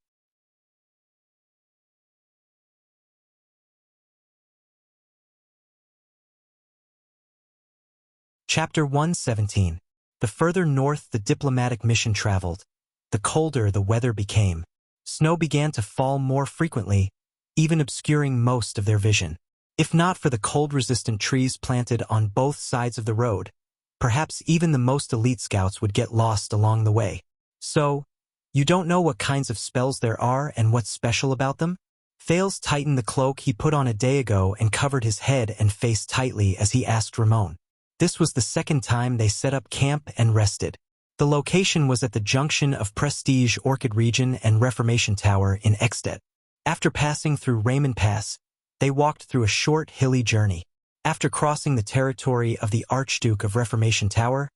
Speaker 1: Chapter 117. The further north the diplomatic mission traveled, the colder the weather became. Snow began to fall more frequently, even obscuring most of their vision. If not for the cold-resistant trees planted on both sides of the road, perhaps even the most elite scouts would get lost along the way. So, you don't know what kinds of spells there are and what's special about them? Thales tightened the cloak he put on a day ago and covered his head and face tightly as he asked Ramon. This was the second time they set up camp and rested. The location was at the junction of Prestige Orchid Region and Reformation Tower in Extet. After passing through Raymond Pass, they walked through a short, hilly journey. After crossing the territory of the Archduke of Reformation Tower,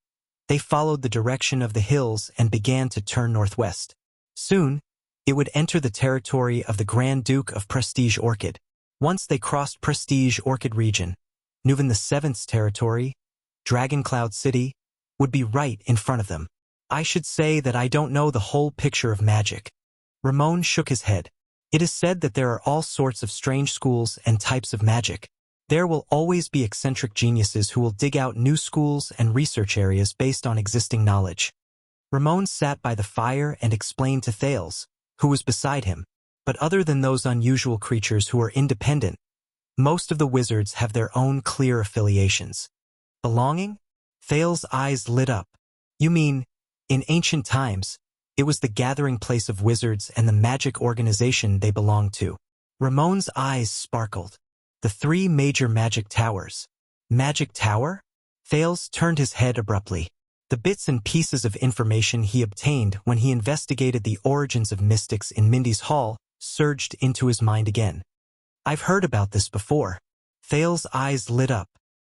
Speaker 1: they followed the direction of the hills and began to turn northwest. Soon, it would enter the territory of the Grand Duke of Prestige Orchid. Once they crossed Prestige Orchid Region, Nuven the Seventh's territory, Dragon Cloud City, would be right in front of them. I should say that I don't know the whole picture of magic. Ramon shook his head. It is said that there are all sorts of strange schools and types of magic. There will always be eccentric geniuses who will dig out new schools and research areas based on existing knowledge. Ramon sat by the fire and explained to Thales, who was beside him. But other than those unusual creatures who are independent, most of the wizards have their own clear affiliations. Belonging? Thales' eyes lit up. You mean, in ancient times, it was the gathering place of wizards and the magic organization they belonged to. Ramon's eyes sparkled. The 3 major magic towers. Magic tower? Thales turned his head abruptly. The bits and pieces of information he obtained when he investigated the origins of mystics in Mindy's Hall surged into his mind again. I've heard about this before. Thales' eyes lit up.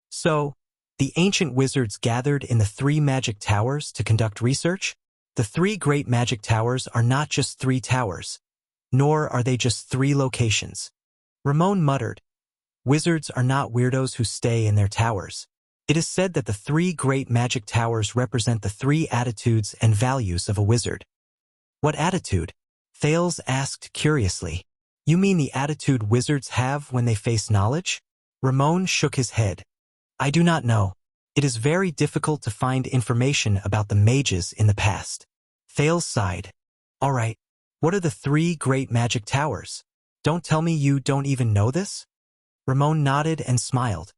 Speaker 1: So, the ancient wizards gathered in the 3 magic towers to conduct research? The 3 great magic towers are not just 3 towers, nor are they just 3 locations. Ramon muttered, wizards are not weirdos who stay in their towers. It is said that the 3 great magic towers represent the 3 attitudes and values of a wizard. What attitude? Thales asked curiously. You mean the attitude wizards have when they face knowledge? Ramon shook his head. I do not know. It is very difficult to find information about the mages in the past. Thales sighed. All right, what are the 3 great magic towers? Don't tell me you don't even know this? Ramon nodded and smiled.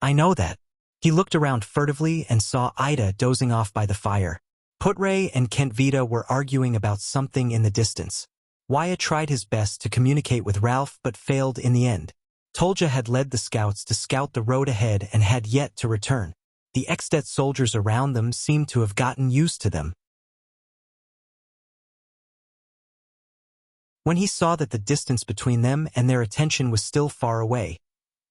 Speaker 1: I know that. He looked around furtively and saw Ida dozing off by the fire. Putre and Kentvita were arguing about something in the distance. Wyatt tried his best to communicate with Ralph but failed in the end. Tolja had led the scouts to scout the road ahead and had yet to return. The Extet soldiers around them seemed to have gotten used to them. When he saw that the distance between them and their attention was still far away,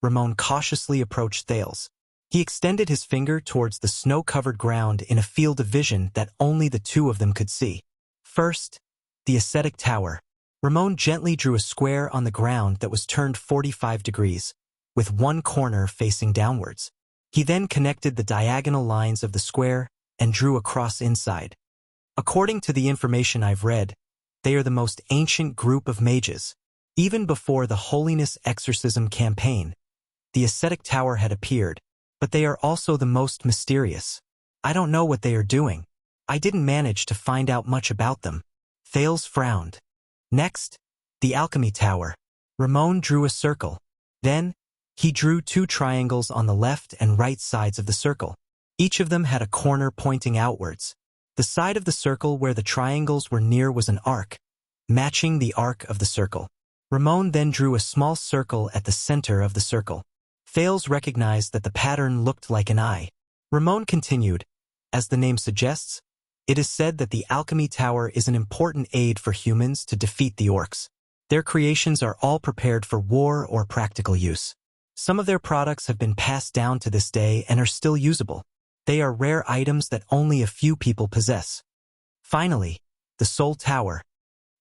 Speaker 1: Ramon cautiously approached Thales. He extended his finger towards the snow-covered ground in a field of vision that only the 2 of them could see. First, the ascetic tower. Ramon gently drew a square on the ground that was turned 45 degrees, with one corner facing downwards. He then connected the diagonal lines of the square and drew a cross inside. According to the information I've read, they are the most ancient group of mages. Even before the Holiness Exorcism campaign, the ascetic tower had appeared, but they are also the most mysterious. I don't know what they are doing. I didn't manage to find out much about them. Thales frowned. Next, the alchemy tower. Ramon drew a circle. Then, he drew 2 triangles on the left and right sides of the circle. Each of them had a corner pointing outwards. The side of the circle where the triangles were near was an arc, matching the arc of the circle. Ramon then drew a small circle at the center of the circle. Thales recognized that the pattern looked like an eye. Ramon continued, as the name suggests, it is said that the alchemy tower is an important aid for humans to defeat the orcs. Their creations are all prepared for war or practical use. Some of their products have been passed down to this day and are still usable. They are rare items that only a few people possess. Finally, the soul tower.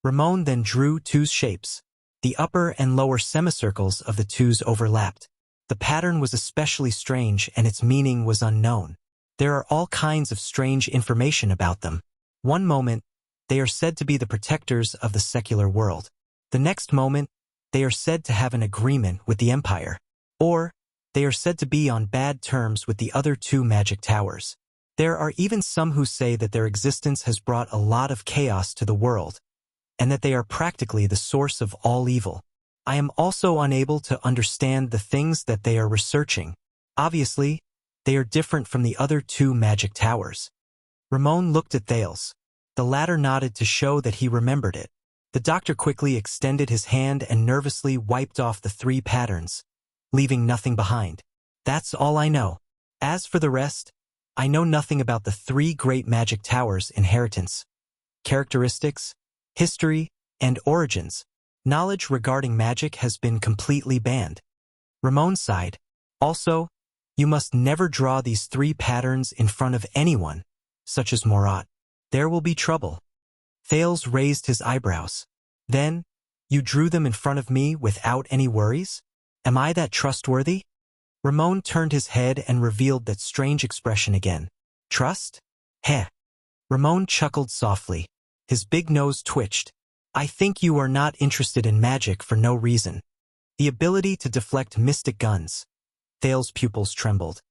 Speaker 1: Ramon then drew 2 shapes. The upper and lower semicircles of the 2s overlapped. The pattern was especially strange and its meaning was unknown. There are all kinds of strange information about them. One moment, they are said to be the protectors of the secular world. The next moment, they are said to have an agreement with the Empire. Or, they are said to be on bad terms with the other 2 magic towers. There are even some who say that their existence has brought a lot of chaos to the world, and that they are practically the source of all evil. I am also unable to understand the things that they are researching. Obviously, they are different from the other 2 magic towers. Ramon looked at Thales. The latter nodded to show that he remembered it. The doctor quickly extended his hand and nervously wiped off the 3 patterns, leaving nothing behind. That's all I know. As for the rest, I know nothing about the 3 great magic towers' inheritance, characteristics, history, and origins. Knowledge regarding magic has been completely banned. Ramon sighed. Also, you must never draw these 3 patterns in front of anyone, such as Morat. There will be trouble. Thales raised his eyebrows. Then, you drew them in front of me without any worries? Am I that trustworthy? Ramon turned his head and revealed that strange expression again. Trust? Heh. Ramon chuckled softly. His big nose twitched. I think you are not interested in magic for no reason. The ability to deflect mystic guns. Thale's pupils trembled.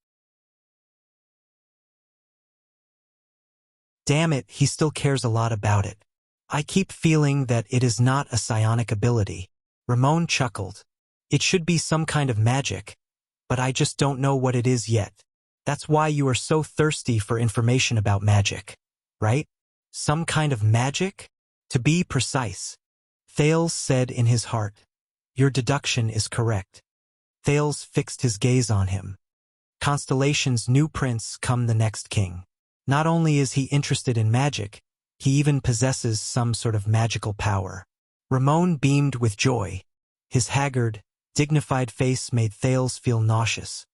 Speaker 1: Damn it, he still cares a lot about it. I keep feeling that it is not a psionic ability. Ramon chuckled. It should be some kind of magic, but I just don't know what it is yet. That's why you are so thirsty for information about magic, right? Some kind of magic? To be precise. Thales said in his heart. Your deduction is correct. Thales fixed his gaze on him. Constellation's new prince come the next king. Not only is he interested in magic, he even possesses some sort of magical power. Ramon beamed with joy. His haggard, dignified face made Thales feel nauseous.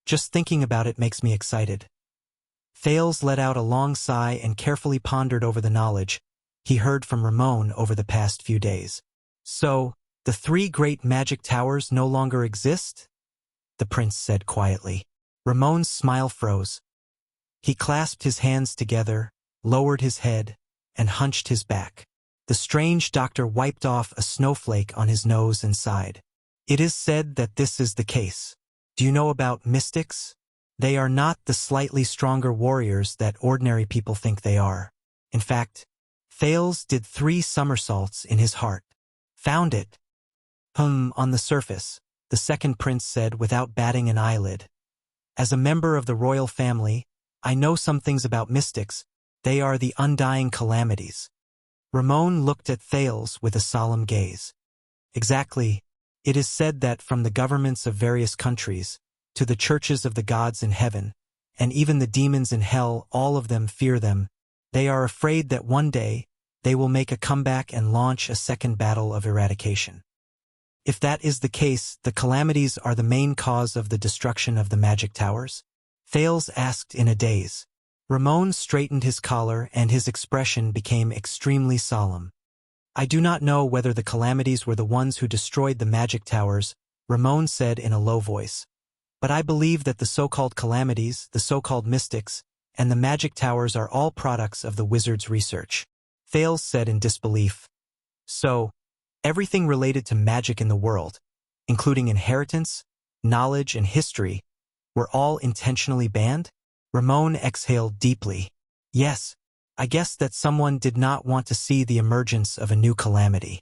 Speaker 1: Just thinking about it makes me excited. Thales let out a long sigh and carefully pondered over the knowledge he heard from Ramon over the past few days. So, the 3 great magic towers no longer exist? The prince said quietly. Ramon's smile froze. He clasped his hands together, lowered his head, and hunched his back. The strange doctor wiped off a snowflake on his nose and sighed. It is said that this is the case. Do you know about mystics? They are not the slightly stronger warriors that ordinary people think they are. In fact, Thales did 3 somersaults in his heart. Found it. On the surface, the second prince said without batting an eyelid. As a member of the royal family, I know some things about mystics. They are the undying calamities. Ramon looked at Thales with a solemn gaze. Exactly. It is said that from the governments of various countries, to the churches of the gods in heaven, and even the demons in hell, all of them fear them. They are afraid that one day, they will make a comeback and launch a second battle of eradication. If that is the case, the calamities are the main cause of the destruction of the magic towers? Thales asked in a daze. Ramon straightened his collar and his expression became extremely solemn. I do not know whether the calamities were the ones who destroyed the magic towers, Ramon said in a low voice. But I believe that the so-called calamities, the so-called mystics, and the magic towers are all products of the wizard's research. Thales said in disbelief. So, everything related to magic in the world, including inheritance, knowledge, and history, were all intentionally banned? Ramon exhaled deeply. Yes, I guess that someone did not want to see the emergence of a new calamity.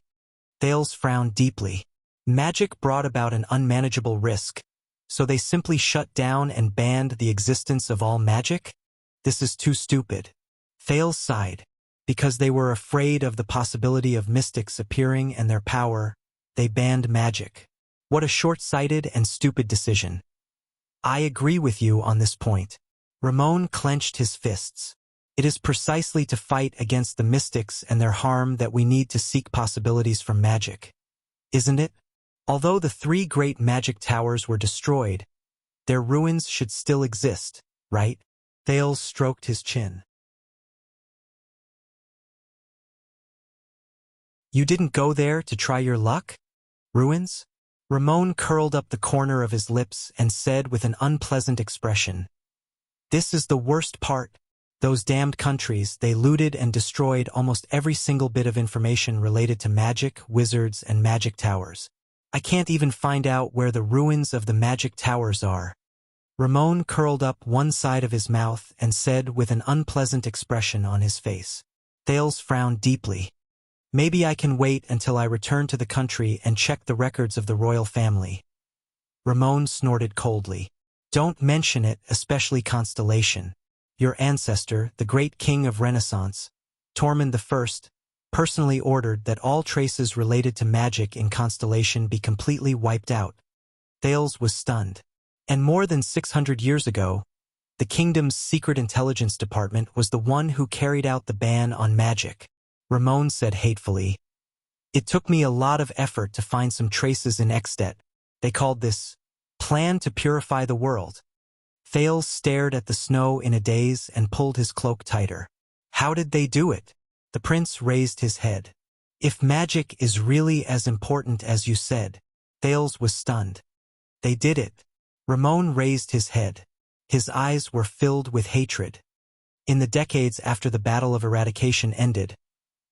Speaker 1: Thales frowned deeply. Magic brought about an unmanageable risk, so they simply shut down and banned the existence of all magic? This is too stupid. Thales sighed. Because they were afraid of the possibility of mystics appearing and their power, they banned magic. What a short-sighted and stupid decision. I agree with you on this point. Ramon clenched his fists. It is precisely to fight against the mystics and their harm that we need to seek possibilities from magic. Isn't it? Although the 3 great magic towers were destroyed, their ruins should still exist, right? Thales stroked his chin. You didn't go there to try your luck? Ruins? Ramon curled up the corner of his lips and said with an unpleasant expression. This is the worst part. Those damned countries, they looted and destroyed almost every single bit of information related to magic, wizards, and magic towers. I can't even find out where the ruins of the magic towers are. Ramon curled up one side of his mouth and said with an unpleasant expression on his face. Thales frowned deeply. Maybe I can wait until I return to the country and check the records of the royal family. Ramon snorted coldly. Don't mention it, especially Constellation. Your ancestor, the great king of Renaissance, Tormund I, personally ordered that all traces related to magic in Constellation be completely wiped out. Thales was stunned. And more than 600 years ago, the kingdom's secret intelligence department was the one who carried out the ban on magic. Ramon said hatefully. It took me a lot of effort to find some traces in Extet. They called this plan to purify the world. Thales stared at the snow in a daze and pulled his cloak tighter. How did they do it? The prince raised his head. If magic is really as important as you said, Thales was stunned. They did it. Ramon raised his head. His eyes were filled with hatred. In the decades after the Battle of Eradication ended,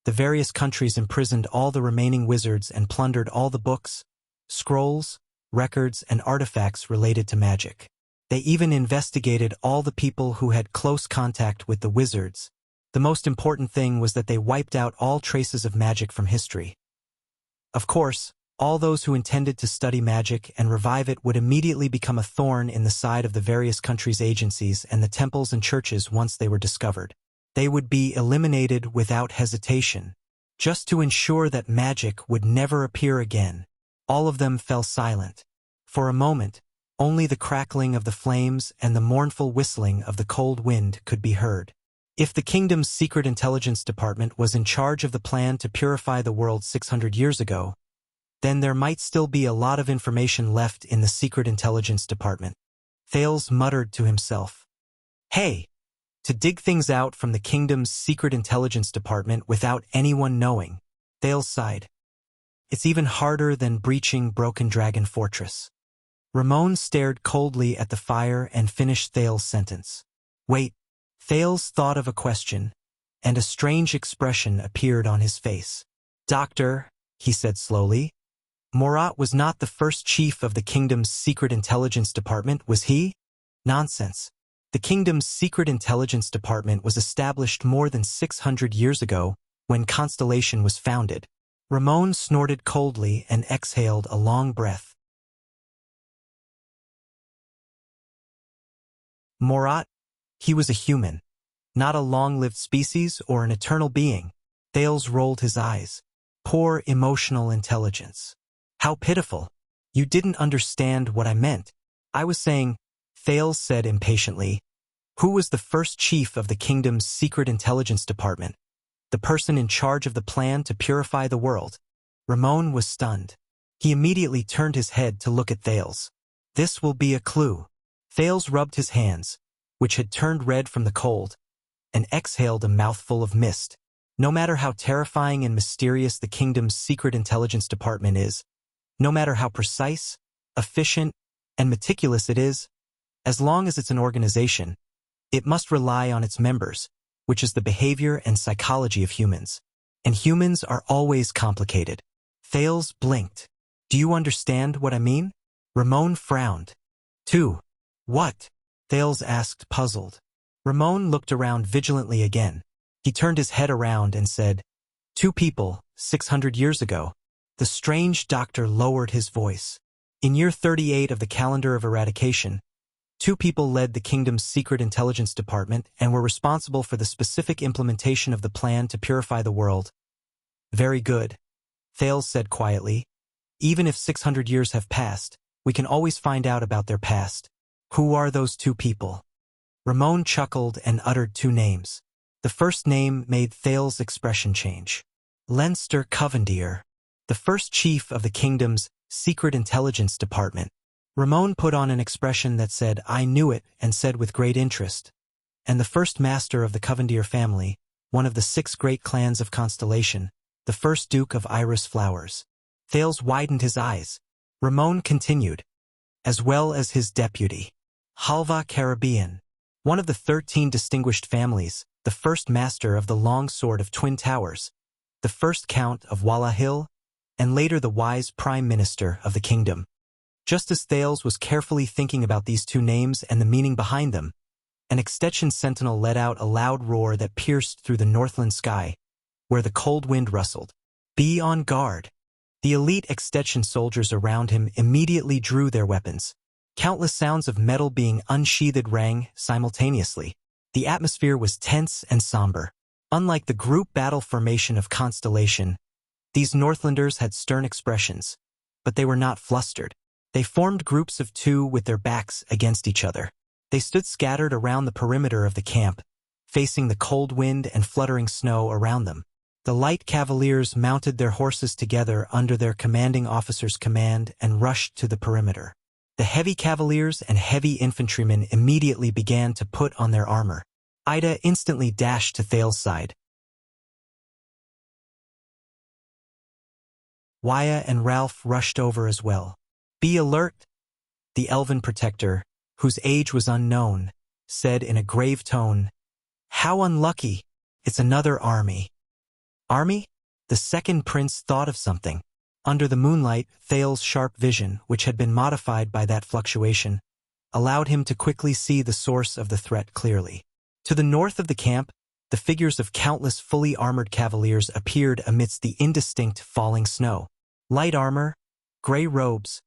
Speaker 1: the various countries imprisoned all the remaining wizards and plundered all the books, scrolls, records, and artifacts related to magic. They even investigated all the people who had close contact with the wizards. The most important thing was that they wiped out all traces of magic from history. Of course, all those who intended to study magic and revive it would immediately become a thorn in the side of the various countries' agencies and the temples and churches once they were discovered. They would be eliminated without hesitation, just to ensure that magic would never appear again. All of them fell silent. For a moment, only the crackling of the flames and the mournful whistling of the cold wind could be heard. If the kingdom's secret intelligence department was in charge of the plan to purify the world 600 years ago, then there might still be a lot of information left in the secret intelligence department. Thales muttered to himself. Hey! To dig things out from the kingdom's secret intelligence department without anyone knowing, Thales sighed. It's even harder than breaching Broken Dragon Fortress. Ramon stared coldly at the fire and finished Thales' sentence. Wait, Thales thought of a question, and a strange expression appeared on his face. Doctor, he said slowly, Morat was not the first chief of the kingdom's secret intelligence department, was he? Nonsense. The kingdom's secret intelligence department was established more than 600 years ago, when Constellation was founded. Ramon snorted coldly and exhaled a long breath. Morat? He was a human, not a long-lived species or an eternal being. Thales rolled his eyes. Poor emotional intelligence. How pitiful. You didn't understand what I meant. I was saying, Thales said impatiently, who was the first chief of the kingdom's secret intelligence department? The person in charge of the plan to purify the world. Ramon was stunned. He immediately turned his head to look at Thales. This will be a clue. Thales rubbed his hands, which had turned red from the cold, and exhaled a mouthful of mist. No matter how terrifying and mysterious the kingdom's secret intelligence department is, no matter how precise, efficient, and meticulous it is, as long as it's an organization, it must rely on its members, which is the behavior and psychology of humans. And humans are always complicated. Thales blinked. Do you understand what I mean? Ramon frowned. Two. What? Thales asked, puzzled. Ramon looked around vigilantly again. He turned his head around and said, 2 people, 600 years ago. The strange doctor lowered his voice. In year 38 of the calendar of eradication, 2 people led the kingdom's secret intelligence department and were responsible for the specific implementation of the plan to purify the world. Very good, Thales said quietly. Even if 600 years have passed, we can always find out about their past. Who are those 2 people? Ramon chuckled and uttered 2 names. The first name made Thales' expression change. Leinster Covendier, the first chief of the kingdom's secret intelligence department. Ramon put on an expression that said, I knew it, and said with great interest. And the first master of the Covendier family, one of the 6 great clans of Constellation, the first Duke of Iris Flowers. Thales widened his eyes. Ramon continued, as well as his deputy, Halva Caribbean, one of the 13 distinguished families, the first master of the Long Sword of Twin Towers, the first Count of Walla Hill, and later the wise Prime Minister of the kingdom. Just as Thales was carefully thinking about these 2 names and the meaning behind them, an Extension sentinel let out a loud roar that pierced through the northland sky, where the cold wind rustled. Be on guard. The elite Extension soldiers around him immediately drew their weapons. Countless sounds of metal being unsheathed rang simultaneously. The atmosphere was tense and somber. Unlike the group battle formation of Constellation, these Northlanders had stern expressions, but they were not flustered. They formed groups of 2 with their backs against each other. They stood scattered around the perimeter of the camp, facing the cold wind and fluttering snow around them. The light cavaliers mounted their horses together under their commanding officer's command and rushed to the perimeter. The heavy cavaliers and heavy infantrymen immediately began to put on their armor. Ida instantly dashed to Thales' side. Waya and Ralph rushed over as well. Be alert, the elven protector, whose age was unknown, said in a grave tone. How unlucky! It's another army. Army? The second prince thought of something. Under the moonlight, Thal's sharp vision, which had been modified by that fluctuation, allowed him to quickly see the source of the threat clearly. To the north of the camp, the figures of countless fully armored cavaliers appeared amidst the indistinct falling snow. Light armor, gray robes,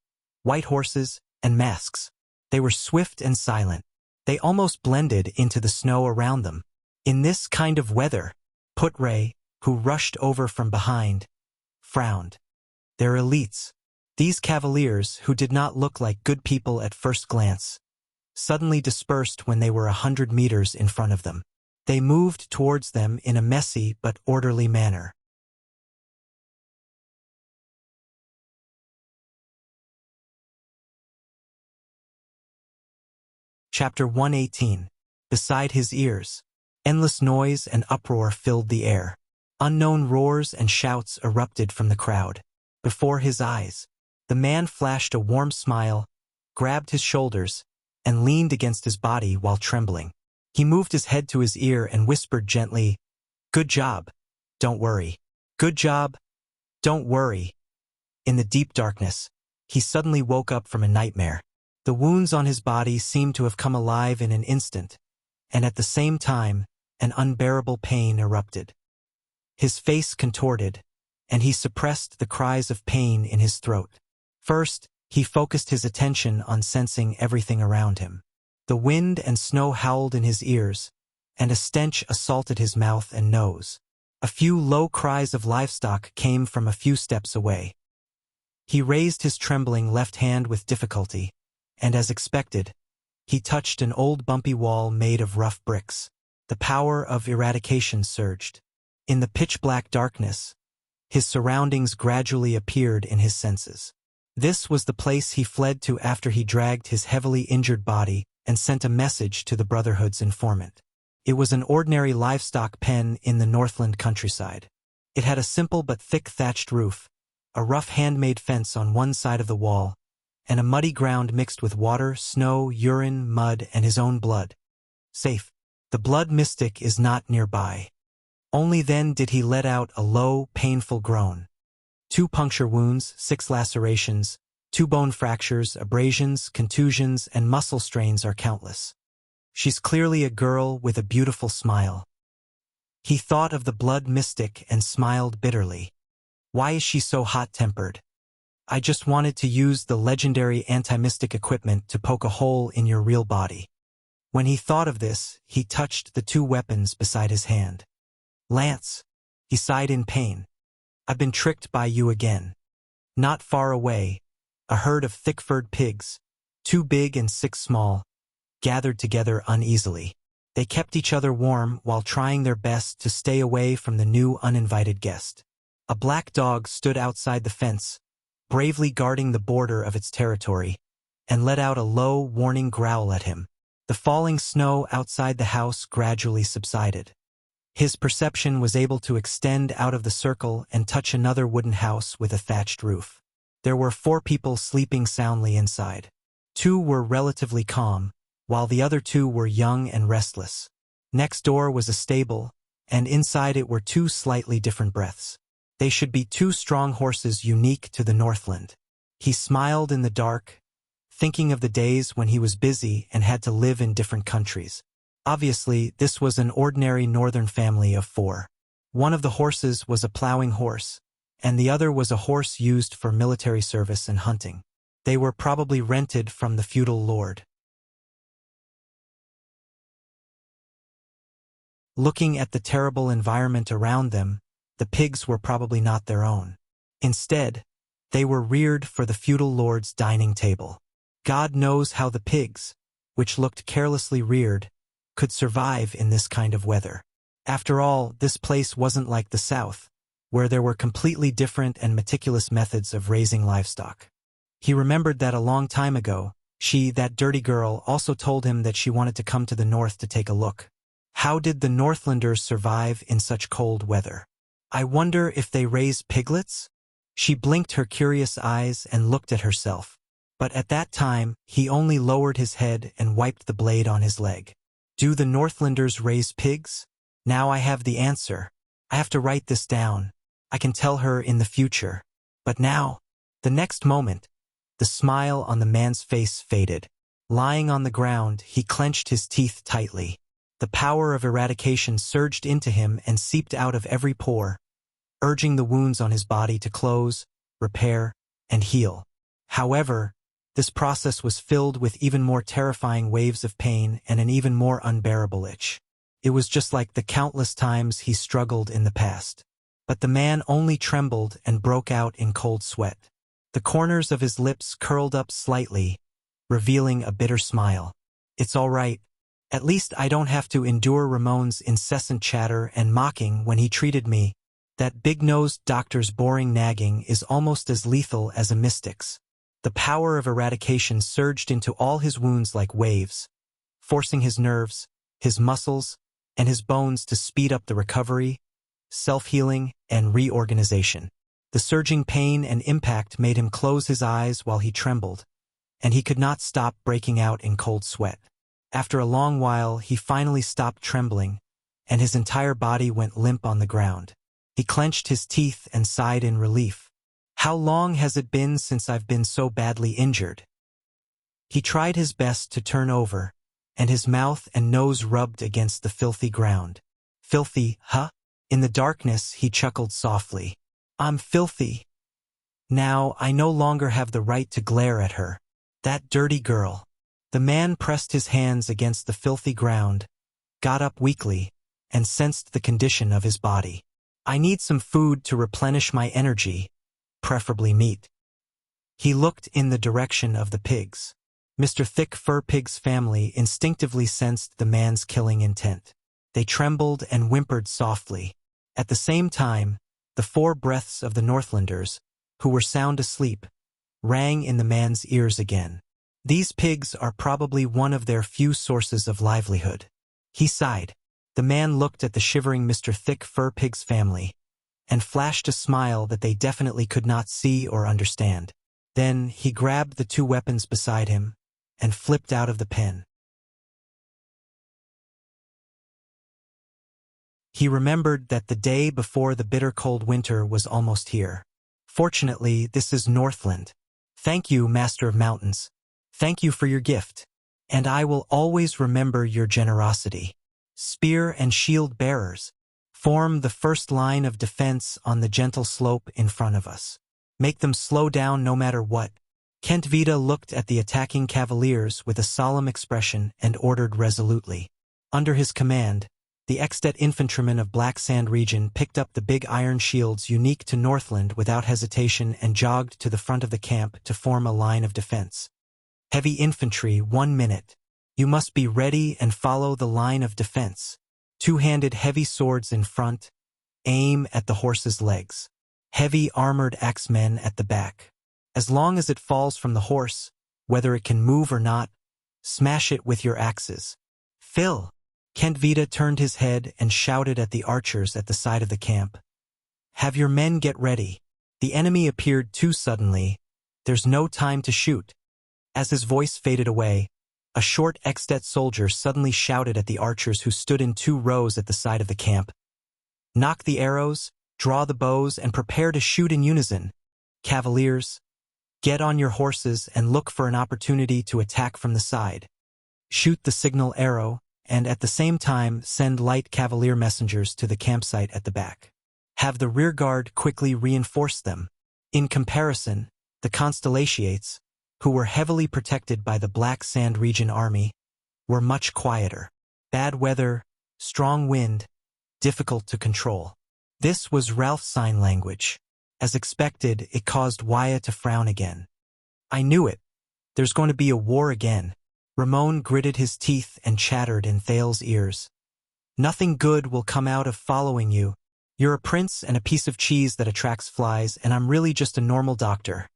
Speaker 1: white horses, and masks. They were swift and silent. They almost blended into the snow around them. In this kind of weather, Putre, who rushed over from behind, frowned. They're elites. These cavaliers, who did not look like good people at first glance, suddenly dispersed when they were 100 meters in front of them. They moved towards them in a messy but orderly manner. Chapter 118. Beside his ears. Endless noise and uproar filled the air. Unknown roars and shouts erupted from the crowd. Before his eyes, the man flashed a warm smile, grabbed his shoulders, and leaned against his body while trembling. He moved his head to his ear and whispered gently, "Good job. Don't worry. Good job. Don't worry." In the deep darkness, he suddenly woke up from a nightmare. The wounds on his body seemed to have come alive in an instant, and at the same time, an unbearable pain erupted. His face contorted, and he suppressed the cries of pain in his throat. First, he focused his attention on sensing everything around him. The wind and snow howled in his ears, and a stench assaulted his mouth and nose. A few low cries of livestock came from a few steps away. He raised his trembling left hand with difficulty, and as expected, he touched an old bumpy wall made of rough bricks. The power of eradication surged. In the pitch-black darkness, his surroundings gradually appeared in his senses. This was the place he fled to after he dragged his heavily injured body and sent a message to the Brotherhood's informant. It was an ordinary livestock pen in the Northland countryside. It had a simple but thick thatched roof, a rough handmade fence on one side of the wall, and a muddy ground mixed with water, snow, urine, mud, and his own blood. Safe. The blood mystic is not nearby. Only then did he let out a low, painful groan. 2 puncture wounds, 6 lacerations, 2 bone fractures, abrasions, contusions, and muscle strains are countless. She's clearly a girl with a beautiful smile. He thought of the blood mystic and smiled bitterly. Why is she so hot-tempered? I just wanted to use the legendary anti-mystic equipment to poke a hole in your real body. When he thought of this, he touched the 2 weapons beside his hand. Lance, he sighed in pain. I've been tricked by you again. Not far away, a herd of thick-furred pigs, 2 big and 6 small, gathered together uneasily. They kept each other warm while trying their best to stay away from the new uninvited guest. A black dog stood outside the fence, bravely guarding the border of its territory, and let out a low, warning growl at him. The falling snow outside the house gradually subsided. His perception was able to extend out of the circle and touch another wooden house with a thatched roof. There were 4 people sleeping soundly inside. 2 were relatively calm, while the other 2 were young and restless. Next door was a stable, and inside it were 2 slightly different breaths. They should be 2 strong horses unique to the Northland. He smiled in the dark, thinking of the days when he was busy and had to live in different countries. Obviously, this was an ordinary northern family of 4. One of the horses was a plowing horse, and the other was a horse used for military service and hunting. They were probably rented from the feudal lord. Looking at the terrible environment around them, the pigs were probably not their own. Instead, they were reared for the feudal lord's dining table. God knows how the pigs, which looked carelessly reared, could survive in this kind of weather. After all, this place wasn't like the South, where there were completely different and meticulous methods of raising livestock. He remembered that a long time ago, that dirty girl, also told him that she wanted to come to the north to take a look. How did the Northlanders survive in such cold weather? I wonder if they raise piglets? She blinked her curious eyes and looked at herself. But at that time, he only lowered his head and wiped the blade on his leg. Do the Northlanders raise pigs? Now I have the answer. I have to write this down. I can tell her in the future. But now, the next moment, the smile on the man's face faded. Lying on the ground, he clenched his teeth tightly. The power of eradication surged into him and seeped out of every pore, urging the wounds on his body to close, repair, and heal. However, this process was filled with even more terrifying waves of pain and an even more unbearable itch. It was just like the countless times he struggled in the past. But the man only trembled and broke out in cold sweat. The corners of his lips curled up slightly, revealing a bitter smile. It's all right. At least I don't have to endure Ramon's incessant chatter and mocking when he treated me. That big-nosed doctor's boring nagging is almost as lethal as a mystic's. The power of eradication surged into all his wounds like waves, forcing his nerves, his muscles, and his bones to speed up the recovery, self-healing, and reorganization. The surging pain and impact made him close his eyes while he trembled, and he could not stop breaking out in cold sweat. After a long while, he finally stopped trembling, and his entire body went limp on the ground. He clenched his teeth and sighed in relief. How long has it been since I've been so badly injured? He tried his best to turn over, and his mouth and nose rubbed against the filthy ground. Filthy, huh? In the darkness, he chuckled softly. I'm filthy. Now, I no longer have the right to glare at her. That dirty girl. The man pressed his hands against the filthy ground, got up weakly, and sensed the condition of his body. I need some food to replenish my energy, preferably meat. He looked in the direction of the pigs. Mr. Thick Fur Pig's family instinctively sensed the man's killing intent. They trembled and whimpered softly. At the same time, the 4 breaths of the Northlanders, who were sound asleep, rang in the man's ears again. These pigs are probably one of their few sources of livelihood. He sighed. The man looked at the shivering Mr. Thick Fur Pig's family, and flashed a smile that they definitely could not see or understand. Then he grabbed the 2 weapons beside him and flipped out of the pen. He remembered that the day before the bitter cold winter was almost here. Fortunately, this is Northland. Thank you, Master of Mountains. Thank you for your gift, and I will always remember your generosity. Spear and shield bearers, form the first line of defense on the gentle slope in front of us. Make them slow down no matter what. Kent Vida looked at the attacking cavaliers with a solemn expression and ordered resolutely. Under his command, the Extet infantrymen of Black Sand region picked up the big iron shields unique to Northland without hesitation and jogged to the front of the camp to form a line of defense. Heavy infantry, 1 minute. You must be ready and follow the line of defense. 2-handed heavy swords in front. Aim at the horse's legs. Heavy armored axemen at the back. As long as it falls from the horse, whether it can move or not, smash it with your axes. Phil! Kent Vida turned his head and shouted at the archers at the side of the camp. Have your men get ready. The enemy appeared too suddenly. There's no time to shoot. As his voice faded away, a short Extet soldier suddenly shouted at the archers who stood in 2 rows at the side of the camp. Knock the arrows, draw the bows, and prepare to shoot in unison. Cavaliers, get on your horses and look for an opportunity to attack from the side. Shoot the signal arrow, and at the same time send light cavalier messengers to the campsite at the back. Have the rear guard quickly reinforce them. In comparison, the Constellatiates, who were heavily protected by the Black Sand region army, were much quieter. Bad weather, strong wind, difficult to control. This was Ralph's sign language. As expected, it caused Wyatt to frown again. I knew it. There's going to be a war again. Ramon gritted his teeth and chattered in Thale's ears. Nothing good will come out of following you. You're a prince and a piece of cheese that attracts flies, and I'm really just a normal doctor.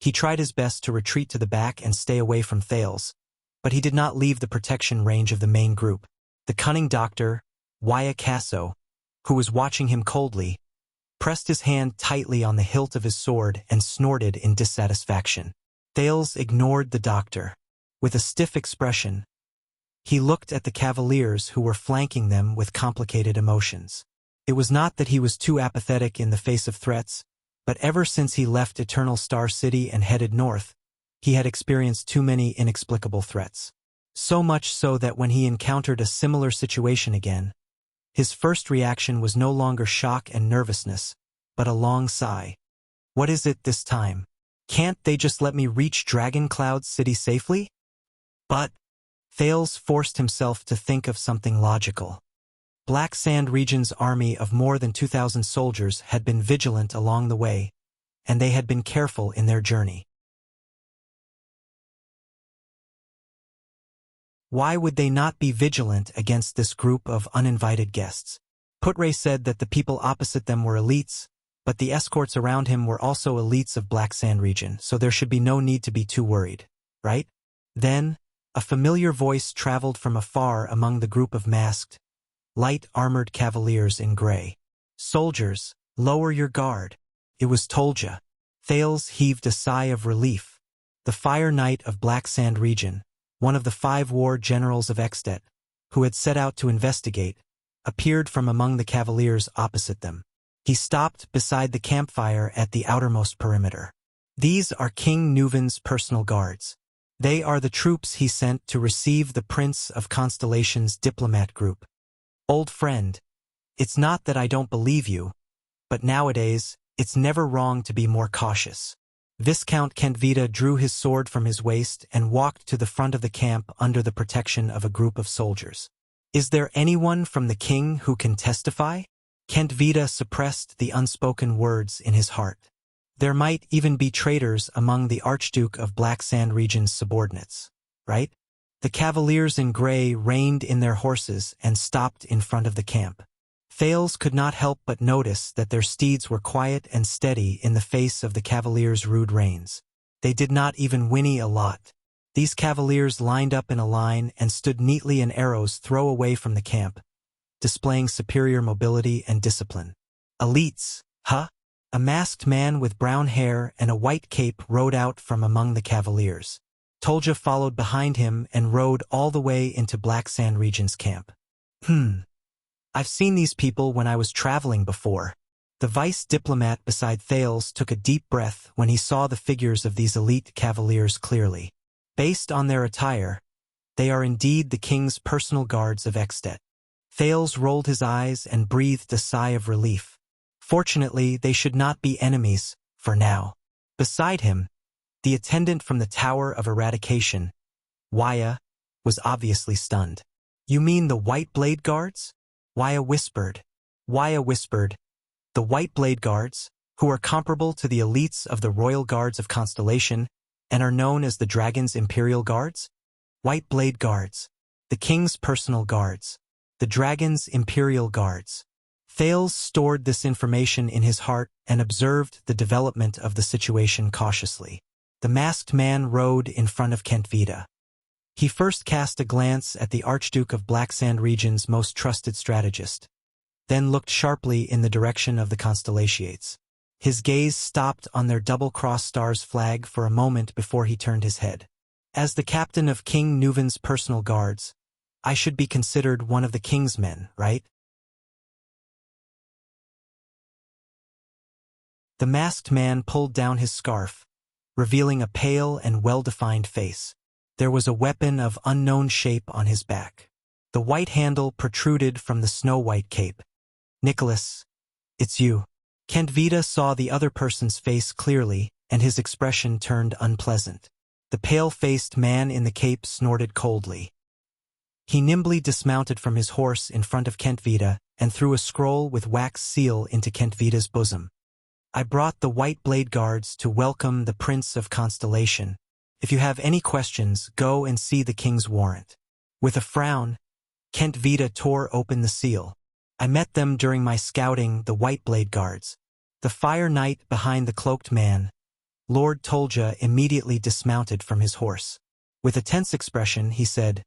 Speaker 1: He tried his best to retreat to the back and stay away from Thales, but he did not leave the protection range of the main group. The cunning doctor, Wyatt Casso, who was watching him coldly, pressed his hand tightly on the hilt of his sword and snorted in dissatisfaction. Thales ignored the doctor. With a stiff expression, he looked at the cavaliers who were flanking them with complicated emotions. It was not that he was too apathetic in the face of threats, but ever since he left Eternal Star City and headed north, he had experienced too many inexplicable threats. So much so that when he encountered a similar situation again, his first reaction was no longer shock and nervousness, but a long sigh. What is it this time? Can't they just let me reach Dragon Cloud City safely? But Thales forced himself to think of something logical. Black Sand Region's army of more than 2,000 soldiers had been vigilant along the way, and they had been careful in their journey. Why would they not be vigilant against this group of uninvited guests? Putre said that the people opposite them were elites, but the escorts around him were also elites of Black Sand Region, so there should be no need to be too worried, right? Then, a familiar voice traveled from afar among the group of masked, light-armored cavaliers in gray. Soldiers, lower your guard. It was Tolja. Thales heaved a sigh of relief. The Fire Knight of Black Sand Region, one of the 5 war generals of Extet, who had set out to investigate, appeared from among the cavaliers opposite them. He stopped beside the campfire at the outermost perimeter. These are King Nuven's personal guards. They are the troops he sent to receive the Prince of Constellation's diplomat group. Old friend, it's not that I don't believe you, but nowadays, it's never wrong to be more cautious. Viscount Kentvita drew his sword from his waist and walked to the front of the camp under the protection of a group of soldiers. Is there anyone from the king who can testify? Kentvita suppressed the unspoken words in his heart. There might even be traitors among the Archduke of Black Sand Region's subordinates, right? The cavaliers in gray reined in their horses and stopped in front of the camp. Thales could not help but notice that their steeds were quiet and steady in the face of the cavaliers' rude reins. They did not even whinny a lot. These cavaliers lined up in a line and stood neatly an arrow's throw away from the camp, displaying superior mobility and discipline. Elites, huh? A masked man with brown hair and a white cape rode out from among the cavaliers. Tolja followed behind him and rode all the way into Black Sand Region's camp. I've seen these people when I was traveling before. The vice diplomat beside Thales took a deep breath when he saw the figures of these elite cavaliers clearly. Based on their attire, they are indeed the king's personal guards of Extet. Thales rolled his eyes and breathed a sigh of relief. Fortunately, they should not be enemies, for now. Beside him, the attendant from the Tower of Eradication, Wuxia, was obviously stunned. You mean the White Blade Guards? Wuxia whispered. The White Blade Guards, who are comparable to the elites of the Royal Guards of Constellation and are known as the Dragon's Imperial Guards? White Blade Guards, the King's personal guards, the Dragon's Imperial Guards. Thales stored this information in his heart and observed the development of the situation cautiously. The masked man rode in front of Kentvita. He first cast a glance at the Archduke of Black Sand Region's most trusted strategist, then looked sharply in the direction of the Constellations. His gaze stopped on their double-cross stars flag for a moment before he turned his head. As the captain of King Nuven's personal guards, I should be considered one of the king's men, right? The masked man pulled down his scarf, revealing a pale and well-defined face. There was a weapon of unknown shape on his back. The white handle protruded from the snow-white cape. Nicholas, it's you. Kentvita saw the other person's face clearly, and his expression turned unpleasant. The pale-faced man in the cape snorted coldly. He nimbly dismounted from his horse in front of Kentvita and threw a scroll with wax seal into Kentvita's bosom. I brought the White Blade Guards to welcome the Prince of Constellation. If you have any questions, go and see the king's warrant. With a frown, Kentvita tore open the seal. I met them during my scouting the White Blade Guards. The Fire Knight behind the cloaked man, Lord Tolja, immediately dismounted from his horse. With a tense expression, he said,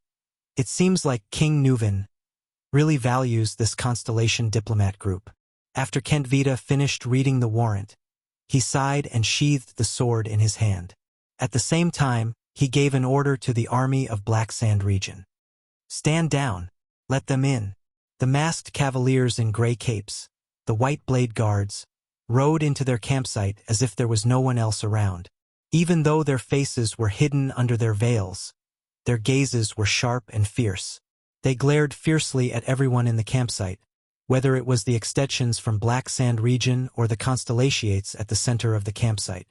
Speaker 1: "It seems like King Nuven really values this Constellation diplomat group." After Kentvita finished reading the warrant, he sighed and sheathed the sword in his hand. At the same time, he gave an order to the army of Black Sand Region. "Stand down. Let them in." The masked cavaliers in gray capes, the White Blade Guards, rode into their campsite as if there was no one else around. Even though their faces were hidden under their veils, their gazes were sharp and fierce. They glared fiercely at everyone in the campsite, whether it was the extensions from Black Sand region or the constellations at the center of the campsite,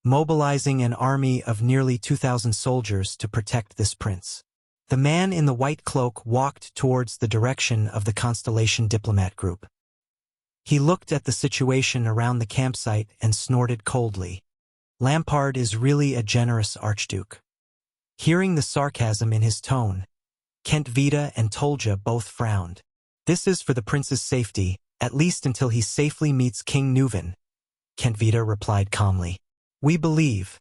Speaker 1: mobilizing an army of nearly 2,000 soldiers to protect this prince. The man in the white cloak walked towards the direction of the Constellation diplomat group. He looked at the situation around the campsite and snorted coldly. Lampard is really a generous archduke. Hearing the sarcasm in his tone, Kent Vida and Tolja both frowned. This is for the prince's safety, at least until he safely meets King Nuven, Kent Vida replied calmly. We believe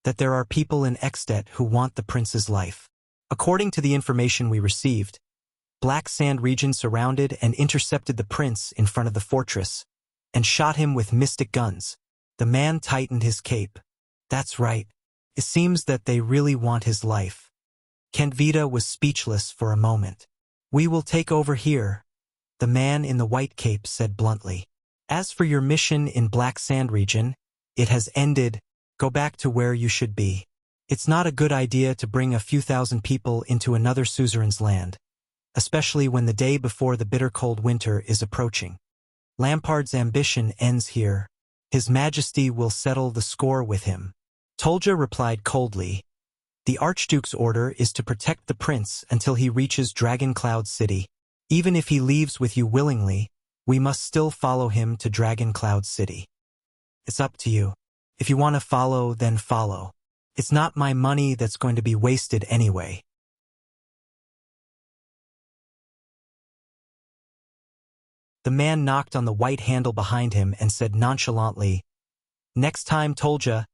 Speaker 1: that there are people in Extet who want the prince's life. According to the information we received, Black Sand region surrounded and intercepted the prince in front of the fortress and shot him with mystic guns. The man tightened his cape. That's right. It seems that they really want his life. Kent Vida was speechless for a moment. We will take over here, the man in the white cape said bluntly. As for your mission in Black Sand region, it has ended. Go back to where you should be. It's not a good idea to bring a few thousand people into another suzerain's land, especially when the day before the bitter cold winter is approaching. Lampard's ambition ends here. His Majesty will settle the score with him. Tolja replied coldly. The Archduke's order is to protect the prince until he reaches Dragon Cloud City. Even if he leaves with you willingly, we must still follow him to Dragon Cloud City. It's up to you. If you want to follow, then follow. It's not my money that's going to be wasted anyway. The man knocked on the white handle behind him and said nonchalantly, Next time, Tolja,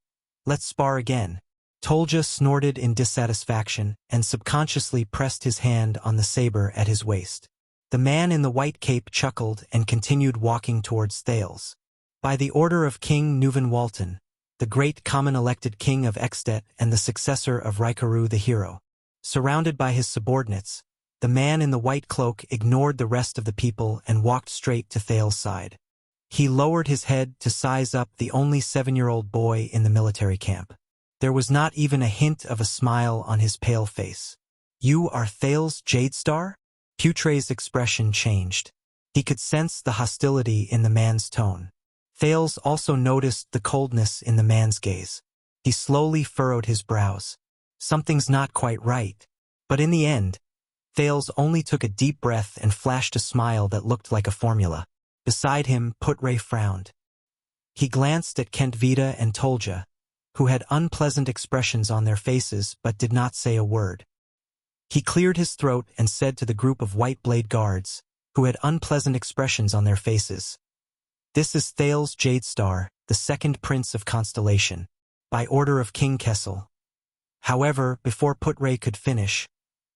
Speaker 1: let's spar again. Tolja snorted in dissatisfaction and subconsciously pressed his hand on the saber at his waist. The man in the white cape chuckled and continued walking towards Thales. By the order of King Nuven Walton, the great common-elected king of Extet and the successor of Raikaru the hero. Surrounded by his subordinates, the man in the white cloak ignored the rest of the people and walked straight to Thales' side. He lowered his head to size up the only 7-year-old boy in the military camp. There was not even a hint of a smile on his pale face. You are Thales Jadestar? Putre's expression changed. He could sense the hostility in the man's tone. Thales also noticed the coldness in the man's gaze. He slowly furrowed his brows. Something's not quite right. But in the end, Thales only took a deep breath and flashed a smile that looked like a formula. Beside him, Putre frowned. He glanced at Kent Vida and Tolja, who had unpleasant expressions on their faces but did not say a word. He cleared his throat and said to the group of White Blade Guards, who had unpleasant expressions on their faces, This is Thales Jadestar, the second prince of Constellation, by order of King Kessel. However, before Putre could finish,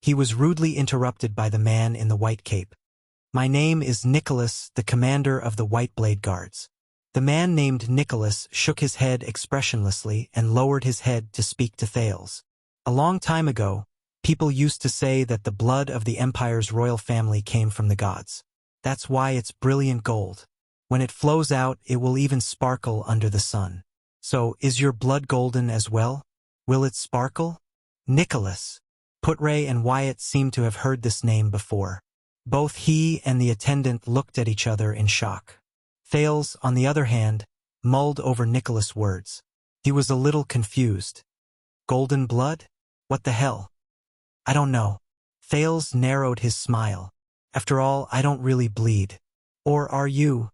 Speaker 1: he was rudely interrupted by the man in the white cape. My name is Nicholas, the commander of the White Blade Guards. The man named Nicholas shook his head expressionlessly and lowered his head to speak to Thales. A long time ago, people used to say that the blood of the Empire's royal family came from the gods. That's why it's brilliant gold. When it flows out, it will even sparkle under the sun. So, is your blood golden as well? Will it sparkle? Nicholas. Putre and Wyatt seemed to have heard this name before. Both he and the attendant looked at each other in shock. Thales, on the other hand, mulled over Nicholas' words. He was a little confused. Golden blood? What the hell? I don't know. Thales narrowed his smile. After all, I don't really bleed. Or are you,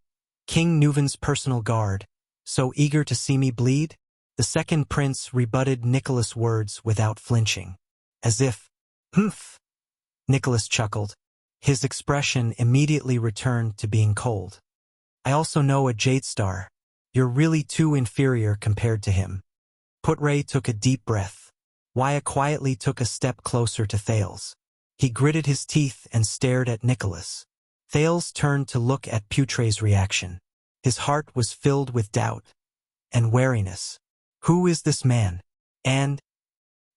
Speaker 1: King Nuven's personal guard, so eager to see me bleed? The second prince rebutted Nicholas' words without flinching. As if, humph. Nicholas chuckled. His expression immediately returned to being cold. I also know a Jadestar. You're really too inferior compared to him. Putre took a deep breath. Wyatt quietly took a step closer to Thales. He gritted his teeth and stared at Nicholas. Thales turned to look at Putre's reaction. His heart was filled with doubt and wariness. Who is this man? And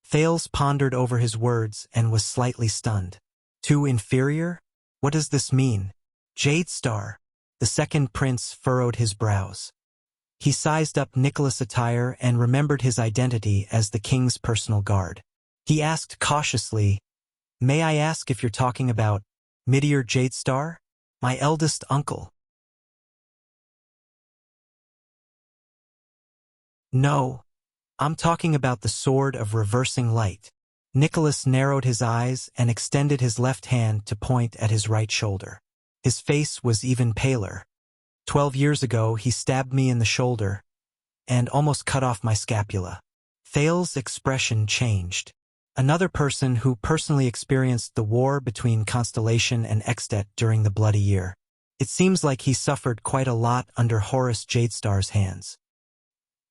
Speaker 1: Thales pondered over his words and was slightly stunned. Too inferior? What does this mean? Jadestar. The second prince furrowed his brows. He sized up Nicholas' attire and remembered his identity as the king's personal guard. He asked cautiously, "May I ask if you're talking about Meteor Jadestar, my eldest uncle?" "No, I'm talking about the sword of reversing light." Nicholas narrowed his eyes and extended his left hand to point at his right shoulder. His face was even paler. 12 years ago, he stabbed me in the shoulder and almost cut off my scapula. Thales's expression changed. Another person who personally experienced the war between Constellation and Extet during the Bloody Year. It seems like he suffered quite a lot under Horus Jadestar's hands.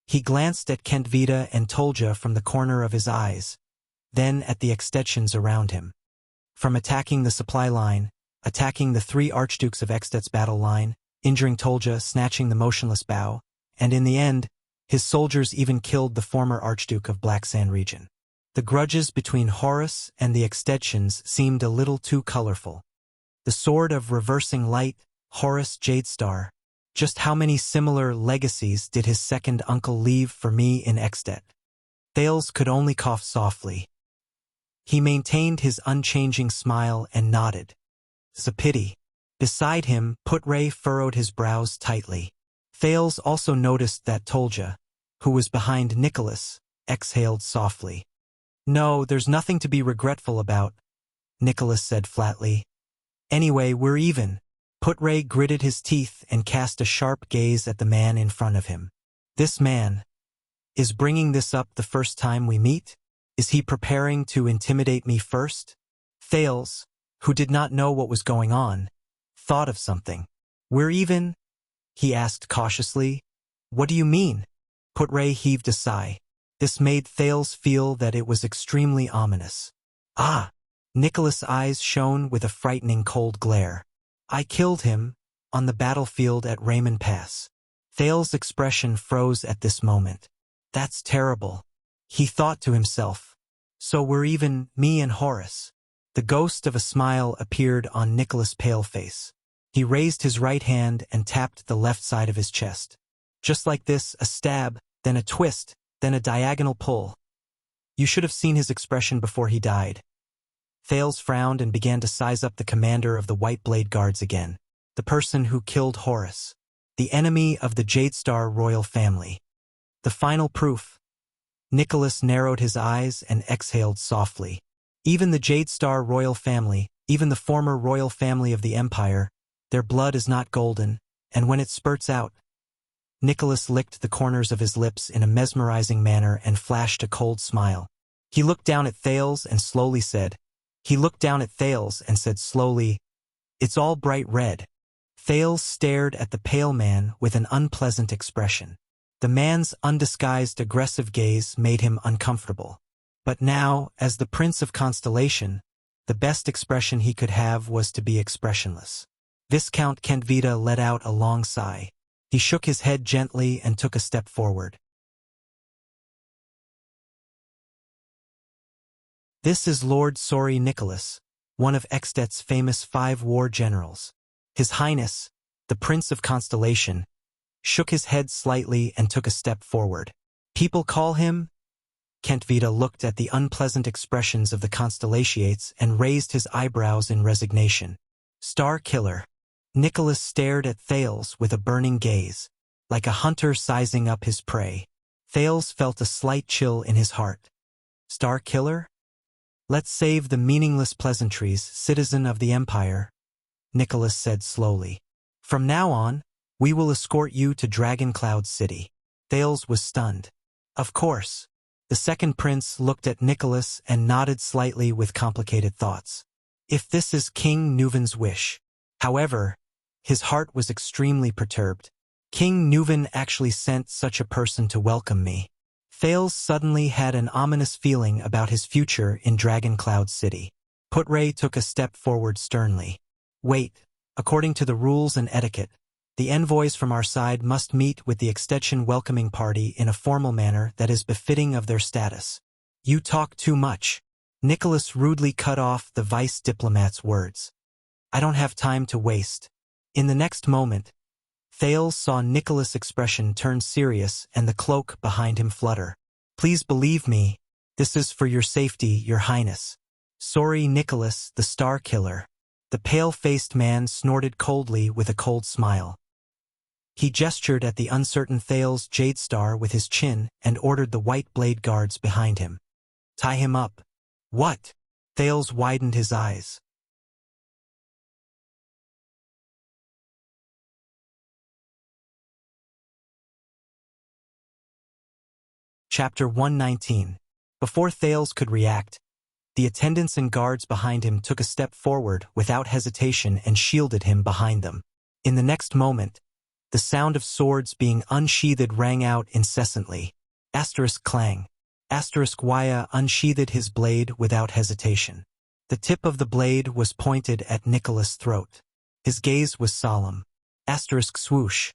Speaker 1: He glanced at Kentvita and Tolja from the corner of his eyes, then at the Extetians around him. From attacking the supply line, attacking the 3 archdukes of Extet's battle line, injuring Tolja, snatching the motionless bow, and in the end, his soldiers even killed the former archduke of Black Sand region. The grudges between Horus and the Extetians seemed a little too colorful. The sword of reversing light, Horus Jadestar. Just how many similar legacies did his second uncle leave for me in Extet? Thales could only cough softly. He maintained his unchanging smile and nodded. "It's a pity." Beside him, Putre furrowed his brows tightly. Thales also noticed that Tolja, who was behind Nicholas, exhaled softly. "No, there's nothing to be regretful about," Nicholas said flatly. "Anyway, we're even." Putre gritted his teeth and cast a sharp gaze at the man in front of him. "This man is bringing this up the first time we meet? Is he preparing to intimidate me first?" Thales, who did not know what was going on, thought of something. "We're even?" he asked cautiously. "What do you mean?" Putre heaved a sigh. This made Thales feel that it was extremely ominous. "Ah!" Nicholas' eyes shone with a frightening cold glare. "I killed him on the battlefield at Raymond Pass." Thales' expression froze at this moment. "That's terrible," he thought to himself. "So we're even, me and Horus." The ghost of a smile appeared on Nicholas' pale face. He raised his right hand and tapped the left side of his chest. Just like this, a stab, then a twist, then a diagonal pull. You should have seen his expression before he died. Thales frowned and began to size up the commander of the White Blade Guards again, the person who killed Horus, the enemy of the Jadestar royal family. The final proof. Nicholas narrowed his eyes and exhaled softly. Even the Jadestar royal family, even the former royal family of the Empire, their blood is not golden, and when it spurts out. Nicholas licked the corners of his lips in a mesmerizing manner and flashed a cold smile. He looked down at Thales and said slowly, "It's all bright red." Thales stared at the pale man with an unpleasant expression. The man's undisguised aggressive gaze made him uncomfortable. But now, as the Prince of Constellation, the best expression he could have was to be expressionless. Viscount Kentvita let out a long sigh. He shook his head gently and took a step forward. "This is Lord Sori Nicholas, one of Extet's famous 5 war generals. His Highness, the Prince of Constellation," shook his head slightly and took a step forward. "People call him?" Kentvita looked at the unpleasant expressions of the Constellatiates and raised his eyebrows in resignation. "Star Killer." Nicholas stared at Thales with a burning gaze, like a hunter sizing up his prey. Thales felt a slight chill in his heart. "Star Killer? Let's save the meaningless pleasantries, citizen of the Empire," Nicholas said slowly. "From now on, we will escort you to Dragon Cloud City." Thales was stunned. "Of course." The second prince looked at Nicholas and nodded slightly with complicated thoughts. "If this is King Nuven's wish." However, his heart was extremely perturbed. King Nuven actually sent such a person to welcome me. Thales suddenly had an ominous feeling about his future in Dragon Cloud City. Putre took a step forward sternly. "Wait, according to the rules and etiquette, the envoys from our side must meet with the Extension welcoming party in a formal manner that is befitting of their status." "You talk too much." Nicholas rudely cut off the vice diplomat's words. "I don't have time to waste." In the next moment, Thales saw Nicholas' expression turn serious and the cloak behind him flutter. "Please believe me. This is for your safety, your highness." "Sorry, Nicholas, the Star Killer." The pale-faced man snorted coldly with a cold smile. He gestured at the uncertain Thales Jadestar with his chin and ordered the white blade guards behind him. "Tie him up." "What?" Thales widened his eyes. Chapter 119. Before Thales could react, the attendants and guards behind him took a step forward without hesitation and shielded him behind them. In the next moment, the sound of swords being unsheathed rang out incessantly. Clang. Wuxia unsheathed his blade without hesitation. The tip of the blade was pointed at Nicholas' throat. His gaze was solemn. Swoosh.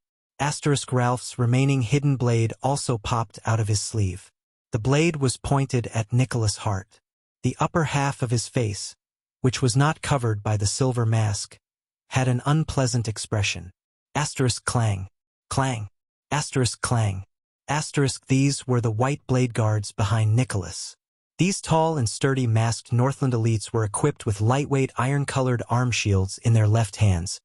Speaker 1: Ralph's remaining hidden blade also popped out of his sleeve. The blade was pointed at Nicholas' heart. The upper half of his face, which was not covered by the silver mask, had an unpleasant expression. Clang. Clang. Clang. These were the white blade guards behind Nicholas. These tall and sturdy masked Northland elites were equipped with lightweight iron-colored arm shields in their left hands,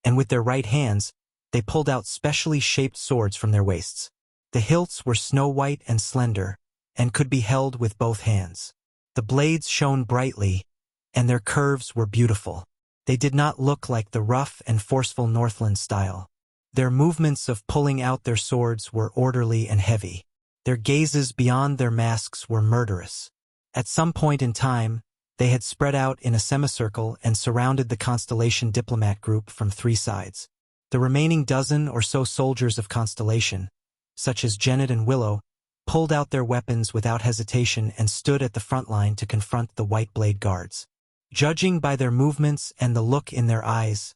Speaker 1: and with their right hands, they pulled out specially shaped swords from their waists. The hilts were snow-white and slender, and could be held with both hands. The blades shone brightly, and their curves were beautiful. They did not look like the rough and forceful Northland style. Their movements of pulling out their swords were orderly and heavy. Their gazes beyond their masks were murderous. At some point in time, they had spread out in a semicircle and surrounded the Constellation diplomat group from three sides. The remaining dozen or so soldiers of Constellation, such as Janet and Willow, pulled out their weapons without hesitation and stood at the front line to confront the white blade guards. Judging by their movements and the look in their eyes,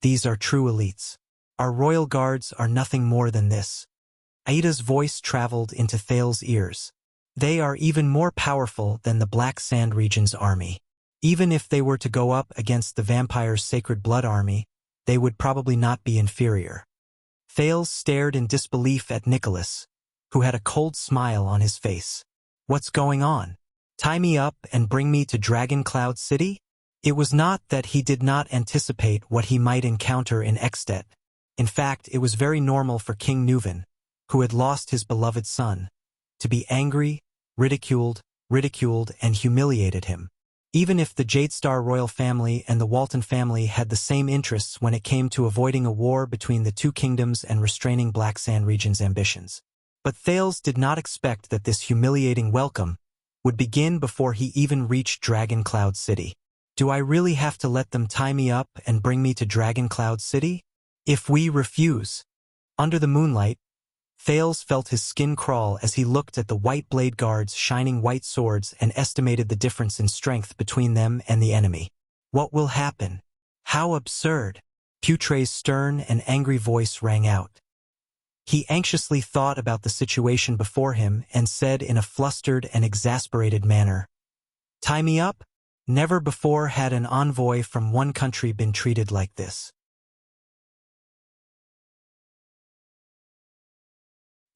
Speaker 1: these are true elites. Our royal guards are nothing more than this. Aida's voice traveled into Thales' ears. They are even more powerful than the Black Sand region's army. Even if they were to go up against the vampire's Sacred Blood army, they would probably not be inferior. Thales stared in disbelief at Nicholas, who had a cold smile on his face. "What's going on? Tie me up and bring me to Dragon Cloud City?" It was not that he did not anticipate what he might encounter in Extet. In fact, it was very normal for King Nuven, who had lost his beloved son, to be angry, ridiculed, and humiliated him. Even if the Jadestar royal family and the Walton family had the same interests when it came to avoiding a war between the two kingdoms and restraining Black Sand region's ambitions. But Thales did not expect that this humiliating welcome would begin before he even reached Dragon Cloud City. "Do I really have to let them tie me up and bring me to Dragon Cloud City? If we refuse?" Under the moonlight, Thales felt his skin crawl as he looked at the white blade guards' shining white swords and estimated the difference in strength between them and the enemy. "What will happen? How absurd!" Putre's stern and angry voice rang out. He anxiously thought about the situation before him and said in a flustered and exasperated manner, "Tie me up? Never before had an envoy from one country been treated like this."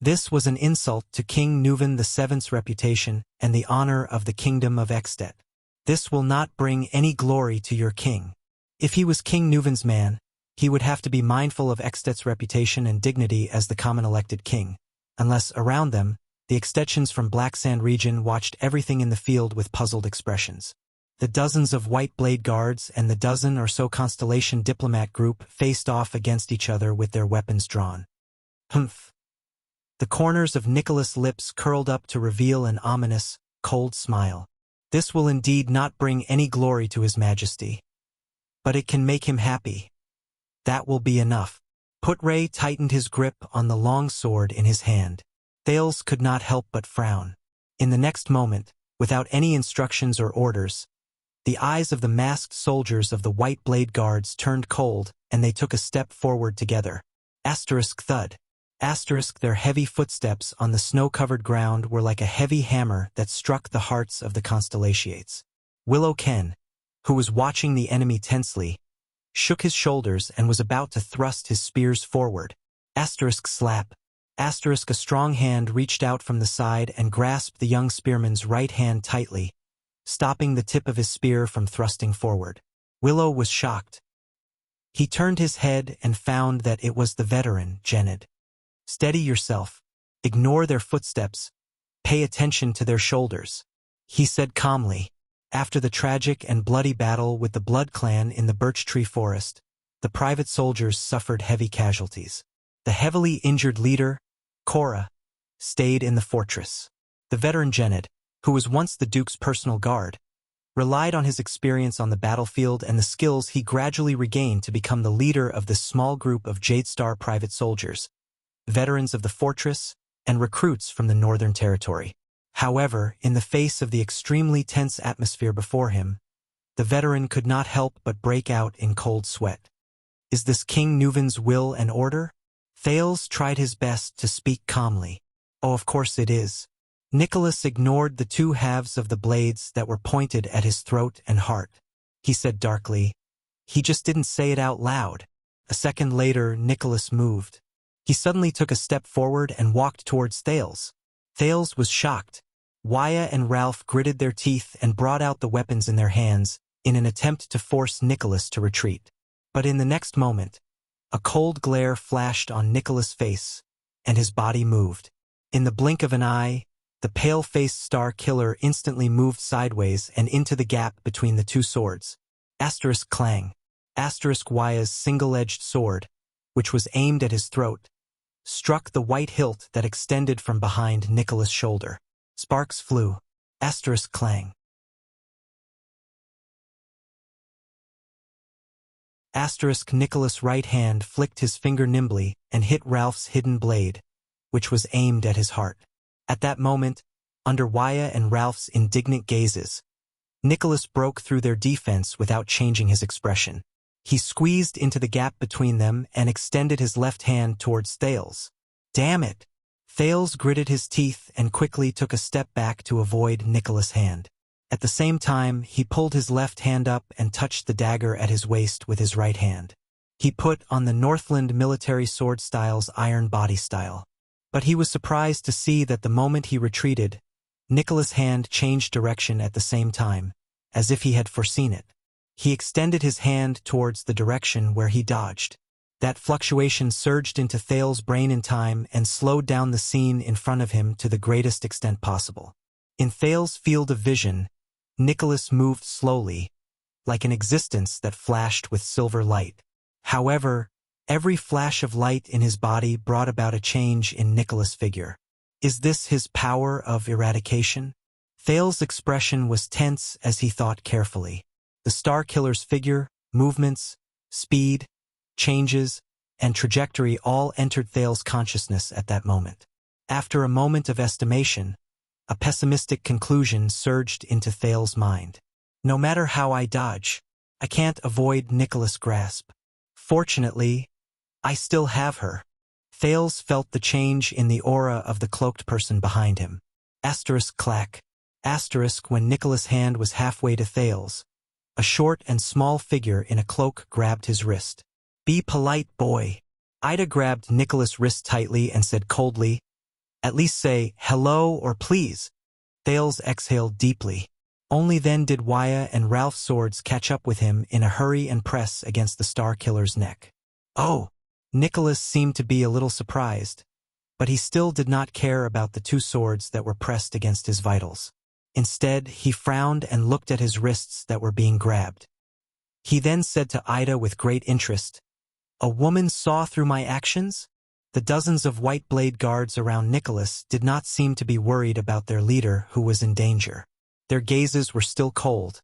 Speaker 1: This was an insult to King Nuven VII's reputation and the honor of the kingdom of Extet. "This will not bring any glory to your king." If he was King Nuven's man, he would have to be mindful of Extet's reputation and dignity as the common elected king, unless around them, the Extetians from Black Sand region watched everything in the field with puzzled expressions. The dozens of white blade guards and the dozen or so Constellation diplomat group faced off against each other with their weapons drawn. Humph. The corners of Nicholas' lips curled up to reveal an ominous, cold smile. "This will indeed not bring any glory to His Majesty. But it can make him happy. That will be enough." Putre tightened his grip on the long sword in his hand. Thales could not help but frown. In the next moment, without any instructions or orders, the eyes of the masked soldiers of the white blade guards turned cold, and they took a step forward together. Thud. Their heavy footsteps on the snow-covered ground were like a heavy hammer that struck the hearts of the Constellations. Willow Ken, who was watching the enemy tensely, shook his shoulders and was about to thrust his spears forward. Asterisk slap. Asterisk a strong hand reached out from the side and grasped the young spearman's right hand tightly, stopping the tip of his spear from thrusting forward. Willow was shocked. He turned his head and found that it was the veteran, Jenned. Steady yourself. Ignore their footsteps. Pay attention to their shoulders, he said calmly. After the tragic and bloody battle with the Blood Clan in the birch tree forest, the private soldiers suffered heavy casualties. The heavily injured leader, Cora, stayed in the fortress. The veteran Jenned, who was once the Duke's personal guard, relied on his experience on the battlefield and the skills he gradually regained to become the leader of this small group of Jadestar private soldiers, veterans of the fortress, and recruits from the Northern Territory. However, in the face of the extremely tense atmosphere before him, the veteran could not help but break out in cold sweat. Is this King Nuvan's will and order? Thales tried his best to speak calmly. Oh, of course it is. Nicholas ignored the two halves of the blades that were pointed at his throat and heart. He said darkly, he just didn't say it out loud. A second later, Nicholas moved. He suddenly took a step forward and walked towards Thales. Thales was shocked. Wuxia and Ralph gritted their teeth and brought out the weapons in their hands in an attempt to force Nicholas to retreat. But in the next moment, a cold glare flashed on Nicholas' face, and his body moved. In the blink of an eye, the pale-faced Star Killer instantly moved sideways and into the gap between the two swords. Asterisk clang. Asterisk Wuxia's single-edged sword, which was aimed at his throat, struck the white hilt that extended from behind Nicholas' shoulder. Sparks flew. Asterisk clang. Asterisk Nicholas' right hand flicked his finger nimbly and hit Ralph's hidden blade, which was aimed at his heart. At that moment, under Wuxia and Ralph's indignant gazes, Nicholas broke through their defense without changing his expression. He squeezed into the gap between them and extended his left hand towards Thales. Damn it! Thales gritted his teeth and quickly took a step back to avoid Nicholas' hand. At the same time, he pulled his left hand up and touched the dagger at his waist with his right hand. He put on the Northland military sword style's iron body style. But he was surprised to see that the moment he retreated, Nicholas' hand changed direction at the same time, as if he had foreseen it. He extended his hand towards the direction where he dodged. That fluctuation surged into Thales' brain in time and slowed down the scene in front of him to the greatest extent possible. In Thales' field of vision, Nicholas moved slowly, like an existence that flashed with silver light. However, every flash of light in his body brought about a change in Nicholas' figure. Is this his power of eradication? Thales' expression was tense as he thought carefully. The Star Killer's figure, movements, speed, changes, and trajectory all entered Thales' consciousness at that moment. After a moment of estimation, a pessimistic conclusion surged into Thales' mind. No matter how I dodge, I can't avoid Nicholas' grasp. Fortunately, I still have her. Thales felt the change in the aura of the cloaked person behind him. Asterisk clack. Asterisk when Nicholas' hand was halfway to Thales, a short and small figure in a cloak grabbed his wrist. Be polite, boy. Ida grabbed Nicholas' wrist tightly and said coldly, at least say hello or please. Thales exhaled deeply. Only then did Wuxia and Ralph's swords catch up with him in a hurry and press against the Star Killer's neck. Oh! Nicholas seemed to be a little surprised, but he still did not care about the two swords that were pressed against his vitals. Instead, he frowned and looked at his wrists that were being grabbed. He then said to Ida with great interest, "A woman saw through my actions?" The dozens of white blade guards around Nicholas did not seem to be worried about their leader who was in danger. Their gazes were still cold,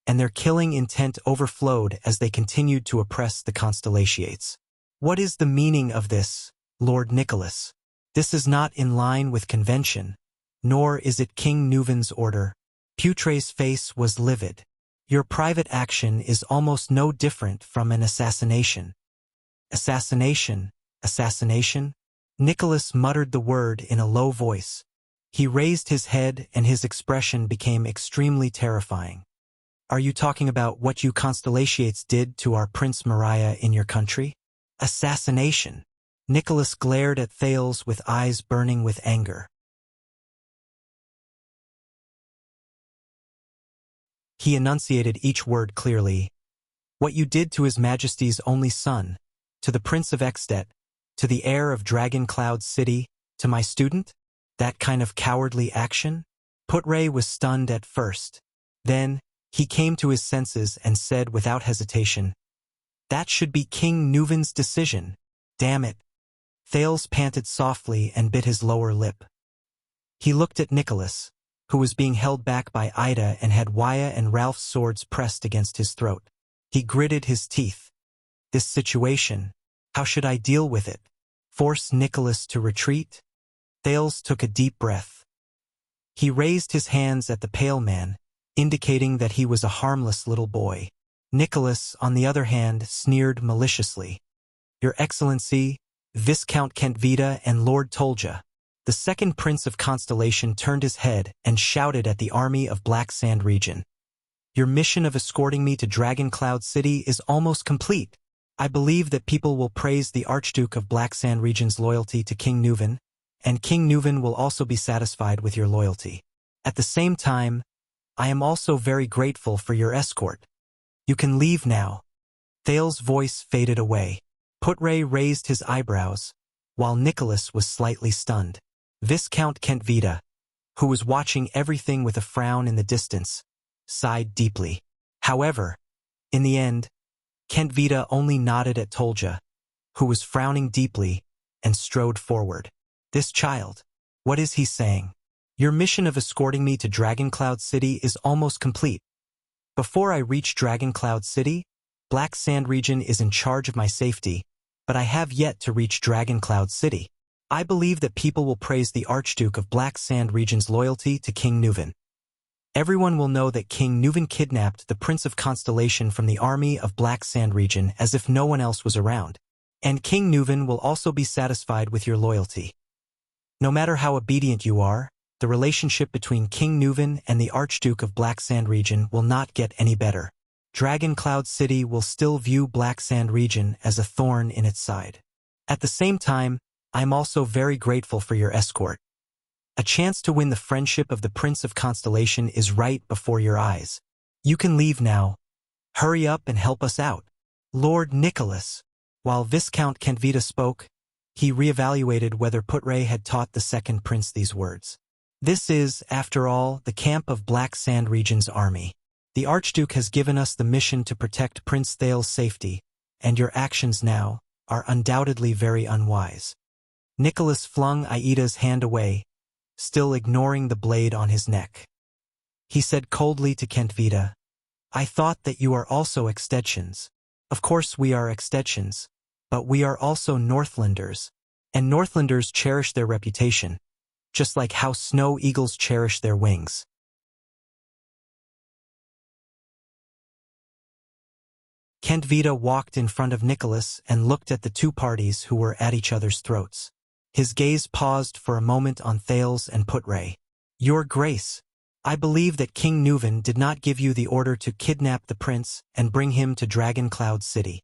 Speaker 1: and their killing intent overflowed as they continued to oppress the Constellations. What is the meaning of this, Lord Nicholas? This is not in line with convention, nor is it King Nuvan's order. Putre's face was livid. Your private action is almost no different from an assassination. Assassination? Assassination? Nicholas muttered the word in a low voice. He raised his head and his expression became extremely terrifying. Are you talking about what you Constellations did to our Prince Mariah in your country? Assassination. Nicholas glared at Thales with eyes burning with anger. He enunciated each word clearly. What you did to His Majesty's only son, to the Prince of Extet, to the heir of Dragon Cloud City, to my student? That kind of cowardly action? Putre was stunned at first. Then, he came to his senses and said without hesitation, "That should be King Nuven's decision. Damn it." Thales panted softly and bit his lower lip. He looked at Nicholas, who was being held back by Ida and had Waya and Ralph's swords pressed against his throat. He gritted his teeth. This situation, how should I deal with it? Force Nicholas to retreat? Thales took a deep breath. He raised his hands at the pale man, indicating that he was a harmless little boy. Nicholas, on the other hand, sneered maliciously. Your Excellency, Viscount Kentvita and Lord Tolja. The second Prince of Constellation turned his head and shouted at the army of Black Sand region. Your mission of escorting me to Dragon Cloud City is almost complete. I believe that people will praise the Archduke of Black Sand region's loyalty to King Nuven, and King Nuven will also be satisfied with your loyalty. At the same time, I am also very grateful for your escort. You can leave now. Thales' voice faded away. Putre raised his eyebrows, while Nicholas was slightly stunned. Viscount Kentvita, who was watching everything with a frown in the distance, sighed deeply. However, in the end, Kentvita only nodded at Tolja, who was frowning deeply, and strode forward. This child, what is he saying? Your mission of escorting me to Dragon Cloud City is almost complete. Before I reach Dragon Cloud City, Black Sand region is in charge of my safety, but I have yet to reach Dragon Cloud City. I believe that people will praise the Archduke of Black Sand region's loyalty to King Nuven. Everyone will know that King Nuven kidnapped the Prince of Constellation from the army of Black Sand region as if no one else was around. And King Nuven will also be satisfied with your loyalty. No matter how obedient you are, the relationship between King Nuven and the Archduke of Black Sand region will not get any better. Dragon Cloud City will still view Black Sand region as a thorn in its side. At the same time, I am also very grateful for your escort. A chance to win the friendship of the Prince of Constellation is right before your eyes. You can leave now. Hurry up and help us out. Lord Nicholas. While Viscount Kentvita spoke, he reevaluated whether Putre had taught the second prince these words. This is, after all, the camp of Black Sand region's army. The Archduke has given us the mission to protect Prince Thales' safety, and your actions now are undoubtedly very unwise. Nicholas flung Aida's hand away, still ignoring the blade on his neck. He said coldly to Kentvita, I thought that you are also Extensions. Of course we are Extensions, but we are also Northlanders, and Northlanders cherish their reputation, just like how snow eagles cherish their wings. Kentvita walked in front of Nicholas and looked at the two parties who were at each other's throats. His gaze paused for a moment on Thales and Putre. Your Grace, I believe that King Nuven did not give you the order to kidnap the prince and bring him to Dragon Cloud City.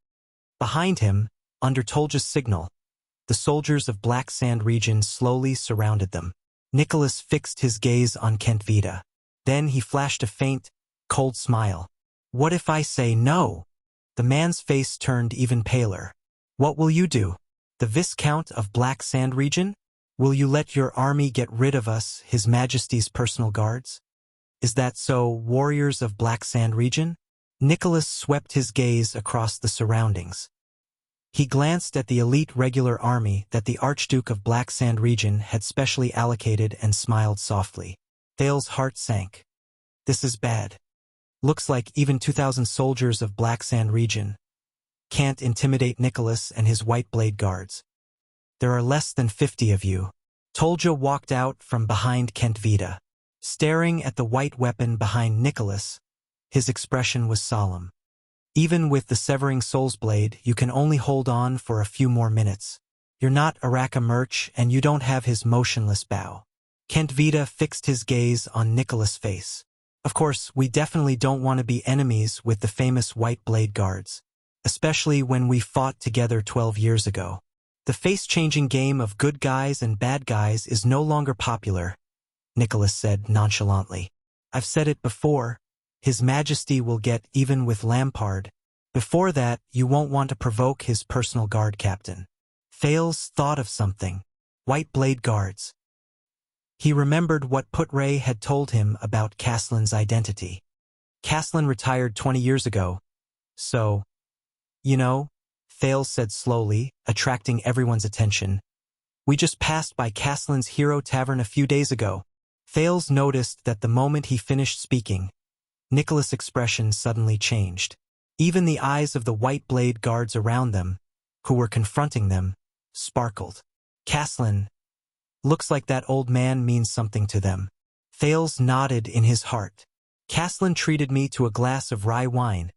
Speaker 1: Behind him, under Tolja's signal, the soldiers of Black Sand region slowly surrounded them. Nicholas fixed his gaze on Kentvita. Then he flashed a faint, cold smile. What if I say no? The man's face turned even paler. What will you do? The Viscount of Black Sand region? Will you let your army get rid of us, His Majesty's personal guards? Is that so, warriors of Black Sand region? Nicholas swept his gaze across the surroundings. He glanced at the elite regular army that the Archduke of Black Sand region had specially allocated and smiled softly. Thales' heart sank. This is bad. Looks like even 2,000 soldiers of Black Sand region can't intimidate Nicholas and his White Blade guards. There are less than 50 of you. Tolja walked out from behind Kentvita. Staring at the white weapon behind Nicholas, his expression was solemn. Even with the Severing Soul's blade, you can only hold on for a few more minutes. You're not Araka Merch and you don't have his motionless bow. Kentvita fixed his gaze on Nicholas' face. Of course, we definitely don't want to be enemies with the famous White Blade Guards, especially when we fought together 12 years ago. The face-changing game of good guys and bad guys is no longer popular, Nicholas said nonchalantly. I've said it before, His Majesty will get even with Lampard. Before that, you won't want to provoke his personal guard captain. Thales thought of something. White Blade Guards. He remembered what Putray had told him about Caslin's identity. Caslin retired 20 years ago. So, you know, Thales said slowly, attracting everyone's attention. We just passed by Caslin's Hero Tavern a few days ago. Thales noticed that the moment he finished speaking, Nicholas' expression suddenly changed. Even the eyes of the White Blade Guards around them, who were confronting them, sparkled. Caslin, looks like that old man means something to them. Thales nodded in his heart. Caslin treated me to a glass of rye wine,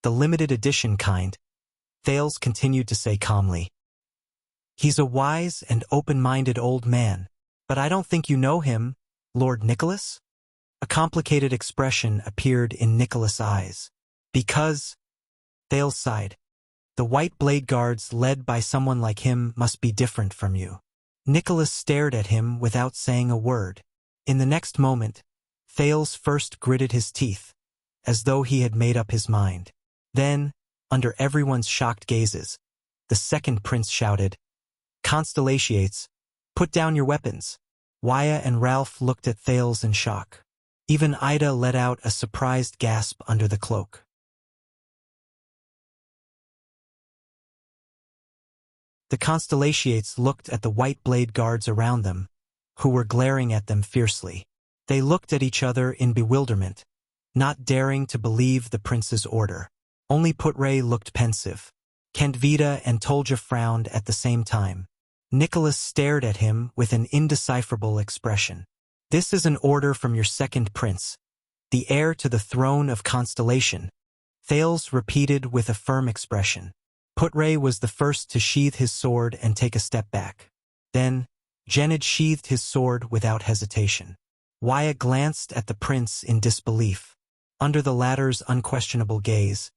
Speaker 1: the limited edition kind. Thales continued to say calmly. He's a wise and open-minded old man, but I don't think you know him, Lord Nicholas? A complicated expression appeared in Nicholas' eyes. Because, Thales sighed, the White Blade Guards led by someone like him must be different from you. Nicholas stared at him without saying a word. In the next moment, Thales first gritted his teeth, as though he had made up his mind. Then, under everyone's shocked gazes, the second prince shouted, Constellations, put down your weapons. Wuxia and Ralph looked at Thales in shock. Even Ida let out a surprised gasp under the cloak. The Constellations looked at the White Blade Guards around them, who were glaring at them fiercely. They looked at each other in bewilderment, not daring to believe the prince's order. Only Putray looked pensive. Kandvita and Tolja frowned at the same time. Nicholas stared at him with an indecipherable expression. This is an order from your second prince, the heir to the throne of Constellation, Thales repeated with a firm expression. Putray was the first to sheathe his sword and take a step back. Then, Genid sheathed his sword without hesitation. Wuxia glanced at the prince in disbelief. Under the latter's unquestionable gaze,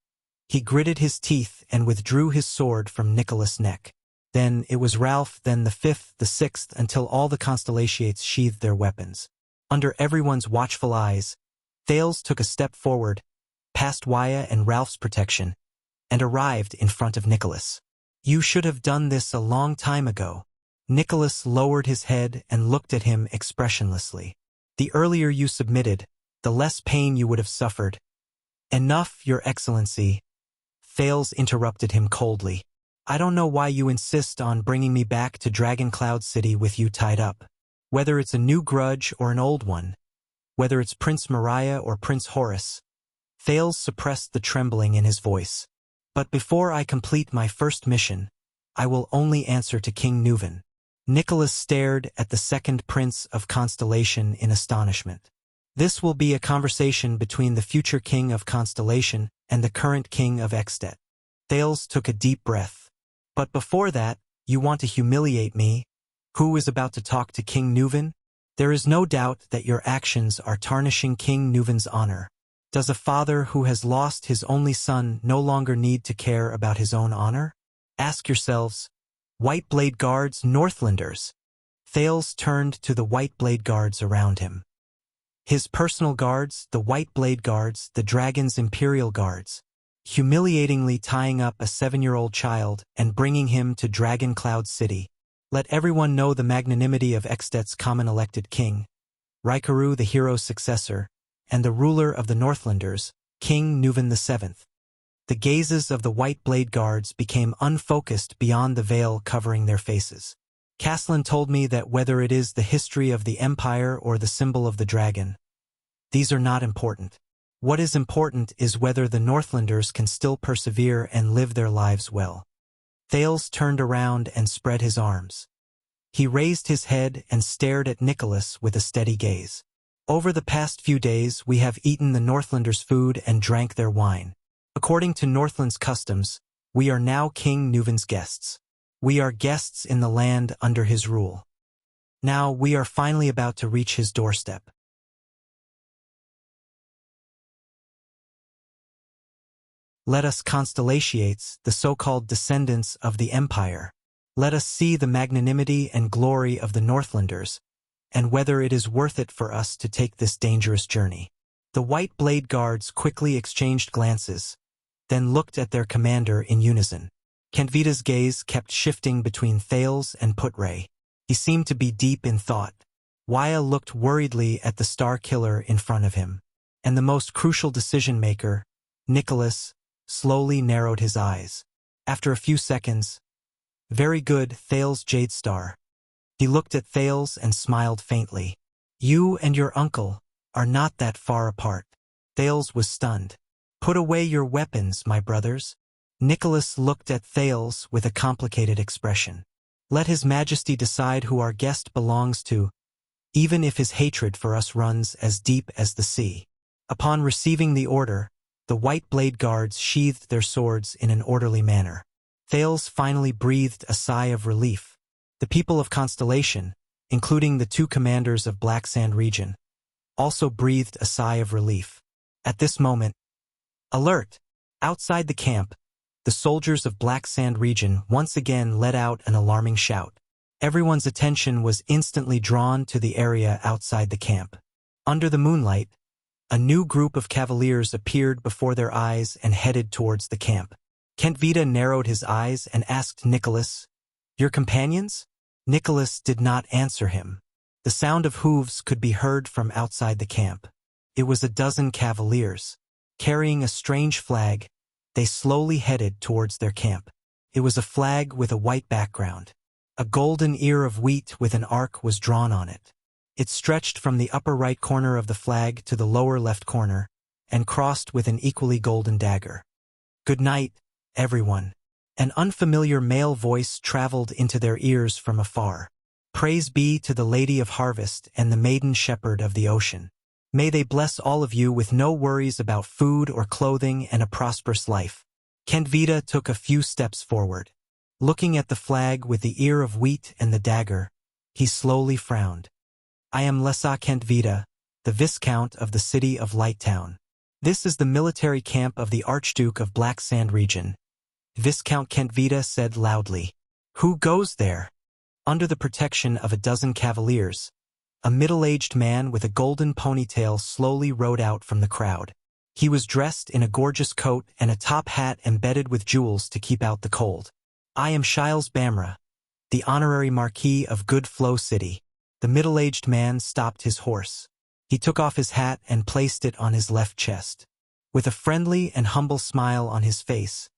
Speaker 1: he gritted his teeth and withdrew his sword from Nicholas' neck. Then it was Ralph, then the fifth, the sixth, until all the Constellations sheathed their weapons. Under everyone's watchful eyes, Thales took a step forward, past Wuxia and Ralph's protection, and arrived in front of Nicholas. You should have done this a long time ago. Nicholas lowered his head and looked at him expressionlessly. The earlier you submitted, the less pain you would have suffered. Enough, Your Excellency. Thales interrupted him coldly. I don't know why you insist on bringing me back to Dragon Cloud City with you tied up. Whether it's a new grudge or an old one, whether it's Prince Mariah or Prince Horace. Thales suppressed the trembling in his voice. But before I complete my first mission, I will only answer to King Nuven. Nicholas stared at the second prince of Constellation in astonishment. This will be a conversation between the future king of Constellation and the current king of Extet. Thales took a deep breath. But before that, you want to humiliate me? Who is about to talk to King Nuven? There is no doubt that your actions are tarnishing King Nuven's honor. Does a father who has lost his only son no longer need to care about his own honor? Ask yourselves, White Blade Guards, Northlanders. Thales turned to the White Blade Guards around him. His personal guards, the White Blade Guards, the Dragon's Imperial Guards, humiliatingly tying up a 7-year-old child and bringing him to Dragon Cloud City. Let everyone know the magnanimity of Extet's common elected king, Raikaru the hero's successor, and the ruler of the Northlanders, King Nuven VII. The gazes of the White Blade Guards became unfocused beyond the veil covering their faces. Caslin told me that whether it is the history of the Empire or the symbol of the dragon, these are not important. What is important is whether the Northlanders can still persevere and live their lives well. Thales turned around and spread his arms. He raised his head and stared at Nicholas with a steady gaze. Over the past few days, we have eaten the Northlanders' food and drank their wine. According to Northland's customs, we are now King Nuven's guests. We are guests in the land under his rule. Now we are finally about to reach his doorstep. Let us constellations, the so-called descendants of the empire. Let us see the magnanimity and glory of the Northlanders, and whether it is worth it for us to take this dangerous journey." The white blade guards quickly exchanged glances, then looked at their commander in unison. Kentvita's gaze kept shifting between Thales and Putray. He seemed to be deep in thought. Waya looked worriedly at the star killer in front of him. And the most crucial decision-maker, Nicholas, slowly narrowed his eyes. After a few seconds, "Very good, Thales Jadestar." He looked at Thales and smiled faintly. "You and your uncle are not that far apart." Thales was stunned. "Put away your weapons, my brothers." Nicholas looked at Thales with a complicated expression. "Let His Majesty decide who our guest belongs to, even if his hatred for us runs as deep as the sea." Upon receiving the order, the white blade guards sheathed their swords in an orderly manner. Thales finally breathed a sigh of relief. The people of Constellation, including the two commanders of Black Sand region, also breathed a sigh of relief. At this moment, alert! Outside the camp, the soldiers of Black Sand region once again let out an alarming shout. Everyone's attention was instantly drawn to the area outside the camp. Under the moonlight, a new group of cavaliers appeared before their eyes and headed towards the camp. Kentvita narrowed his eyes and asked Nicholas, "Your companions?" Nicholas did not answer him. The sound of hooves could be heard from outside the camp. It was a dozen cavaliers. Carrying a strange flag, they slowly headed towards their camp. It was a flag with a white background. A golden ear of wheat with an arc was drawn on it. It stretched from the upper right corner of the flag to the lower left corner, and crossed with an equally golden dagger. "Good night, everyone." An unfamiliar male voice traveled into their ears from afar. "Praise be to the Lady of Harvest and the Maiden Shepherd of the Ocean. May they bless all of you with no worries about food or clothing and a prosperous life." Kentvita took a few steps forward. Looking at the flag with the ear of wheat and the dagger, he slowly frowned. "I am Lesa Kentvita, the Viscount of the city of Lighttown. This is the military camp of the Archduke of Black Sand region." Viscount Kentvita said loudly. "Who goes there?" Under the protection of a dozen cavaliers, a middle-aged man with a golden ponytail slowly rode out from the crowd. He was dressed in a gorgeous coat and a top hat embedded with jewels to keep out the cold. "I am Shiles Bamra, the honorary Marquis of Good Flow City." The middle-aged man stopped his horse. He took off his hat and placed it on his left chest. With a friendly and humble smile on his face,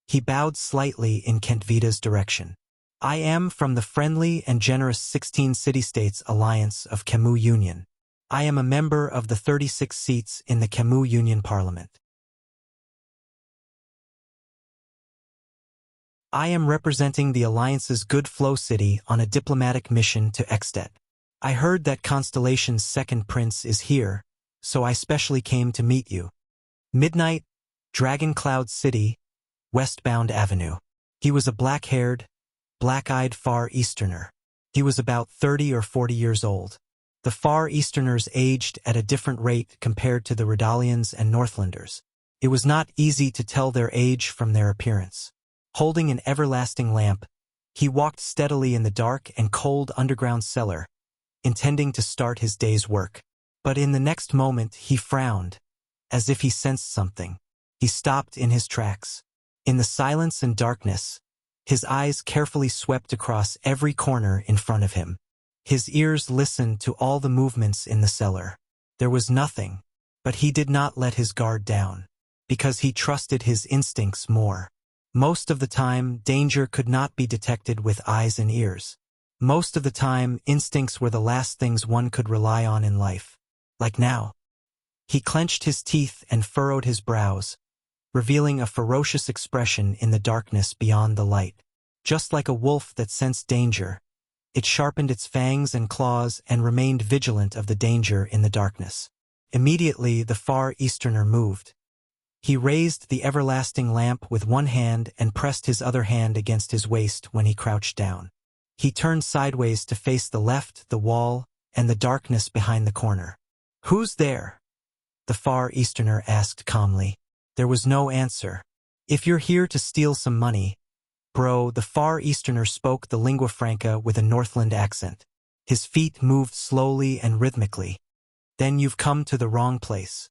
Speaker 1: he bowed slightly in Kentvita's direction. "I am from the friendly and generous 16 City-States Alliance of Camus Union. I am a member of the 36 seats in the Camus Union Parliament. I am representing the Alliance's Good Flow City on a diplomatic mission to Extet. I heard that Constellation's second prince is here, so I specially came to meet you. Midnight, Dragon Cloud City, Westbound Avenue." He was a black-haired, black-eyed Far Easterner. He was about 30 or 40 years old. The Far Easterners aged at a different rate compared to the Redalians and Northlanders. It was not easy to tell their age from their appearance. Holding an everlasting lamp, he walked steadily in the dark and cold underground cellar, intending to start his day's work. But in the next moment he frowned, as if he sensed something. He stopped in his tracks. In the silence and darkness, his eyes carefully swept across every corner in front of him. His ears listened to all the movements in the cellar. There was nothing, but he did not let his guard down, because he trusted his instincts more. Most of the time, danger could not be detected with eyes and ears. Most of the time, instincts were the last things one could rely on in life. Like now. He clenched his teeth and furrowed his brows, revealing a ferocious expression in the darkness beyond the light. Just like a wolf that sensed danger, it sharpened its fangs and claws and remained vigilant of the danger in the darkness. Immediately, the Far Easterner moved. He raised the everlasting lamp with one hand and pressed his other hand against his waist when he crouched down. He turned sideways to face the left, the wall, and the darkness behind the corner. "Who's there?" the Far Easterner asked calmly. There was no answer. If you're here to steal some money, bro, the Far Easterner spoke the lingua franca with a Northland accent. His feet moved slowly and rhythmically. Then you've come to the wrong place.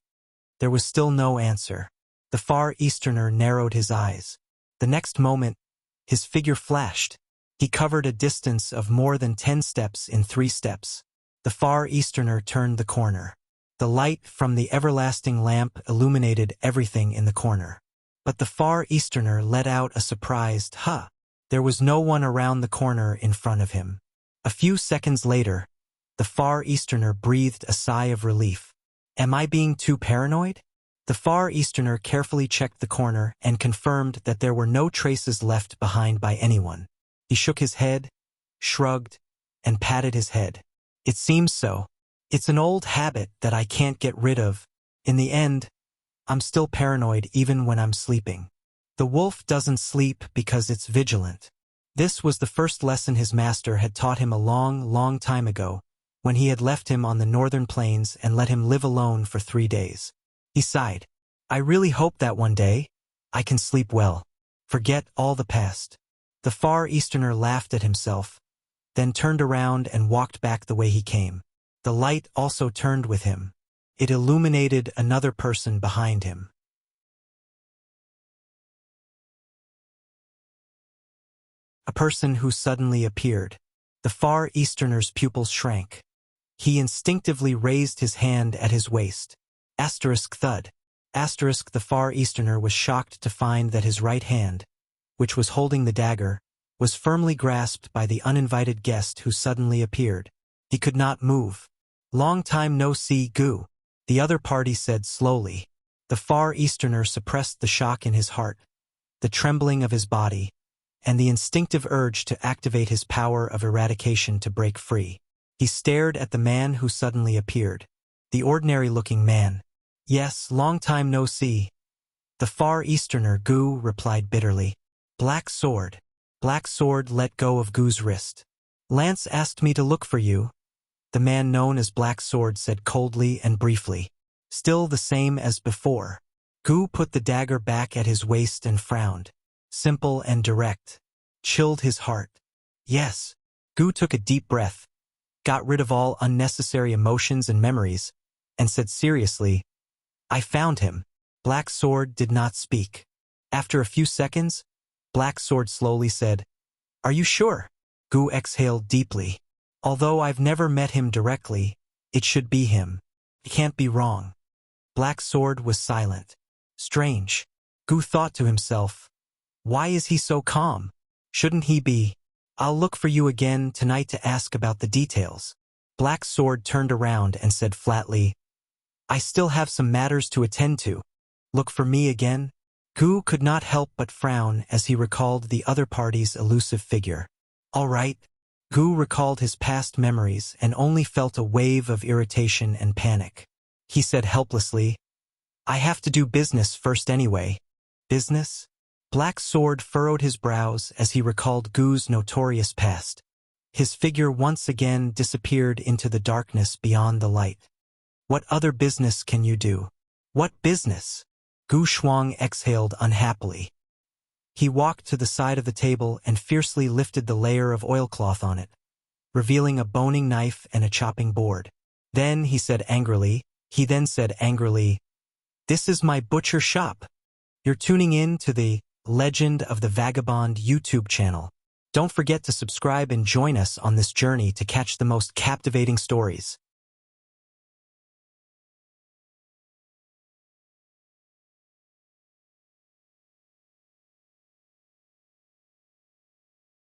Speaker 1: There was still no answer. The Far Easterner narrowed his eyes. The next moment, his figure flashed. He covered a distance of more than 10 steps in 3 steps. The Far Easterner turned the corner. The light from the everlasting lamp illuminated everything in the corner. But the Far Easterner let out a surprised "huh." There was no one around the corner in front of him. A few seconds later, the Far Easterner breathed a sigh of relief. Am I being too paranoid? The Far Easterner carefully checked the corner and confirmed that there were no traces left behind by anyone. He shook his head, shrugged, and patted his head. It seems so. It's an old habit that I can't get rid of. In the end, I'm still paranoid even when I'm sleeping. The wolf doesn't sleep because it's vigilant. This was the first lesson his master had taught him a long, long time ago, when he had left him on the northern plains and let him live alone for 3 days. He sighed. I really hope that one day, I can sleep well. Forget all the past. The Far Easterner laughed at himself, then turned around and walked back the way he came. The light also turned with him. It illuminated another person behind him. A person who suddenly appeared. The Far Easterner's pupils shrank. He instinctively raised his hand at his waist. Asterisk thud. Asterisk the Far Easterner was shocked to find that his right hand, which was holding the dagger, was firmly grasped by the uninvited guest who suddenly appeared. He could not move. Long time no see, Gu, the other party said slowly. The Far Easterner suppressed the shock in his heart, the trembling of his body, and the instinctive urge to activate his power of eradication to break free. He stared at the man who suddenly appeared. The ordinary-looking man. Yes, long time no see. The Far Easterner, Gu, replied bitterly. Black Sword. Black Sword let go of Gu's wrist. Lance asked me to look for you. The man known as Black Sword said coldly and briefly. Still the same as before. Gu put the dagger back at his waist and frowned. Simple and direct. Chilled his heart. Yes. Gu took a deep breath, got rid of all unnecessary emotions and memories, and said seriously, I found him. Black Sword did not speak. After a few seconds, Black Sword slowly said, Are you sure? Gu exhaled deeply. Although I've never met him directly, it should be him. It can't be wrong. Black Sword was silent. Strange. Gu thought to himself, why is he so calm? Shouldn't he be? I'll look for you again tonight to ask about the details. Black Sword turned around and said flatly, I still have some matters to attend to. Look for me again? Gu could not help but frown as he recalled the other party's elusive figure. All right. Gu recalled his past memories and only felt a wave of irritation and panic. He said helplessly, I have to do business first anyway. Business? Black Sword furrowed his brows as he recalled Gu's notorious past. His figure once again disappeared into the darkness beyond the light. What other business can you do? What business? Gu Shuang exhaled unhappily. He walked to the side of the table and fiercely lifted the layer of oilcloth on it, revealing a boning knife and a chopping board. Then he said angrily, This is my butcher shop. You're tuning in to the Legend of the Vagabond YouTube channel. Don't forget to subscribe and join us on this journey to catch the most captivating stories.